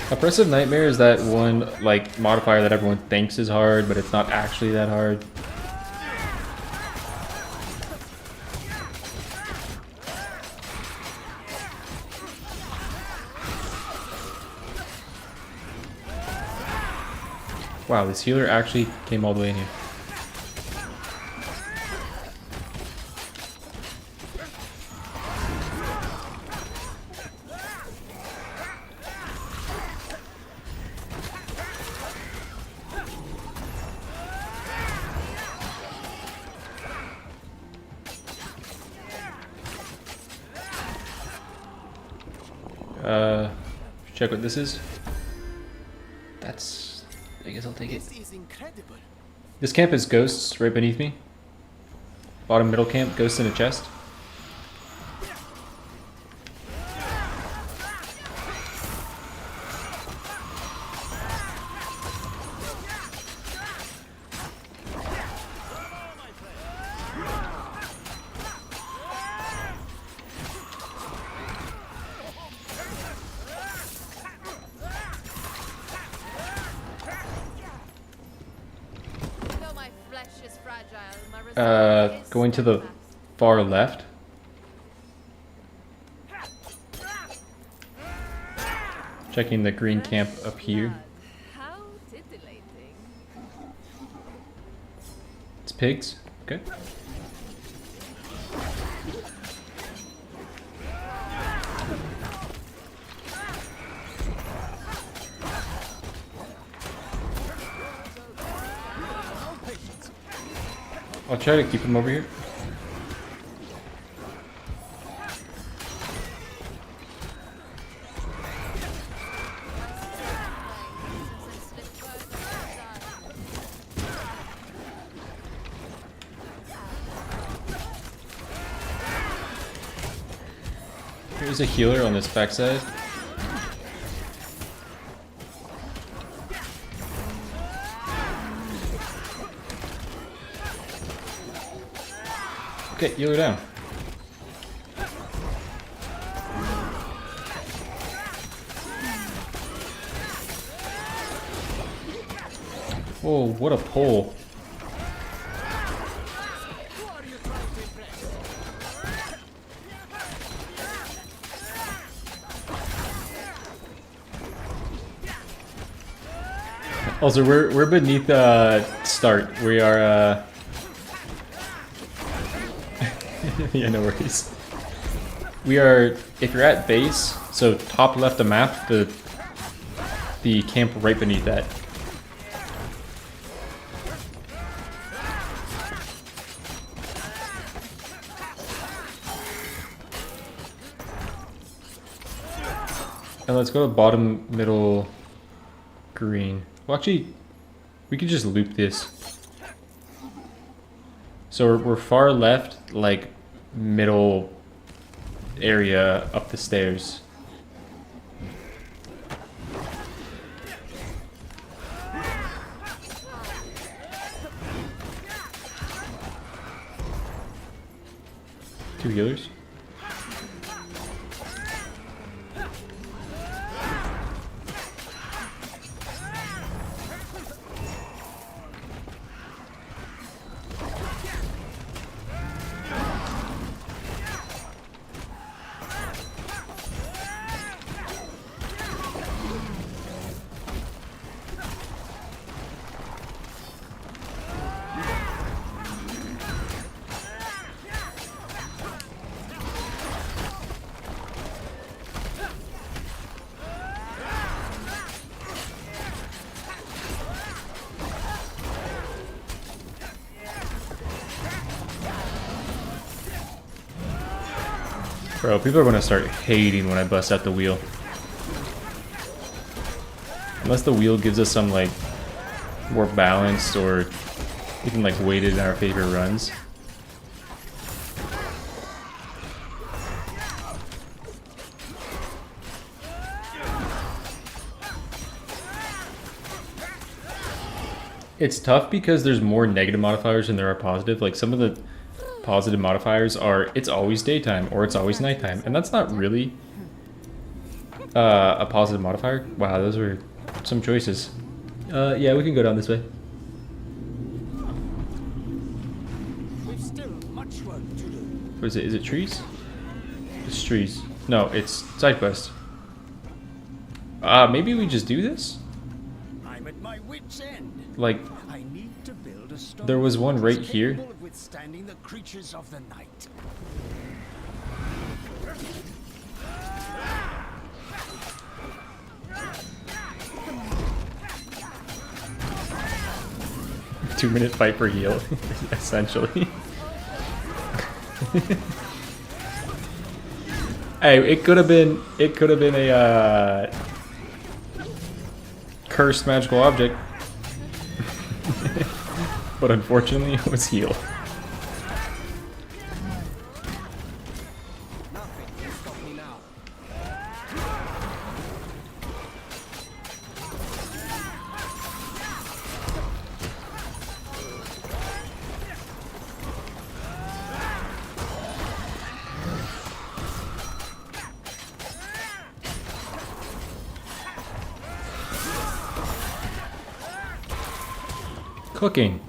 Oppressive Nightmare is that one, like, modifier that everyone thinks is hard, but it's not actually that hard. Wow, this healer actually came all the way in here. Check what this is. That's... I guess I'll take it. This is incredible. This camp is ghosts right beneath me. Bottom middle camp, ghosts in a chest. Though my flesh is fragile, my resolve is Going to the steadfast. far left. Checking the green camp up here. Blood. How titillating. It's pigs. Okay. I'll try to keep him over here. Here's a healer on this backside. Okay, heal her down. Whoa, what a pull. Also, we're beneath start. We are yeah, no worries. We are, if you're at base, so top left of map, the camp right beneath that. And let's go to bottom middle green. Well, actually, we could just loop this. So we're far left, like middle area up the stairs. Two healers. Bro, people are gonna start hating when I bust out the wheel. Unless the wheel gives us some like more balanced or even like weighted in our favor runs. It's tough because there's more negative modifiers than there are positive. Like some of the positive modifiers are it's always daytime or it's always nighttime, and that's not really a positive modifier. Wow, those were some choices. Yeah, we can go down this way. We've still much work to do. What is it? Is it trees? It's trees. No, it's side quest. Maybe we just do this? I'm at my wit's end. Like, I need to build a stone there was one right that's here. capable of withstanding the creatures of the night. 2-minute fight per heal, essentially. Hey, it could have been a cursed magical object, but unfortunately it was heal. Nothing can stop me now. Cooking.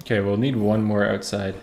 Okay, we'll need one more outside.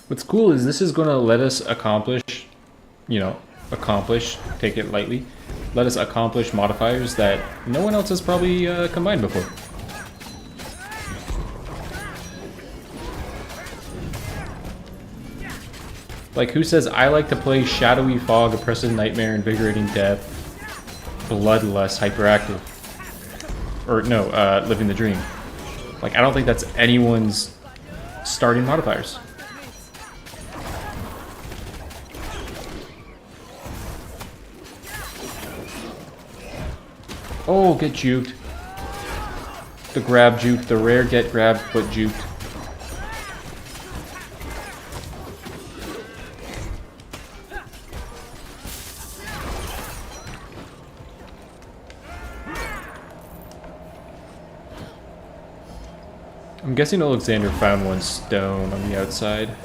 What's cool is this is going to let us accomplish, take it lightly, let us accomplish modifiers that no one else has probably combined before. Like, who says, I like to play Shadowy Fog, Oppressive Nightmare, Invigorating Death, bloodlust hyperactive. Or no, living the dream. Like, I don't think that's anyone's starting modifiers. Oh, get juked. The grab juke, the rare get grabbed but juked. I'm guessing Alexander found one stone on the outside.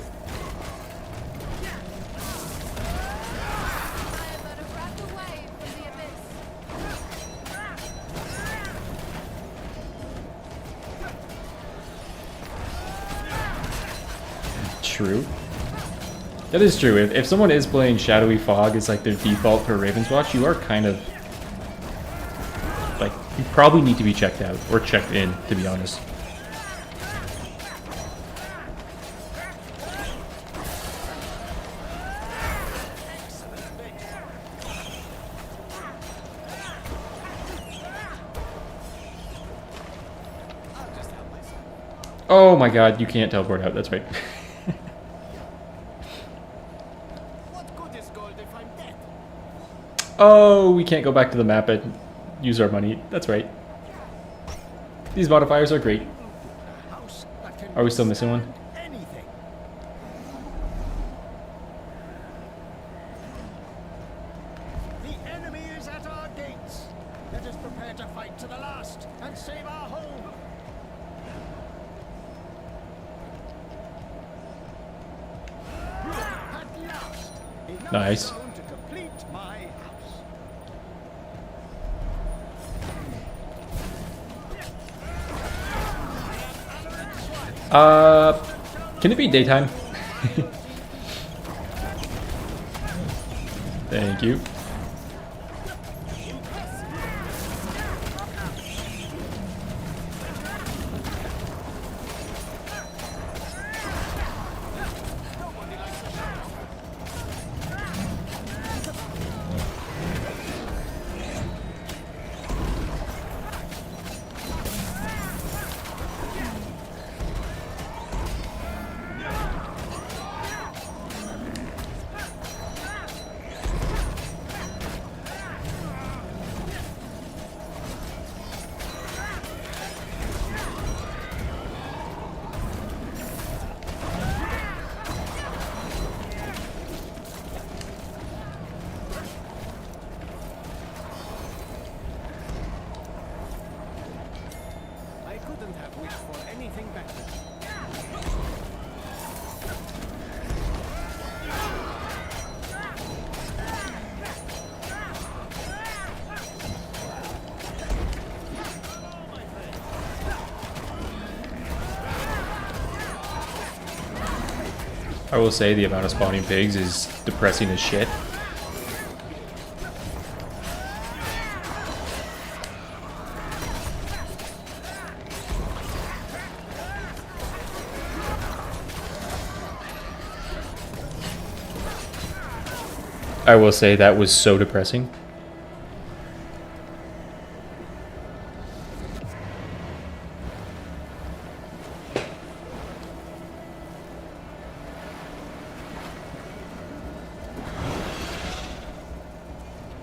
True. That is true. If someone is playing Shadowy Fog as like their default for Ravenswatch, you are kind of like, you probably need to be checked out or checked in, to be honest. Oh my god, you can't teleport out, that's right. What good is gold if I'm dead? Oh, we can't go back to the map and use our money, that's right. These modifiers are great. A house that can Are we still missing one? anything. The enemy is at our gates. Let us prepare to fight to the last and save our home. At last, enough Nice. stone to complete my house. Can it be daytime? Thank you. I couldn't have wished for anything better. I will say the amount of spawning pigs is depressing as shit. I will say that was so depressing.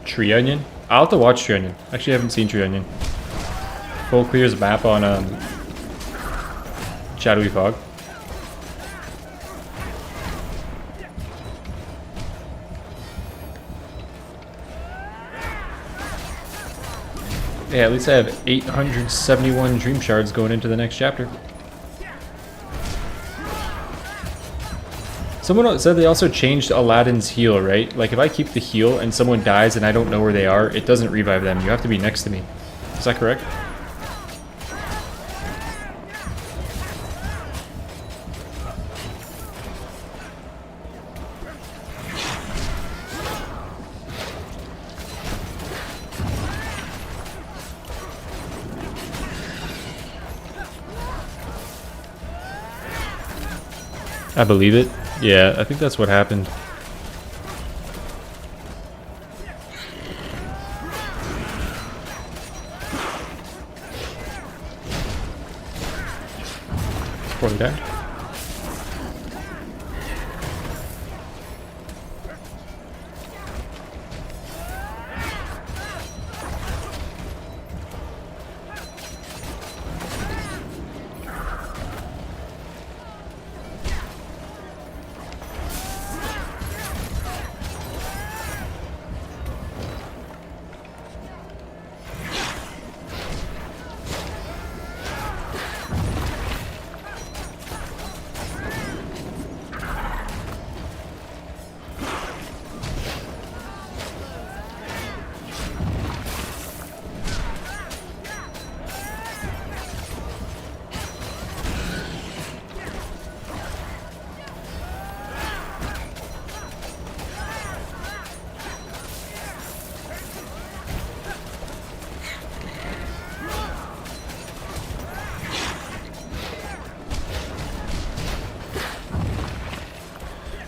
Tree Onion? I'll have to watch Tree Onion. Actually, I haven't seen Tree Onion. Full clears map on Shadowy Fog. Yeah, at least I have 871 dream shards going into the next chapter. Someone said they also changed Aladdin's heal, right? Like, if I keep the heal and someone dies and I don't know where they are, it doesn't revive them. You have to be next to me. Is that correct? I believe it. Yeah, I think that's what happened. Poorly timed.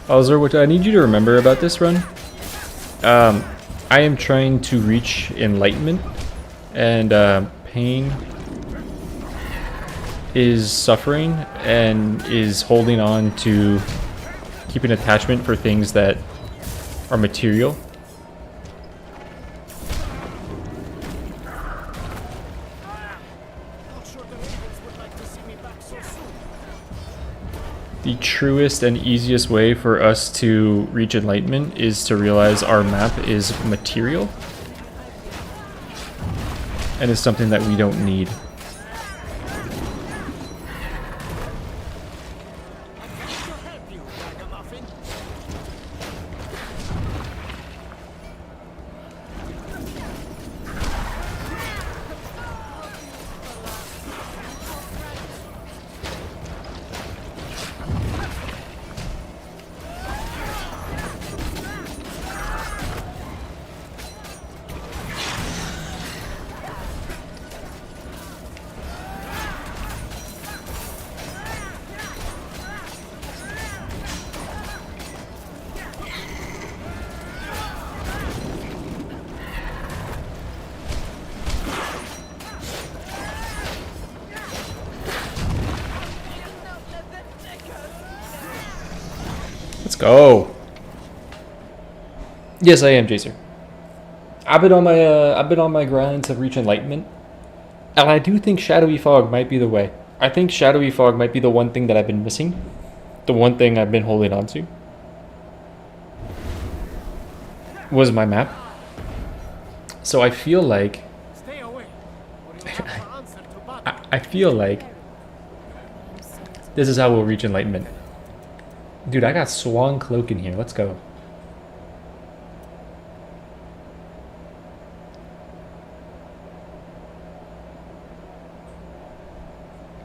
Also, what I need you to remember about this run, I am trying to reach enlightenment, and Pain is suffering and is holding on to keeping attachment for things that are material. The truest and easiest way for us to reach enlightenment is to realize our map is material and is something that we don't need. Let's go. Yes, I am, Jacer. I've been on my grind to reach enlightenment, and I do think Shadowy Fog might be the way. I think Shadowy Fog might be the one thing that I've been missing, the one thing I've been holding on to. Was my map. So I feel like I feel like this is how we'll reach enlightenment. Dude, I got Swan Cloak in here. Let's go.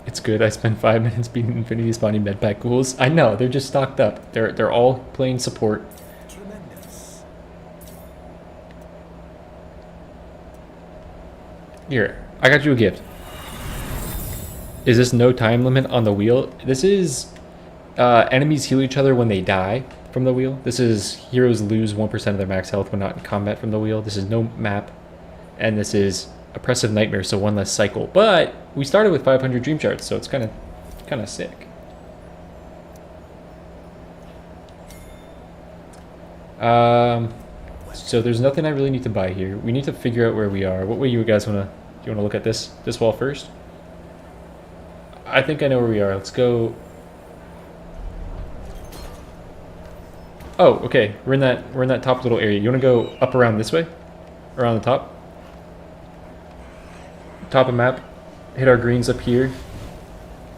It's good. I spent 5 minutes beating Infinity spawning medpack ghouls. I know, they're just stocked up. They're all playing support. Tremendous. Here, I got you a gift. Is this no time limit on the wheel? This is enemies heal each other when they die from the wheel. This is heroes lose 1% of their max health when not in combat from the wheel. This is no map. And this is oppressive nightmare, so one less cycle. But we started with 500 dream shards, so it's kind of sick. So there's nothing I really need to buy here. We need to figure out where we are. What way you guys wanna? Do you wanna look at this wall first? I think I know where we are. Let's go. Oh, okay. We're in that top little area. You wanna go up around this way? Around the top? Top of map. Hit our greens up here.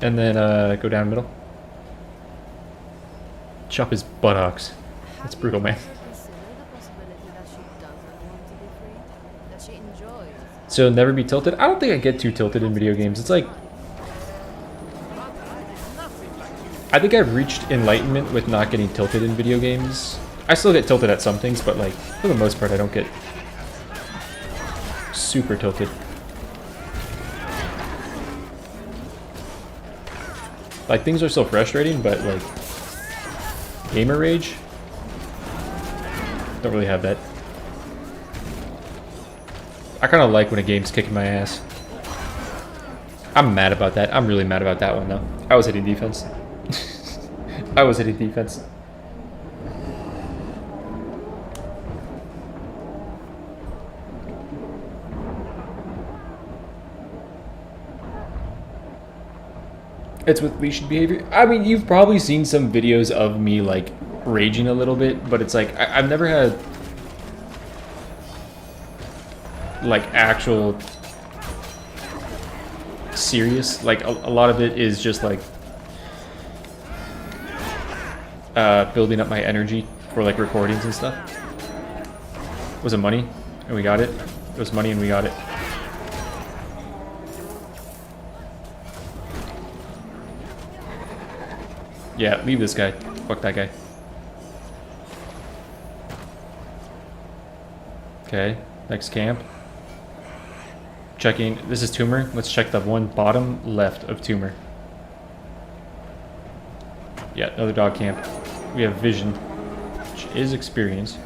And then go down middle. Chop his buttocks. That's brutal, man. So never be tilted? I don't think I get too tilted in video games. It's like, I think I've reached enlightenment with not getting tilted in video games. I still get tilted at some things, but like, for the most part, I don't get super tilted. Like, things are still frustrating, but like, gamer rage? Don't really have that. I kind of like when a game's kicking my ass. I'm mad about that. I'm really mad about that one, though. I was hitting defense. I was hitting defense. It's with leashed behavior. I mean, you've probably seen some videos of me, like, raging a little bit, but it's like, I've never had, like, actual serious, like, a lot of it is just, like, building up my energy for, like, recordings and stuff. Was it money? And we got it. It was money and we got it. Yeah, leave this guy. Fuck that guy. Okay, next camp. Checking. This is tumor. Let's check the one bottom left of tumor. Yeah, another dog camp. We have vision, which is experience.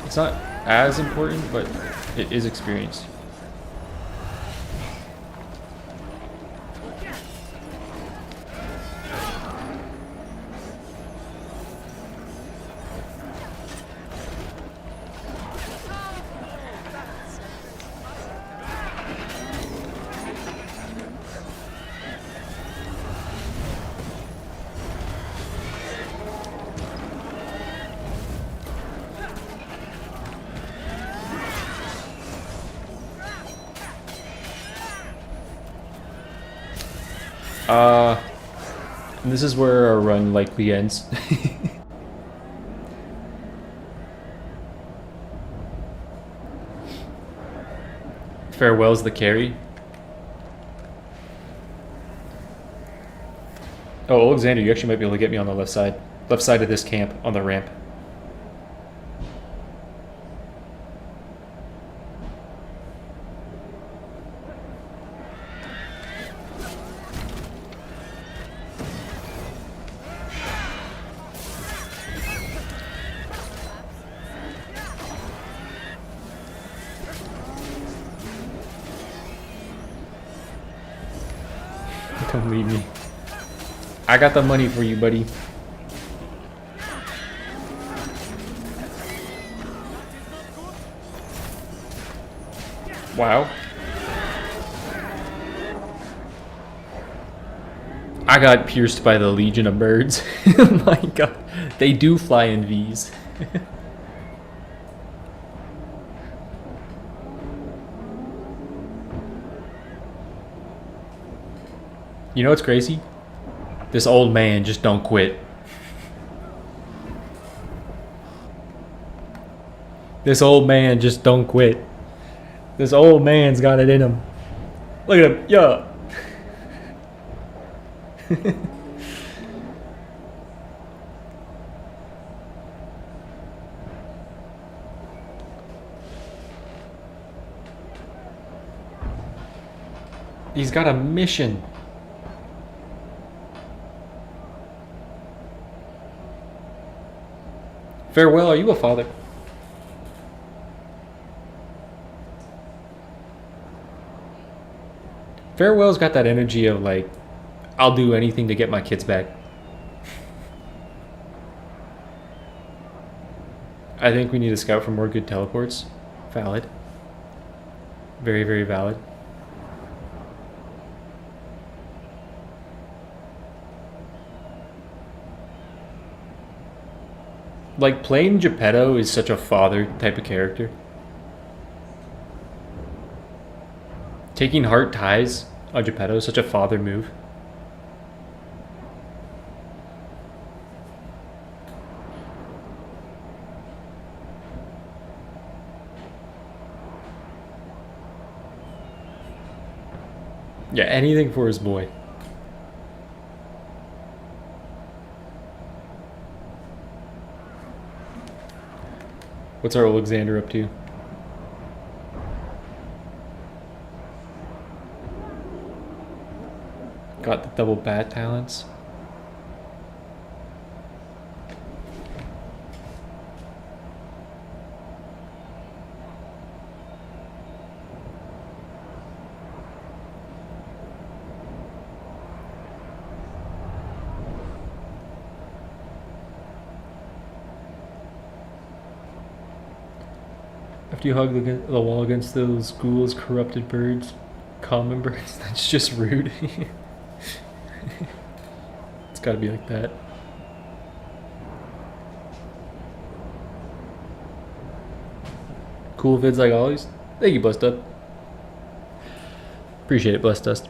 It's not as important, but it is experience. And this is where our run likely ends. Farewell's the carry. Oh, Alexander, you actually might be able to get me on the left side of this camp on the ramp. Don't leave me. I got the money for you, buddy. Wow. I got pierced by the Legion of Birds. Oh my god. They do fly in V's. You know what's crazy? This old man just don't quit. This old man just don't quit. This old man's got it in him. Look at him. Yeah. He's got a mission. Farewell, are you a father? Farewell's got that energy of like, I'll do anything to get my kids back. I think we need to scout for more good teleports. Valid. Very, very valid. Like, playing Geppetto is such a father type of character. Taking heart ties on Geppetto is such a father move. Yeah, anything for his boy. What's our Alexander up to? Got the double bat talents. After you hug the wall against those ghouls, corrupted birds, common birds, that's just rude. It's gotta be like that. Cool vids like always. Thank you, Blessed Dust. Appreciate it, Blessed Dust.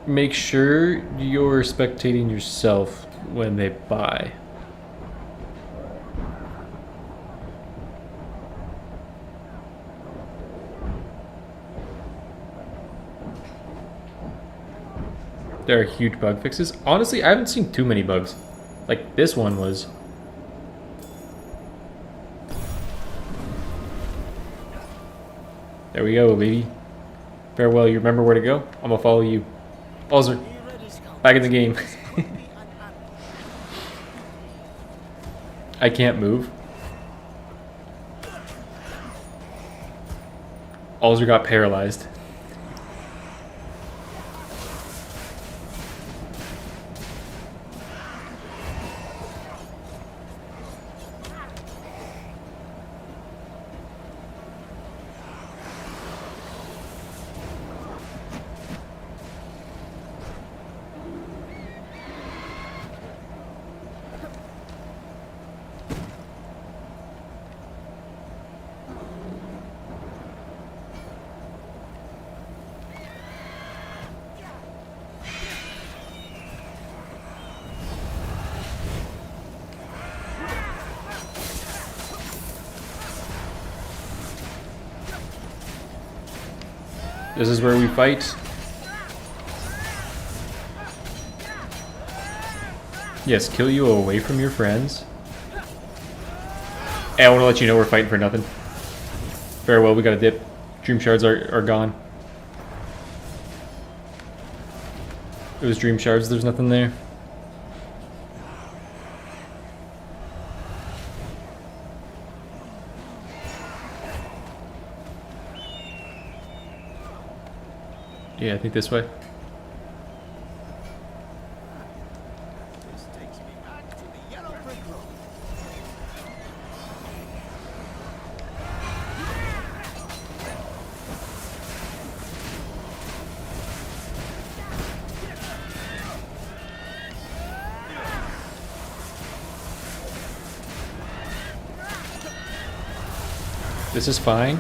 Make sure you're spectating yourself when they buy. There are huge bug fixes. Honestly, I haven't seen too many bugs. Like this one was. There we go, baby. Farewell, you remember where to go? I'm gonna follow you. Balzer, back in the game. I can't move. Alzer got paralyzed. This is where we fight. Yes, kill you away from your friends. Hey, I want to let you know we're fighting for nothing. Farewell, we got a dip. Dream shards are gone. It was dream shards, there's nothing there. Yeah, I think this way. This takes me back to the yellow brick road. This is fine.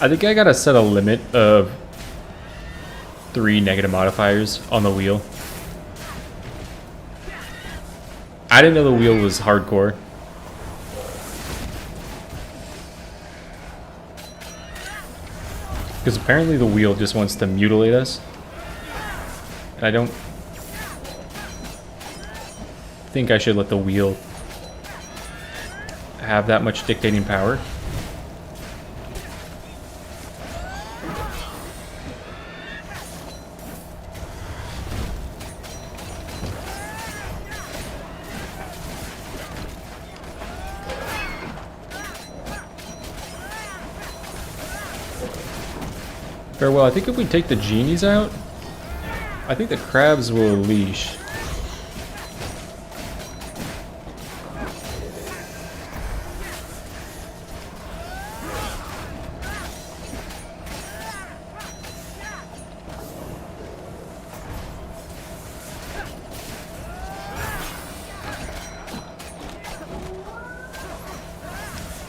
I think I gotta set a limit of 3 negative modifiers on the wheel. I didn't know the wheel was hardcore. Because apparently the wheel just wants to mutilate us. And I don't think I should let the wheel have that much dictating power. Farewell, I think if we take the genies out, I think the crabs will leash.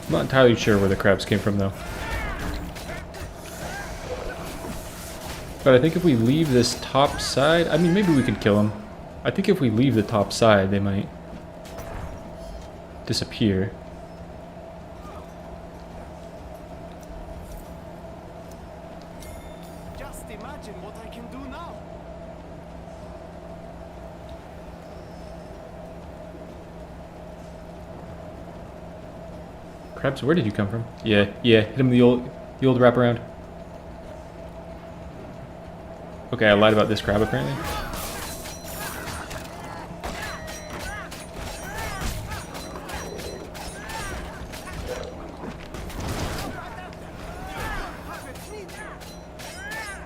I'm not entirely sure where the crabs came from though. But I think if we leave this top side, I mean, maybe we could kill them. I think if we leave the top side, they might disappear. Just imagine what I can do now. Krebs, where did you come from? Yeah, hit him with the old wraparound. Okay, I lied about this crab apparently.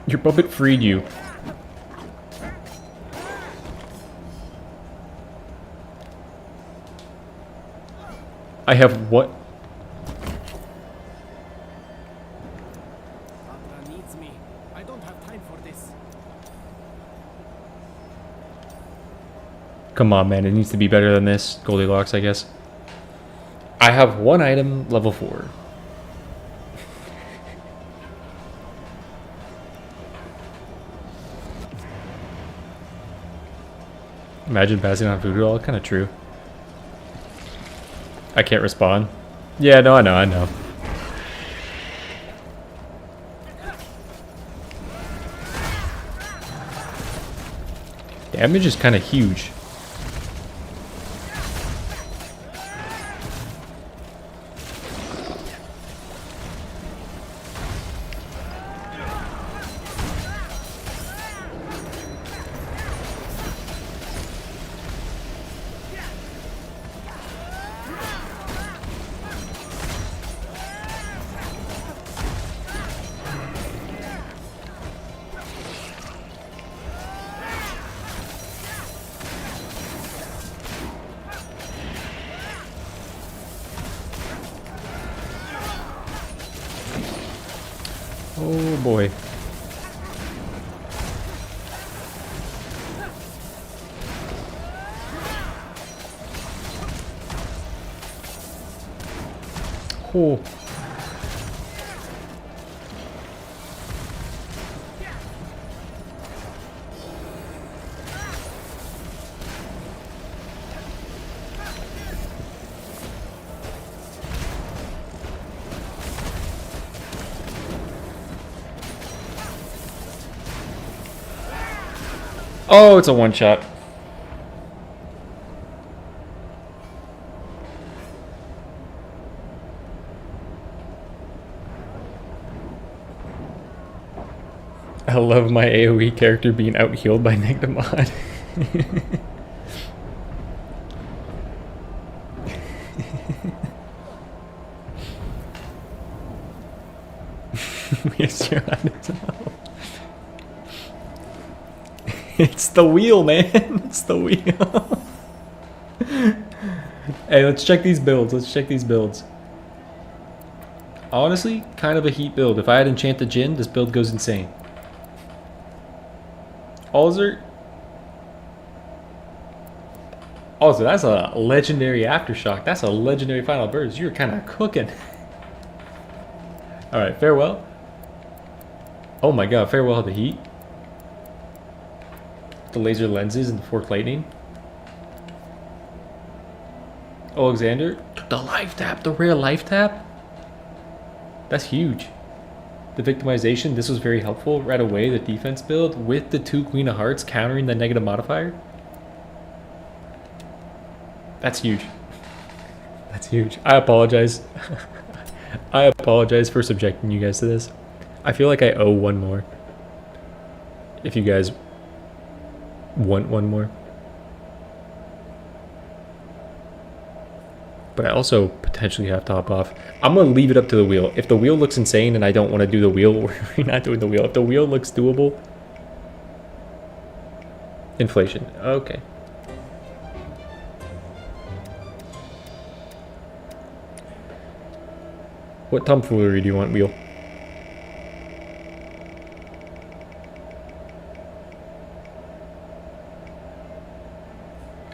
Your puppet freed you. I have what? Patra needs me. I don't have time for this. Come on, man. It needs to be better than this. Goldilocks, I guess. I have one item, level 4. Imagine passing on voodoo doll. Kind of true. I can't respond. Yeah, no, I know. Damage is kind of huge. Oh boy. Oh. Oh, it's a one shot. I love my AoE character being out healed by negative mod. Yes, you're on it. It's the wheel, man. It's the wheel. Hey, let's check these builds. Honestly, kind of a heat build. If I had Enchanted Djinn, this build goes insane. Also, that's a legendary Aftershock. That's a legendary Final Burst. You're kind of cooking. Alright, farewell. Oh my god, farewell to heat. The laser lenses and the forked lightning. Alexander, the life tap, the rare life tap. That's huge. The victimization, this was very helpful right away. The defense build with the 2 Queen of Hearts countering the negative modifier. That's huge. That's huge. I apologize. I apologize for subjecting you guys to this. I feel like I owe one more. If you guys want one more. But I also potentially have to hop off. I'm going to leave it up to the wheel. If the wheel looks insane and I don't want to do the wheel, we're not doing the wheel. If the wheel looks doable. Inflation. Okay. What tomfoolery do you want, wheel?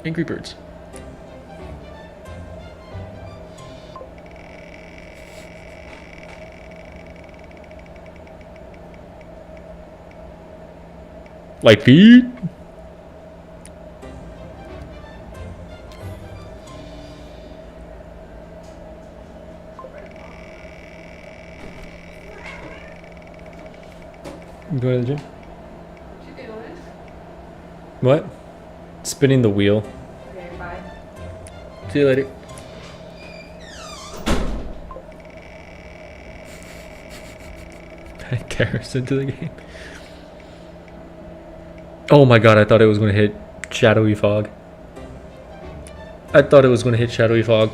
Angry Birds. Light feed. You going to the gym? What you doing? What? Spinning the wheel. Okay, bye. See you later. Terrorists into the game. Oh my god, I thought it was going to hit Shadowy Fog. I thought it was going to hit Shadowy Fog.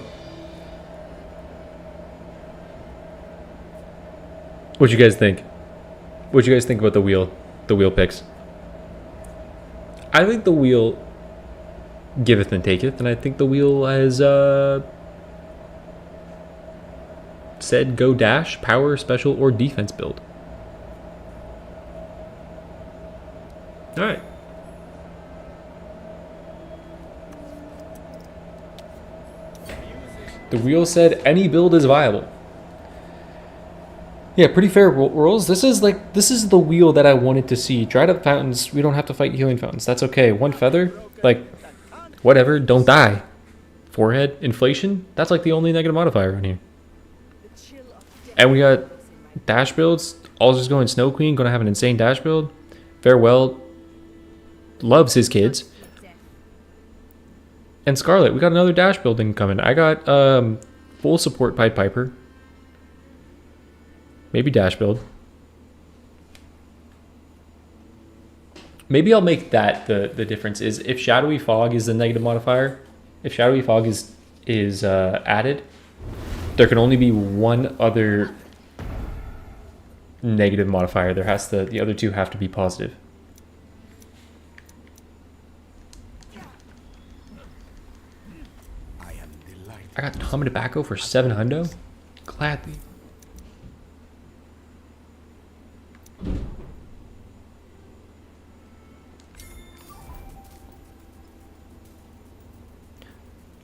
What'd you guys think? What'd you guys think about the wheel? The wheel picks? I think the wheel giveth and taketh, and I think the wheel has said go dash, power, special, or defense build. Alright. The wheel said any build is viable. Yeah, pretty fair rolls. This is the wheel that I wanted to see. Dried up fountains, we don't have to fight healing fountains. That's okay. One feather, like, whatever, don't die. Forehead, inflation, that's like the only negative modifier on here. And we got dash builds. All just going Snow Queen, gonna have an insane dash build. Farewell loves his kids. And Scarlet, we got another dash building coming. I got full support Pied Piper. Maybe dash build. Maybe I'll make that the difference is if Shadowy Fog is the negative modifier. If Shadowy Fog is added, there can only be one other negative modifier. The other two have to be positive. I got Tom Tobacco for 700. Gladly.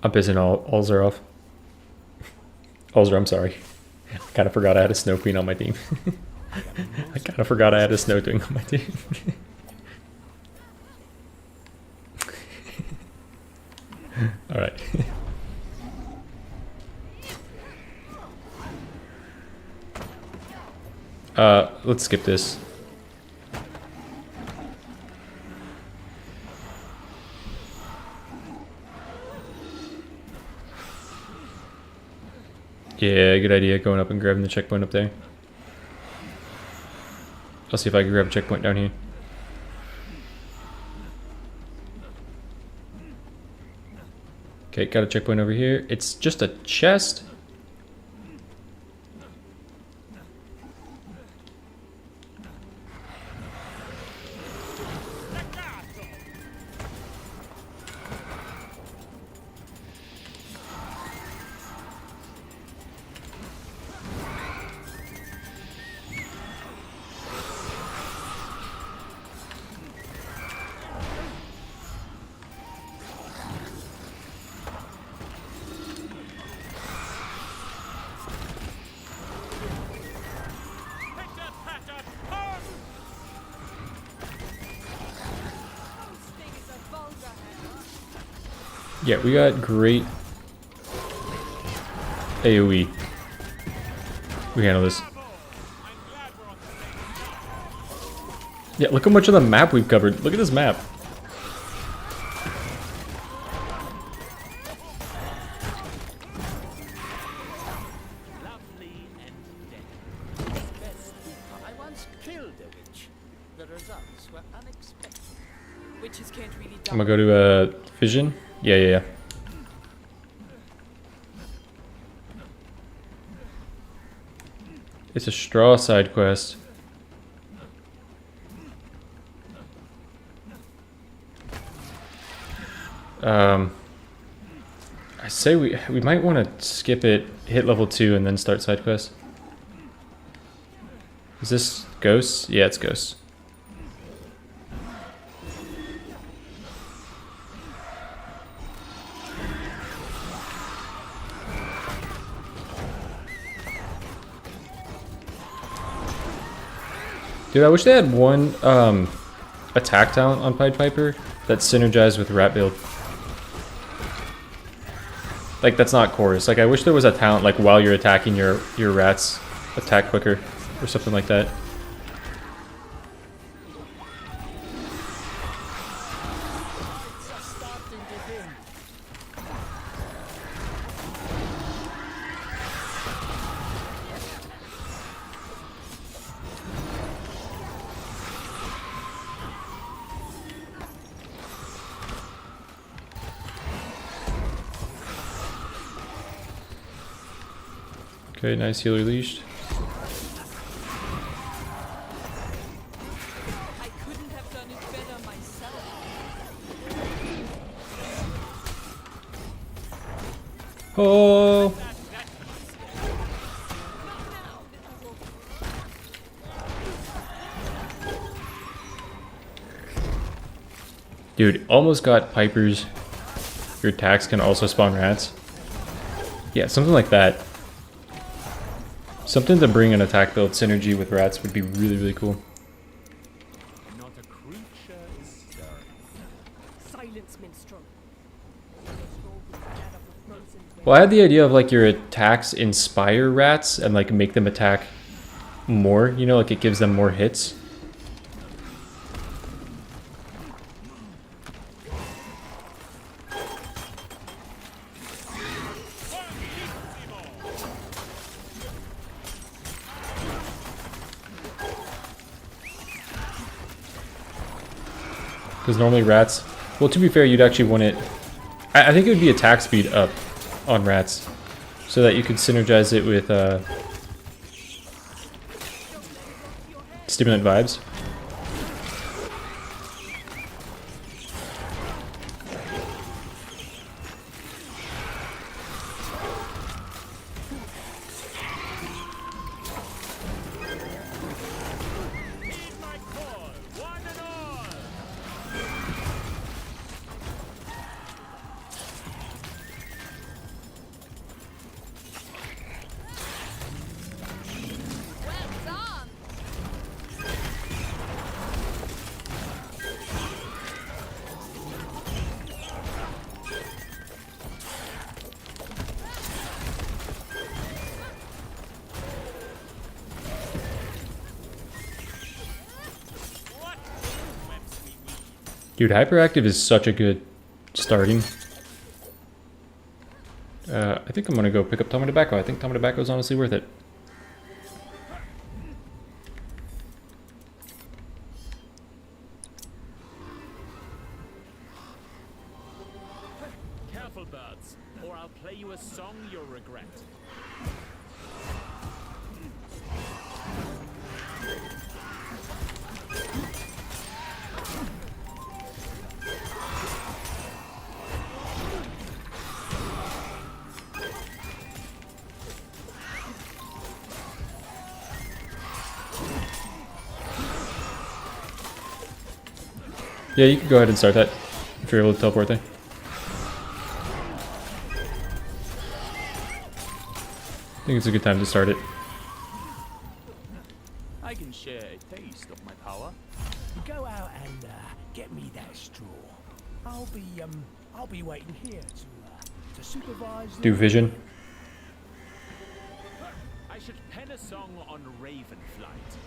I'm pissing Ulzer off. Ulzer, I'm sorry. I kind of forgot I had a Snow Queen on my team. I kind of forgot I had a Snow Queen on my team. Alright. Let's skip this. Yeah, good idea, going up and grabbing the checkpoint up there. I'll see if I can grab a checkpoint down here. Okay, got a checkpoint over here. It's just a chest. Yeah, we got great AoE. We handle this. Yeah, look how much of the map we've covered. Look at this map. I once killed a witch. The results were unexpected. Witches can't really die. I'm gonna go to Vision. Yeah. It's a straw side quest. I say we might want to skip it, hit level 2, and then start side quest. Is this ghosts? Yeah, it's ghosts. Dude, I wish they had one attack talent on Pied Piper that synergized with Rat Build. Like, that's not chorus. Like, I wish there was a talent, like, while you're attacking your rats, attack quicker, or something like that. Okay, nice healer leashed. I couldn't have done it better myself. Oh! Dude, almost got Pipers. Your attacks can also spawn rats. Yeah, something like that. Something to bring an attack build synergy with rats would be really, really cool. Not a creature is stirring. Silence, minstrel. Well, I had the idea of like your attacks inspire rats and like make them attack more, you know, like it gives them more hits. Because normally rats, well, to be fair, you'd actually want it, I think it would be attack speed up on rats so that you could synergize it with stimulant vibes. Dude, hyperactive is such a good starting. I think I'm gonna go pick up Toma Tobacco. I think Toma Tobacco is honestly worth it. Careful, birds, or I'll play you a song you'll regret. Yeah, you can go ahead and start that if you're able to teleport there. I think it's a good time to start it. I can share a taste of my power. Go out and get me that straw. I'll be waiting here to supervise. Do vision. I should pen a song on Ravenflight.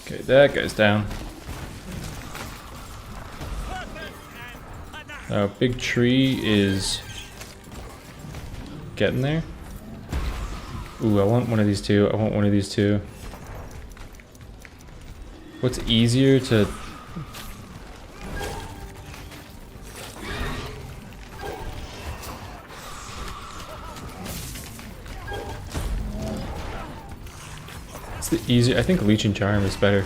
Okay, that guy's down. Big tree is getting there. Ooh, I want one of these two. I want one of these two. What's easier to... It's the easier... I think Leeching Charm is better.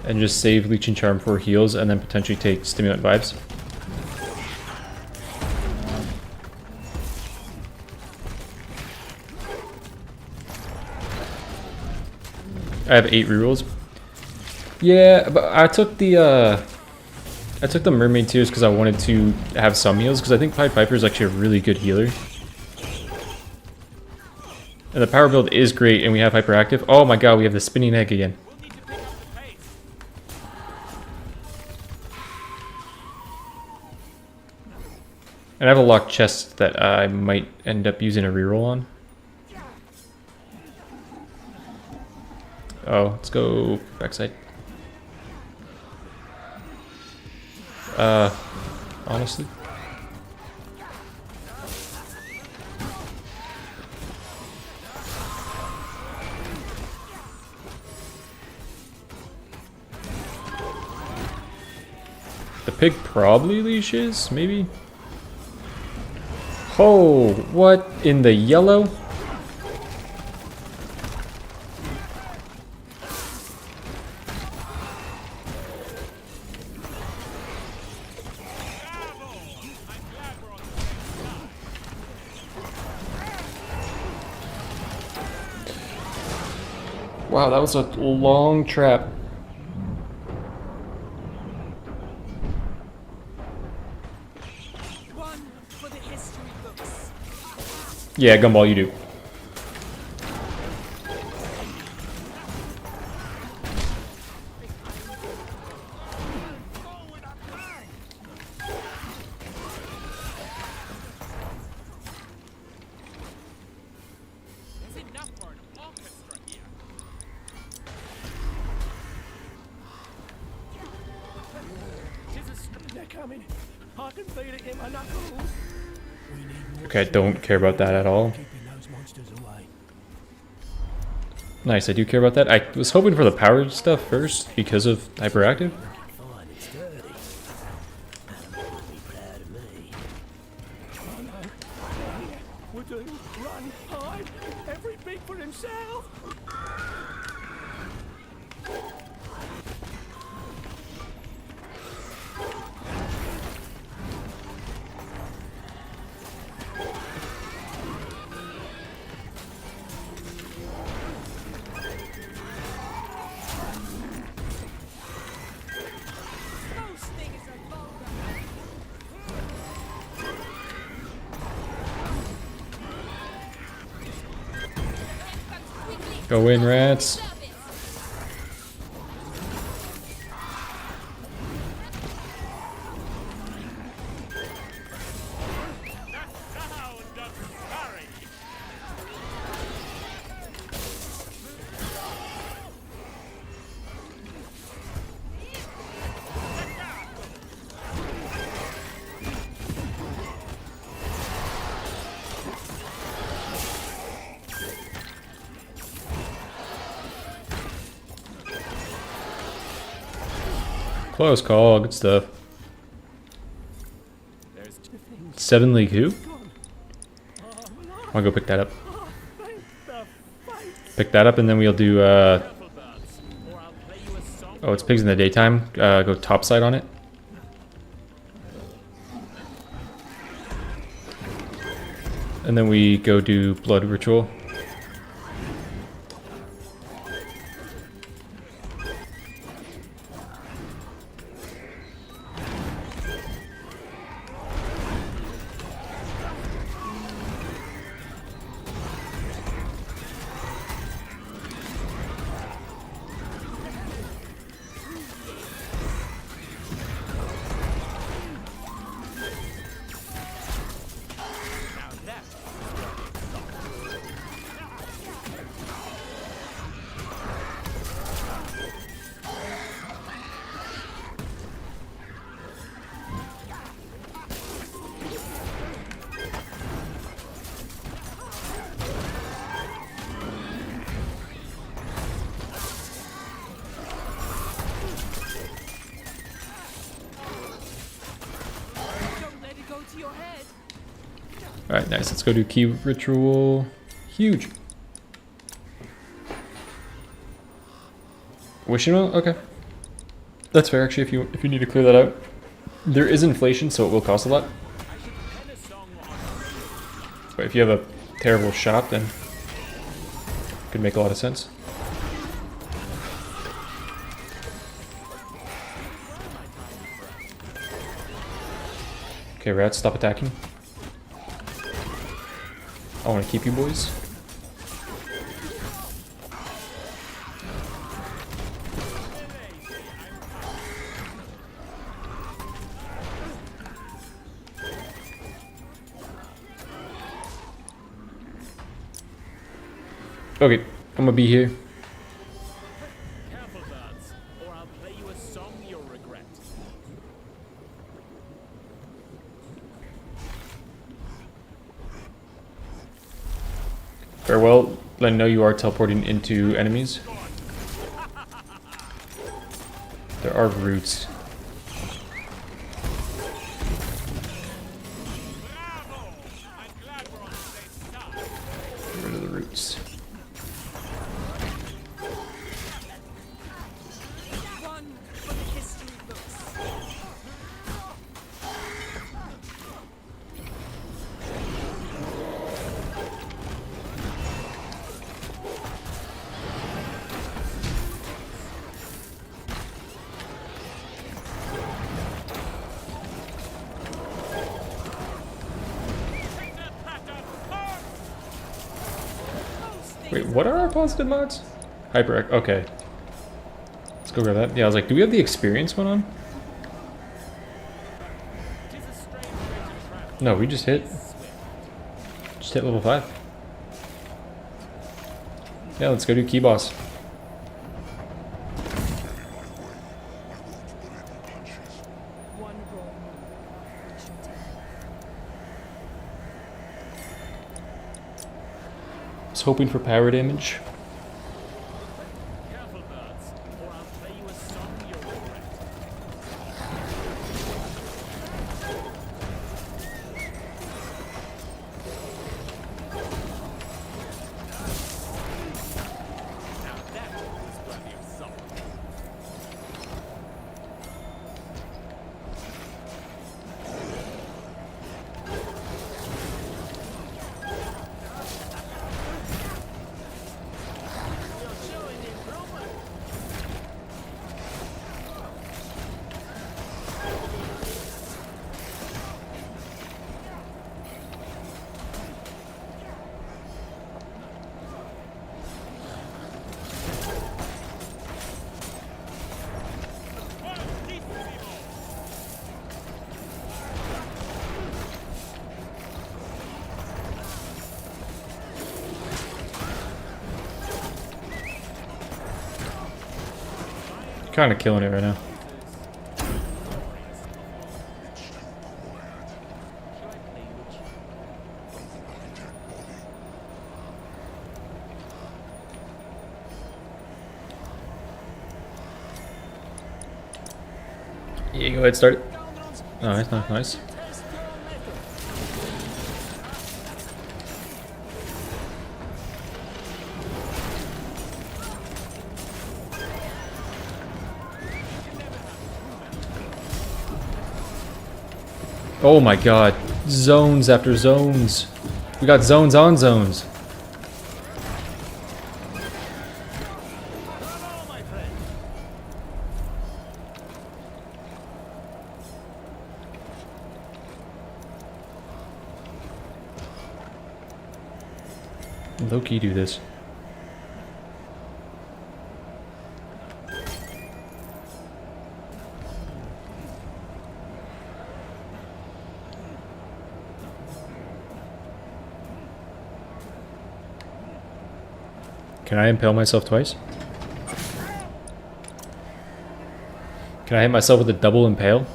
And just save Leeching Charm for heals and then potentially take Stimulant Vibes. I have 8 rerolls. Yeah, but I took the mermaid tears because I wanted to have some heals, because I think Pied Piper is actually a really good healer. And the power build is great, and we have hyperactive. Oh my god, we have the spinning egg again. And I have a locked chest that I might end up using a reroll on. Oh, let's go backside. Honestly. The pig probably leashes, maybe? Oh, what in the yellow? Wow, that was a long trap. Yeah, Gumball, you do. They're coming. I can feel it in my knuckles. Okay, I don't care about that at all. Keeping those monsters away. Nice, I do care about that. I was hoping for the power stuff first because of hyperactive. Fine and sturdy. Animal will be proud of me. Oh no. Would you run, hide, every big for himself? Go in, rats. Close call, good stuff. 7 League who? I'll go pick that up. Pick that up and then we'll do, oh, it's pigs in the daytime. Go topside on it. And then we go do blood ritual. Alright, nice. Let's go do key ritual. Huge. Wishing well? Okay. That's fair actually if you need to clear that out. There is inflation, so it will cost a lot. But if you have a terrible shop, then it could make a lot of sense. Okay, rats, stop attacking. I want to keep you boys. Okay, I'm gonna be here. Careful, birds, or I'll play you a song you'll regret. Farewell. Let me know you are teleporting into enemies. There are roots. Bravo! I'm glad we're on the same side. Get rid of the roots. One for the history books. Wait, what are our positive mods? Hyper. Okay. Let's go grab that. Yeah, I was like, do we have the experience one on? Tis a strange way to travel. No, we just hit. Just hit level 5. Yeah, let's go do key boss. One wrong move. We shall take. I was hoping for power damage. Careful, birds, or I'll play you a song you'll regret. Now that was worthy of song. You're showing improvement. Kind of killing it right now. Yeah, go ahead, start it. Nice, nice, nice. Oh my god. Zones after zones. We got zones on zones. Low-key do this. Can I impale myself twice? Can I hit myself with a double impale?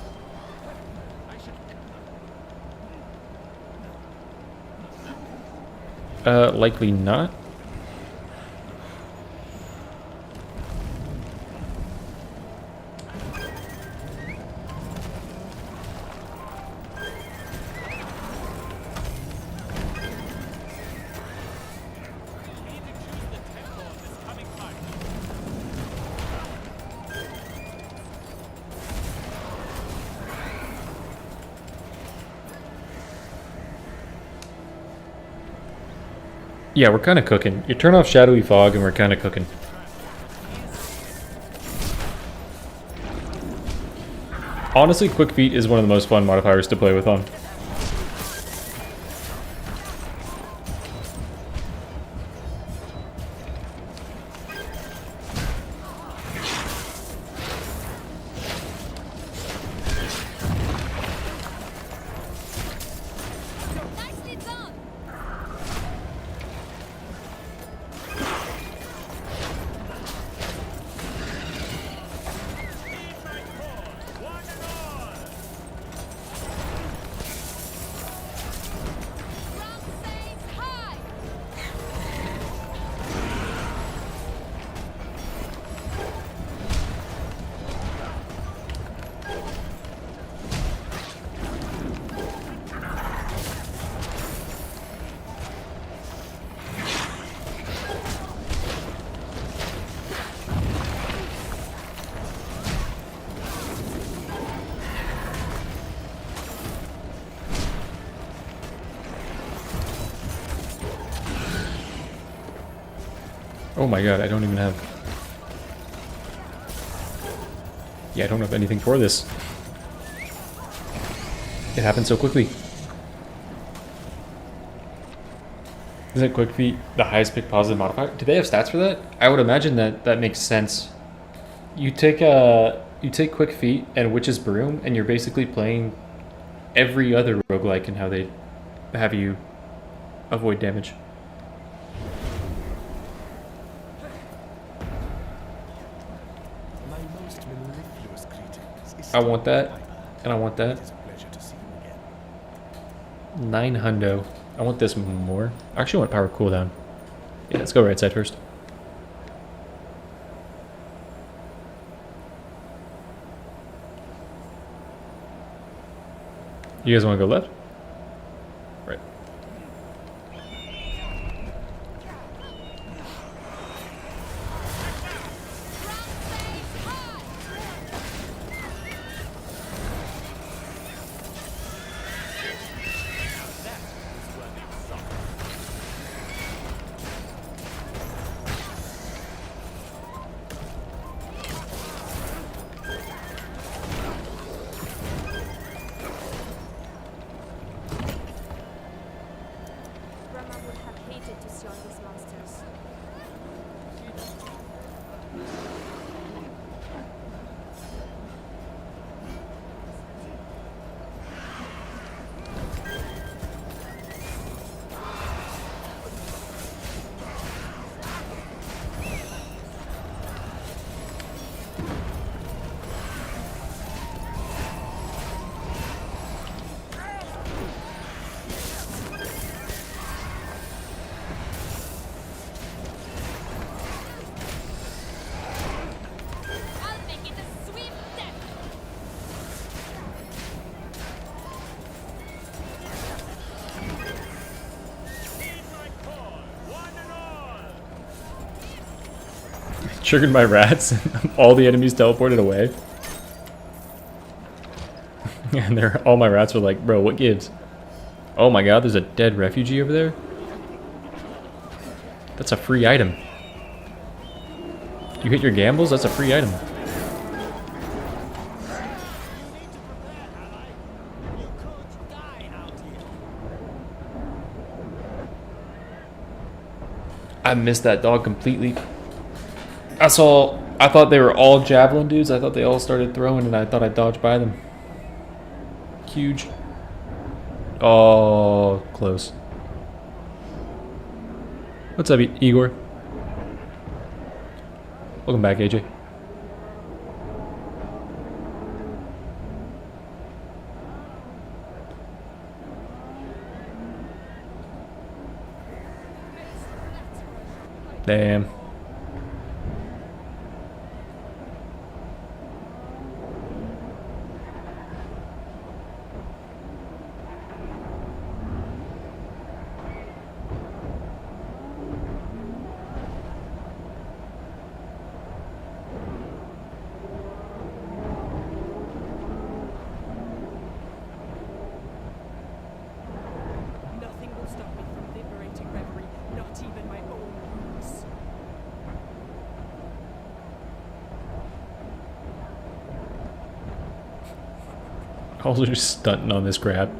Likely not. Yeah, we're kind of cooking. You turn off Shadowy Fog and we're kind of cooking. Honestly, quick feet is one of the most fun modifiers to play with on. Nicely done. Ground saves high. Oh my god, I don't even have... Yeah, I don't have anything for this. It happened so quickly. Isn't quick feet the highest pick positive modifier? Do they have stats for that? I would imagine that that makes sense. You take quick feet and witch's broom, and you're basically playing every other roguelike and how they have you avoid damage. My most mellifluous greetings. I want that, and I want that. It is a pleasure to see you again. 9 hundo. I want this more. I actually want power cooldown. Yeah, let's go right side first. You guys want to go left? Right. Grandma would have hated to see all these monsters. I'll make it a swift death. Triggered my rats. All the enemies teleported away. And all my rats were like, bro, what gives? Oh my god, there's a dead refugee over there? That's a free item. You hit your gambles, that's a free item. I missed that dog completely. I thought they were all javelin dudes. I thought they all started throwing and I thought I dodged by them. Huge. Oh, close. What's up, Igor? Welcome back, AJ. Damn. Nothing will stop me from liberating Reverie, not even my own roots. Also just stunting on this crab.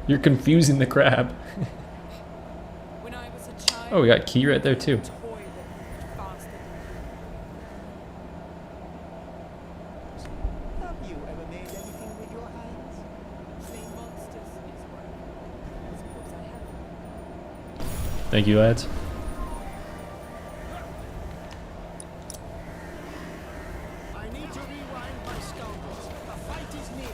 You're confusing the crab. When I was a child, Oh, we got key right there too. toy that moved faster than Have you ever made anything with your hands? slain monsters is one. I suppose I have. Thank you, lads. I need to rewind my scoundrels. A fight is near.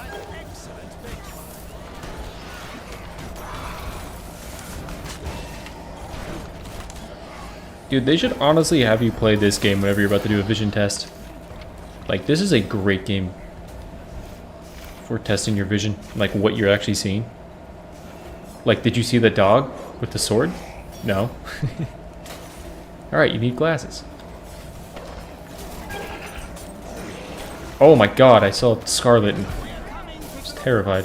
An excellent benchmark. Dude, they should honestly have you play this game whenever you're about to do a vision test. Like, this is a great game for testing your vision, like what you're actually seeing. Like, did you see the dog with the sword? No. Alright, you need glasses. Oh my god, I saw Scarlet and I was terrified.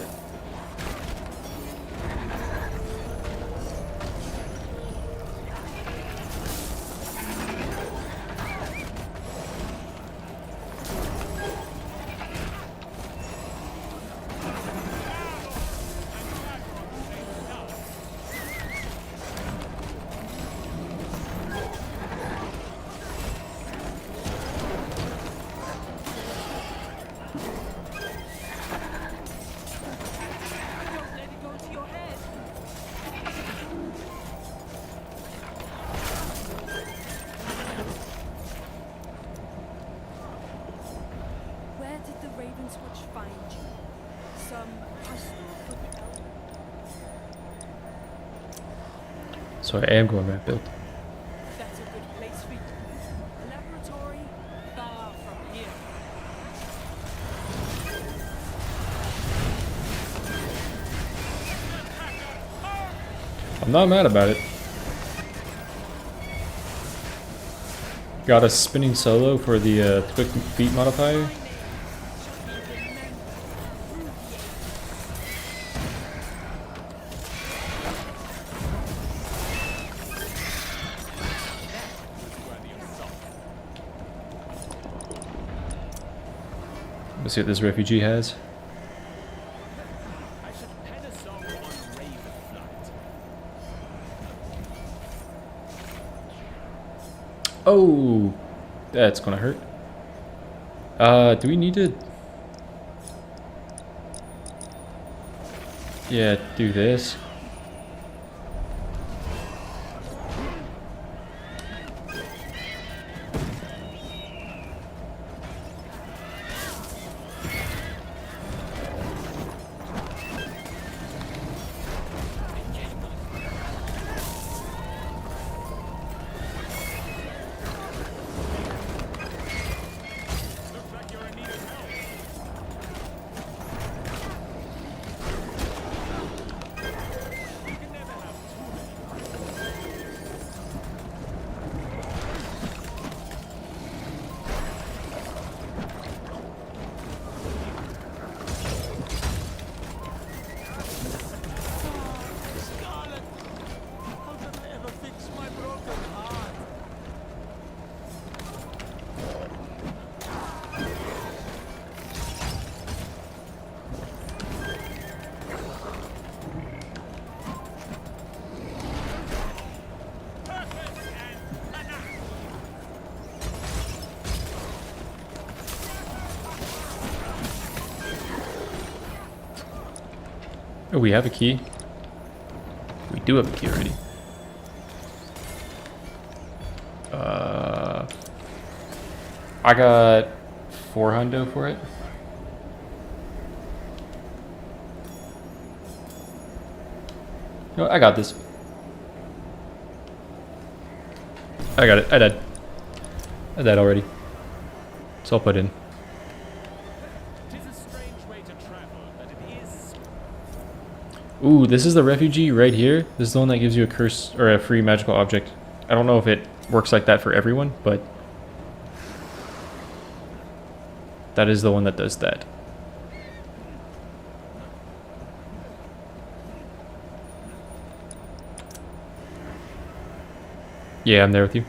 Don't let it go to your head. Where did the Ravenswatch find you? Some hostile foot elf? So I am going that build. That's a good place for you. A laboratory far from here. I'm not mad about it. Got a spinning solo for the quick feet modifier. Let's see what this refugee has. I should pen a song on Ravenswatch. Oh, that's gonna hurt. Do we need to? Yeah, do this. Looks like you're in need of help. You can never have too many. Scarlet! How can I ever fix my broken heart? Oh, we have a key. We do have a key already. I got 4 hundo for it. No, I got this. I got it. I did. I did already. So I'll put in. Tis a strange way to travel, but it is. Ooh, this is the refugee right here. This is the one that gives you a curse or a free magical object. I don't know if it works like that for everyone, but that is the one that does that. Yeah, I'm there with you.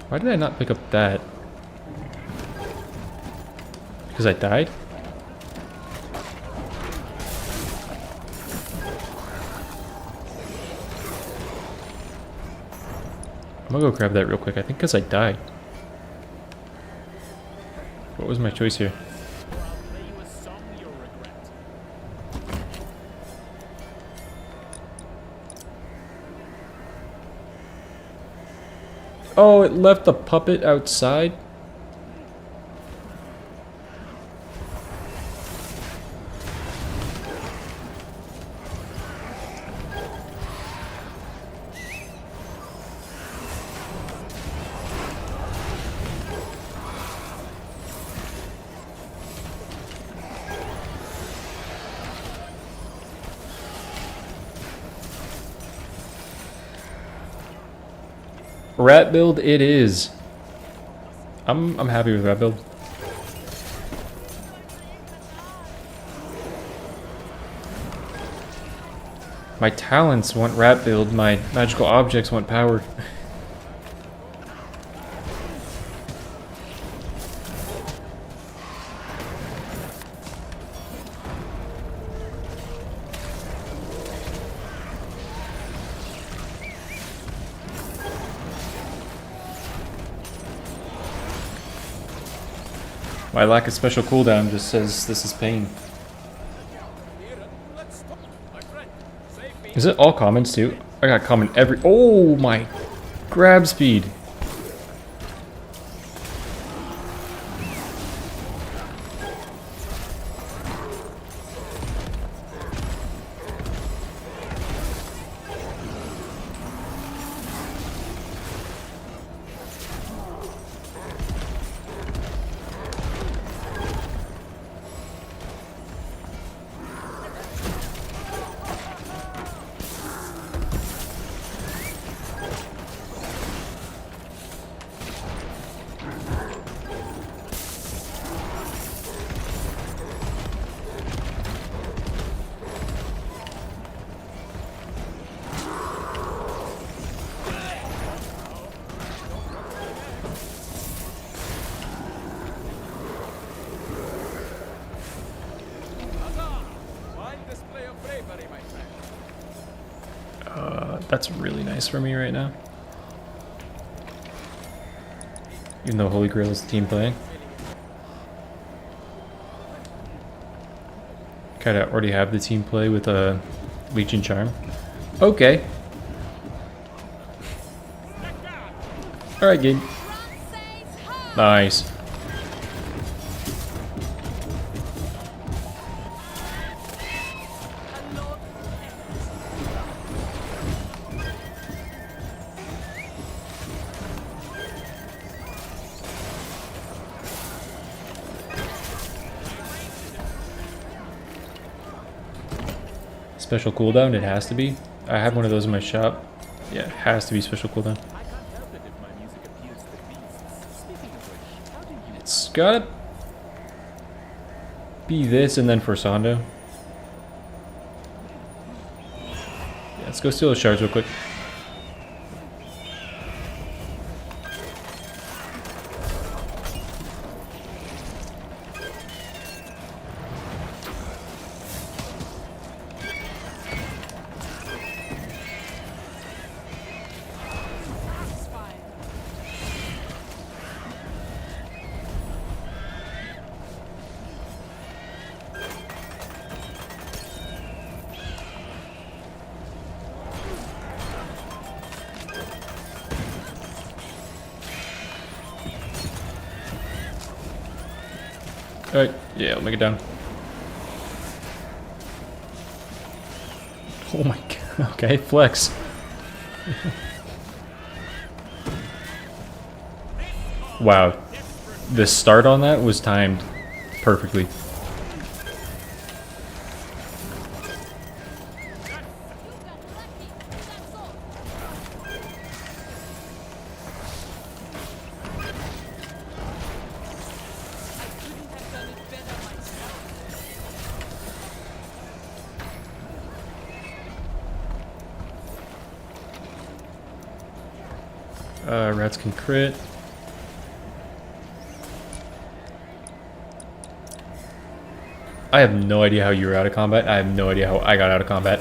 Why did I not pick up that? Because I died? I'm gonna go grab that real quick. I think because I died. What was my choice here? Oh, it left the puppet outside? Rat build it is. I'm happy with rat build. My talents want rat build, my magical objects want power. My lack of special cooldown just says this is pain. Is it all commons too? I got common every— oh my grab speed. That's really nice for me right now. Even though Holy Grail is the team playing. Kinda already have the team play with a Leech and Charm. Okay. Alright, game. Nice. Special cooldown, it has to be. I have one of those in my shop. Yeah, it has to be special cooldown. It's gotta be this and then for Sando. Yeah, let's go steal the shards real quick. Alright, yeah, I'll make it down. Oh my god, okay, flex. Wow, the start on that was timed perfectly. Rats can crit. I have no idea how you were out of combat. I have no idea how I got out of combat.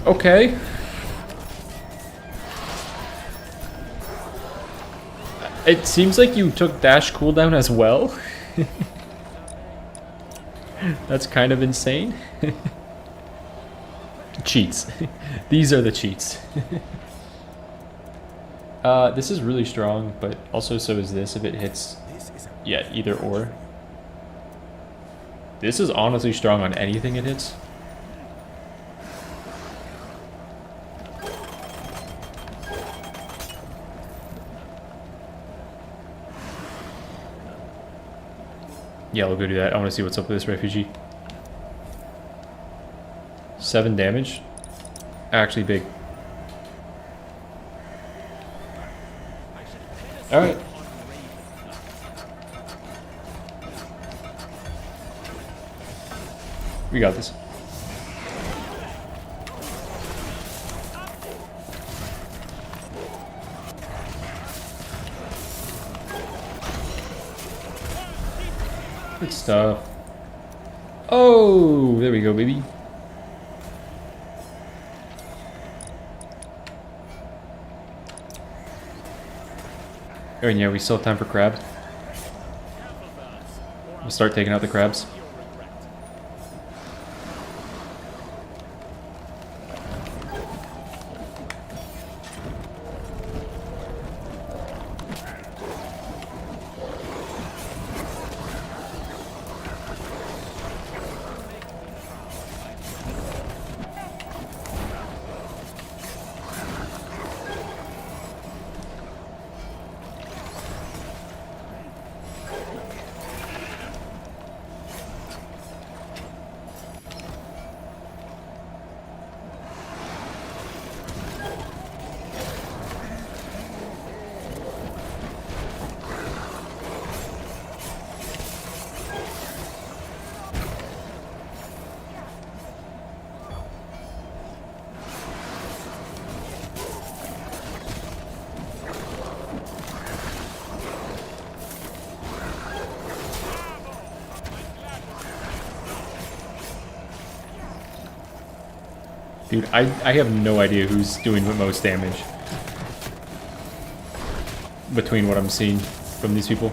Okay. It seems like you took dash cooldown as well. That's kind of insane. Cheats. These are the cheats. This is really strong, but also so is this if it hits. Yeah, either or. This is honestly strong on anything it hits. Yeah, I'll go do that. I want to see what's up with this refugee. 7 damage. Actually big. Alright. We got this. Good stuff. Oh, there we go, baby. Oh, and yeah, we still have time for crabs. We'll start taking out the crabs. Dude, I have no idea who's doing the most damage between what I'm seeing from these people.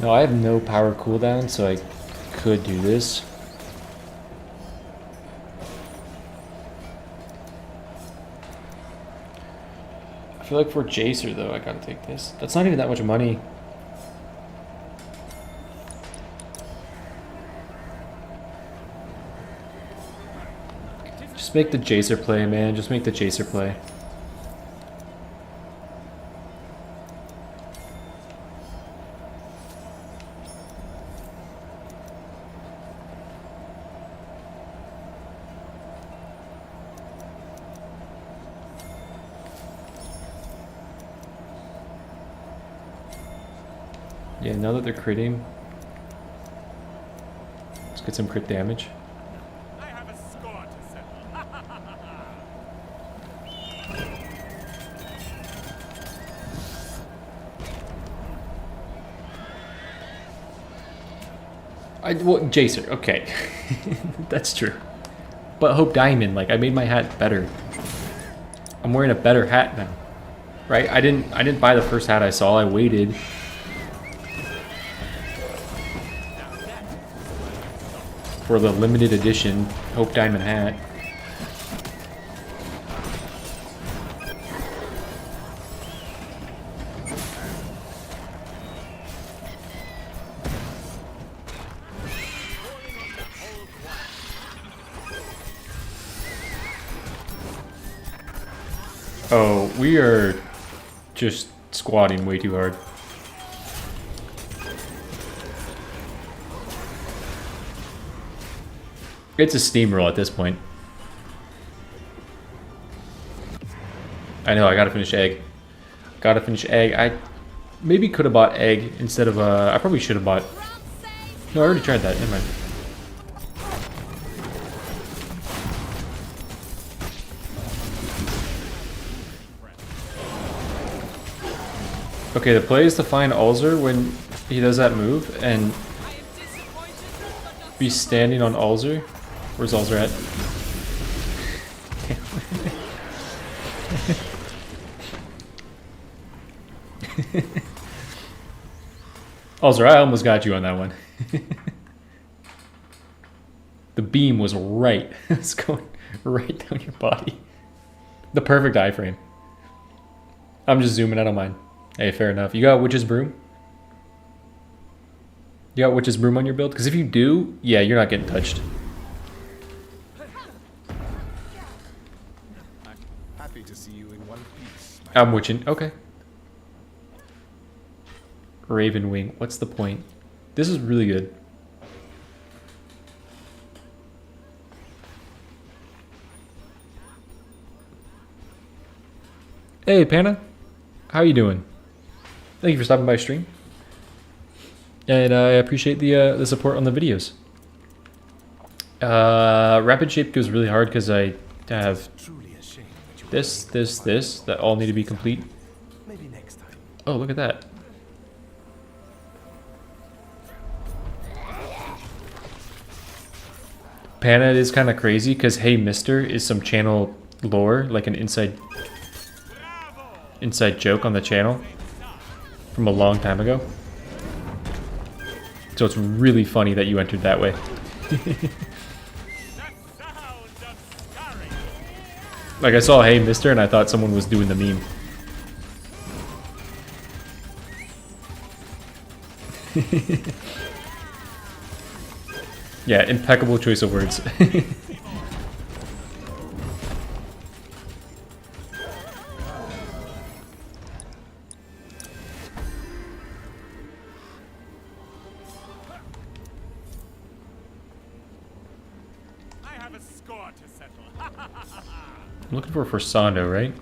No, I have no power cooldown, so I could do this. I feel like for Jacer, though, I gotta take this. That's not even that much money. Just make the Jacer play, man. Just make the Jacer play. Yeah, now that they're critting, let's get some crit damage. I have a score to settle. Well, Jacer, okay. That's true. But Hope Diamond, like, I made my hat better. I'm wearing a better hat now. Right? I didn't buy the first hat I saw, I waited. For the limited edition Hope Diamond hat. Oh, we are just squatting way too hard. It's a steamroll at this point. I know, I gotta finish egg. Gotta finish egg. I maybe could have bought egg instead of I probably should have bought. No, I already tried that. Never mind. Okay, the play is to find Ulzer when he does that move and be standing on Ulzer. Where's Ulzer at? Ulzer, I almost got you on that one. The beam was right. It's going right down your body. The perfect iframe. I'm just zooming out of mine. Hey, fair enough. You got Witch's Broom? You got Witch's Broom on your build? Because if you do, yeah, you're not getting touched. Happy to see you in one piece. I'm witching. Okay. Raven Wing. What's the point? This is really good. Hey, Panna. How you doing? Thank you for stopping by stream. And I appreciate the support on the videos. Rapid Shape goes really hard because I have this, that all need to be complete. Maybe next time. Oh, look at that. Panna is kind of crazy because Hey Mister is some channel lore, like an inside joke on the channel from a long time ago. So it's really funny that you entered that way. Like I saw Hey Mister and I thought someone was doing the meme. Yeah, impeccable choice of words. I'm looking for Sando, right?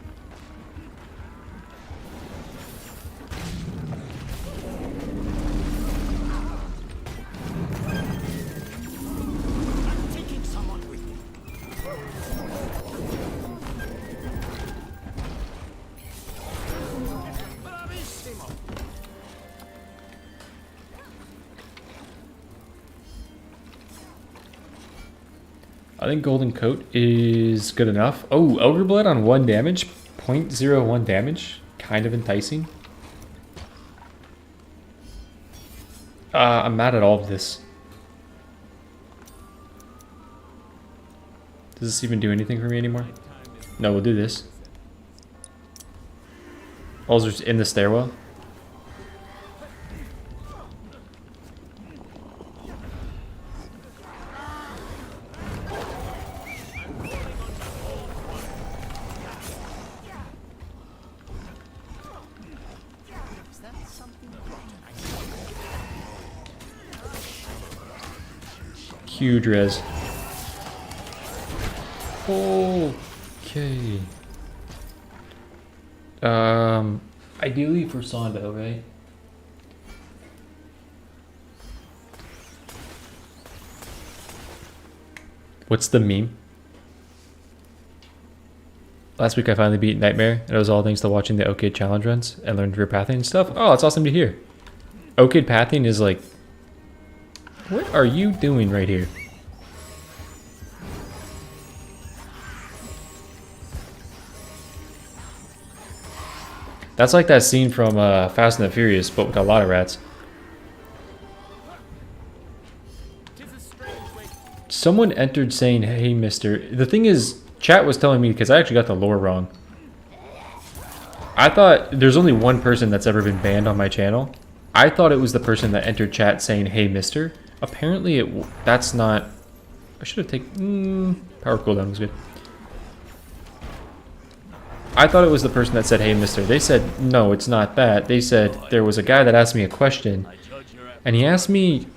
I think Golden Coat is good enough. Oh, Ogre Blood on 1 damage. 0.01 damage. Kind of enticing. I'm mad at all of this. Does this even do anything for me anymore? No, we'll do this. Ulzer's in the stairwell. Huge res. Okay. Ideally for Sando, right? What's the meme? Last week I finally beat Nightmare, and it was all thanks to watching the Okade challenge runs and learned rear pathing and stuff. Oh, that's awesome to hear. Okade pathing is like... What are you doing right here? That's like that scene from Fast and the Furious, but with a lot of rats. Someone entered saying, "Hey, mister." The thing is, chat was telling me, because I actually got the lore wrong. I thought there's only one person that's ever been banned on my channel. I thought it was the person that entered chat saying, "Hey, mister." Apparently, that's not... I should have taken... power cooldown was good. I thought it was the person that said, "Hey, mister." They said, no, it's not that. They said, there was a guy that asked me a question. And he asked me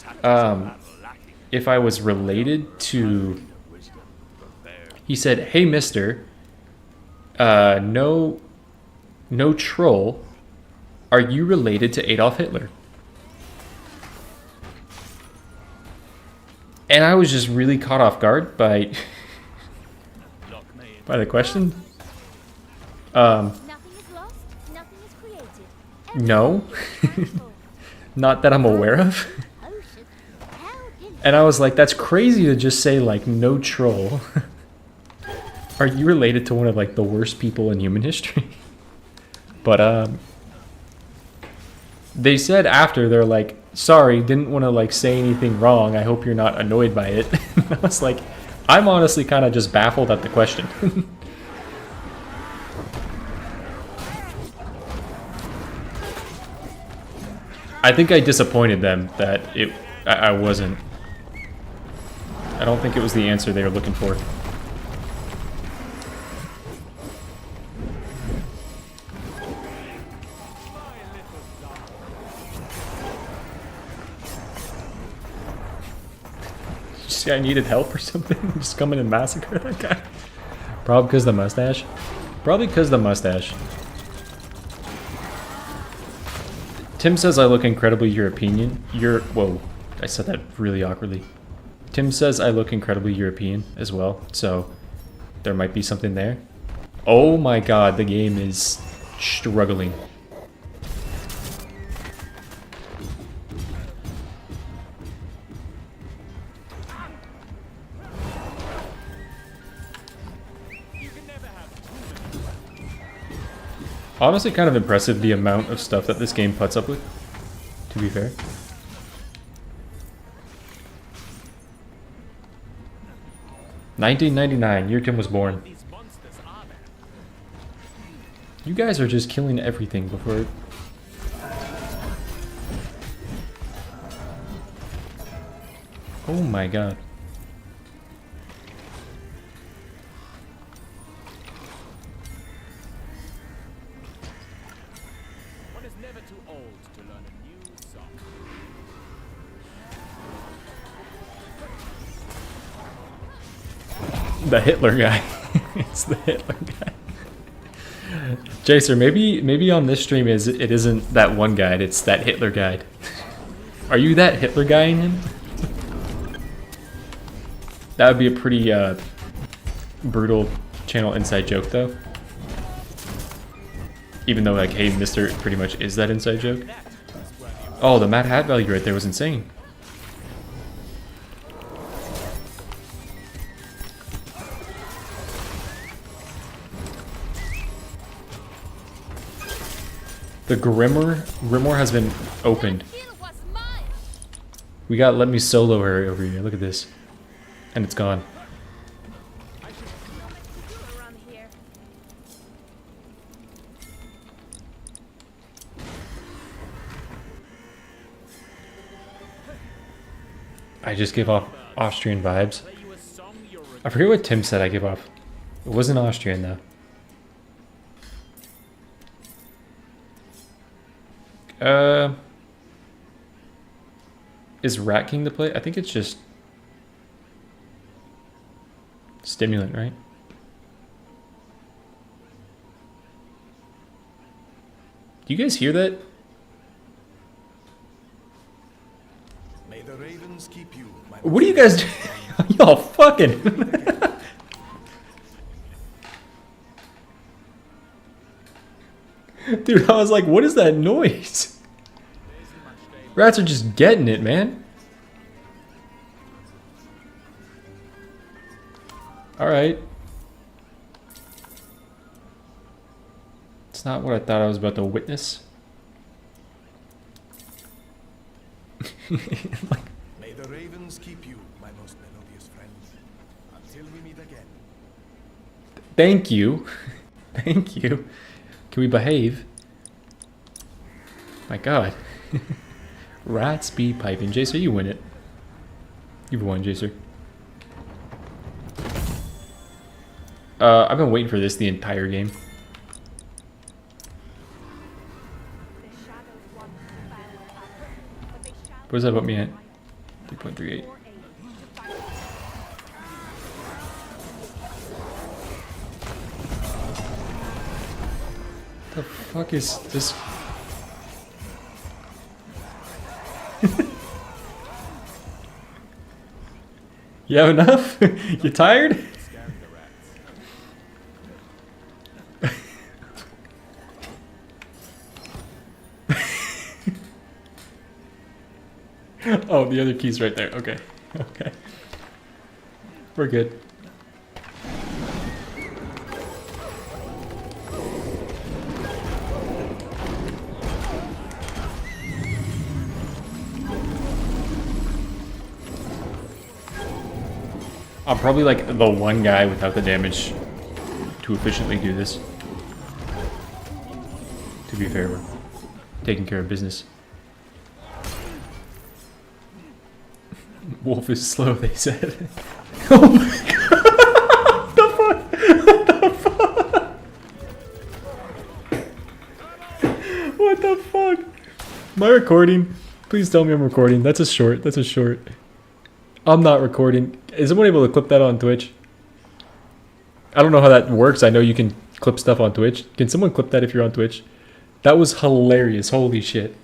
if I was related to He said, "Hey, Mister, no troll. Are you related to Adolf Hitler?" And I was just really caught off guard by the question. Nothing is lost, nothing is created. No, not that I'm aware of. Ocean, how can And I was like, that's crazy to just say like no troll. Are you related to one of like the worst people in human history? But they said after, they're like, sorry, didn't want to like say anything wrong. I hope you're not annoyed by it. I was like, I'm honestly kind of just baffled at the question. I think I disappointed them that I wasn't. I don't think it was the answer they were looking for. This guy needed help or something? Just come in and massacre that guy? Probably because the mustache? Probably because the mustache. Tim says I look incredibly European. Whoa, I said that really awkwardly. Tim says I look incredibly European as well, so there might be something there. Oh my god, the game is struggling. Honestly, kind of impressive the amount of stuff that this game puts up with, to be fair. $1999, year Tim was born. You guys are just killing everything before... Oh my god. The Hitler guy. It's the Hitler guy. Jacer, maybe on this stream it isn't that one guide, it's that Hitler guide. Are you that Hitler guy in him? That would be a pretty brutal channel inside joke though. Even though like, hey, Mr. pretty much is that inside joke. Oh, the Mad Hat value right there was insane. The Grimoire has been opened. We got let me solo her over here. Look at this. And it's gone. I just give off Austrian vibes. I forget what Tim said I give off. It wasn't Austrian though. Is Rat King the play? I think it's just stimulant, right? Do you guys hear that? May the ravens keep you, my What are you guys doing? Y'all fucking. Dude, I was like, what is that noise? Rats are just getting it, man. Alright. It's not what I thought I was about to witness. Like, May the ravens keep you, my most melodious friend, until we meet again. thank you. Thank you. Can we behave? My god. Rats be piping. Jacer, you win it. You've won, Jacer. I've been waiting for this the entire game. What does that put me at? 3.38. fuck is this? You have enough? You tired? Scaring the rats. Oh, the other key's right there. Okay. Okay. We're good. I'm probably like the one guy without the damage to efficiently do this. To be fair, we're taking care of business. Wolf is slow, they said. Oh my god! What the fuck? What the fuck? Am I recording? Please tell me I'm recording. That's a short. That's a short. I'm not recording. Is someone able to clip that on Twitch? I don't know how that works. I know you can clip stuff on Twitch. Can someone clip that if you're on Twitch? That was hilarious. Holy shit.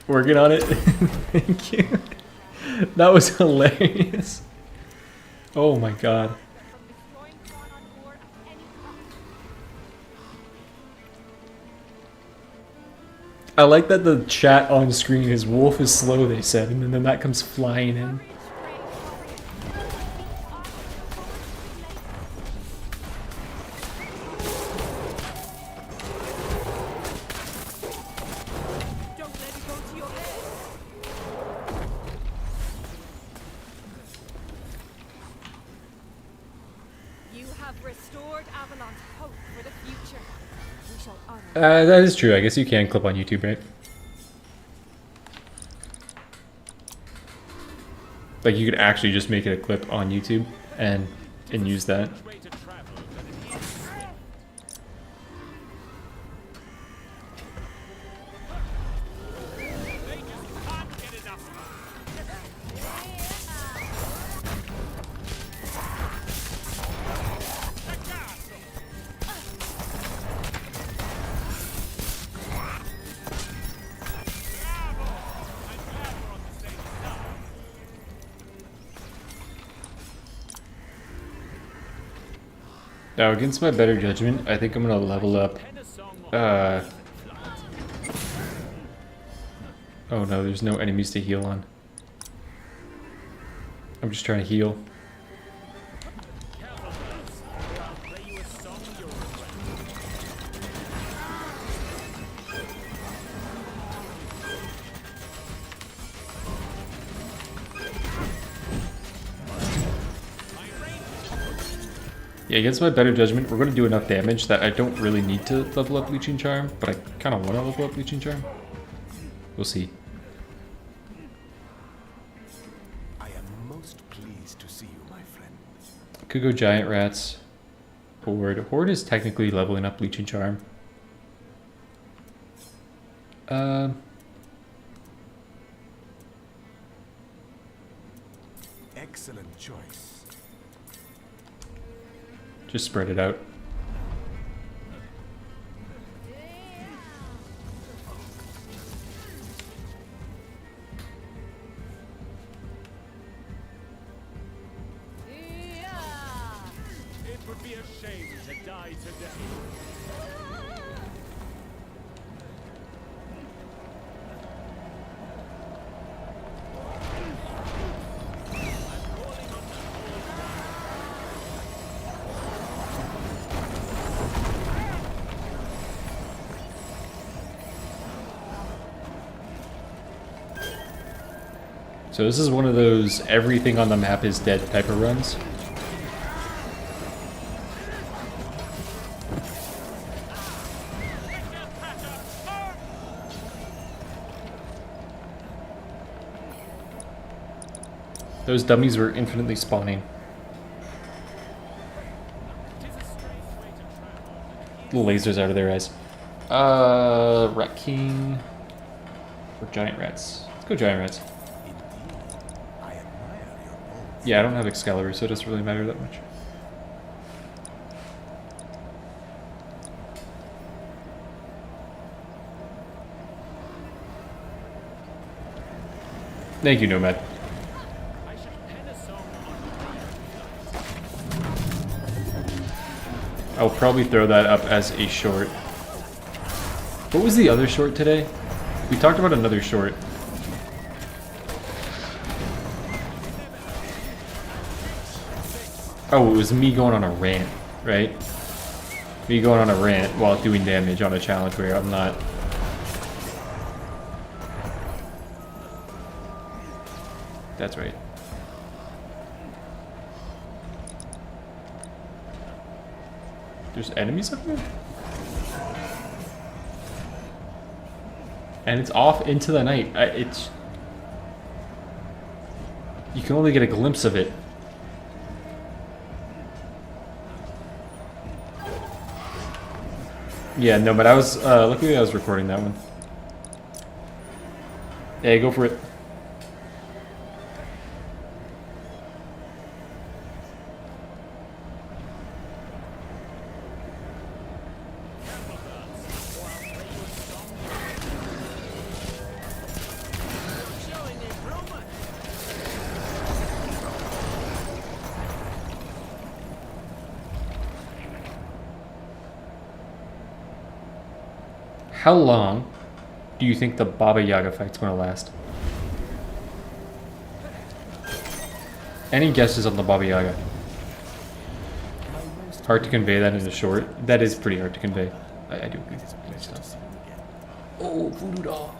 Working on it. Thank you. That was hilarious. Oh my god. I like that the chat on screen is wolf is slow, they said, and then that comes flying in. That is true. I guess you can clip on YouTube, right? Like you could actually just make it a clip on YouTube and use that. Now, against my better judgment, I think I'm gonna level up. Oh no, there's no enemies to heal on. I'm just trying to heal. Yeah, against my better judgment, we're going to do enough damage that I don't really need to level up Leeching Charm, but I kind of want to level up Leeching Charm. We'll see. I am most pleased to see you, my friend. Could go Giant Rats. Horde. Horde is technically leveling up Leeching Charm. Excellent choice. Just spread it out. It would be a shame to die today. So this is one of those everything on the map is dead type of runs. Those dummies were infinitely spawning. Lasers out of their eyes. Rat King. Or Giant Rats. Let's go Giant Rats. Yeah, I don't have Excalibur, so it doesn't really matter that much. Thank you, Nomad. I should pen a song on I'll probably throw that up as a short. What was the other short today? We talked about another short. Oh, it was me going on a rant, right? Me going on a rant while doing damage on a challenge where I'm not. That's right. There's enemies up there? And it's off into the night. It's... You can only get a glimpse of it. Yeah, no, but I was, luckily I was recording that one. Hey, go for it. How long do you think the Baba Yaga fight's gonna last? Any guesses on the Baba Yaga? Hard to convey that in a short. That is pretty hard to convey. I do agree. Nice stuff. Oh, voodoo doll.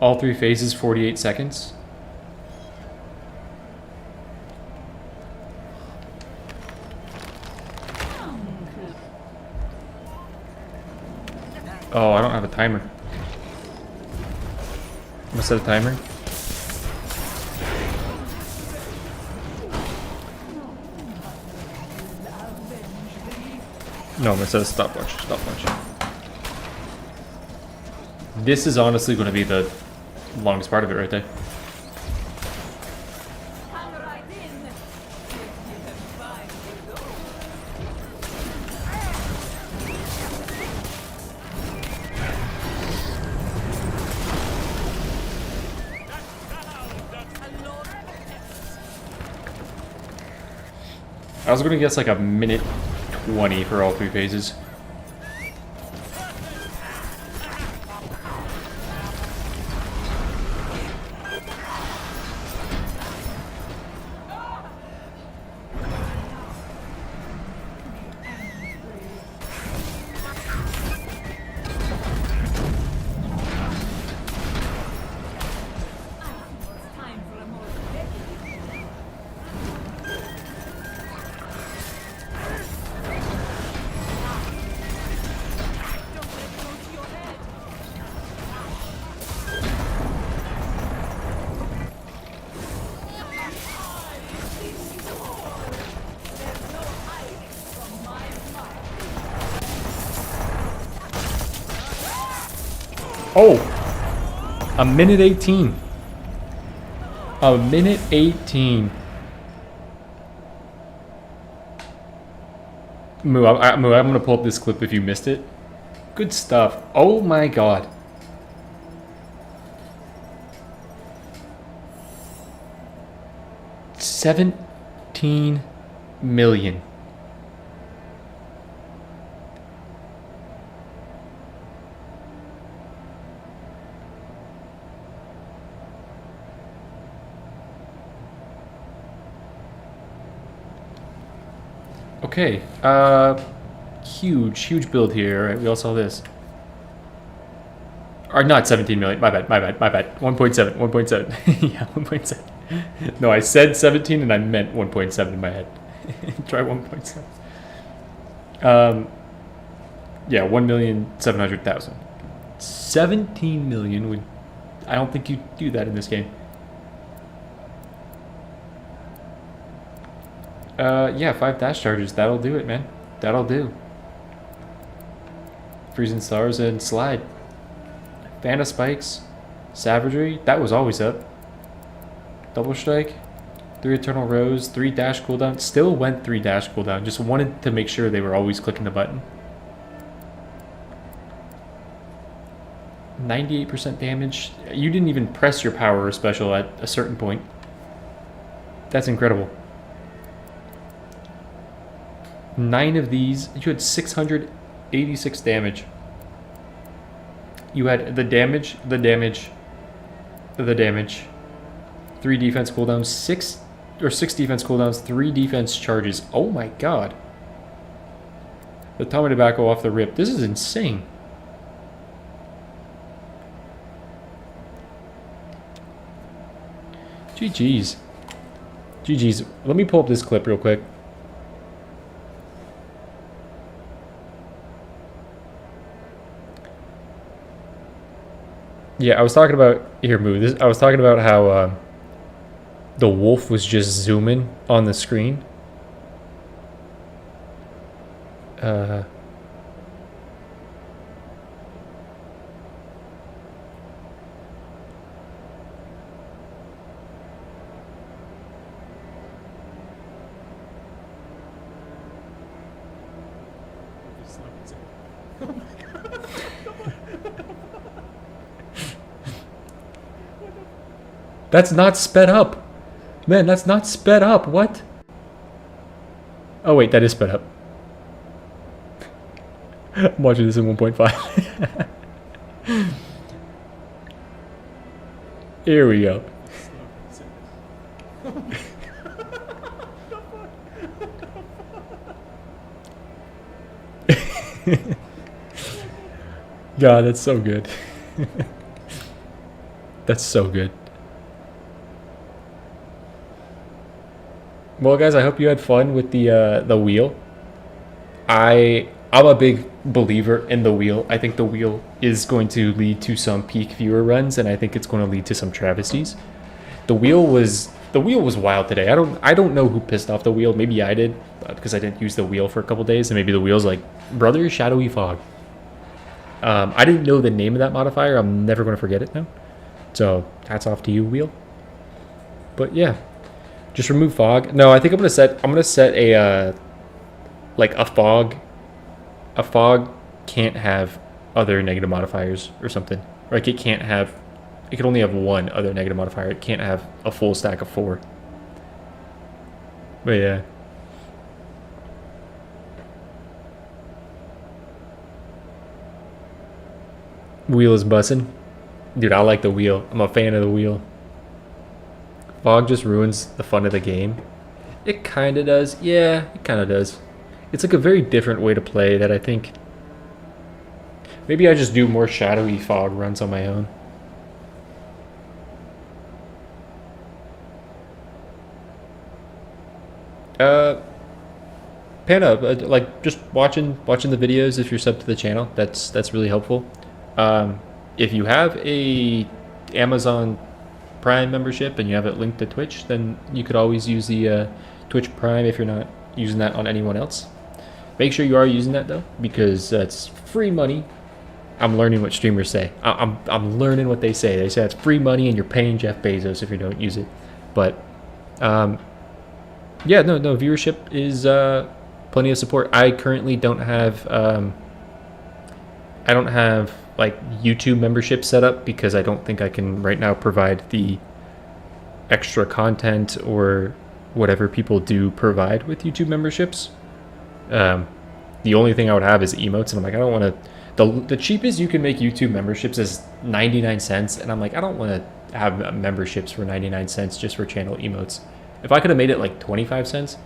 All 3 phases, 48 seconds. Oh, I don't have a timer. I'm gonna set a timer. No, I'm gonna set a stopwatch. This is honestly gonna be the longest part of it right there. I was gonna guess like a minute 20 for all 3 phases. Oh! A minute 18. A minute 18. Moo, I'm gonna pull up this clip if you missed it. Good stuff. Oh my god. $17 million. Okay, huge build here. Right, we all saw this. Or not 17 million. My bad. 1.7. Yeah, 1.7. No, I said 17 and I meant 1.7 in my head. Try 1.7. Yeah, 1,700,000. 17 million would. I don't think you'd do that in this game. Yeah, 5 dash charges. That'll do it, man. That'll do. Freezing Stars and Slide. Fan of Spikes. Savagery. That was always up. Double Strike. 3 Eternal Rose. 3 dash cooldown. Still went 3 dash cooldown. Just wanted to make sure they were always clicking the button. 98% damage. You didn't even press your power or special at a certain point. That's incredible. 9 of these. You had 686 damage. You had the damage, the damage, the damage. 3 defense cooldowns, 6 defense cooldowns, 3 defense charges. Oh my god. The Tommy Tobacco off the rip. This is insane. GG's. GG's. Let me pull up this clip real quick. Yeah, I was talking about here, move this. I was talking about how the wolf was just zooming on the screen. That's not sped up. Man, that's not sped up. What? Oh, wait, that is sped up. I'm watching this in 1.5. Here we go. God, that's so good. That's so good. Well, guys, I hope you had fun with the wheel. I'm a big believer in the wheel. I think the wheel is going to lead to some peak viewer runs, and I think it's going to lead to some travesties. The wheel was wild today. I don't know who pissed off the wheel. Maybe I did, because I didn't use the wheel for a couple days, and maybe the wheel's like, brother, shadowy fog. I didn't know the name of that modifier. I'm never going to forget it now. So hats off to you, wheel. But yeah. Just remove fog. No, I think I'm gonna set a like a fog. A fog can't have other negative modifiers or something. Like it can only have one other negative modifier. It can't have a full stack of 4. But yeah. Wheel is bussin'. Dude, I like the wheel. I'm a fan of the wheel. Fog just ruins the fun of the game. It kind of does. Yeah, it kind of does. It's like a very different way to play that I think... Maybe I just do more shadowy fog runs on my own. Panda, like just watching the videos if you're subbed to the channel. That's really helpful. If you have a Amazon Prime membership and you have it linked to Twitch, then you could always use the Twitch Prime if you're not using that on anyone else. Make sure you are using that though, because that's free money. I'm learning what streamers say. I'm learning what they say. They say it's free money and you're paying Jeff Bezos if you don't use it. But yeah, no, viewership is plenty of support. I currently don't have like YouTube membership set up because I don't think I can right now provide the extra content or whatever people do provide with YouTube memberships. The only thing I would have is emotes, and I'm like, I don't want to. The cheapest you can make YouTube memberships is 99 cents, and I'm like, I don't want to have memberships for 99 cents just for channel emotes. If I could have made it like 25 cents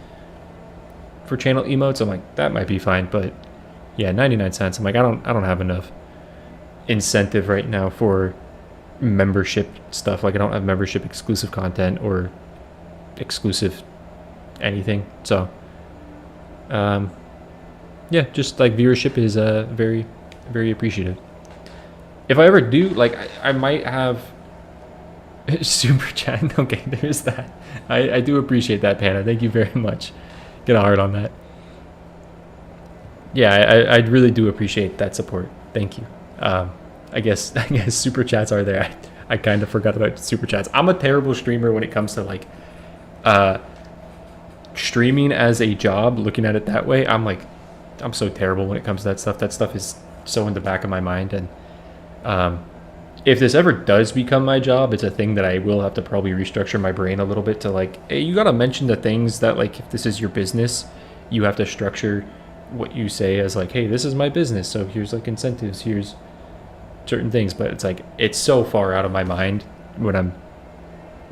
for channel emotes, I'm like, that might be fine. But yeah, 99 cents. I'm like, I don't have enough incentive right now for membership stuff. Like I don't have membership exclusive content or exclusive anything. So yeah, just like viewership is very, very appreciative. If I ever do, like I might have super chat. Okay, there's that. I do appreciate that, Panda. Thank you very much. get hard on that. Yeah, I really do appreciate that support. Thank you. I guess super chats are there. I kind of forgot about super chats. I'm a terrible streamer when it comes to like streaming as a job. Looking at it that way, I'm so terrible when it comes to that stuff. That stuff is so in the back of my mind. And if this ever does become my job, it's a thing that I will have to probably restructure my brain a little bit to like, hey, you gotta mention the things that like if this is your business, you have to structure what you say as like, hey, this is my business, so here's like incentives, here's certain things. But it's like it's so far out of my mind when I'm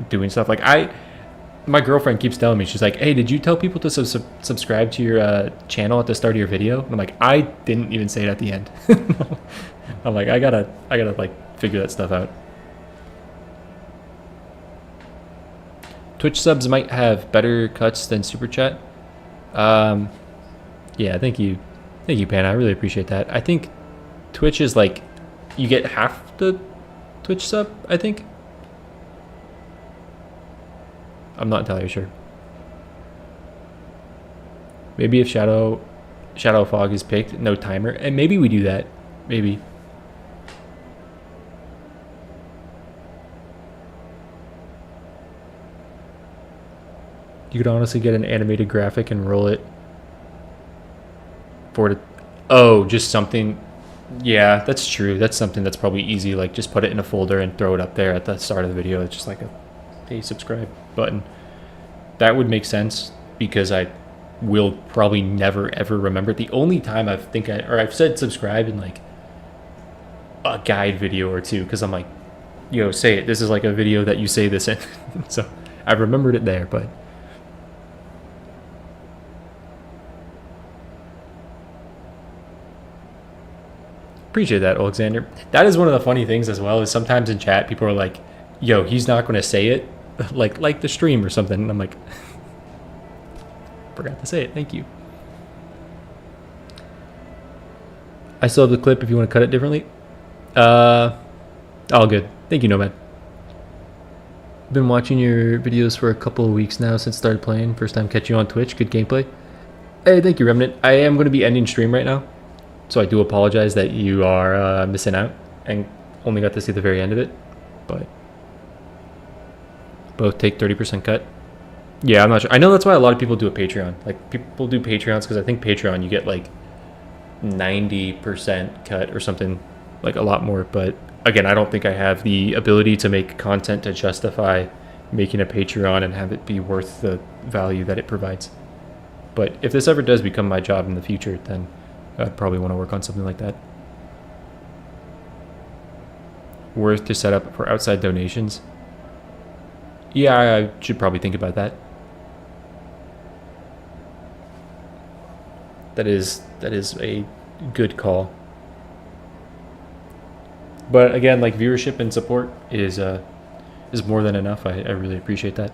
doing stuff. Like my girlfriend keeps telling me, she's like, hey, did you tell people to subscribe to your channel at the start of your video? And I'm like, I didn't even say it at the end. I'm like, I gotta like figure that stuff out. Twitch subs might have better cuts than super chat. Yeah, thank you, Pan. I really appreciate that. I think Twitch is like, you get half the Twitch sub, I think. I'm not entirely sure. Maybe if Shadow Fog is picked, no timer, and maybe we do that. Maybe. You could honestly get an animated graphic and roll it for it. Oh, just something. Yeah, that's true. That's something that's probably easy. Like just put it in a folder and throw it up there at the start of the video. It's just like a hey, subscribe button. That would make sense because I will probably never ever remember. The only time I've said subscribe in like a guide video or two because I'm like, yo, say it. This is like a video that you say this in. So I remembered it there, but. Appreciate that, Alexander. That is one of the funny things as well, is sometimes in chat people are like, yo, he's not going to say it like the stream or something, and I'm like, forgot to say it. Thank you. I still have the clip if you want to cut it differently. All good. Thank you, Nomad. Been watching your videos for a couple of weeks now since started playing. First time catching you on Twitch. Good gameplay. Hey, thank you, Remnant. I am going to be ending stream right now, so I do apologize that you are missing out and only got to see the very end of it. But both take 30% cut. Yeah, I'm not sure. I know that's why a lot of people do a Patreon. Like people do Patreons because I think Patreon you get like 90% cut or something, like a lot more. But again, I don't think I have the ability to make content to justify making a Patreon and have it be worth the value that it provides. But if this ever does become my job in the future, then I'd probably want to work on something like that. Worth to set up for outside donations. Yeah, I should probably think about that. That is a good call. But again, like viewership and support is more than enough. I really appreciate that.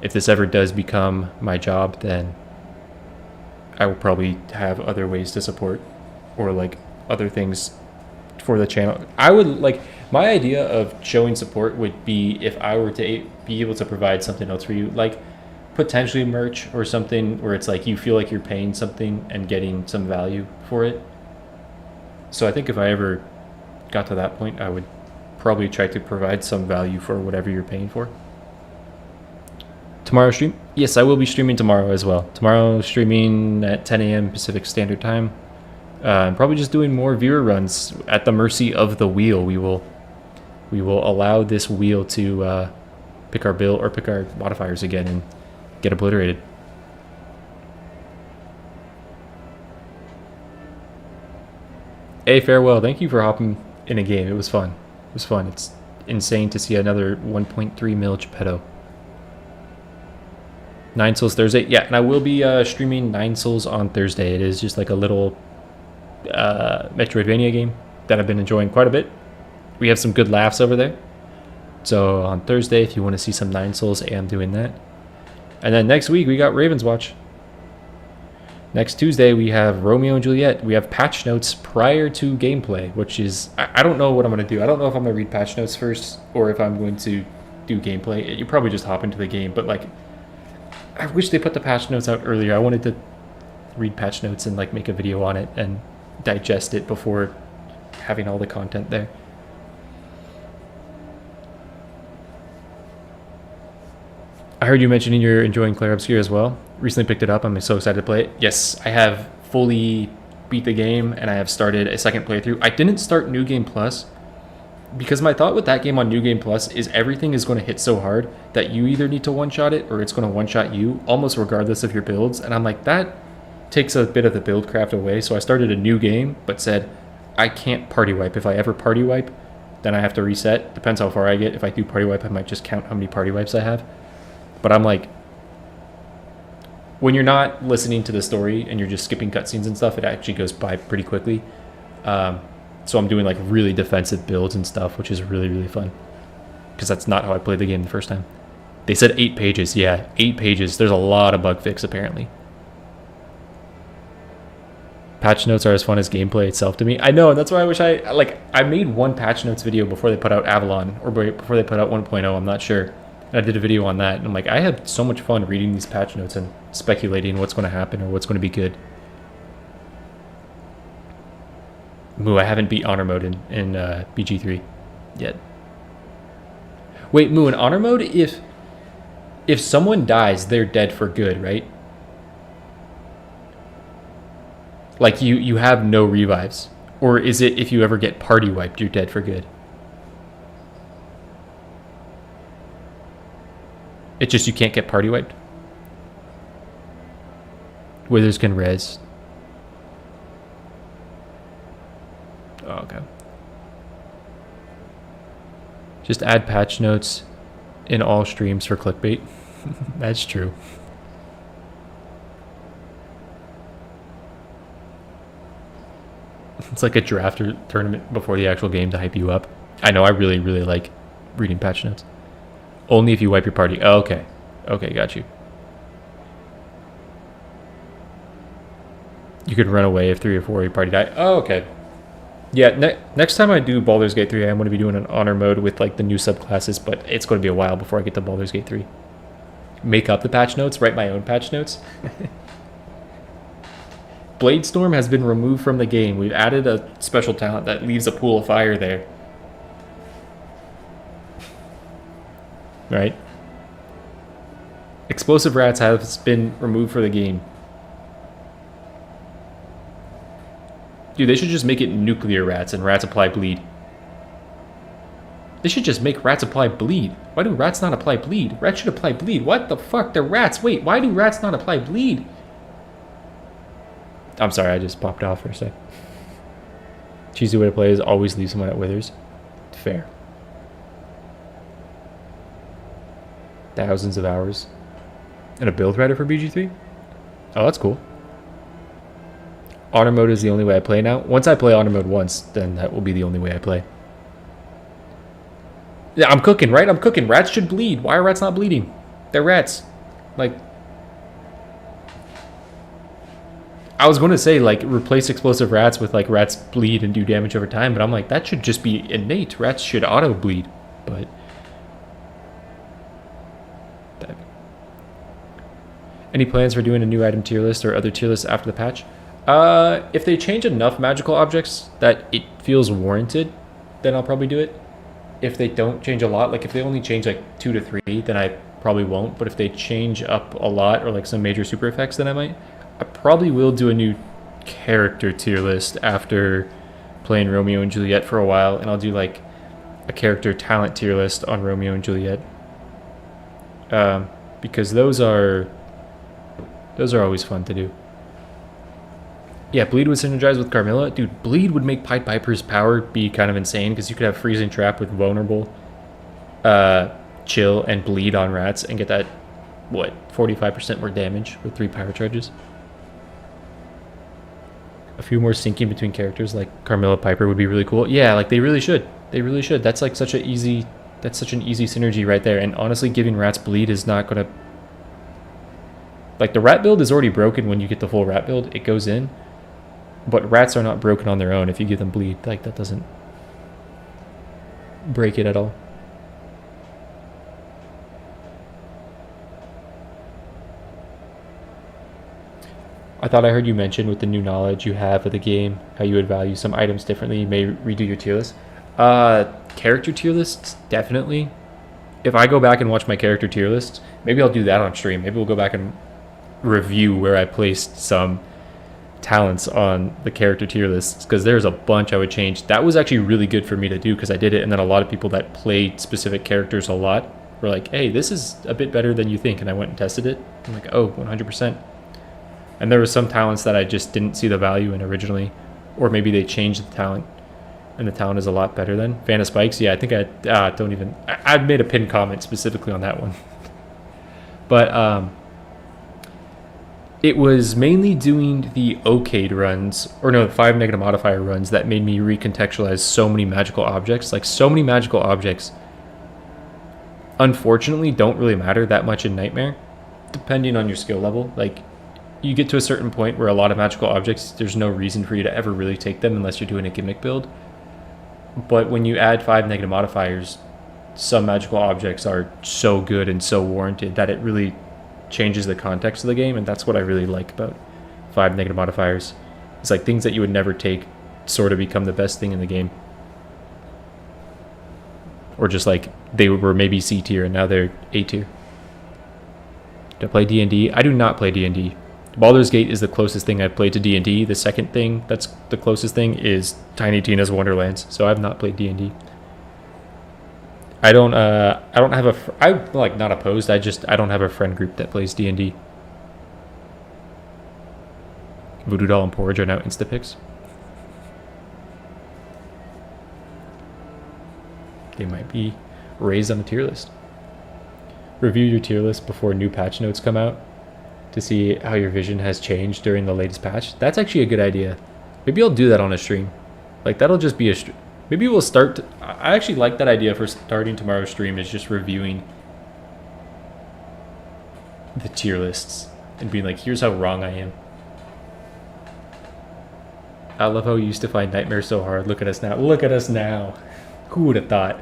If this ever does become my job, then I will probably have other ways to support or like other things for the channel. I would like, my idea of showing support would be if I were to be able to provide something else for you, like potentially merch or something where it's like you feel like you're paying something and getting some value for it. So I think if I ever got to that point, I would probably try to provide some value for whatever you're paying for. Tomorrow stream? Yes, I will be streaming tomorrow as well. Tomorrow streaming at 10 a.m. Pacific Standard Time. I'm probably just doing more viewer runs at the mercy of the wheel. We will allow this wheel to pick our bill or pick our modifiers again and get obliterated. Hey, farewell. Thank you for hopping in a game. It was fun. It was fun. It's insane to see another 1.3 mil Geppetto. 9 Souls Thursday. Yeah, and I will be streaming 9 Souls on Thursday. It is just like a little Metroidvania game that I've been enjoying quite a bit. We have some good laughs over there. So on Thursday, if you want to see some 9 Souls, I am doing that. And then next week, we got Ravenswatch. Next Tuesday, we have Romeo and Juliet. We have patch notes prior to gameplay, which is... I don't know what I'm going to do. I don't know if I'm going to read patch notes first or if I'm going to do gameplay. You probably just hop into the game, but like... I wish they put the patch notes out earlier. I wanted to read patch notes and like make a video on it and digest it before having all the content there. I heard you mentioning you're enjoying Claire Obscure as well. Recently picked it up. I'm so excited to play it. Yes, I have fully beat the game and I have started a second playthrough. I didn't start New Game Plus because my thought with that game on New Game Plus is everything is going to hit so hard that you either need to one-shot it or it's going to one-shot you almost regardless of your builds. And I'm like, that takes a bit of the build craft away. So I started a new game but said I can't party wipe. If I ever party wipe, then I have to reset. Depends how far I get. If I do party wipe, I might just count how many party wipes I have. But I'm like, when you're not listening to the story and you're just skipping cutscenes and stuff, it actually goes by pretty quickly. So I'm doing like really defensive builds and stuff, which is really, really fun. Because that's not how I played the game the first time. They said 8 pages. Yeah, 8 pages. There's a lot of bug fix apparently. Patch notes are as fun as gameplay itself to me. I know, and that's why I wish I made one patch notes video before they put out Avalon, or before they put out 1.0, I'm not sure. And I did a video on that, and I'm like, I had so much fun reading these patch notes and speculating what's going to happen or what's going to be good. Moo, I haven't beat Honor Mode in BG3 yet. Wait, Moo, in Honor Mode, if someone dies, they're dead for good, right? Like, you have no revives. Or is it if you ever get party wiped, you're dead for good? It's just you can't get party wiped? Withers can res. Oh, okay. Just add patch notes in all streams for clickbait. That's true. It's like a draft or tournament before the actual game to hype you up. I know, I really, really like reading patch notes. Only if you wipe your party. Oh, okay. Okay, got you. You could run away if 3 or 4 of your party die. Oh, okay. Yeah, next time I do Baldur's Gate 3, I'm going to be doing an honor mode with like the new subclasses, but it's going to be a while before I get to Baldur's Gate 3. Make up the patch notes, write my own patch notes. Bladestorm has been removed from the game. We've added a special talent that leaves a pool of fire there. Right? Explosive rats has been removed for the game. Dude, they should just make it nuclear rats and rats apply bleed. They should just make rats apply bleed. Why do rats not apply bleed? Rats should apply bleed. What the fuck? They're rats. Wait, why do rats not apply bleed? I'm sorry, I just popped off for a sec. Cheesy way to play is always leave someone at Withers. Fair. Thousands of hours. And a build writer for BG3? Oh, that's cool. Honor mode is the only way I play now. Once I play honor mode once, then that will be the only way I play. Yeah, I'm cooking, right? I'm cooking. Rats should bleed. Why are rats not bleeding? They're rats. Like, I was going to say, like, replace explosive rats with, like, rats bleed and do damage over time, but I'm like, that should just be innate. Rats should auto-bleed, but... Any plans for doing a new item tier list or other tier lists after the patch? If they change enough magical objects that it feels warranted, then I'll probably do it. If they don't change a lot, like if they only change like 2 to 3, then I probably won't. But if they change up a lot or like some major super effects, then I might. I probably will do a new character tier list after playing Romeo and Juliet for a while, and I'll do like a character talent tier list on Romeo and Juliet. Because those are always fun to do. Yeah, Bleed would synergize with Carmilla. Dude, Bleed would make Pied Piper's power be kind of insane, because you could have Freezing Trap with Vulnerable, Chill, and Bleed on rats, and get that, what, 45% more damage with 3 power charges. A few more syncing between characters like Carmilla Piper would be really cool. Yeah, like they really should. They really should. That's like such an easy synergy right there. And honestly, giving rats Bleed is not going to... Like, the rat build is already broken when you get the full rat build. It goes in. But rats are not broken on their own if you give them Bleed. Like, that doesn't break it at all. I thought I heard you mention with the new knowledge you have of the game, how you would value some items differently. You may redo your tier list. Character tier lists, definitely. If I go back and watch my character tier lists, maybe I'll do that on stream. Maybe we'll go back and review where I placed some talents on the character tier lists, because there's a bunch I would change. That was actually really good for me to do because I did it, and then a lot of people that played specific characters a lot were like, hey, this is a bit better than you think, and I went and tested it. I'm like, oh, 100%. And there were some talents that I just didn't see the value in originally, or maybe they changed the talent and the talent is a lot better than Fan of Spikes. Yeah, I think I made a pinned comment specifically on that one. But it was mainly doing the Okade runs, or no, the 5 negative modifier runs, that made me recontextualize so many magical objects. Like, so many magical objects, unfortunately, don't really matter that much in Nightmare, depending on your skill level. Like, you get to a certain point where a lot of magical objects, there's no reason for you to ever really take them unless you're doing a gimmick build. But when you add 5 negative modifiers, some magical objects are so good and so warranted that it really changes the context of the game, and that's what I really like about 5 negative modifiers. It's like things that you would never take sort of become the best thing in the game. Or just like they were maybe C tier and now they're A tier. Do I play D&D? I do not play D&D. Baldur's Gate is the closest thing I've played to D&D. The second thing that's the closest thing is Tiny Tina's Wonderlands. So I've not played D&D. I don't have I'm like not opposed. I don't have a friend group that plays D&D. Voodoo Doll and Porridge are now Instapicks. They might be raised on the tier list. Review your tier list before new patch notes come out to see how your vision has changed during the latest patch. That's actually a good idea. Maybe I'll do that on a stream. Like, that'll just be a stream. Maybe we'll start. I actually like that idea for starting tomorrow's stream, is just reviewing the tier lists and being like, here's how wrong I am. I love how we used to find Nightmare so hard. Look at us now. Look at us now. Who would have thought?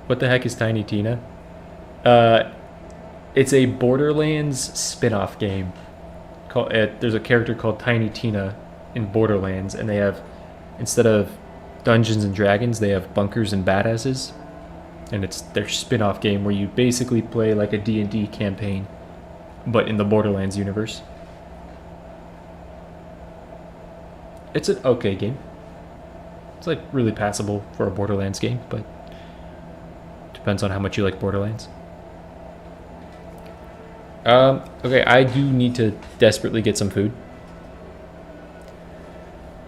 What the heck is Tiny Tina? It's a Borderlands spin-off game. There's a character called Tiny Tina in Borderlands, and they have, instead of Dungeons and Dragons, they have bunkers and badasses. And it's their spin-off game where you basically play like a D&D campaign, but in the Borderlands universe. It's an okay game. It's like really passable for a Borderlands game, but depends on how much you like Borderlands. Okay, I do need to desperately get some food.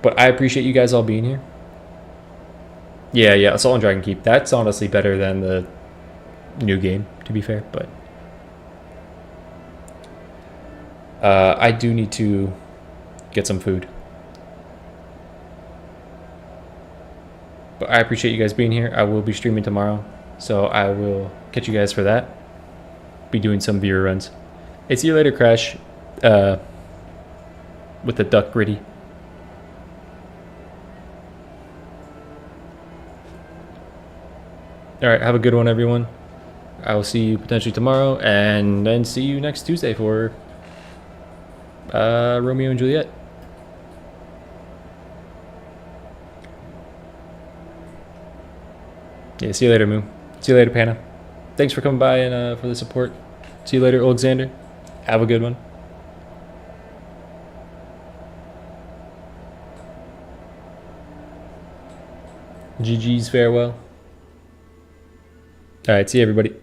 But I appreciate you guys all being here. Yeah, Assault on Dragon Keep. That's honestly better than the new game, to be fair, but I do need to get some food. But I appreciate you guys being here. I will be streaming tomorrow, so I will catch you guys for that. Be doing some viewer runs. Hey, see you later, Crash. With the duck gritty. Alright, have a good one, everyone. I will see you potentially tomorrow, and then see you next Tuesday for Romeo and Juliet. Yeah, see you later, Moo. See you later, Panna. Thanks for coming by and for the support. See you later, Alexander. Have a good one. GG's farewell. Alright, see you, everybody.